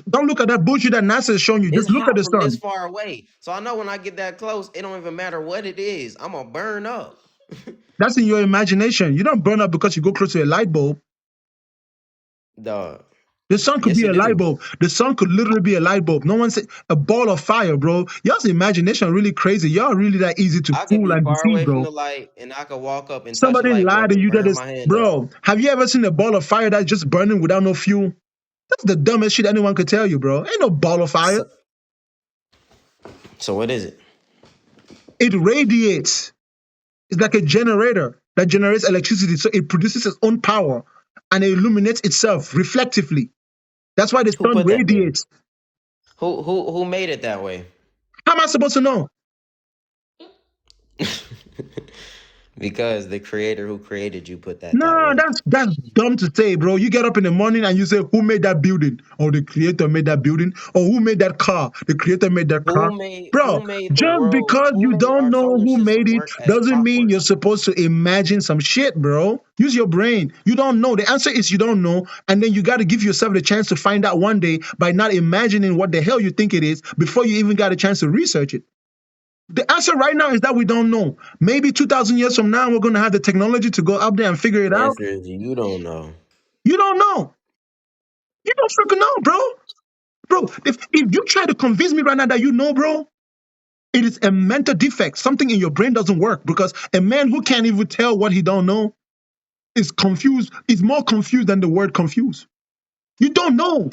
Don't look at that bullshit that NASA is showing you.
It's
Just look at the
from
sun.
this far away. So I know when I get that close, it don't even matter what it is. I'm gonna burn up.
That's in your imagination. You don't burn up because you go close to a light bulb.
Dog.
The sun could be a light bulb. The sun could literally be a light bulb. No one said a ball of fire, bro. Y'all's imagination really crazy. Y'all really that easy to
I could
fool
be
and
far away
deceive, bro.
from the light, and I could walk up and
Somebody
touch light,
lied to you that is,
my hand
bro.
up.
Have you ever seen a ball of fire that's just burning without no fuel? That's the dumbest shit anyone could tell you, bro. Ain't no ball of fire.
So what is it?
It radiates. It's like a generator that generates electricity, so it produces its own power and it illuminates itself reflectively. That's why the sun radiates.
Who made it that way?
How am I supposed to know?
Because the creator who created you put that.
No, that's dumb to say, bro. You get up in the morning and you say, who made that building? Or the creator made that building? Or who made that car? The creator made that car. Bro, just because you don't know who made it doesn't mean you're supposed to imagine some shit, bro. Use your brain. You don't know. The answer is you don't know. And then you got to give yourself the chance to find out one day by not imagining what the hell you think it is before you even got a chance to research it. The answer right now is that we don't know. Maybe 2,000 years from now, we're going to have the technology to go up there and figure it out.
The answer is you don't know.
You don't know. You don't freaking know, bro. Bro, if you try to convince me right now that you know, bro, it is a mental defect. Something in your brain doesn't work because a man who can't even tell what he don't know is confused. Is more confused than the word confused. You don't know.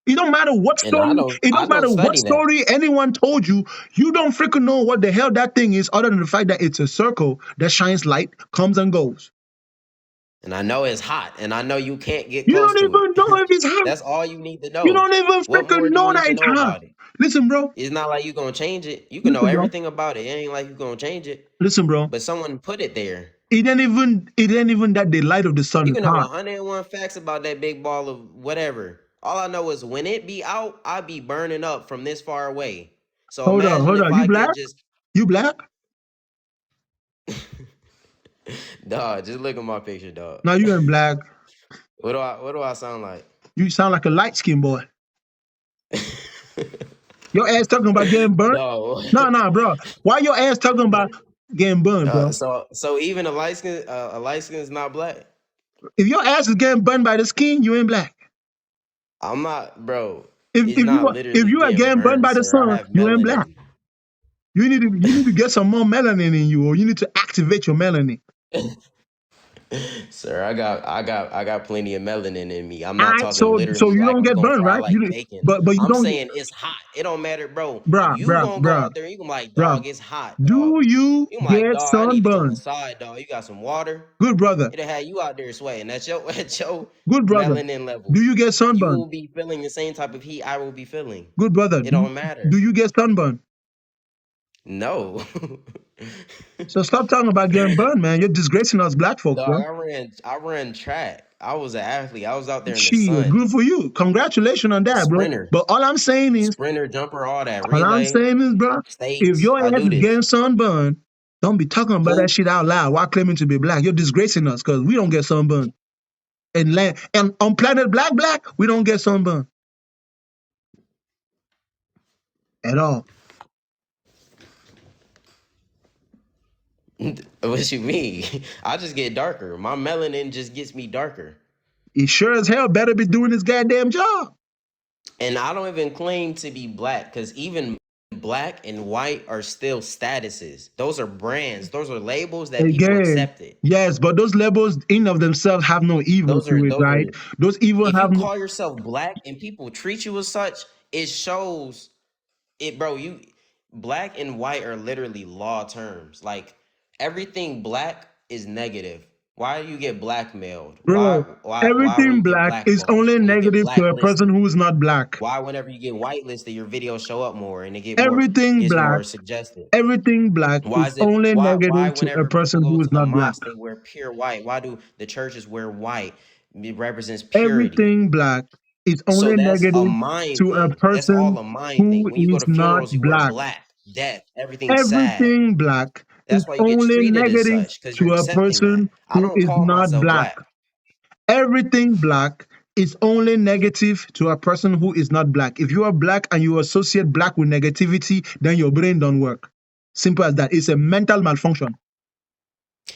It don't matter what story. It don't matter what story anyone told you. You don't freaking know what the hell that thing is, other than the fact that it's a circle that shines light, comes and goes.
And I know it's hot, and I know you can't get
You
close
don't
to
even
it.
know if it's hot.
That's all you need to know.
You don't even
What more
freaking
do
know
you
that
need
it's
to know
hot.
about it?
Listen, bro.
It's not like you're gonna change it. You can know everything about it. It ain't like you're gonna change it.
Listen, bro.
But someone put it there.
It ain't even that the light of the sun
You
is
can know
hot.
101 facts about that big ball of whatever. All I know is when it be out, I be burning up from this far away. So
Hold on. You black? You black?
Dog, just look at my picture, dog.
No, you ain't black.
What do I sound like?
You sound like a light-skinned boy. Your ass talking about getting burnt? No, bro. Why your ass talking about getting burned, bro?
So even a light skin is not black.
If your ass is getting burned by the skin, you ain't black.
I'm not, bro.
If you are getting burned by the sun, you ain't black. You need to get some more melanin in you, or you need to activate your melanin.
Sir, I got plenty of melanin in me. I'm not
Alright,
talking
so
literally
you
like
don't
we
get
gonna
burned,
fry
right?
like bacon.
But you
I'm
don't get,
saying it's hot. It don't matter, bro.
bruh,
You
bruh,
gonna go
bruh,
out there, you gonna be like,
bruh.
dog, it's hot, dog.
Do you
You gonna be like,
get
dog, I need to go
sunburned?
inside, dog. You got some water?
Good brother,
It'll have you out there sweating. That's your at your
good brother.
melanin level.
Do you get
You
sunburned?
will be feeling the same type of heat I will be feeling.
Good brother.
It don't matter.
Do you get sunburned?
No.
So stop talking about getting burned, man. You're disgracing us black folks,
Dog,
bro.
I ran track. I was an athlete. I was out there in the
Shit,
sun.
good for you. Congratulations on that, bro.
Sprinter.
But all I'm saying is,
Sprinter, jumper, all that.
bro,
Relay,
if
states.
your
I
ass
do
is
this.
getting sunburned, don't be talking about that
Who?
shit out loud while claiming to be black. You're disgracing us because we don't get sunburned. And on planet black, we don't get sunburned at all.
What you mean? I just get darker. My melanin just gets me darker.
He sure as hell better be doing his goddamn job.
And I don't even claim to be black because even black and white are still statuses. Those are brands. Those are labels that people
Again,
accepted.
yes, but those labels in of themselves have no evil to it, right? Those evil
If you
have no.
call yourself black and people treat you as such, it shows it, bro. You black and white are literally law terms. Like everything black is negative. Why do you get blackmailed?
Bro,
Why when
everything
you get
black is
blackballed?
only
When you get
negative to a person
blacklisted?
who is not black.
Why whenever you get whitelisted, your videos show up more and it
Everything
gets
black,
more suggested?
everything black
Why
is
is it
only
why
negative to a
whenever people
person
go
who
to
is
the
not black.
mosque they wear pure white? Why do the churches wear white? It represents purity.
Everything black is
So
only
that's a
negative
mind
to a
thing. That's all
person
a mind thing.
who
When you go
is
to
not
funerals, you wear
black.
black, death, everything's sad.
Everything black is
That's why you get
only
treated as
negative
such, because you're
to a
accepting that.
person
I
who
don't
is
call
not
myself
black.
black.
Everything black is only negative to a person who is not black. If you are black and you associate black with negativity, then your brain don't work. Simple as that. It's a mental malfunction.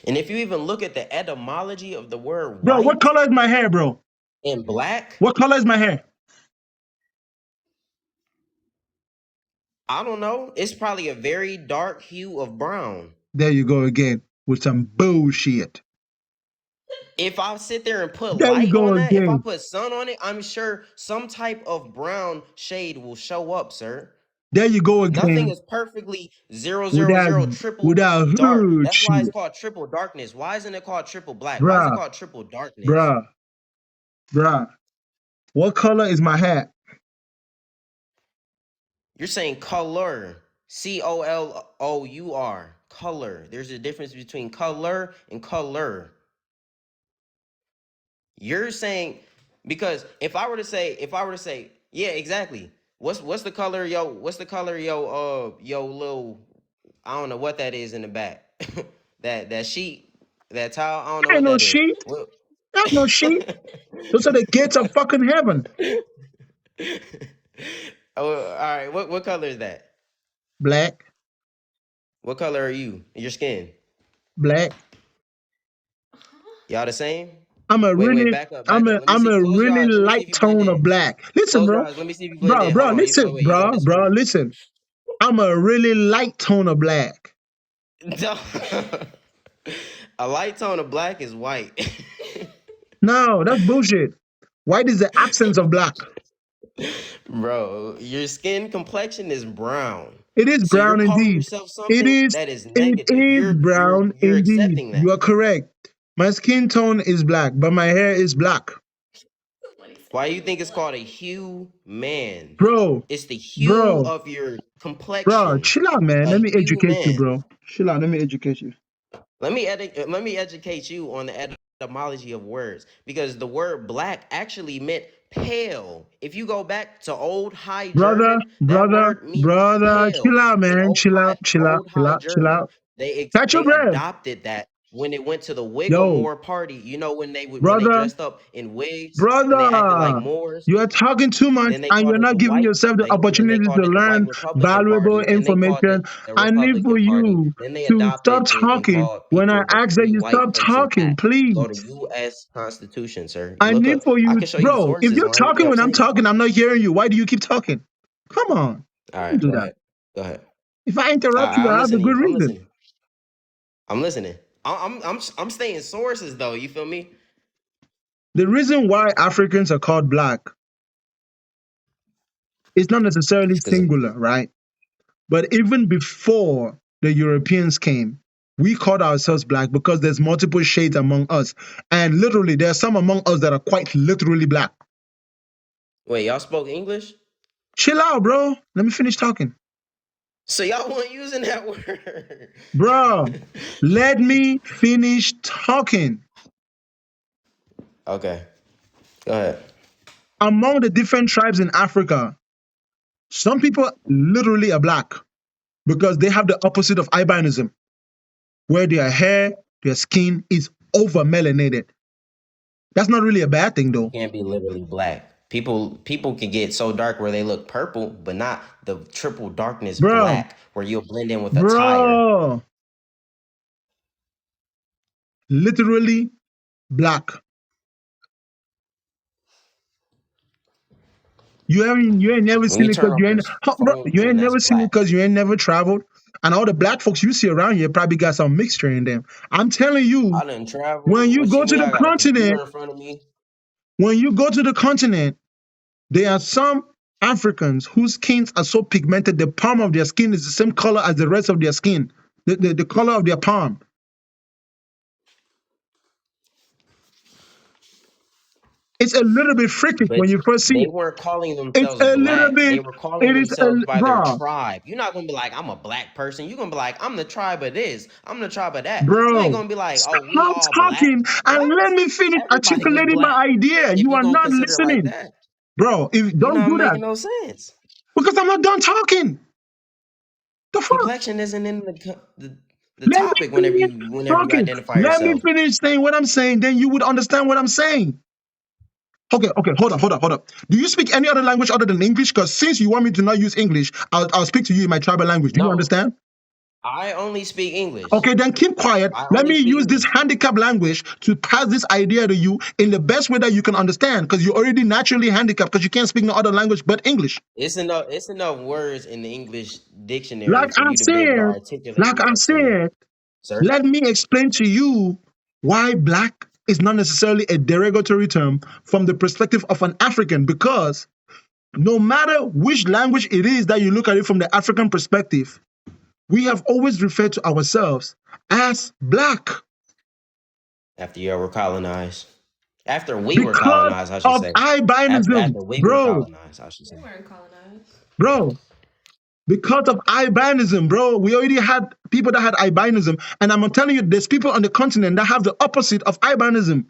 And if you even look at the etymology of the word
Bro, what
white
color is my hair, bro?
and black,
What color is my hair?
I don't know. It's probably a very dark hue of brown.
There you go again with some bullshit.
If I sit there and put
There you
light
go
on that, if I
again.
put sun on it, I'm sure some type of brown shade will show up, sir.
There you go
Nothing
again
is perfectly 000 triple
with that
dark.
hood
That's why it's
shit.
called triple darkness. Why isn't it called triple black? Why is it
Bruh,
called triple darkness?
bruh. What color is my hat?
You're saying color. COLOUR. Color. There's a difference between color and color. You're saying, because if I were to say, yeah, exactly. What's the color, what's the color, yo little, I don't know what that is in the back. that sheet, that tile, I don't know
Ain't
what
no
that is.
sheep.
What?
That's no sheep. Those are the gates of fucking heaven.
Oh, all right. What color is that?
Black.
What color are you? Your skin?
Black.
Y'all the same?
I'm a
Wait,
really,
back up.
I'm
Let
a,
me
I'm
see.
a
Close your
really
eyes. Let me see if
light
you blend
tone of
in.
black. Listen,
Close your
bro.
eyes. Let me see if you blend in.
Bro,
Hold on.
listen,
Wait, you gonna
bro,
disagree?
listen. I'm a really light tone of black.
A light tone of black is white.
No, that's bullshit. White is the absence of black.
Bro, your skin complexion is brown.
It is
So you're
brown
calling
indeed.
yourself
It
something
is,
that is
it
negative.
is
You're
brown indeed.
accepting that.
You are correct. My skin tone is black, but my hair is black.
Why do you think it's called a hue, man?
Bro,
It's the hue
bro,
of your
bro,
complexion.
chill out, man.
A
Let me
hue,
educate you,
man.
bro. Chill out. Let me educate you.
Let me educate you on the etymology of words, because the word black actually meant pale. If you go back to Old High German, that word means
Chill
pale.
out,
In
man. Chill out, chill out,
Old
chill
High
out, chill
German,
out.
they
Catch your breath.
adopted that when it went to the
Yo,
Whigamore party. You know, when they
brother,
dressed up in wigs and they acted like Moors.
you are talking too much
Then they
and
called
you're
it
not
the
giving
white.
yourself the
Then they
opportunity to
called it the White
learn
Republican
valuable
Party. Then they called
information.
it the
I need for
Republican Party.
you
Then they
to stop
adopted it and
talking
called
when I
people the
ask that
Free
you
White
stop
Person
talking,
Act.
please.
Go to U.S. Constitution, sir.
I
Look
need
up.
for
I
you,
can show you
bro. If
sources
you're
on it. You
talking
know what
when
I'm
I'm
saying?
talking, I'm not hearing you. Why do you keep talking? Come on.
All
Don't
right,
do
go
that.
ahead. Go ahead.
If I interrupt you,
I'm
I have a
listening to
good
you. I'm
reason.
listening. I'm listening. I'm staying sources though. You feel me?
The reason why Africans are called black is not necessarily
It's because
singular, right? But even before the Europeans came, we called ourselves black because there's multiple shades among us. And literally, there are some among us that are quite literally black.
wait, y'all spoke English,
Chill out, bro. Let me finish talking.
so y'all weren't using that word.
Bro, let me finish talking.
Okay, go ahead.
Among the different tribes in Africa, some people literally are black because they have the opposite of albinism, where their hair, their skin is over melanated. That's not really a bad thing, though.
Can't be literally black. People can get so dark where they look purple, but not the triple darkness
Bro,
black where you'll blend in with a tire.
bro, literally black. You ain't never
When
seen
you
it
turn
because
off
you ain't
this
bro, you ain't
phone, that's
never seen it
black.
because you ain't never traveled. And all the black folks you see around here probably got some mixture in them. I'm telling you,
I didn't travel.
when you
What
go
you
to
mean?
the
I got a computer
continent,
in front of me.
there are some Africans whose skins are so pigmented, the palm of their skin is the same color as the rest of their skin, the color of their palm. It's a little bit freakish
But
when you first see
they
it.
weren't calling
It's
themselves
a little
black. They
bit,
were calling
it is a,
themselves by their
bro,
tribe. You're not gonna be like, I'm a black person. You're gonna be like, I'm the tribe of this. I'm the tribe of that. You ain't
bro,
gonna be like, oh, we
stop
all black.
talking and
What?
let me finish
Everybody was
articulating my
black.
idea.
If
You
you
are
gonna
not
consider it like
listening.
that,
Bro, if
you're
don't
not
do that
making no sense.
because I'm not done talking. The fuck?
Complexion isn't in the
Let me
topic
finish
whenever you
talking.
identify
Let me
yourself.
finish saying what I'm saying, then you would understand what I'm saying. Okay, hold on. Do you speak any other language other than English? Because since you want me to not use English, I'll speak to you in my tribal language. Do you
No,
understand?
I only speak English.
Okay, then keep quiet.
I
Let
only
me
speak
use this
English.
handicap language to pass this idea to you in the best way that you can understand, because you're already naturally handicapped because you can't speak no other language but English.
It's enough words in the English dictionary
Like
for
I
you to be able to
said,
articulate
like I
yourself to me,
said,
sir.
let me explain to you why black is not necessarily a derogatory term from the perspective of an African, because no matter which language it is that you look at it from the African perspective, we have always referred to ourselves as black
After you were colonized. After we were
because
colonized, I should
of
say.
albinism.
After we were
Bro,
colonized, I should say.
We weren't colonized.
bro, because of albinism, bro. We already had people that had albinism. And I'm telling you, there's people on the continent that have the opposite of albinism,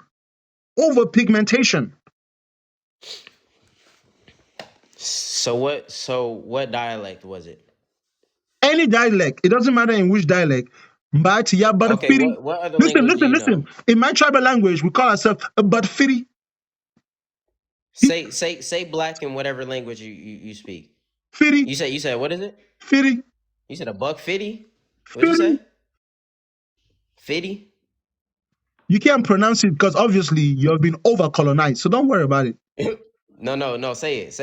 over pigmentation.
So what dialect was it?
Any dialect, it doesn't matter in which dialect. Mbati,
Okay,
Badafiri.
what other
Listen,
language do
listen,
you know?
listen. In my tribal language, we call ourselves a Badafiri.
Say black in whatever language you speak.
Firi,
You said what is it?
Firi,
You said a buck 50? What'd you
Firi.
say? 50?
You can't pronounce it because obviously you have been over colonized. So don't worry about it.
No, say it.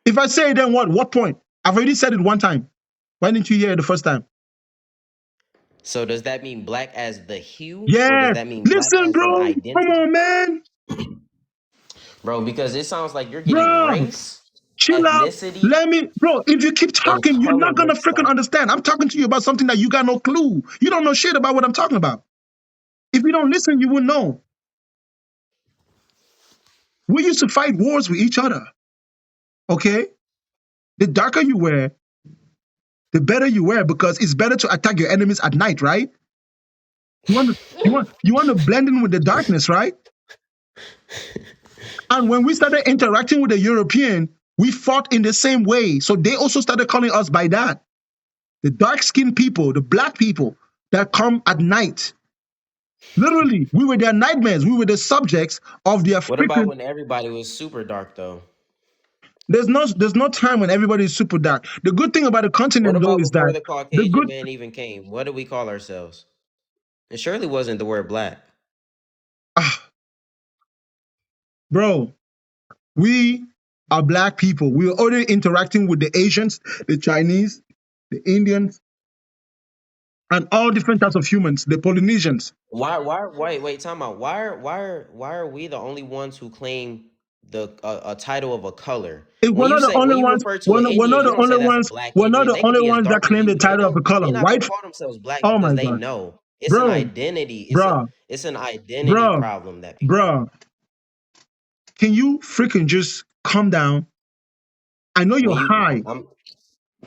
If I say it, then what? What point? I've already said it one time. Why didn't you hear it the first time?
So does that mean black as the hue, or does
Yeah.
that mean black
Listen,
as in
bro. Come
identity?
on, man.
Bro, because it sounds like you're getting
Bro,
race,
chill out.
ethnicity,
Let me, bro, if you keep
and
talking, you're
color
not gonna
mixed
freaking
up.
understand. I'm talking to you about something that you got no clue. You don't know shit about what I'm talking about. If you don't listen, you will know. We used to fight wars with each other. Okay? The darker you wear, the better you wear, because it's better to attack your enemies at night, right? You want to blend in with the darkness, right? And when we started interacting with the European, we fought in the same way. So they also started calling us by that. The dark-skinned people, the black people that come at night. Literally, we were their nightmares. We were the subjects of their
What about
freaking.
when everybody was super dark though?
There's no time when everybody is super dark. The good thing about the
What
continent, though,
about
is
before
that
the
the
Caucasian
good,
man even came? What do we call ourselves? It surely wasn't the word black.
bro, we are black people. We are already interacting with the Asians, the Chinese, the Indians, and all different types of humans, the Polynesians.
Wait, time out. Why are we the only ones who claim the a title of a color?
If we're
When you
not the
say
only
when you
ones,
refer to an
we're
Indian,
not
you
the
don't
only
say that's a
ones,
black
we're not
Indian.
the
They could
only
be as
ones that
dark as
claim the
you.
title of a color.
They're not gonna
White,
call themselves black
oh
because
my
they
God,
know. It's an
bro,
identity.
bro,
It's an identity
bro,
problem that people have.
bro. Can you freaking just calm down? I know
When
you're
you
high,
I'm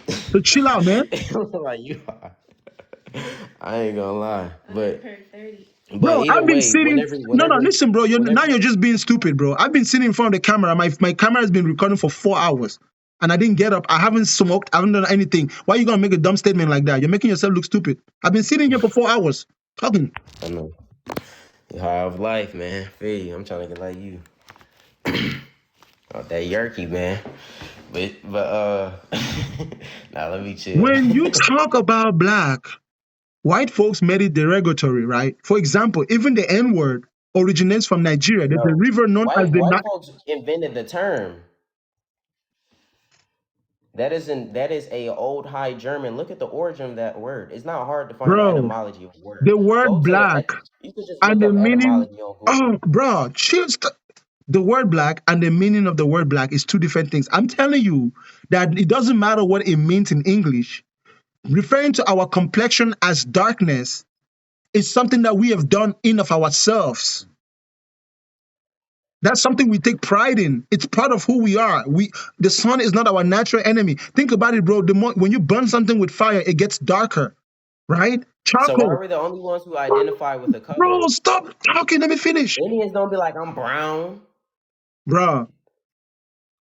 so chill out, man.
like you are. I ain't gonna lie. But
Bro,
either
I've been
way,
sitting. No, no, listen, bro. Now
whenever
you're just being stupid, bro. I've been sitting in front of the camera. My camera has been recording for 4 hours, and I didn't get up. I haven't smoked. I haven't done anything. Why are you gonna make a dumb statement like that? You're making yourself look stupid. I've been sitting here for 4 hours talking.
I know. High of life, man. Feel you. I'm trying to get like you. Oh, that yerky, man. But nah, let me chill.
When you talk about black, white folks made it derogatory, right? For example, even the N word originates from Nigeria. There's a
No.
river known as the
White folks invented the term. That is a old High German. Look at the origin of that word. It's not hard to find the
bro.
etymology of the word.
The word
Go to
black
you can just
and
look
the
up
meaning.
etymology on
Oh,
Google.
bro, chill. The word black and the meaning of the word black is two different things. I'm telling you that it doesn't matter what it means in English. Referring to our complexion as darkness is something that we have done in of ourselves. That's something we take pride in. It's part of who we are. The sun is not our natural enemy. Think about it, bro. When you burn something with fire, it gets darker, right?
So why
Charcoal.
are we the only ones who identify with a color?
Bro, stop talking. Let me finish.
Indians don't be like, I'm brown.
Bro.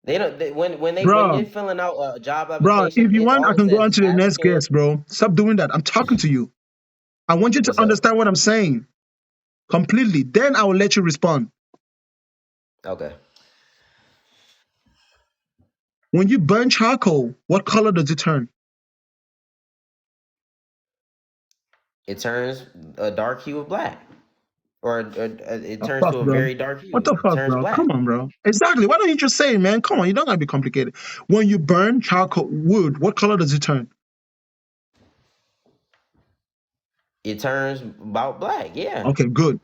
They don't. When
Bro.
you're filling out a job
Bro,
application,
if you want, I
all it
can go
says
on
is
to the next
African.
guest, bro. Stop doing that. I'm talking to you. I want you to
What's up?
understand what I'm saying completely. Then I will let you respond.
Okay.
When you burn charcoal, what color does it turn?
It turns a dark hue of black, or it
The
turns
fuck,
to a
bro?
very dark hue.
What the
It
fuck,
turns
bro?
black.
Come on, bro. Exactly. Why don't you just say it, man? Come on, you don't gotta be complicated. When you burn charcoal wood, what color does it turn?
It turns about black. Yeah.
Okay, good.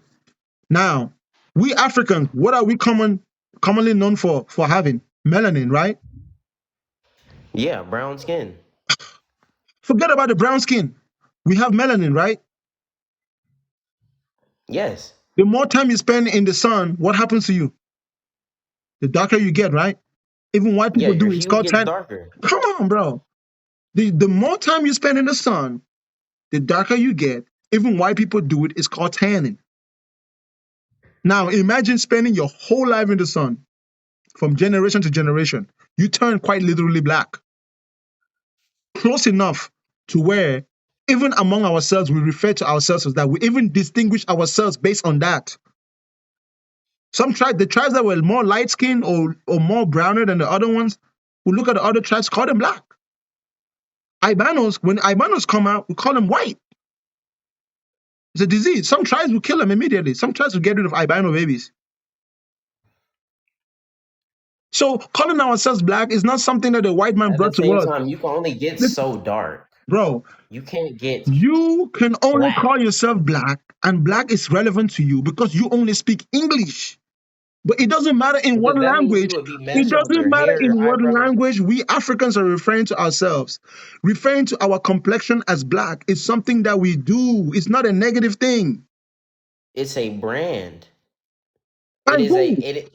Now, we Africans, what are we commonly known for having? Melanin, right?
Yeah, brown skin.
Forget about the brown skin. We have melanin, right?
Yes.
The more time you spend in the sun, what happens to you? The darker you get, right? Even white
Yeah,
people
your
do it. It's
hue
called
gets
tan.
darker.
Come on, bro. The more time you spend in the sun, the darker you get. Even white people do it. It's called tanning. Now, imagine spending your whole life in the sun from generation to generation. You turn quite literally black. Close enough to where even among ourselves, we refer to ourselves as that. We even distinguish ourselves based on that. The tribes that were more light-skinned or more browner than the other ones, we look at the other tribes, call them black. Albinos, when albinos come out, we call them white. It's a disease. Some tribes will kill them immediately. Some tribes will get rid of albino babies. So calling ourselves black is not something that the white man
At the
brought to
same
us.
time, you can only get
Listen,
so dark.
bro,
You can't get
you can only
black.
call yourself black, and black is relevant to you because you only speak English. But it doesn't matter in what
Because that means you
language.
would be
It
messed up with
doesn't
your
matter
hair,
in
your
what
eyebrows.
language we Africans are referring to ourselves. Referring to our complexion as black is something that we do. It's not a negative thing.
It's a brand.
By who?
It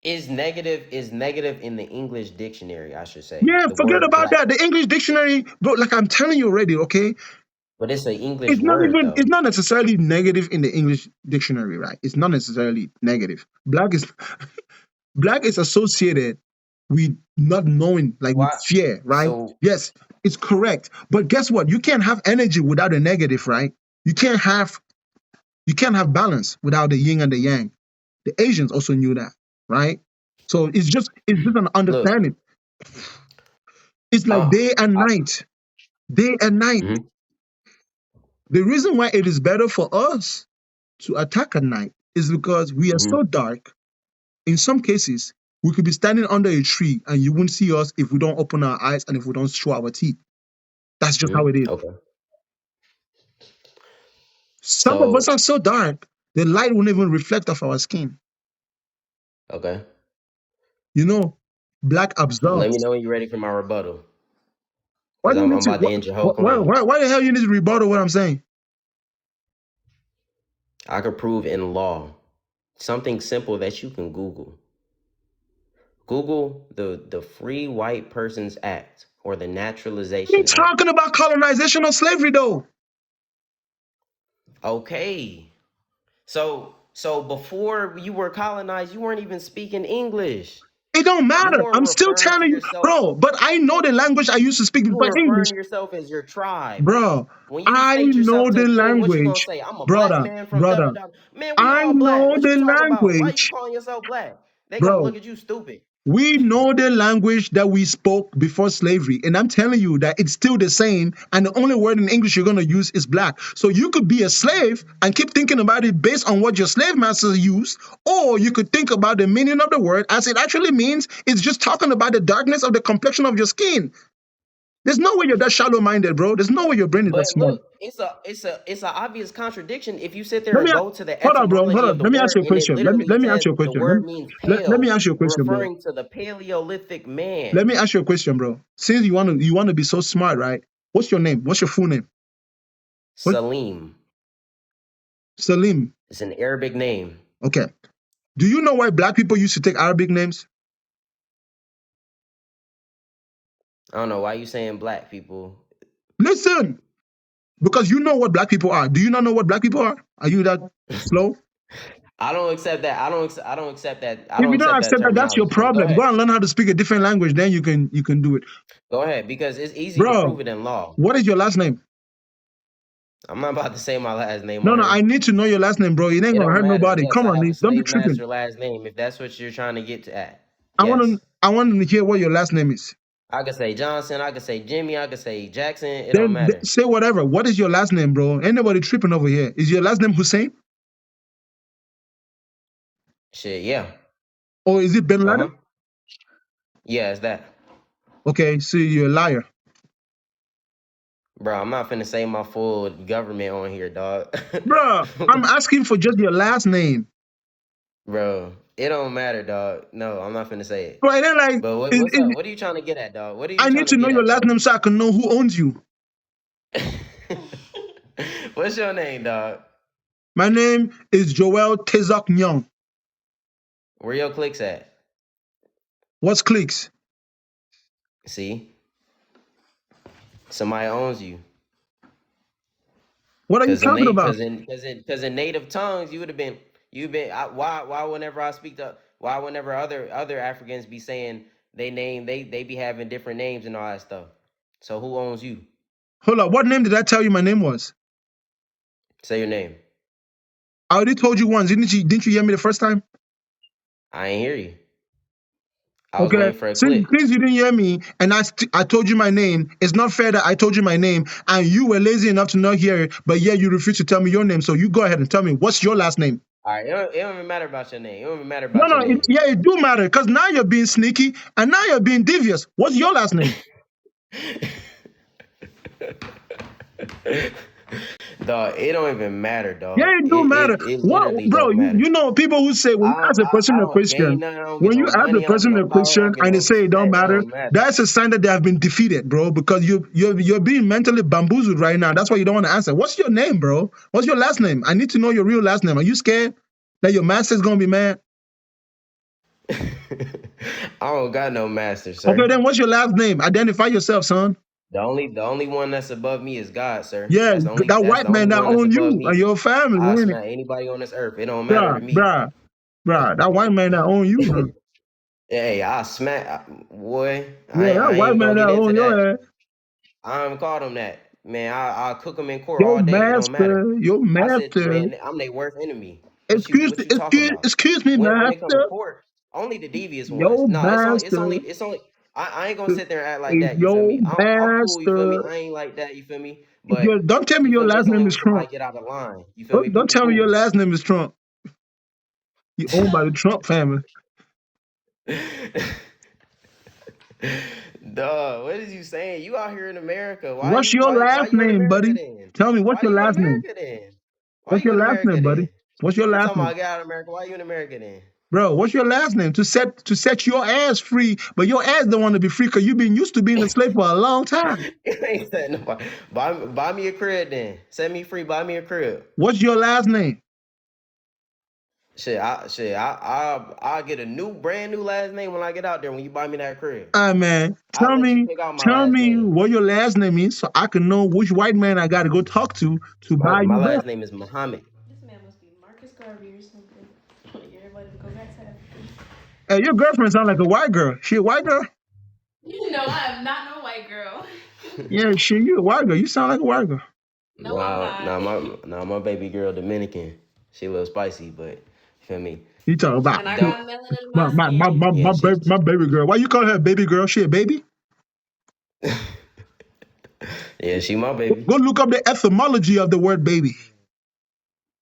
is negative in the English dictionary, I should say.
Yeah,
The
forget
word
about
black.
that. The English dictionary, bro, like I'm telling you already, okay?
But it's an English word though.
It's not necessarily negative in the English dictionary, right? It's not necessarily negative. Black is associated with not knowing, like with
Why?
fear, right?
So
Yes, it's correct. But guess what? You can't have energy without a negative, right? You can't have balance without the yin and the yang. The Asians also knew that, right? So it's just an
look,
understanding. It's like day and night. Day and night.
mhm.
The reason why it is better for us to attack at night is because we are so dark. In some cases, we could be standing under a tree and you wouldn't see us if we don't open our eyes and if we don't show our teeth. That's just how it is.
Okay.
Some of us
So
are so dark, the light won't even reflect off our skin.
okay,
You know, black
let me
absorbs.
know when you're ready for my rebuttal,
Why
because
do you
I'm
need to?
about to end your whole claim.
Why the hell you need to rebuttal what I'm saying?
I could prove in law something simple that you can Google. Google the Free White Persons Act or the
What are you
Naturalization Act.
talking about colonization or slavery though?
Okay. So before you were colonized, you weren't even speaking English.
It don't
You
matter.
weren't
I'm still
referring to
telling you,
yourself.
bro. But I know the language I used to speak
You
before
were referring
English,
to yourself as your tribe.
bro.
When you
I
state
know
yourself to
the
a king, what you gonna
language,
say? I'm a black
brother,
man from da da
brother.
da. Man, we
I
all black.
know
What you
the
talking about? Why you
language,
calling yourself black? They gonna
bro.
look at you stupid.
We know the language that we spoke before slavery, and I'm telling you that it's still the same. And the only word in English you're gonna use is black. So you could be a slave and keep thinking about it based on what your slave master used, or you could think about the meaning of the word as it actually means. It's just talking about the darkness of the complexion of your skin. There's no way you're that shallow-minded, bro. There's no way your brain is that
But
small.
look, it's a obvious contradiction if you sit there
Let
and
me
go to the
hold on, bro. Hold
etymology of
on.
the
Let me ask
word,
you a
and it
question.
literally
Let me
says
ask you a
the
question.
word means
Let me
pale,
ask you a question, bro.
referring to the Paleolithic
Let
man.
me ask you a question, bro. Since you want to be so smart, right? What's your name? What's your full name? What?
Salim.
Salim.
It's an Arabic name.
Okay. Do you know why black people used to take Arabic names?
I don't know why you saying black people.
Listen, because you know what black people are. Do you not know what black people are? Are you that slow?
I don't accept that. I don't accept that. I
If
don't
you don't
accept that
accept that, that's your
terminology. But go
problem.
ahead.
Go and learn how to speak a different language. Then you can do it,
Go ahead, because it's easy to
bro.
prove it in law.
What is your last name?
I'm not about to say my last name
No,
on
no, I
here.
need to know your last name, bro. It ain't
It
gonna
don't
hurt
matter.
nobody.
Yes,
Come
I
on,
have a
don't be
slave
tripping.
master last name. If that's what you're trying to get at.
I
Yes.
want to hear what your last name is.
I could say Johnson, I could say Jimmy, I could say Jackson. It don't
Then
matter.
say whatever. What is your last name, bro? Ain't nobody tripping over here. Is your last name Hussein
Shit, yeah.
or is it Bin Laden?
Uh-huh. Yeah, it's that.
Okay, so you're a liar.
Bro, I'm not finna say my full government on here, dog.
Bro, I'm asking for just your last name.
Bro, it don't matter, dog. No, I'm not finna say it.
Bro, and then like,
But what's up? What are you trying to get at, dog? What are you
I
trying
need
to
to know
get
your
at,
last
bro?
name so I can know who owns you.
What's your name, dog?
My name is Joel Tezok Nyong.
Where your clicks at?
What's clicks?
See? Somebody owns you.
What are you talking about?
Cause in native tongues, you've been why whenever other Africans be saying they be having different names and all that stuff. So who owns you?
Hold up. What name did I tell you my name was?
Say your name.
I already told you once. Didn't you hear me the first time?
I ain't hear you. I was
Okay.
waiting for a
Since
clip.
you didn't hear me and I told you my name, it's not fair that I told you my name and you were lazy enough to not hear it, but yeah, you refuse to tell me your name. So you go ahead and tell me what's your last name.
All right, it don't even matter about your name. It don't even matter
No,
about your name.
it do matter because now you're being sneaky and now you're being devious. What's your last name?
Dog, it don't even matter, dog.
Yeah, it do matter.
It
What,
literally
bro?
don't matter.
You know people who say when you ask a person
I
a
don't gain
question,
nothing. I don't get
when you
no
ask the
money. I don't get
person
no
a
power. I
question
don't get
and they
no
say it don't
respect. It
matter,
don't matter.
that's a sign that they have been defeated, bro. Because you're being mentally bamboozled right now. That's why you don't want to answer. What's your name, bro? What's your last name? I need to know your real last name. Are you scared that your master's gonna be mad?
I don't got no master, sir.
Okay, then what's your last name? Identify yourself, son.
The only one that's above me is God, sir.
Yeah,
That's
that
the
white
only
man that
one that's
own
above
you and
me.
your family,
I
ain't it?
smack anybody on this earth. It don't matter to me.
Bruh, that white man that own you, huh?
Hey, I smack, boy.
Yeah, that
I
white
ain't
man
gonna
that
get into
own
that.
your ass.
I haven't called him that, man. I'll cook him in court
Your
all day. It don't matter.
master.
Man, I'm their worst enemy.
Excuse
What you talking about?
me,
When it come to
master.
court, only the devious ones.
Your
No,
master.
it's only. I ain't gonna sit there and act like
Is
that. You feel
your
me? I'm cool. You feel me?
master.
I ain't like that. You feel me? But
Don't tell me
you
your
feel me?
last
It's only
name is
when somebody
Trump.
get out of line. You feel me?
Don't
People
tell me your
cool.
last name is Trump. You owned by the Trump family.
Duh, what is you saying? You out here in America.
What's your
Why
last
you in
name,
America
buddy?
then?
Tell me what's
Why
your
you in
last name?
America then? Why
What's
you
your
in
last
America
name, buddy?
then?
What's your
You
last
talking
name?
about get out of America? Why you in America then?
Bro, what's your last name? To set your ass free, but your ass don't want to be free because you've been used to being a slave for a long time.
You ain't saying nobody. Buy me a crib then. Set me free. Buy me a crib.
What's your last name?
I'll get a brand new last name when I get out there. When you buy me that crib,
Man,
I'll
tell
let you
me,
pick out my
tell
last
me
name.
what your last name is so I can know which white man I got to go talk to buy
My
you back.
last name is Muhammad.
This man must be Marcus Garvey or something. Like everybody go back to Africa.
Hey, your girlfriend sound like a white girl. She a white girl?
No, I am not no white girl.
Yeah, you a white girl. You sound like a white girl.
No, I'm not.
My baby girl Dominican. She a little spicy, but you feel me?
You talk about
And I got melanin in my skin.
my baby girl. Why you call her a baby girl? She a baby?
Yeah, she my baby.
Go look up the etymology of the word baby.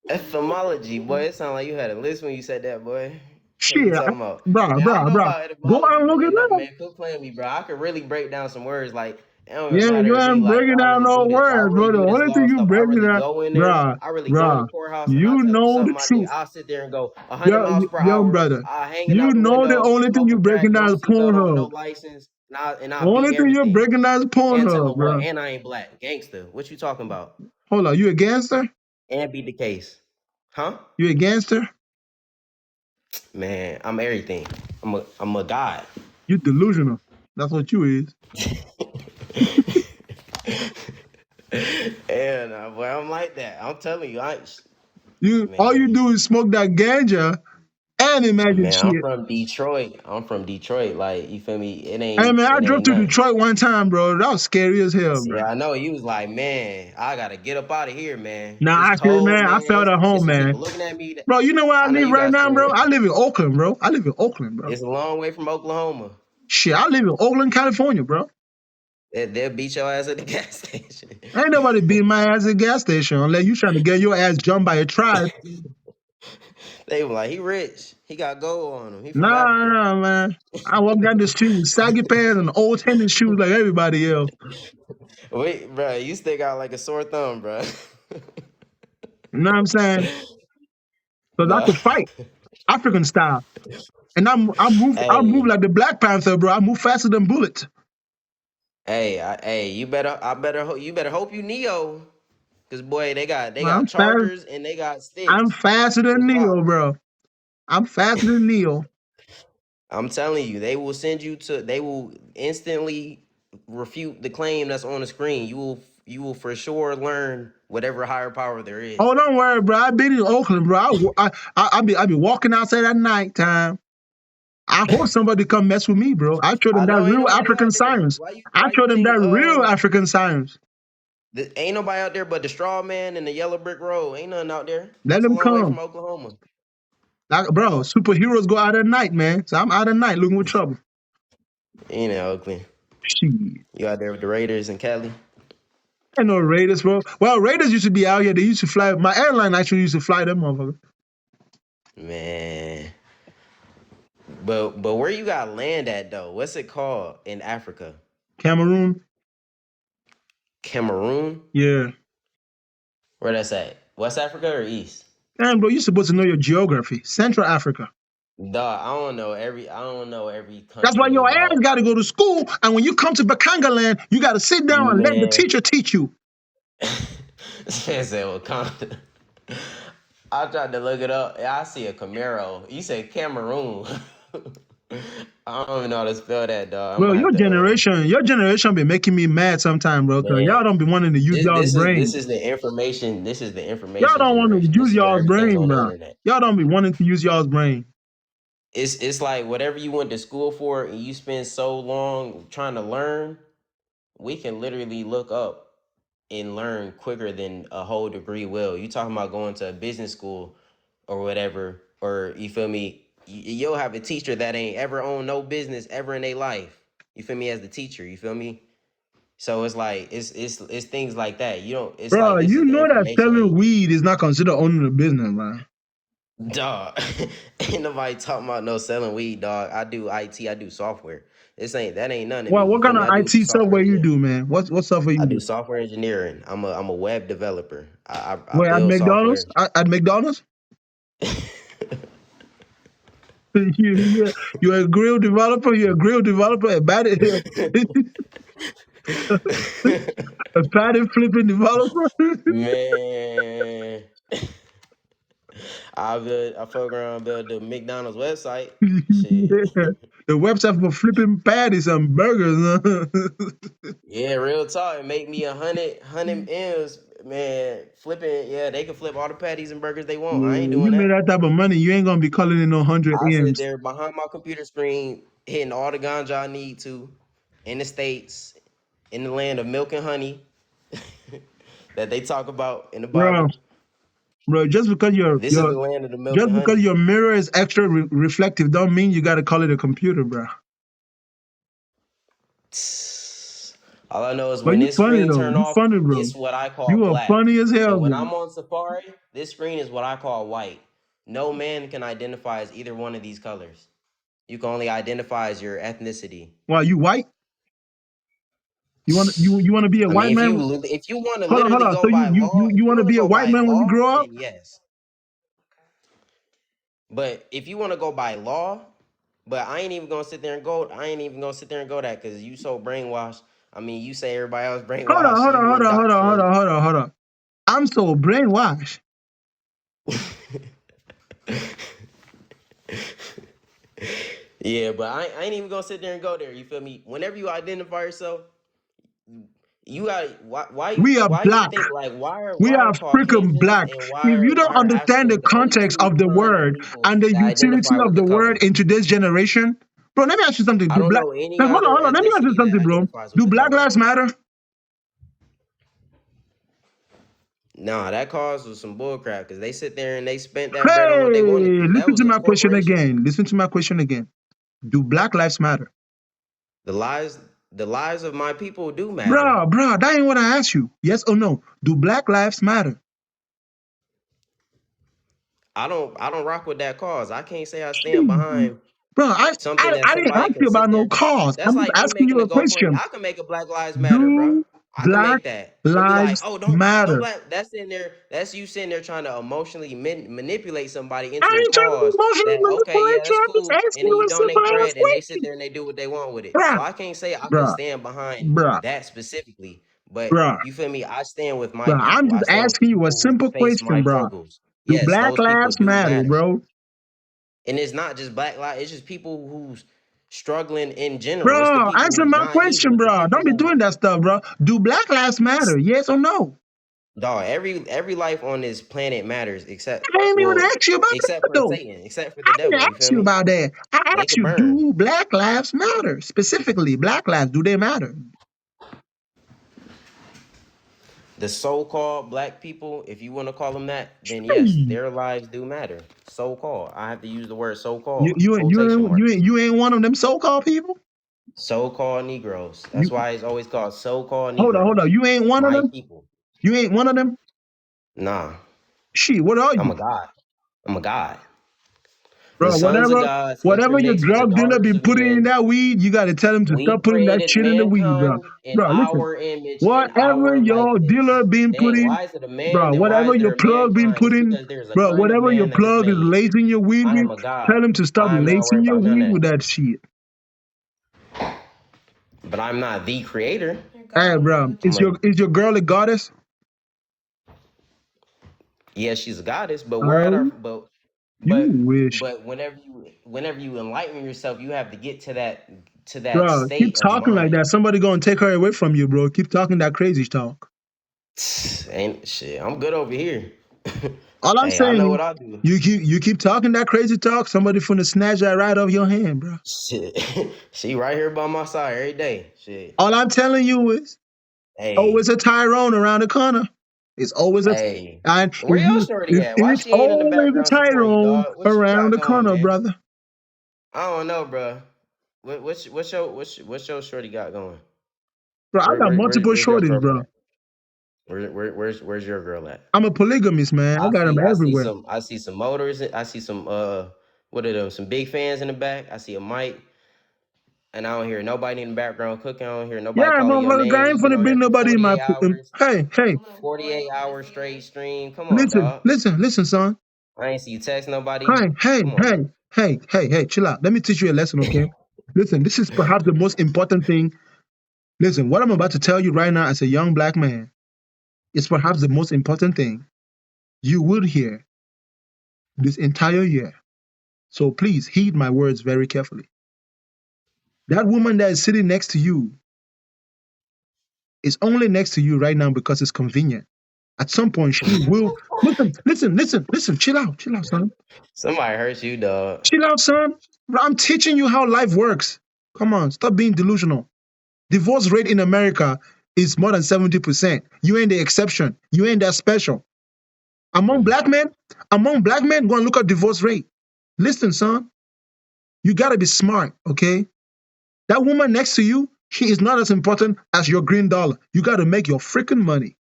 Etymology, boy. It sounded like you had a list when you said that, boy. What
Shit,
you talking about?
bro.
Man, I know about
Go
etymology,
and look
man.
it up.
Man, quit playing me, bro. I could really break down some words. Like, it don't even
Yeah,
matter
you
if we
ain't
like,
breaking
I
down
really
no
do this. I
words,
really
bro. The
do this
only thing
law
you
stuff. I
breaking
really
down,
go in there. I really go in the courthouse and I
you
tell you
know the
something I did.
truth.
I'll sit there and go 100 miles per
Young
hour,
brother.
hanging
You
out the
know the
window,
only thing you
smoking crack,
breaking
no
down is
seatbelt on, no
Pornhub.
license, and
The
I
only
beat
thing you're
everything.
breaking down is
And tell
Pornhub,
them what?
bro.
And I ain't black. Gangster. What you talking about?
Hold on, you a gangster?
And beat the case. Huh?
You a gangster?
Man, I'm everything. I'm a god.
You delusional. That's what you is.
And boy, I'm like that. I'm telling you,
All you do is smoke that ganja and imagine
man, I'm
shit.
from Detroit. Like, you feel me?
Hey man, I
It
drove
ain't
to
nothing.
Detroit one time, bro. That was scary as hell, bro.
Yeah, I know. You was like, man, I gotta get up out of here, man.
Nah,
It's
actually,
cold,
man, I
man.
felt at
It's
home,
some
man.
people looking at me.
Bro, you know where I
I know
live
you
right
got
now, bro?
scared.
I live in Oakland, bro. bro.
It's a long way from Oklahoma.
Shit, I live in Oakland, California, bro.
They'll beat your ass at the gas station.
Ain't nobody beating my ass at a gas station unless you trying to get your ass jumped by a tribe.
They were like, he rich. He got gold on him. He from
Nah,
Africa.
man. I walk down the street with saggy pants and old tennis shoes like everybody else.
Wait, bro, you still got like a sore thumb, bro.
You know what I'm saying? Because I
Nah.
could fight African style. And I move like the Black Panther, bro. I move faster than bullets.
You better hope you Neo. Cause boy, they got
I'm fast.
chargers and they got sticks.
I'm faster than Neo, bro. I'm faster than Neo.
I'm telling you, they will instantly refute the claim that's on the screen. You will for sure learn whatever higher power there is.
Oh, don't worry, bro. I've been in Oakland, bro. I be walking outside at nighttime. I hope somebody come mess with me, bro. I show them that real African science. I show them that real African science.
Ain't nobody out there but the straw man and the yellow brick road. Ain't nothing out there.
Let
It's
them
a long way
come.
from Oklahoma.
Like, bro, superheroes go out at night, man. So I'm out at night looking with trouble.
Ain't in Oakland.
Shit.
You out there with the Raiders and Cali?
Ain't no Raiders, bro. Well, Raiders used to be out here. They used to fly. My airline actually used to fly them motherfuckers.
Man. But where you got land at though? What's it called in Africa?
Cameroon.
Cameroon?
Yeah.
Where that's at? West Africa or East?
Damn, bro, you're supposed to know your geography. Central Africa.
Dog, I don't know every country.
That's why your ass got to go to school. And when you come to Bakanga land, you got to sit down and let the teacher teach you.
Said Wakanda. I tried to look it up. I see a Camaro. You say Cameroon. I don't even know how to spell that, dog.
Bro, your generation be making me mad sometimes, bro. Cause y'all don't be wanting to use y'all's brain.
This is the information.
Y'all don't want to use y'all's brain, bro. Y'all don't be wanting to use y'all's brain.
It's like whatever you went to school for and you spend so long trying to learn, we can literally look up and learn quicker than a whole degree will. You talking about going to a business school or whatever, or you feel me? You'll have a teacher that ain't ever owned no business ever in their life. You feel me? As the teacher, you feel me? So it's like it's things like that. You don't. It's
bro,
like
you know that selling weed is not considered owning a business, man.
Dog, ain't nobody talking about no selling weed, dog. I do IT, I do software. That ain't none of me.
Well,
You
what
feel
kind
me?
of
I do
IT
software
software you
engineering.
do, man? What software
I
you
do
do?
software engineering. I'm a web developer. I
Where at
build
McDonald's?
software.
At McDonald's? You're a grill developer. You're a grill developer. A patty flipping developer.
Man, I fuck around build the McDonald's website. Shit.
Yeah. The website for flipping patties and burgers.
Yeah, real talk. It make me 100 M's, man. Flipping, yeah, they can flip all the patties and burgers they want. I ain't
You
doing
made
that.
that type of money, you ain't gonna be calling in no 100
I sit
M's.
there behind my computer screen, hitting all the ganja I need to, in the States, in the land of milk and honey, that they talk about in the
Bro,
Bible.
just because
This is the land of the milk and honey.
your mirror is extra reflective don't mean you gotta call it a computer, bro.
All I know is
But
when
you
this
funny
screen
though.
turn
You
off,
funny, bro.
it's what I call
You are
black.
funny as hell,
And when
bro.
I'm on Safari, this screen is what I call white. No man can identify as either one of these colors. You can only identify as your ethnicity.
Why, you white? You wanna be a
I
white
mean,
man?
if you want to
Hold on.
literally
So
go
you
by
you
law,
you,
if
you
you
wanna
want to
be a
go
white
by
man when you
law,
grow up?
then yes. But if you want to go by law, but I ain't even gonna sit there and go. I ain't even gonna sit there and go that because you so brainwashed. I mean, you say everybody else
Hold on,
brainwashed, so you indoctrinated.
hold on. I'm so brainwashed.
Yeah, but I ain't even gonna sit there and go there. You feel me? Whenever you identify yourself, you got why
We are
you
black.
think like
We
why
are
are
freaking
Caucasians
black.
and
If you don't
why are
understand the
Africans the only
context
two
of the
kinds of
word
people
and the
that
utility
identify
of
with
the
the
word
color?
in today's generation, bro, let me ask you something.
I
Do
don't
black?
know any
Now,
other
hold on. Let me ask you
ethnicity that
something, bro.
identifies with
Do
the
Black
color.
Lives Matter?
Nah, that cause was some bullcrap because they sit there and they spent that bread on what they wanted
Hey,
to. That
listen
was
to
a
my question
corporation.
again. Listen to my question again. Do Black Lives Matter?
The lives of my people do matter.
Bro, that ain't what I asked you. Yes or no? Do Black Lives Matter?
I don't rock with that cause. I can't say I stand behind
Bro,
something that
I didn't
somebody
ask
can
you
sit
about no
there.
cause.
That's
I'm just
like me
asking
making
you
a
a
GoFundMe.
question.
I can make a Black Lives Matter, bro.
Do
I can
Black
make that and be like,
Lives
oh, don't
Matter?
black. That's in there. That's you sitting there trying to emotionally manipulate somebody
I
into a
ain't trying to be
cause
emotionally
that okay, yeah, that's
manipulated. I'm just
cool.
asking
And then
you
you
a simple
donate
ass
bread and they sit
question.
there and they do what they want with it. So
Bruh,
I can't say I can
bruh,
stand behind
bruh,
that specifically. But
bruh,
you feel me? I stand with my
bruh. I'm
people. I
just
stand with
asking you a
people who
simple
face my
question, bruh.
struggles.
Do
Yes,
Black
those people
Lives
do
Matter,
matter.
bro?
And it's not just black lives, it's just people who's struggling in general. It's the
Bro,
people
answer
who's
my
not evil.
question,
It's the
bro.
people
Don't be
who
doing that stuff, bro. Do Black Lives Matter? Yes or no?
dog, every life on this planet matters except
I ain't even
well,
ask you about
except
that
for
though.
Satan, except for the
I didn't
devil. You
ask
feel
you
me?
about that. I
They
asked
could
you,
burn.
do Black Lives Matter? Specifically, Black lives, do they matter?
The so-called black people, if you want to call them that, then yes,
Hey,
their lives do matter. So-called. I have to use the word
you
so-called,
you ain't you
quotation
ain't you
marks.
ain't, you ain't one of them so-called people.
So-called Negroes. That's
You
why it's always called so-called
hold on.
Negroes.
You ain't one of
My
them.
people.
You ain't one of them.
Nah,
Shit, what are
I'm
you,
a god. I'm a god. The
bro?
sons of gods
Whatever your
intermixed with the
drug dealer
daughters
been
of
putting in
men.
that weed, you got to tell him to
We
stop putting that
created
shit in the weed, bro.
mankind in
Bro, listen.
our image and
Whatever
our
your dealer
likeness.
been
Dang,
putting,
why is it a man?
bro,
Then why
whatever
is
your
there a
plug been
mankind? It's
putting,
because there's a
bro,
kind of
whatever your
man that was
plug is
made.
lacing your weed
I
with,
am a god.
tell him to stop
I am not worried
lacing your
about none
weed
of
with
that.
that shit.
But I'm not the creator.
Hey, bro,
I'm a
is your girl a goddess?
yeah, she's a goddess, but we're at our
Oh, you wish,
but whenever you enlighten yourself, you have to get to that
bro. Keep
state of
talking like that.
mind.
Somebody gonna take her away from you, bro. Keep talking that crazy talk.
Ain't shit. I'm good over here.
All I'm
Hey, I
saying
know
is,
what I do.
you keep talking that crazy talk. Somebody finna snatch that right off your hand, bro.
Shit. She right here by my side every day. Shit.
All I'm telling you is,
Hey,
always a Tyrone around the corner. It's always a
hey.
and
Where your shorty at? Why
it's
she ain't in the
always a
background supporting you,
Tyrone
dog? What you
around
got
the
going,
corner,
man?
brother.
I don't know, bro. What's your shorty got going?
Bro, I got multiple
Where's your
shorties, bro.
girlfriend at? Where's your girl at?
I'm a polygamist, man. I got them everywhere.
I see some motors. I see some what are them? Some big fans in the back. I see a mic, and I don't hear nobody in the background cooking. I don't hear nobody
Yeah,
calling your
motherfucker, I
name.
ain't
You've been
finna
on
bring
here for
nobody in my.
48 hours.
Hey,
48 hours straight stream. Come on,
listen,
dog.
listen, son.
I ain't see you text nobody.
Hey,
Come on.
hey, chill out. Let me teach you a lesson, okay? Listen, this is perhaps the most important thing. Listen, what I'm about to tell you right now as a young black man is perhaps the most important thing you will hear this entire year. So please heed my words very carefully. That woman that is sitting next to you is only next to you right now because it's convenient. At some point, she will. Listen. Chill out, son.
Somebody hurt you, dog.
Chill out, son. I'm teaching you how life works. Come on, stop being delusional. Divorce rate in America is more than 70%. You ain't the exception. You ain't that special. Among black men, go and look at divorce rate. Listen, son, you gotta be smart, okay? That woman next to you, she is not as important as your green dollar. You gotta make your freaking money.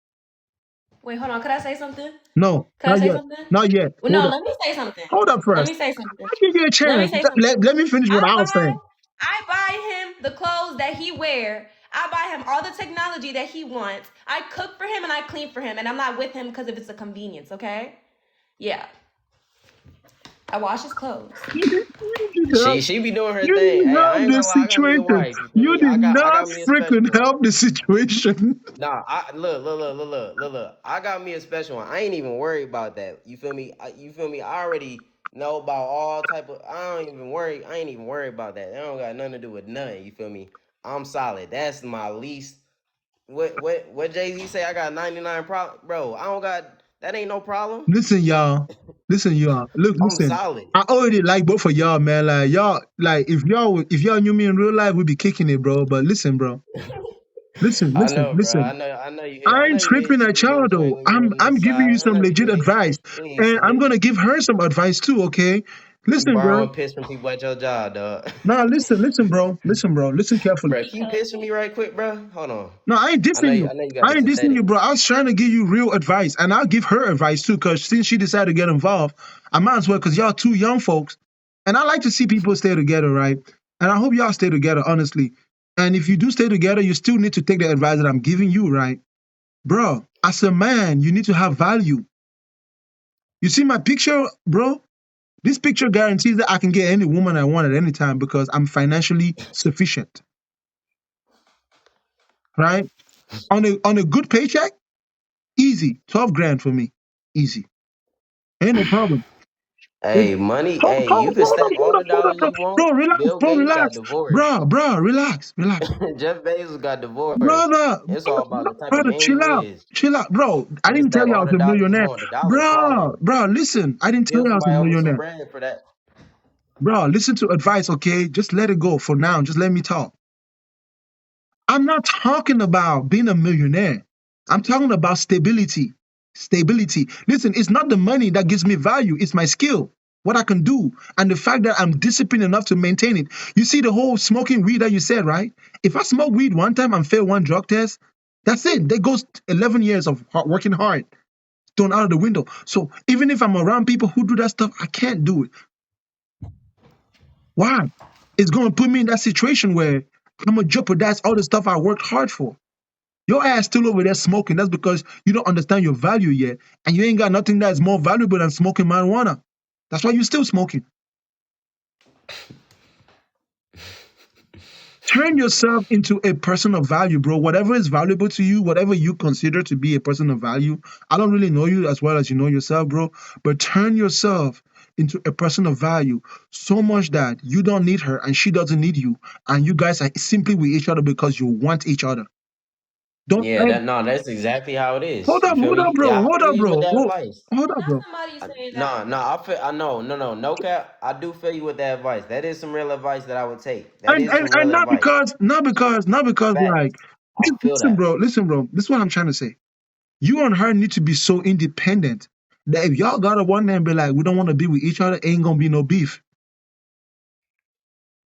Wait, hold on. Could I say something?
No,
Could I say something?
Not yet.
Well, no, let me say something.
Hold up
Let
first.
me say something.
I'll give you a chance.
Let me say something.
Let me finish what I was saying.
I buy him the clothes that he wear. I buy him all the technology that he wants. I cook for him and I clean for him, and I'm not with him because if it's a convenience, okay? Yeah. I wash his clothes.
She be doing her
You
thing.
did
Hey,
not
I ain't
help the
gonna lie, I got me a
situation.
wife. You feel
You
me?
did
I
not
got me a
freaking
special one.
help the situation.
Nah, look. I got me a special one. I ain't even worried about that. You feel me? You feel me? I already know about all type of. I ain't even worried about that. That don't got nothing to do with nothing. You feel me? I'm solid. That's my least. What Jay-Z say? I got 99 problem, bro. I don't got that. Ain't no problem.
Listen, y'all. Look,
I'm
listen.
solid.
I already like both of y'all, man. Like y'all, if y'all knew me in real life, we'd be kicking it, bro. But listen, bro. Listen.
I know, bro. I know you hit.
I
I know
ain't
you hit
tripping at
Chicken
y'all
Little
though.
Joint when you on the
I'm
east
giving you
side. I
some
know you
legit
hit.
advice, and I'm gonna give her some advice too. Okay.
You
Listen, bro.
borrowing piss from people at your job, dog.
Nah, listen, bro. Listen carefully.
Bro, can you piss for me right quick, bro? Hold on.
No, I ain't dissing you.
I know you got
I
the
ain't dissing you,
synthetic.
bro. I was trying to give you real advice, and I'll give her advice too, because since she decided to get involved, I might as well, because y'all two young folks, and I like to see people stay together, right? And I hope y'all stay together, honestly. And if you do stay together, you still need to take the advice that I'm giving you, right? Bro, as a man, you need to have value. You see my picture, bro? This picture guarantees that I can get any woman I want at any time because I'm financially sufficient, right? On a good paycheck, easy, 12 grand for me, easy, ain't no problem.
Hey, money. Hey, you can stack all the dollars
Bro.
you want.
Bro, relax,
Bill
bro,
Gates got
relax,
divorced.
bro, relax.
Jeff Bezos got divorced.
Brother,
It's all about the type of
brother,
man you is.
chill out, bro. I
You can
didn't tell
stack
you I
all
was
the
a
dollars you
millionaire,
want. The dollar falling.
bro. Listen, I didn't tell
Give
you I was a
somebody over some
millionaire,
bread for that.
bro. Listen to advice, okay? Just let it go for now. Just let me talk. I'm not talking about being a millionaire. I'm talking about stability. Stability. Listen, it's not the money that gives me value. It's my skill, what I can do, and the fact that I'm disciplined enough to maintain it. You see the whole smoking weed that you said, right? If I smoke weed one time and fail one drug test, that's it. There goes 11 years of working hard thrown out of the window. So even if I'm around people who do that stuff, I can't do it. Why? It's going to put me in that situation where I'm going to jeopardize all the stuff I worked hard for. Your ass still over there smoking. That's because you don't understand your value yet. And you ain't got nothing that is more valuable than smoking marijuana. That's why you're still smoking. Turn yourself into a person of value, bro. Whatever is valuable to you, whatever you consider to be a person of value. I don't really know you as well as you know yourself, bro. But turn yourself into a person of value so much that you don't need her and she doesn't need you. And you guys are simply with each other because you want each other. Don't
Yeah, that's exactly how it is.
hold
You
up,
feel me?
bro.
Yeah, I
Hold
feel
up,
you with
bro.
that advice.
Hold up, bro.
Somebody say
No,
that.
I feel I know, no cap. I do feel you with that advice. That is some real advice that I would take. That is some real
And not
advice.
because
Facts.
like
I feel that.
listen, bro. This is what I'm trying to say. You and her need to be so independent that if y'all gotta one day and be like, we don't want to be with each other, ain't gonna be no beef.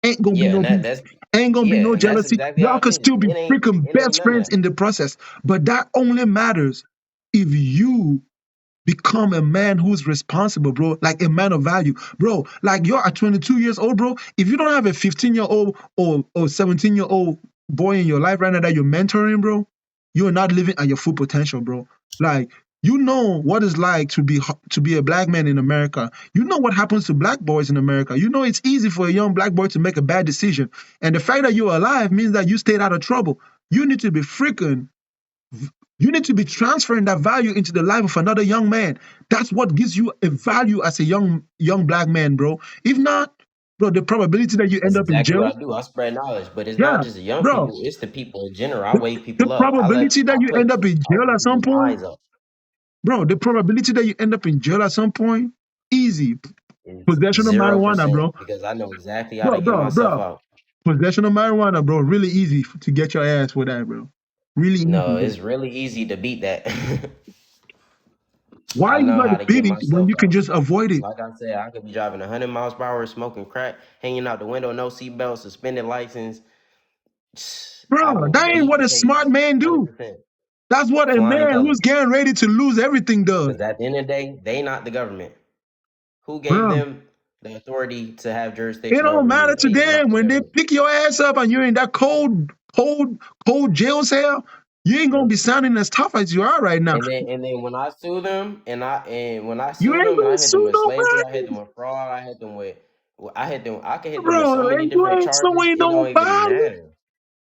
Ain't gonna be
Yeah,
no
and
beef.
that's
Ain't gonna be
yeah,
no
and that's
jealousy.
exactly how
Y'all
it
could
is.
still be freaking
It ain't
best
none of
friends
that.
in the process. But that only matters if you become a man who's responsible, bro. Like a man of value, bro. Like you're at 22 years old, bro. If you don't have a 15-year-old or 17-year-old boy in your life right now that you're mentoring, bro, you're not living at your full potential, bro. Like you know what it's like to be a black man in America. You know what happens to black boys in America. You know it's easy for a young black boy to make a bad decision, and the fact that you're alive means that you stayed out of trouble. You need to be freaking you need to be transferring that value into the life of another young man. That's what gives you a value as a young black man, bro. If not, bro, the probability that you
That's
end up in
exactly
jail,
what I do. I spread knowledge, but it's
yeah,
not just the young
bro.
people; it's the people in general. I
The,
wake
the
people up.
probability that
I
you
put
end up in
I
jail
put
at some
people's
point,
minds up.
bro, the probability that you end up in jail at some point, easy.
It's
Possession of marijuana,
0%
bro.
because I know exactly how to
Bro,
get
bro,
myself
bro.
out.
Possession of marijuana, bro, really easy to get your ass for that, bro. Really easy,
No,
bro.
it's really easy to beat that.
Why
I
you
know how
gotta
to get
beat it when
myself
you can
out.
just avoid it?
Like I said, I could be driving 100 miles per hour, smoking crack, hanging out the window, no seatbelt, suspended license. I
Bro,
will
that ain't
beat
what
the
a smart
case,
man do.
100%.
That's what a
Flying
man who's
colors.
getting ready to lose everything does.
Because at the end of the day, they not the government. Who gave
Bro,
them the authority to have
it
jurisdiction
don't
over
matter
me?
to
They is
them
not the
when they
government.
pick your ass up and you're in that cold jail cell. You ain't gonna
Yep.
be sounding as tough as you are right now.
And then when I sue them and when I
You
sue
ain't
them and
gonna
I hit them
sue
with slavery, I hit
nobody,
them with fraud, I hit them with I can hit them with
bro.
so many
And you
different
ain't
charges,
suing
it don't even
nobody,
matter.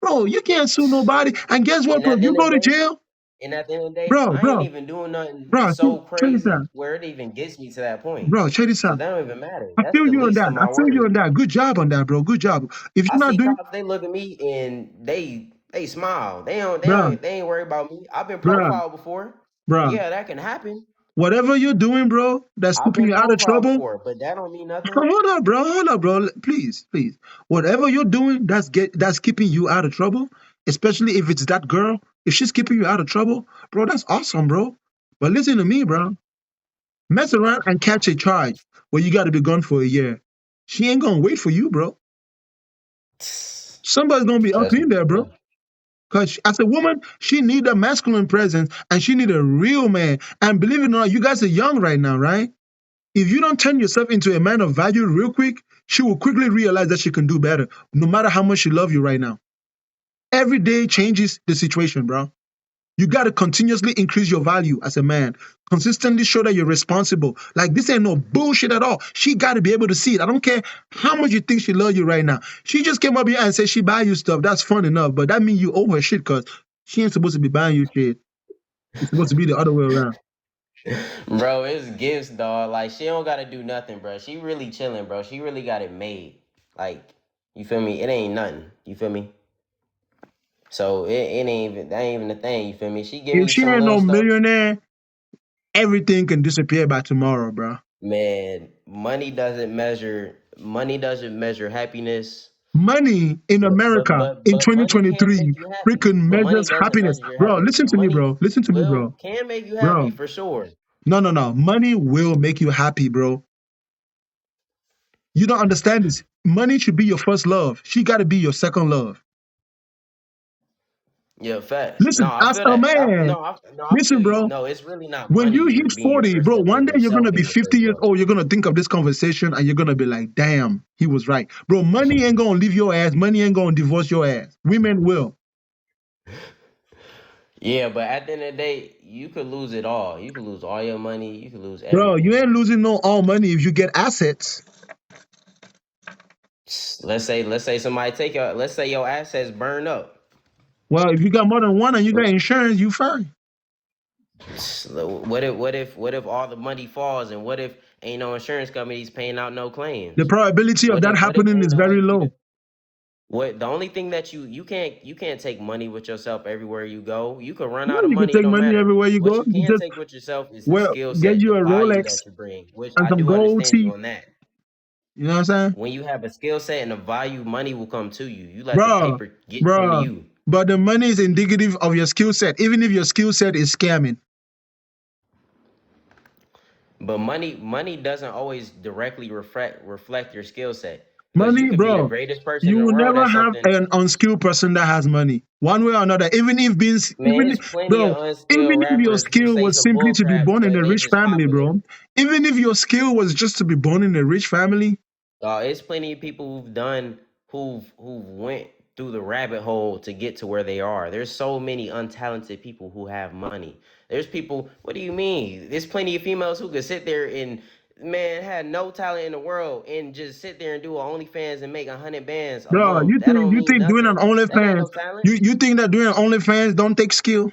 bro. You can't sue nobody. And guess what,
And
bro?
at the
You
end of
go
the
to
day,
jail,
and at the end of the day,
bro,
I ain't
bro,
even doing nothing
bro.
so
Check this
crazy
out,
where it even gets me to that point.
bro. Check this
So
out.
that don't even matter.
I
That's
feel
the
you on
least
that.
of
I
my
feel you on
worries.
that. Good job on that, bro. Good job. If
I
you're not
see
doing,
cops, they look at me and they smile.
bro,
They ain't worried about me. I've been
bro,
profiled before.
bro.
Yeah, that can happen.
Whatever you're doing, bro, that's
I've
keeping
been
you out of
profiled
trouble.
before, but that don't mean nothing.
Hold up, bro. Hold up, bro. Please, please. Whatever you're doing, that's keeping you out of trouble. Especially if it's that girl. If she's keeping you out of trouble, bro, that's awesome, bro. But listen to me, bro. Mess around and catch a charge where you got to be gone for a year. She ain't gonna wait for you, bro. Somebody's gonna be up
Trust me.
in there, bro. Because as a woman, she need a masculine presence and she need a real man. And believe it or not, you guys are young right now, right? If you don't turn yourself into a man of value real quick, she will quickly realize that she can do better, no matter how much she loves you right now. Every day changes the situation, bro. You got to continuously increase your value as a man. Consistently show that you're responsible. Like this ain't no bullshit at all. She got to be able to see it. I don't care how much you think she loves you right now. She just came up here and said she buy you stuff. That's fun enough, but that means you owe her shit because she ain't supposed to be buying you shit. It's supposed to be the other way around.
Bro, it's gifts, dog. Like she don't gotta do nothing, bro. She really chilling, bro. She really got it made. Like, you feel me? It ain't nothing. You feel me? So it ain't even that ain't even the thing, you feel me? She give
If
me
she
some
ain't
little
no
stuff.
millionaire, everything can disappear by tomorrow, bro.
Man, money doesn't measure happiness.
Money in America in
But money can make
2023
you happy.
freaking
But money
measures
doesn't
happiness.
measure your
Bro,
happiness.
listen
But
to me,
money
bro. Listen to me, bro.
can make you happy
Bro,
for sure.
no. Money will make you happy, bro. You don't understand this. Money should be your first love. She got to be your second love.
Yeah, facts. No,
Listen,
I
as
feel
a
that.
man,
I feel
listen,
you.
bro.
No, it's really not
When
money.
you
You're
hit
being your
40,
first
bro,
love.
one
It's
day you're going
yourself
to be
being your
50
first
years
love.
old. You're going to think of this conversation and you're going to be like, damn, he was right. Bro, money ain't going to leave your ass. Money ain't going to divorce your ass. Women will.
Yeah, but at the end of the day, you could lose it all. You could lose all your money. You could lose
Bro, you
everything.
ain't losing no all money if you get assets.
Let's say somebody take your let's say your assets burn up.
Well, if you got more than one and you got insurance, you fine.
What if all the money falls and what if ain't no insurance companies paying out no
The
claims?
probability of that
What if
happening
ain't
is
no way
very
for you to
low.
what the only thing that you can't take money with yourself everywhere you go. You could run
Yeah,
out of
you can
money, it
take
don't
money
matter.
everywhere you
What
go.
you
You
can
just
take with yourself is the
well
skill
get
set,
you
the
a
value
Rolex
that you bring, which
and
I
some
do
gold
understand you
teeth.
on that.
You know what I'm saying?
When you have a skill set and a value, money will come to you. You let the
Bruh,
paper come to
bruh.
you.
But the money is indicative of your skill set, even if your skill set is scamming.
But money doesn't always directly reflect your skill set. Because you
Money,
could be the
bro.
greatest person
You
in the
will
world
never
at
have
something.
an unskilled person that has money, one way or another.
Man, there's plenty
Bro,
of unskilled
even if your
rappers who
skill
say
was
some
simply
bull
to be
crap,
born in
but
a
they
rich
just
family,
popular.
bro. Even if your skill was just to be born in a rich family,
It's plenty of people who've went through the rabbit hole to get to where they are. There's so many untalented people who have money. There's people. What do you mean? There's plenty of females who could sit there and had no talent in the world and just sit there and do an OnlyFans and make 100 bands a
bro,
month. That don't
you
mean
think doing an
nothing. That ain't
OnlyFans,
no talent.
you think that doing an OnlyFans don't take skill?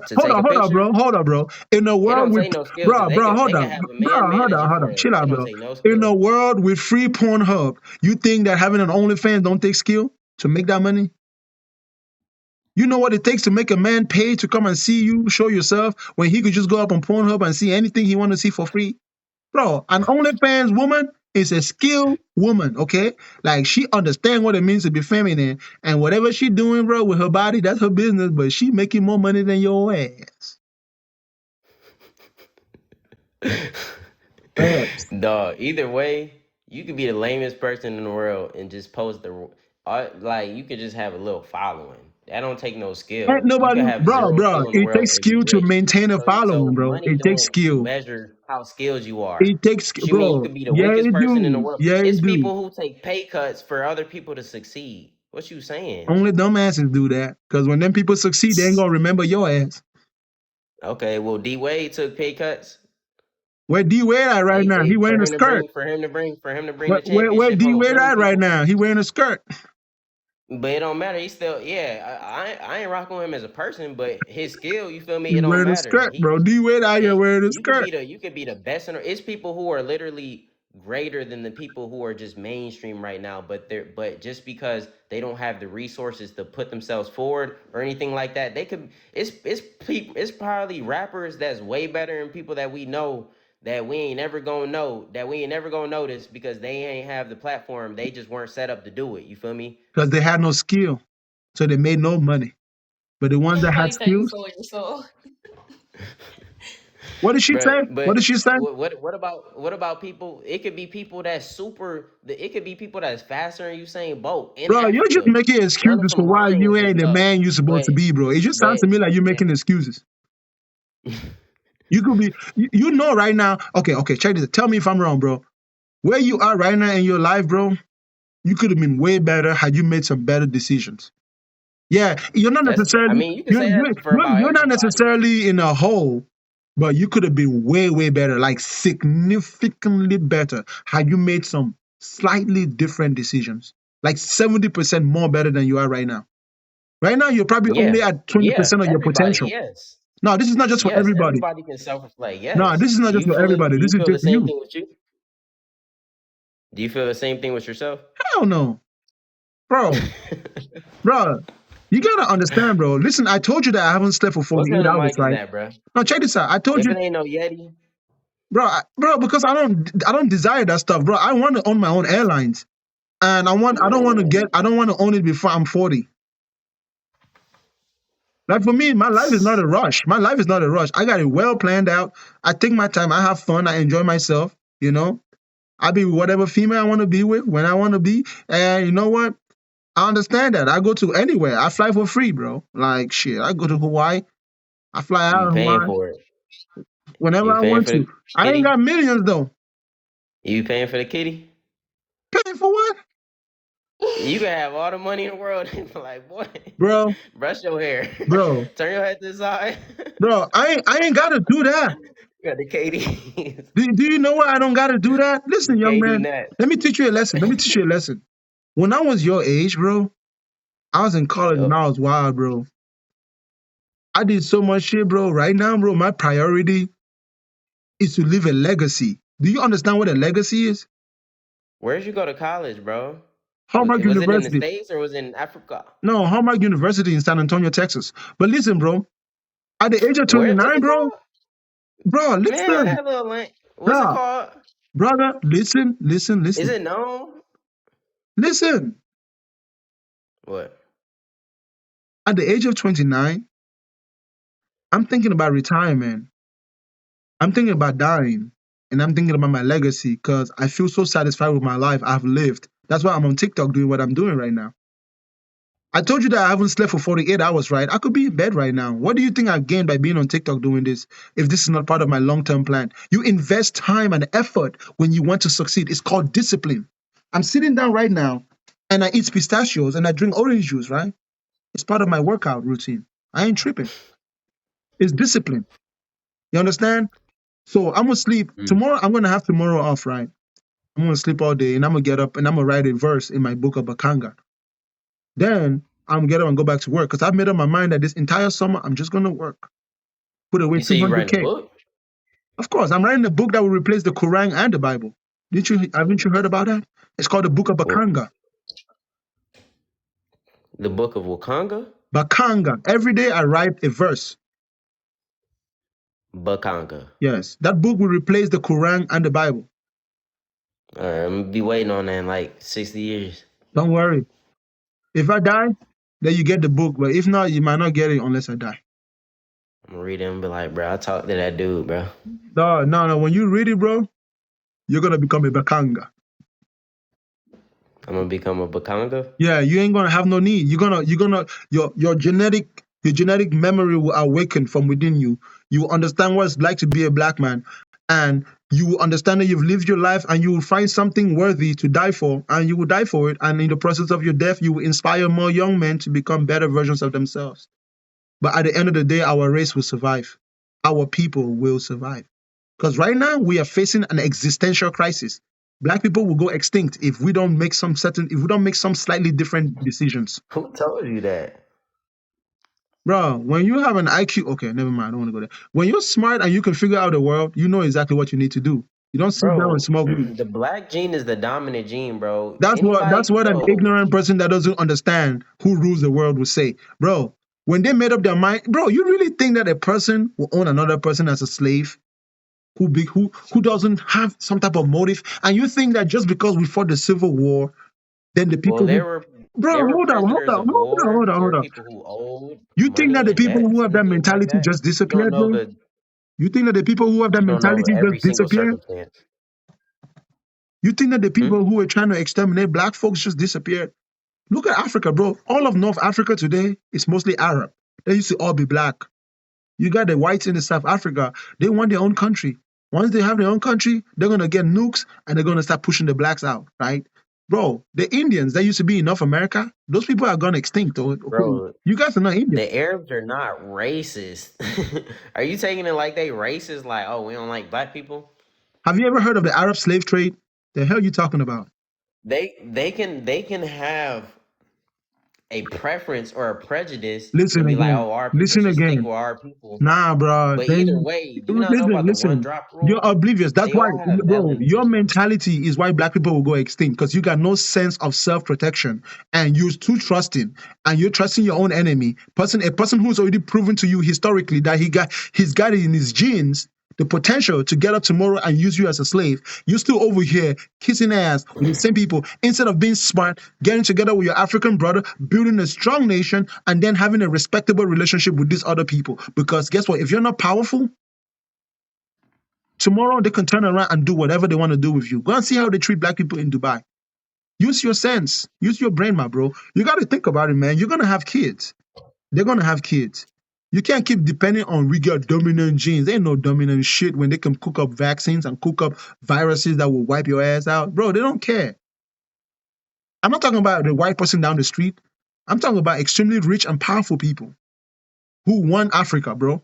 To take a
Hold on,
picture,
bro. Hold on, bro. In a
it
world
don't
with
take no skill because
hold
they can
on,
have a man manager
hold
for
on. Chill
it. It
out,
don't
bro.
take no
In a
skill.
world with free Pornhub, you think that having an OnlyFans don't take skill to make that money? You know what it takes to make a man pay to come and see you, show yourself, when he could just go up on Pornhub and see anything he want to see for free? Bro, an OnlyFans woman is a skilled woman, okay? Like, she understands what it means to be feminine, and whatever she doing, bro, with her body, that's her business, but she making more money than your ass.
Dog, either way, you could be the lamest person in the world and just post like you could just have a little following. That don't take no
Ain't
skill. You
nobody,
could have
bro,
zero
bro.
skill in the
It
world
takes
and be
skill to
rich.
maintain a
So
following, bro.
money
It takes
don't
skill.
measure how skilled you are.
It takes,
You mean you
bro.
could be the
Yeah,
weakest
it
person in the
do.
world?
Yeah,
It's
it do.
people who take pay cuts for other people to succeed. What you saying?
Only dumbasses do that. Because when them people succeed, they ain't gonna remember your ass.
Okay, well D Wade took pay cuts.
Where D Wade at right now? He
For
wearing a
him to
skirt.
bring the
Where
championship
D
home.
Wade
Plenty
at right
people.
now? He wearing a skirt.
But it don't matter. He still, I ain't rocking with him as a person, but his skill, you feel me?
He
It don't
wearing a
matter.
skirt, bro. D Wade out here wearing a
You could
skirt.
be the best. It's people who are literally greater than the people who are just mainstream right now. But just because they don't have the resources to put themselves forward or anything like that, they could. It's probably rappers that's way better than people that we know that we ain't never gonna know, that we ain't never gonna notice because they ain't have the platform. They just weren't set up to do it. You feel me?
Because they had no skill. So they made no money. But the ones that
Why
had
you think you
skills,
sold your soul?
what did she say? What did
But
she say?
what about people? It could be people that's it could be people that's faster than Usain Bolt in
Bro, you're just
Africa,
making
running
excuses for
some
why you
lions and
ain't the
stuff.
man you're supposed
But
to be, bro. It just sounds
but
to me like you're making excuses. You could be, you know, right now. Okay, check this. Tell me if I'm wrong, bro. Where you are right now in your life, bro, you could have been way better had you made some better decisions. Yeah, you're not
I
necessarily
mean, you can say that for about
you're not
everybody.
necessarily in a hole, but you could have been way better, like significantly better, had you made some slightly different decisions, like 70% more better than you are right now. Right now, you're probably only at 20% of your
Everybody,
potential.
yes,
No, this is not just for everybody.
everybody can self-reflect.
No,
Yes.
this is not just for everybody.
Do you
This is
feel the
just
same
you.
thing with you? Do you feel the same thing with yourself?
Hell no, bro. Bro, you gotta understand, bro. Listen, I told you that I haven't slept for
What
48
kind of
hours,
mic is
right?
that, bro?
Now check this out. I told
If
you,
it ain't no Yeti,
bro, because I don't desire that stuff, bro. I want to own my own airlines, and I don't want to own it before I'm 40. Like for me, my life is not a rush. My life is not a rush. I got it well planned out. I take my time. I have fun. I enjoy myself. You know, I be with whatever female I want to be with when I want to be, and you know what? I understand that. I go to anywhere. I fly for free, bro. Like shit. I go to Hawaii. I fly out
you
of
paying
Hawaii
for it.
whenever
You
I
paying
want
for
to.
the
I ain't
kitty?
got millions though.
You paying for the kitty?
Paying for what?
You can have all the money in the world and be like, boy,
Bro,
brush your hair.
bro,
Turn your head to the side.
bro. I ain't gotta do that.
You got the Katie.
Do you know why I don't gotta do that?
The
Listen, young
Katie
man,
net.
let me teach you a lesson. When I was your age, bro, I was in college and
Yup.
I was wild, bro. I did so much shit, bro. Right now, bro, my priority is to leave a legacy. Do you understand what a legacy is?
Where'd you go to college, bro?
Hallmark
Was it in the
University.
States or was it in Africa?
No, Hallmark University in San Antonio, Texas. But listen, bro, at the age of
What's
29,
it
bro,
called? Man,
listen,
that little link. What's it
bro,
called?
brother, listen.
Is it known?
Listen,
What?
at the age of 29, I'm thinking about retirement. I'm thinking about dying.
and I'm thinking about my legacy because I feel so satisfied with my life I've lived. That's why I'm on TikTok doing what I'm doing right now. I told you that I haven't slept for 48 hours, right? I could be in bed right now. What do you think I've gained by being on TikTok doing this if this is not part of my long-term plan? You invest time and effort when you want to succeed. It's called discipline. I'm sitting down right now and I eat pistachios and I drink orange juice, right? It's part of my workout routine. I ain't tripping. It's discipline. You understand? So I'm gonna sleep. Tomorrow, I'm gonna have tomorrow off, right? I'm gonna sleep all day and I'm gonna get up and I'm gonna write a verse in my book of Bakanga. Then I'm gonna get up and go back to work because I've made up my mind that this entire summer I'm just gonna work. Put away
You say you writing a
200K.
book?
Of course, I'm writing a book that will replace the Quran and the Bible. Haven't you heard about that? It's called the Book of Bakanga.
The book of Wakanga?
Bakanga. Every day I write a verse.
Bakanga.
Yes. That book will replace the Quran and the Bible.
All right, I'm gonna be waiting on that in like 60 years.
Don't worry. If I die, then you get the book. But if not, you might not get it unless I die.
I'm gonna read it and be like, bro, I talked to that dude, bro.
No. When you read it, bro, you're gonna become a Bakanga.
I'm gonna become a Bakanga?
Yeah, you ain't gonna have no need. Your genetic memory will awaken from within you. You will understand what it's like to be a black man, and you will understand that you've lived your life, and you will find something worthy to die for, and you will die for it. And in the process of your death, you will inspire more young men to become better versions of themselves. But at the end of the day, our race will survive. Our people will survive. Because right now we are facing an existential crisis. Black people will go extinct if we don't make some slightly different decisions.
Who told you that?
Bro, when you have an IQ, okay, never mind, I don't want to go there. When you're smart and you can figure out the world, you know exactly what you need to do. You don't sit down and smoke weed.
The black gene is the dominant gene, bro.
That's what an ignorant person that doesn't understand who rules the world will say. Bro, when they made up their mind, bro, you really think that a person will own another person as a slave? Who doesn't have some type of motive, and you think that just because we fought the Civil War, then the people hold on. You think that the people who have that mentality just disappeared, bro? You think that the people who have that mentality just disappeared? You think that the people who were trying to exterminate black folks just disappeared? Look at Africa, bro. All of North Africa today is mostly Arab. They used to all be black. You got the whites in the South Africa. They want their own country. Once they have their own country, they're going to get nukes and they're going to start pushing the blacks out, right? Bro, the Indians that used to be in North America, those people are gone extinct.
Bro,
you guys are not Indian.
The Arabs are not racist. Are you taking it like they racist? Like, oh, we don't like black people?
Have you ever heard of the Arab slave trade? The hell are you talking about?
They can have a preference or a prejudice
Listen
and be
again.
like, oh, our people
Listen
should
again.
stick with our people.
Nah, bro.
But either way, do you not know about the one drop rule?
You're oblivious. That's
They
why,
all have
bro,
elements.
your mentality is why black people will go extinct because you got no sense of self-protection and you're too trusting and you're trusting your own enemy. A person who's already proven to you historically that he's got it in his genes, the potential to get up tomorrow and use you as a slave. You're still over here kissing ass with the same people instead of being smart, getting together with your African brother, building a strong nation, and then having a respectable relationship with these other people. Because guess what? If you're not powerful, tomorrow they can turn around and do whatever they want to do with you. Go and see how they treat black people in Dubai. Use your sense. Use your brain, my bro. You got to think about it, man. You're going to have kids. They're going to have kids. You can't keep depending on we got dominant genes. There ain't no dominant shit when they can cook up vaccines and cook up viruses that will wipe your ass out. Bro, they don't care. I'm not talking about the white person down the street. I'm talking about extremely rich and powerful people who won Africa, bro.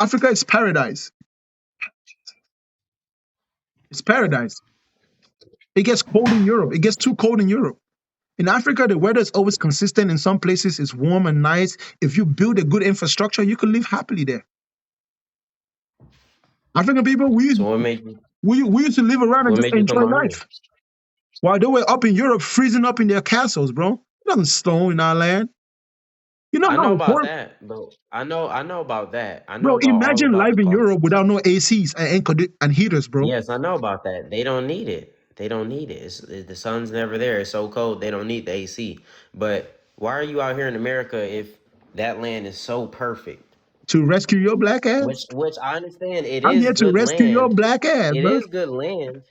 Africa is paradise. It's paradise. It gets cold in Europe. It gets too cold in Europe. In Africa, the weather is always consistent. In some places, it's warm and nice. If you build a good infrastructure, you can live happily there. African people, we used to live around and just enjoy life. While they were up in Europe, freezing up in their castles, bro. It doesn't snow in our land. You know
I
how
know about
important.
that, bro. I know about that. I know
Bro,
about all
imagine
about
life
the
in
climate.
Europe without no ACs and heaters, bro.
Yes, I know about that. They don't need it. They don't need it. The sun's never there. It's so cold. They don't need the AC. But why are you out here in America if that land is so perfect?
To rescue your black ass?
Which I understand it
I'm
is
here to
good
rescue your
land.
black ass,
It
bro.
is good land.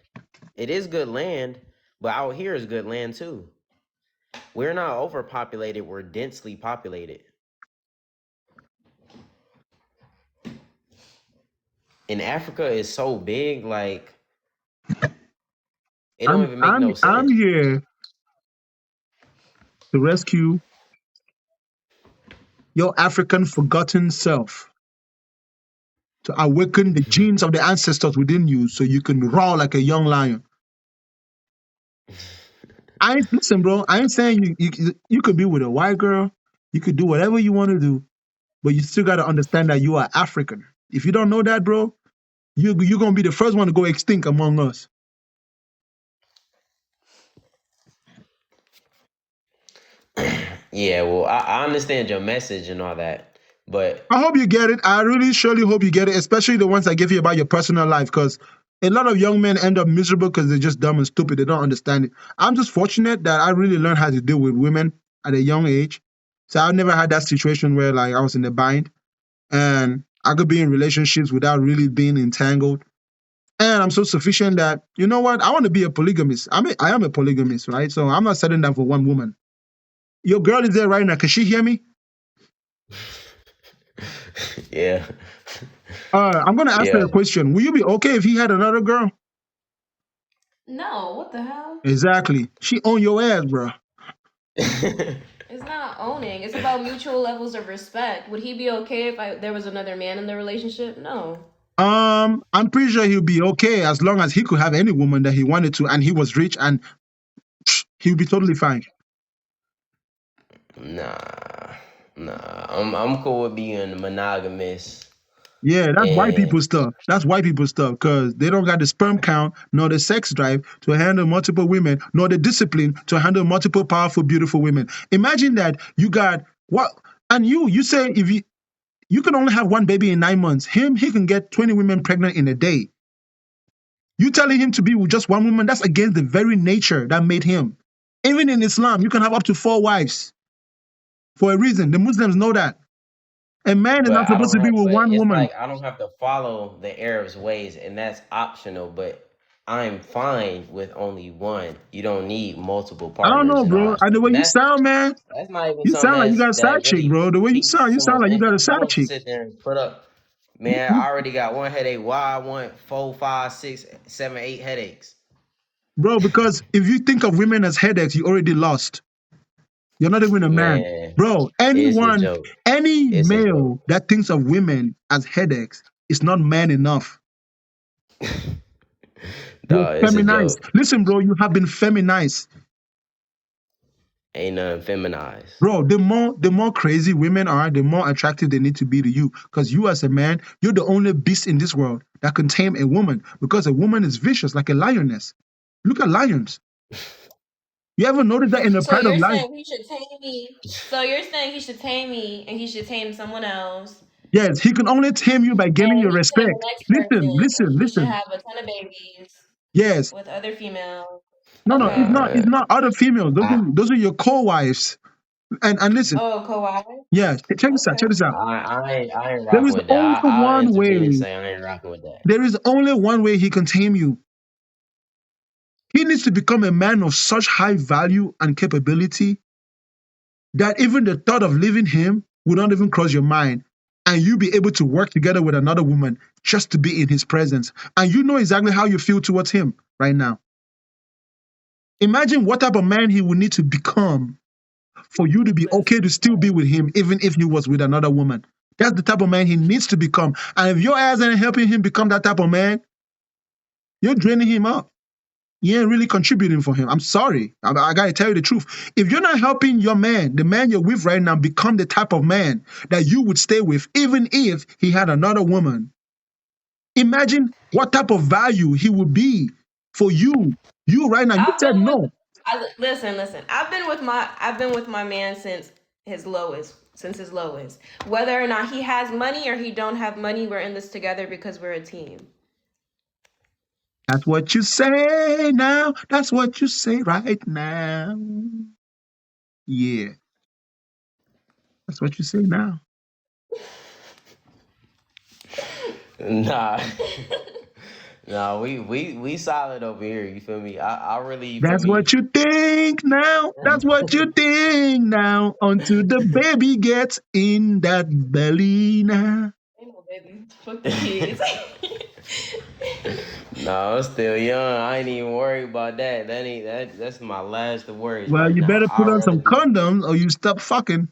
It is good land, but out here is good land too. We're not overpopulated, we're densely populated. And Africa is so big, like it don't even make no
I'm
sense.
here to rescue your African forgotten self, to awaken the genes of the ancestors within you so you can roar like a young lion. Listen, bro, I ain't saying you could be with a white girl, you could do whatever you want to do, but you still got to understand that you are African. If you don't know that, bro, you're going to be the first one to go extinct among us.
Yeah, well, I understand your message and all that, but
I hope you get it. I really, surely hope you get it, especially the ones I give you about your personal life, because a lot of young men end up miserable because they're just dumb and stupid. They don't understand it. I'm just fortunate that I really learned how to deal with women at a young age. So I've never had that situation where like I was in a bind and I could be in relationships without really being entangled. And I'm so sufficient that, you know what, I want to be a polygamist. I am a polygamist, right? So I'm not setting down for one woman. Your girl is there right now. Can she hear me?
yeah.
I'm going to ask her
Yeah.
a question. Will you be okay if he had another girl?
No, what the hell?
Exactly. She on your ass, bro.
It's not owning. It's about mutual levels of respect. Would he be okay if there was another man in the relationship? No.
I'm pretty sure he'll be okay as long as he could have any woman that he wanted to, and he was rich, and he'll be totally fine.
Nah. I'm cool with being monogamous.
Yeah, that's white
And
people stuff. That's white people stuff because they don't got the sperm count, nor the sex drive to handle multiple women, nor the discipline to handle multiple powerful, beautiful women. Imagine that you got what, and you say if you can only have one baby in 9 months. He can get 20 women pregnant in a day. You telling him to be with just one woman, that's against the very nature that made him. Even in Islam, you can have up to 4 wives for a reason. The Muslims know that. A man is
but
not
I
supposed
don't
to be
have
with
but
one
it's
woman.
like I don't have to follow the Arabs' ways, and that's optional, but I'm fine with only one. You don't need multiple
I don't
partners
know,
and all
bro.
that
And the
stuff.
way
And
you sound, man,
that's not even
you
something
sound like you got a
that
side chick,
really
bro. The way
piques
you
someone's
sound like you got a
interest. You
side
want to
chick.
sit there and put up, man, I already got one headache. Why I want 4, 5, 6, 7, 8 headaches?
Bro, because if you think of women as headaches, you already lost. You're not even a man.
Man,
Bro,
it's a
any
joke. It's a joke.
male that thinks of women as headaches is not man enough. You're
Dog, it's a
feminized.
joke.
Listen, bro, you have been feminized.
Ain't nothing feminized.
Bro, the more crazy women are, the more attractive they need to be to you. Because you as a man, you're the only beast in this world that can tame a woman. Because a woman is vicious like a lioness. Look at lions. You ever notice that in the
So
pride of
you're
life?
saying he should tame me. So you're saying he should tame me and he should tame someone else.
Yes, he can only tame you by gaining
And
your
he tame the
respect.
next person
Listen,
and
listen,
he should
listen.
have a ton of babies
Yes.
with other females.
No, it's
Okay.
not. It's not other females.
I
Those are your co-wives. And listen,
Oh, Kawhi.
yeah, check this out.
Okay.
Check this out.
I ain't
There
rocking
is
with that.
only
I'll
one
intervene and
way.
say I ain't rocking with that.
There is only one way he can tame you. He needs to become a man of such high value and capability that even the thought of leaving him would not even cross your mind. And you be able to work together with another woman just to be in his presence. And you know exactly how you feel towards him right now. Imagine what type of man he would need to become for you to be okay to still be with him, even if he was with another woman. That's the type of man he needs to become. And if your ass ain't helping him become that type of man, you're draining him up. You ain't really contributing for him. I'm sorry. I got to tell you the truth. If you're not helping your man, the man you're with right now, become the type of man that you would stay with, even if he had another woman, imagine what type of value he would be for you. You right now, you
I've
said
been with
no.
listen. I've been with my man since his lowest. Whether or not he has money or he don't have money, we're in this together because we're a team.
That's what you say now. That's what you say right now. Yeah. That's what you say now.
Nah. Nah, we solid over here, you feel me? I really, you feel
That's what
me?
you think now. That's what you think now. Until the baby gets in that belly now.
Ain't no baby. Fuck the kids.
No, I'm still young. I ain't even worried about that. That's my last of worries
Well,
right
you
now.
better put on some condoms or you stop fucking.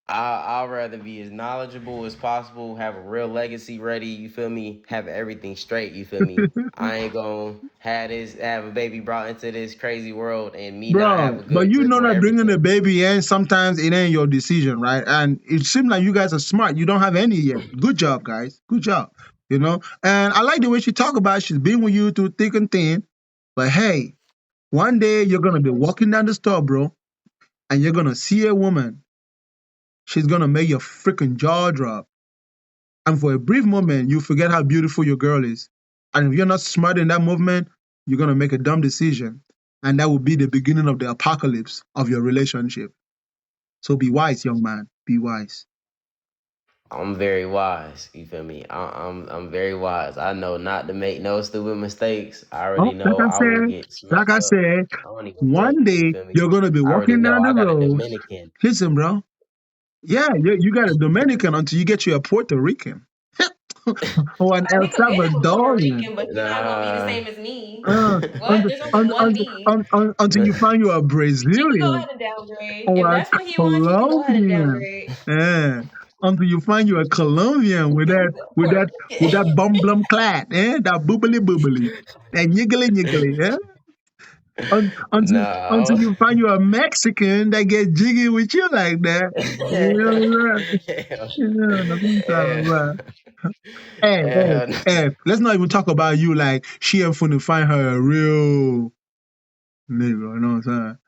I'd rather be as knowledgeable as possible, have a real legacy ready, you feel me? Have everything straight, you feel me? I ain't gonna have a baby brought into this crazy world and me not have
Bro,
a
but
good
you
grip
know
on
that bringing the
everything.
baby in, sometimes it ain't your decision, right? And it seems like you guys are smart. You don't have any yet. Good job, guys. Good job. You know? And I like the way she talk about it. She's been with you through thick and thin. But hey, one day you're going to be walking down the store, bro, and you're going to see a woman. She's going to make your freaking jaw drop. And for a brief moment, you forget how beautiful your girl is. And if you're not smart in that movement, you're going to make a dumb decision. And that will be the beginning of the apocalypse of your relationship. So be wise, young man. Be wise.
I'm very wise, you feel me? I'm very wise. I know not to make no stupid mistakes. I already
Oh,
know I will get
like
smacked
I
up.
said,
I don't even think,
one
you
day
feel me?
you're going to be
I already
walking
know
down the
I got a
road.
Dominican.
Listen, bro. Yeah, you got a Dominican until you get you a Puerto Rican or an
I
El
think a man with Puerto
Salvadorian.
Rican, but you're not gonna be the same as me.
Uh,
What? There's only one me.
until you find you a
You can go
Brazilian
ahead and downgrade. If
or a
that's what he wants, you can go ahead and
Colombian.
downgrade.
Yeah. Until you find you a Colombian with that with
Puerto
that with
Rican.
that bum blum clad, that boobly boobly, that niggly niggly, until
No.
you find you a Mexican that get jiggy with you like that. You know what I'm saying? Yeah, that's what I'm talking
Yeah.
about. Hey, let's not even talk about you like she ain't finna find her a real nigga, you know what I'm saying?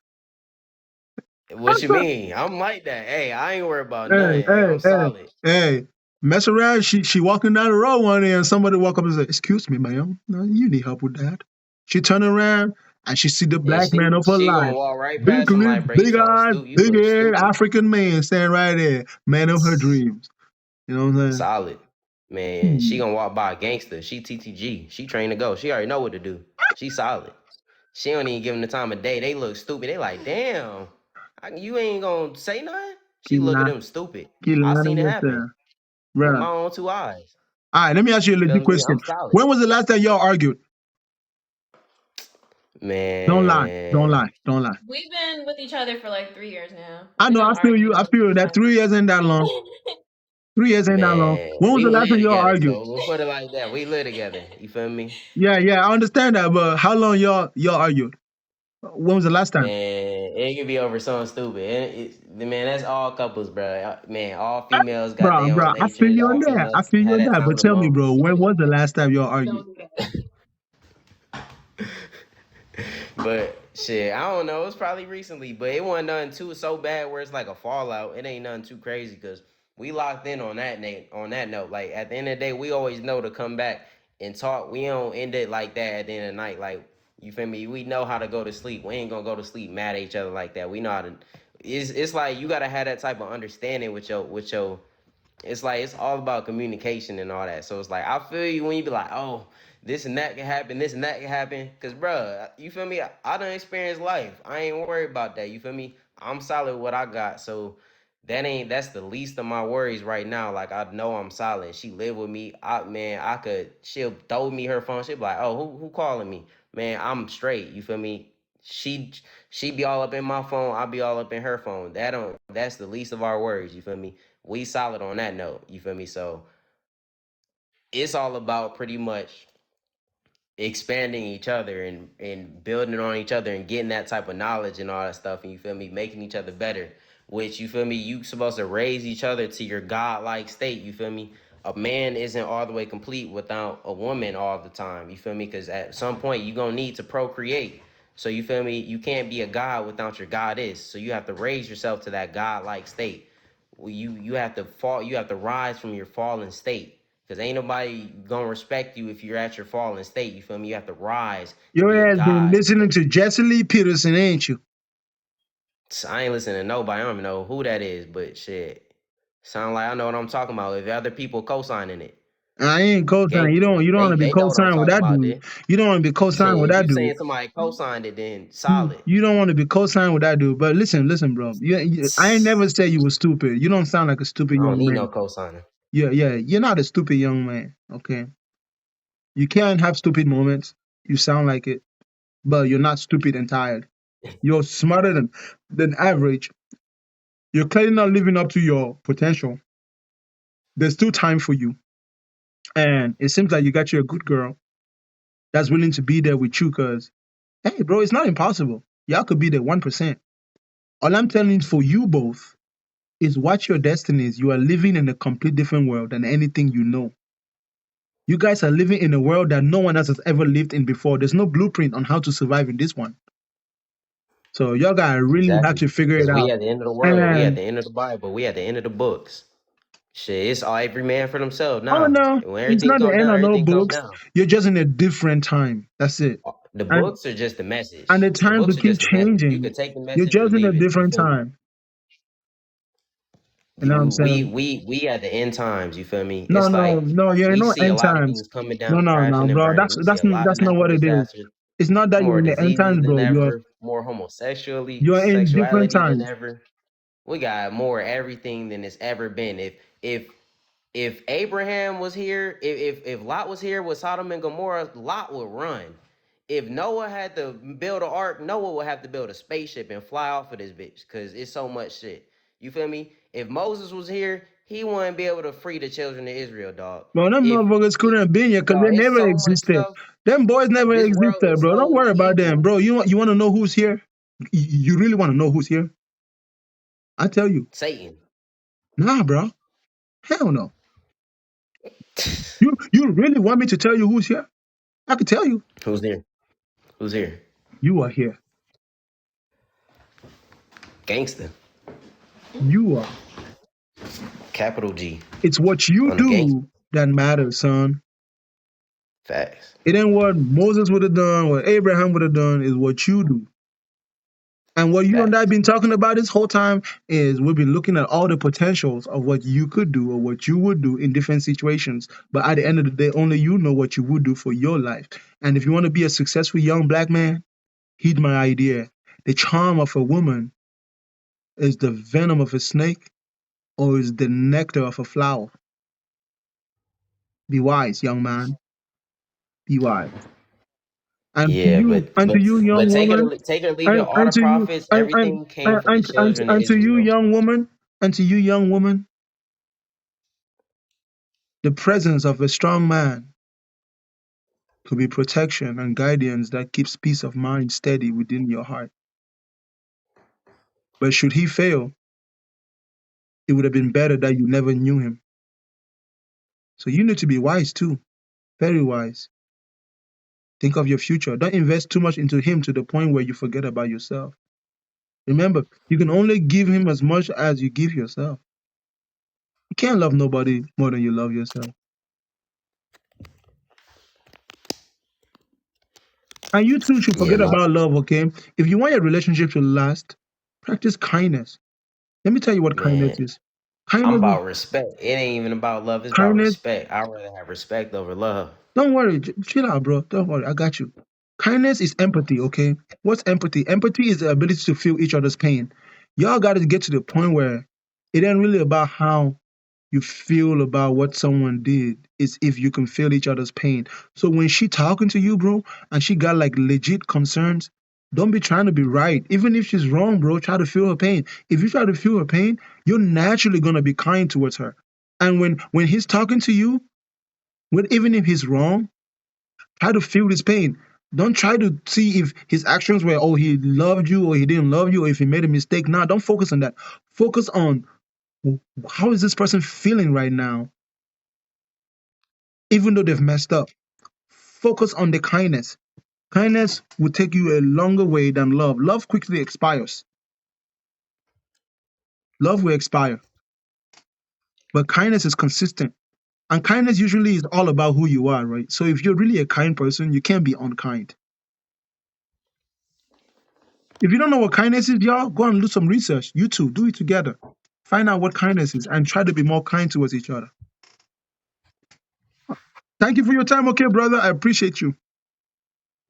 What you mean? I'm like that. Hey, I ain't worried about
Hey,
nothing. Hey,
hey,
I'm
hey,
solid.
hey. Mess around, she walking down the road one day and somebody walk up and say, "Excuse me, ma'am, no, you need help with that." She turn around and she see the
And
black man of her
she gonna
life.
walk right
Big
past him
lips,
like, bro, you
big
sound
eyes,
stupid. You
big
look
hair,
stupid.
African man standing right there. Man of her dreams. You know what I'm saying?
Solid. Man, she gonna walk by a gangster. She TTG. She trained to go. She already know what to do. She solid. She don't even give them the time of day. They look stupid. They like, damn, you ain't gonna say nothing? She
Keep
look at
lying,
them stupid.
keep
I
lying
seen
to
it happen
yourself.
with
Bro.
my own two eyes.
All right, let me ask you a
You
legit
feel me?
question.
I'm solid.
When was the last time y'all argued? Don't lie. Don't
Man,
lie. Don't lie.
We've been with each other for like 3 years now.
I
We
know. I
don't
feel
argue
you. I
most of
feel
the
you. That
time.
3 years ain't that long. 3 years ain't that long.
man,
When was
we
the last
live
time y'all
together,
argued?
so we'll put it like that. We live together. You feel me?
Yeah, I understand that, but how long y'all argued? When was the last time?
Man, it could be over something stupid. Man, that's all couples, bro. Man, all females got
Bro,
their own
I feel
natures.
you on
All
that. I
females
feel you
have
on
that
that.
time
But
of the
tell me,
month.
bro, when was the last time y'all argued?
Don't do that.
But shit, I don't know. It's probably recently, but it wasn't nothing too so bad where it's like a fallout. It ain't nothing too crazy because we locked in on that note. Like at the end of the day, we always know to come back and talk. We don't end it like that at the end of the night. Like you feel me? We know how to go to sleep. We ain't gonna go to sleep mad at each other like that. We know how to. It's like you gotta have that type of understanding with your. It's like it's all about communication and all that. So it's like I feel you when you be like, oh, this and that can happen, this and that can happen. Cause bruh, you feel me? I done experienced life. I ain't worried about that. You feel me? I'm solid with what I got. So that's the least of my worries right now. Like I know I'm solid. She live with me. She'll throw me her phone. She'll be like, oh, who calling me? Man, I'm straight. You feel me? She she be all up in my phone. I'll be all up in her phone. That's the least of our worries. You feel me? We solid on that note. You feel me? So it's all about pretty much expanding each other and building on each other and getting that type of knowledge and all that stuff. And you feel me? Making each other better. Which you feel me? You supposed to raise each other to your godlike state. You feel me? A man isn't all the way complete without a woman all the time. You feel me? Because at some point you're gonna need to procreate. So you feel me? You can't be a god without your goddess. So you have to raise yourself to that godlike state. You have to fall. You have to rise from your fallen state. Cause ain't nobody gonna respect you if you're at your fallen state. You feel me? You have to rise and be a
Your ass been
god. You feel
listening
me?
to Jesse Lee Peterson, ain't you?
I ain't listening to nobody. I don't even know who that is, but shit. Sound like I know what I'm talking about. If other people co-signing it.
I ain't co-sign. You don't want to be
They know what I'm
co-sign with
talking
that
about,
dude.
then.
You don't want to be co-sign with
Shit, if
that
you
dude.
saying somebody co-signed it, then solid.
You don't want to be co-sign with that dude. But listen, bro. I ain't never said you were stupid. You don't sound like a stupid
I don't
young
need no
man.
co-signer.
Yeah. You're not a stupid young man. Okay. You can't have stupid moments. You sound like it, but you're not stupid and tired. You're smarter than average. You're clearly not living up to your potential. There's still time for you. And it seems like you got you a good girl that's willing to be there with you because, hey, bro, it's not impossible. Y'all could be the 1%. All I'm telling you for you both is watch your destinies. You are living in a complete different world than anything you know. You guys are living in a world that no one else has ever lived in before. There's no blueprint on how to survive in this one. So y'all gotta really have
Exactly.
to figure it
Because we
out.
at the end of the world. We at
And
the end of the Bible. We at the end of the books. Shit, it's all every man for themselves
oh
now.
no,
When
it's
everything
not the
come
end
down,
of no
everything come
books.
down.
You're just in a different time. That's it.
The
And
books are just the
and
message.
the
The
times will
books are
keep
just the message. You
changing.
could take the
You're
message or
just in a
leave it. You
different
feel me?
time. You know what I'm saying?
We at the end times. You feel me?
No,
It's
no,
like
no. You're in
we
no
see a
end
lot of
times.
things coming
No,
down,
no, no,
crashing and
bro.
burning. We see a lot of
That's not
natural
what it is.
disasters,
It's not that you're
more
in the end
diseases
times,
than
bro.
ever, more homosexuality,
You're in different
sexuality than
times.
ever. We got more everything than it's ever been. If Abraham was here, if Lot was here with Sodom and Gomorrah, Lot would run. If Noah had to build an ark, Noah would have to build a spaceship and fly off of this bitch because it's so much shit. You feel me? If Moses was here, he wouldn't be able to free the children of Israel, dog.
Bro, them
If
motherfuckers couldn't have been here because
dog,
they
it's
never
so much
existed.
stuff.
Them boys never
This world
existed,
is
bro. Don't
so
worry about them,
evil.
bro. You want to know who's here? You really want to know who's here? I tell you.
Satan.
Nah, bro. Hell no. You really want me to tell you who's here? I can tell you.
Who's here? Who's here?
You are here.
Gangster.
You are.
Capital G.
It's what you
On the gangster.
do that matters, son.
Facts.
It ain't what Moses would have done, what Abraham would have done, is what you do. And what you and I have been talking about this whole time is we've been looking at all the potentials of what you could do or what you would do in different situations. But at the end of the day, only you know what you would do for your life. And if you want to be a successful young black man, heed my idea. The charm of a woman is the venom of a snake or is the nectar of a flower. Be wise, young man. Be wise. And
Yeah,
to you, young
take it
woman,
or leave it. All the
to you,
prophets, everything came for the children of
and to you,
Israel.
young woman, the presence of a strong man could be protection and guidance that keeps peace of mind steady within your heart. But should he fail, it would have been better that you never knew him. So you need to be wise too, very wise. Think of your future. Don't invest too much into him to the point where you forget about yourself. Remember, you can only give him as much as you give yourself. You can't love nobody more than you love yourself. And you too should
Yeah,
forget
no,
about love, okay? If you want your relationship to last, practice kindness. Let me tell you what kindness
man.
is.
I'm
Kindness,
about respect. It ain't even about love. It's about
kindness.
respect. I'd rather have respect over love.
Don't worry, chill out, bro. Don't worry, I got you. Kindness is empathy, okay? What's empathy? Empathy is the ability to feel each other's pain. Y'all got to get to the point where it ain't really about how you feel about what someone did. It's if you can feel each other's pain. So when she talking to you, bro, and she got like legit concerns, don't be trying to be right. Even if she's wrong, bro, try to feel her pain. If you try to feel her pain, you're naturally gonna be kind towards her. And when he's talking to you, even if he's wrong, try to feel his pain. Don't try to see if his actions were, oh, he loved you or he didn't love you or if he made a mistake. No, don't focus on that. Focus on how is this person feeling right now, even though they've messed up. Focus on the kindness. Kindness will take you a longer way than love. Love quickly expires. Love will expire. But kindness is consistent. And kindness usually is all about who you are, right? So if you're really a kind person, you can't be unkind. If you don't know what kindness is, y'all, go and do some research. You two, do it together. Find out what kindness is and try to be more kind towards each other. Thank you for your time, okay, brother. I appreciate you.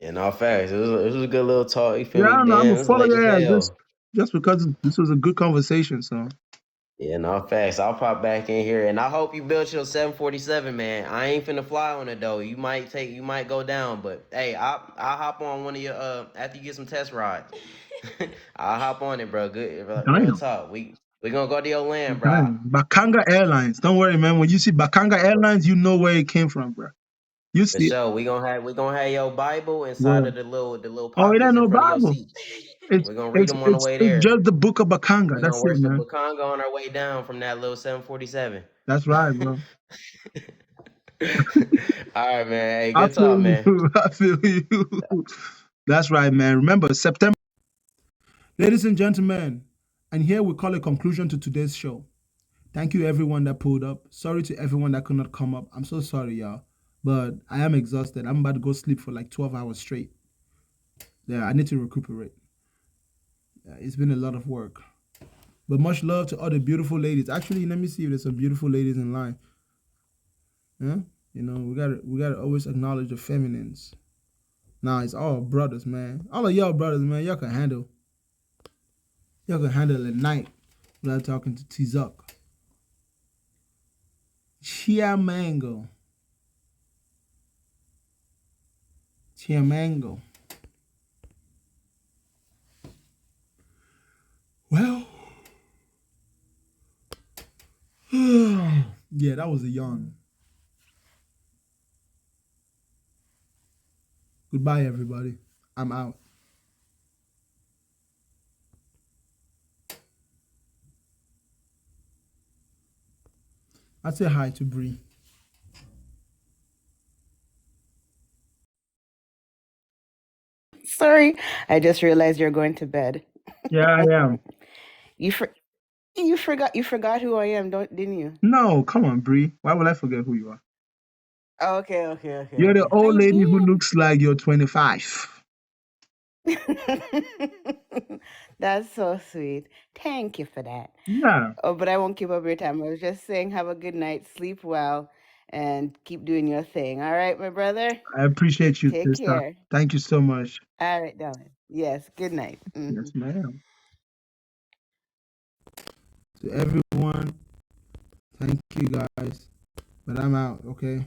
In all facts, it was a good little talk. You feel
Yeah, I
me?
don't know. I'm
Damn,
gonna
it was
follow
late as
your ass
hell.
just because this was a good conversation. So
Yeah, in all facts, I'll pop back in here, and I hope you built your 747, man. I ain't finna fly on it though. You might go down, but hey, I'll hop on one of your after you get some test rides. I'll hop on it, bro. Good, real
damn,
talk. We gonna go to your land, bro.
damn. Bakanga Airlines. Don't worry, man. When you see Bakanga Airlines, you know where it came from, bro. You
For
see it.
sure, we gonna have your Bible inside
Word.
of the little
Oh, it ain't
pockets in
no
front of your
Bible.
seat.
It's
We're gonna read
it's
them on the
it's
way
it's
there.
just the book of Bakanga.
We're gonna
That's it,
worship
man.
Bakanga on our way down from that little 747.
That's right, bro.
All right, man. Hey,
I
good
feel
talk, man.
you. I feel you. That's right, man. Remember, September. Ladies and gentlemen, and here we call a conclusion to today's show. Thank you, everyone that pulled up. Sorry to everyone that could not come up. I'm so sorry, y'all. But I am exhausted. I'm about to go sleep for like 12 hours straight. Yeah, I need to recuperate. Yeah, it's been a lot of work. But much love to all the beautiful ladies. Actually, let me see if there's some beautiful ladies in line. Yeah? You know, we gotta always acknowledge the feminines. Nah, it's all brothers, man. All of y'all brothers, man, y'all can handle a night without talking to T-Zuck. Chiamango. Well, yeah, that was a yawn. Goodbye, everybody. I'm out. I say hi to Bree.
Sorry, I just realized you're going to bed.
Yeah, I am.
You forgot who I am, didn't you?
No, come on, Bree. Why would I forget who you are?
Okay.
You're the old
I
lady who looks like you're 25.
did. That's so sweet. Thank you for that.
Yeah,
Oh, but I won't keep up your time. I was just saying, have a good night, sleep well, and keep doing your thing. All right, my brother?
I appreciate you,
Take
sister.
care.
Thank you so much.
All right, darling. Yes, good night.
Yes, ma'am. To everyone, thank you guys. But I'm out, okay?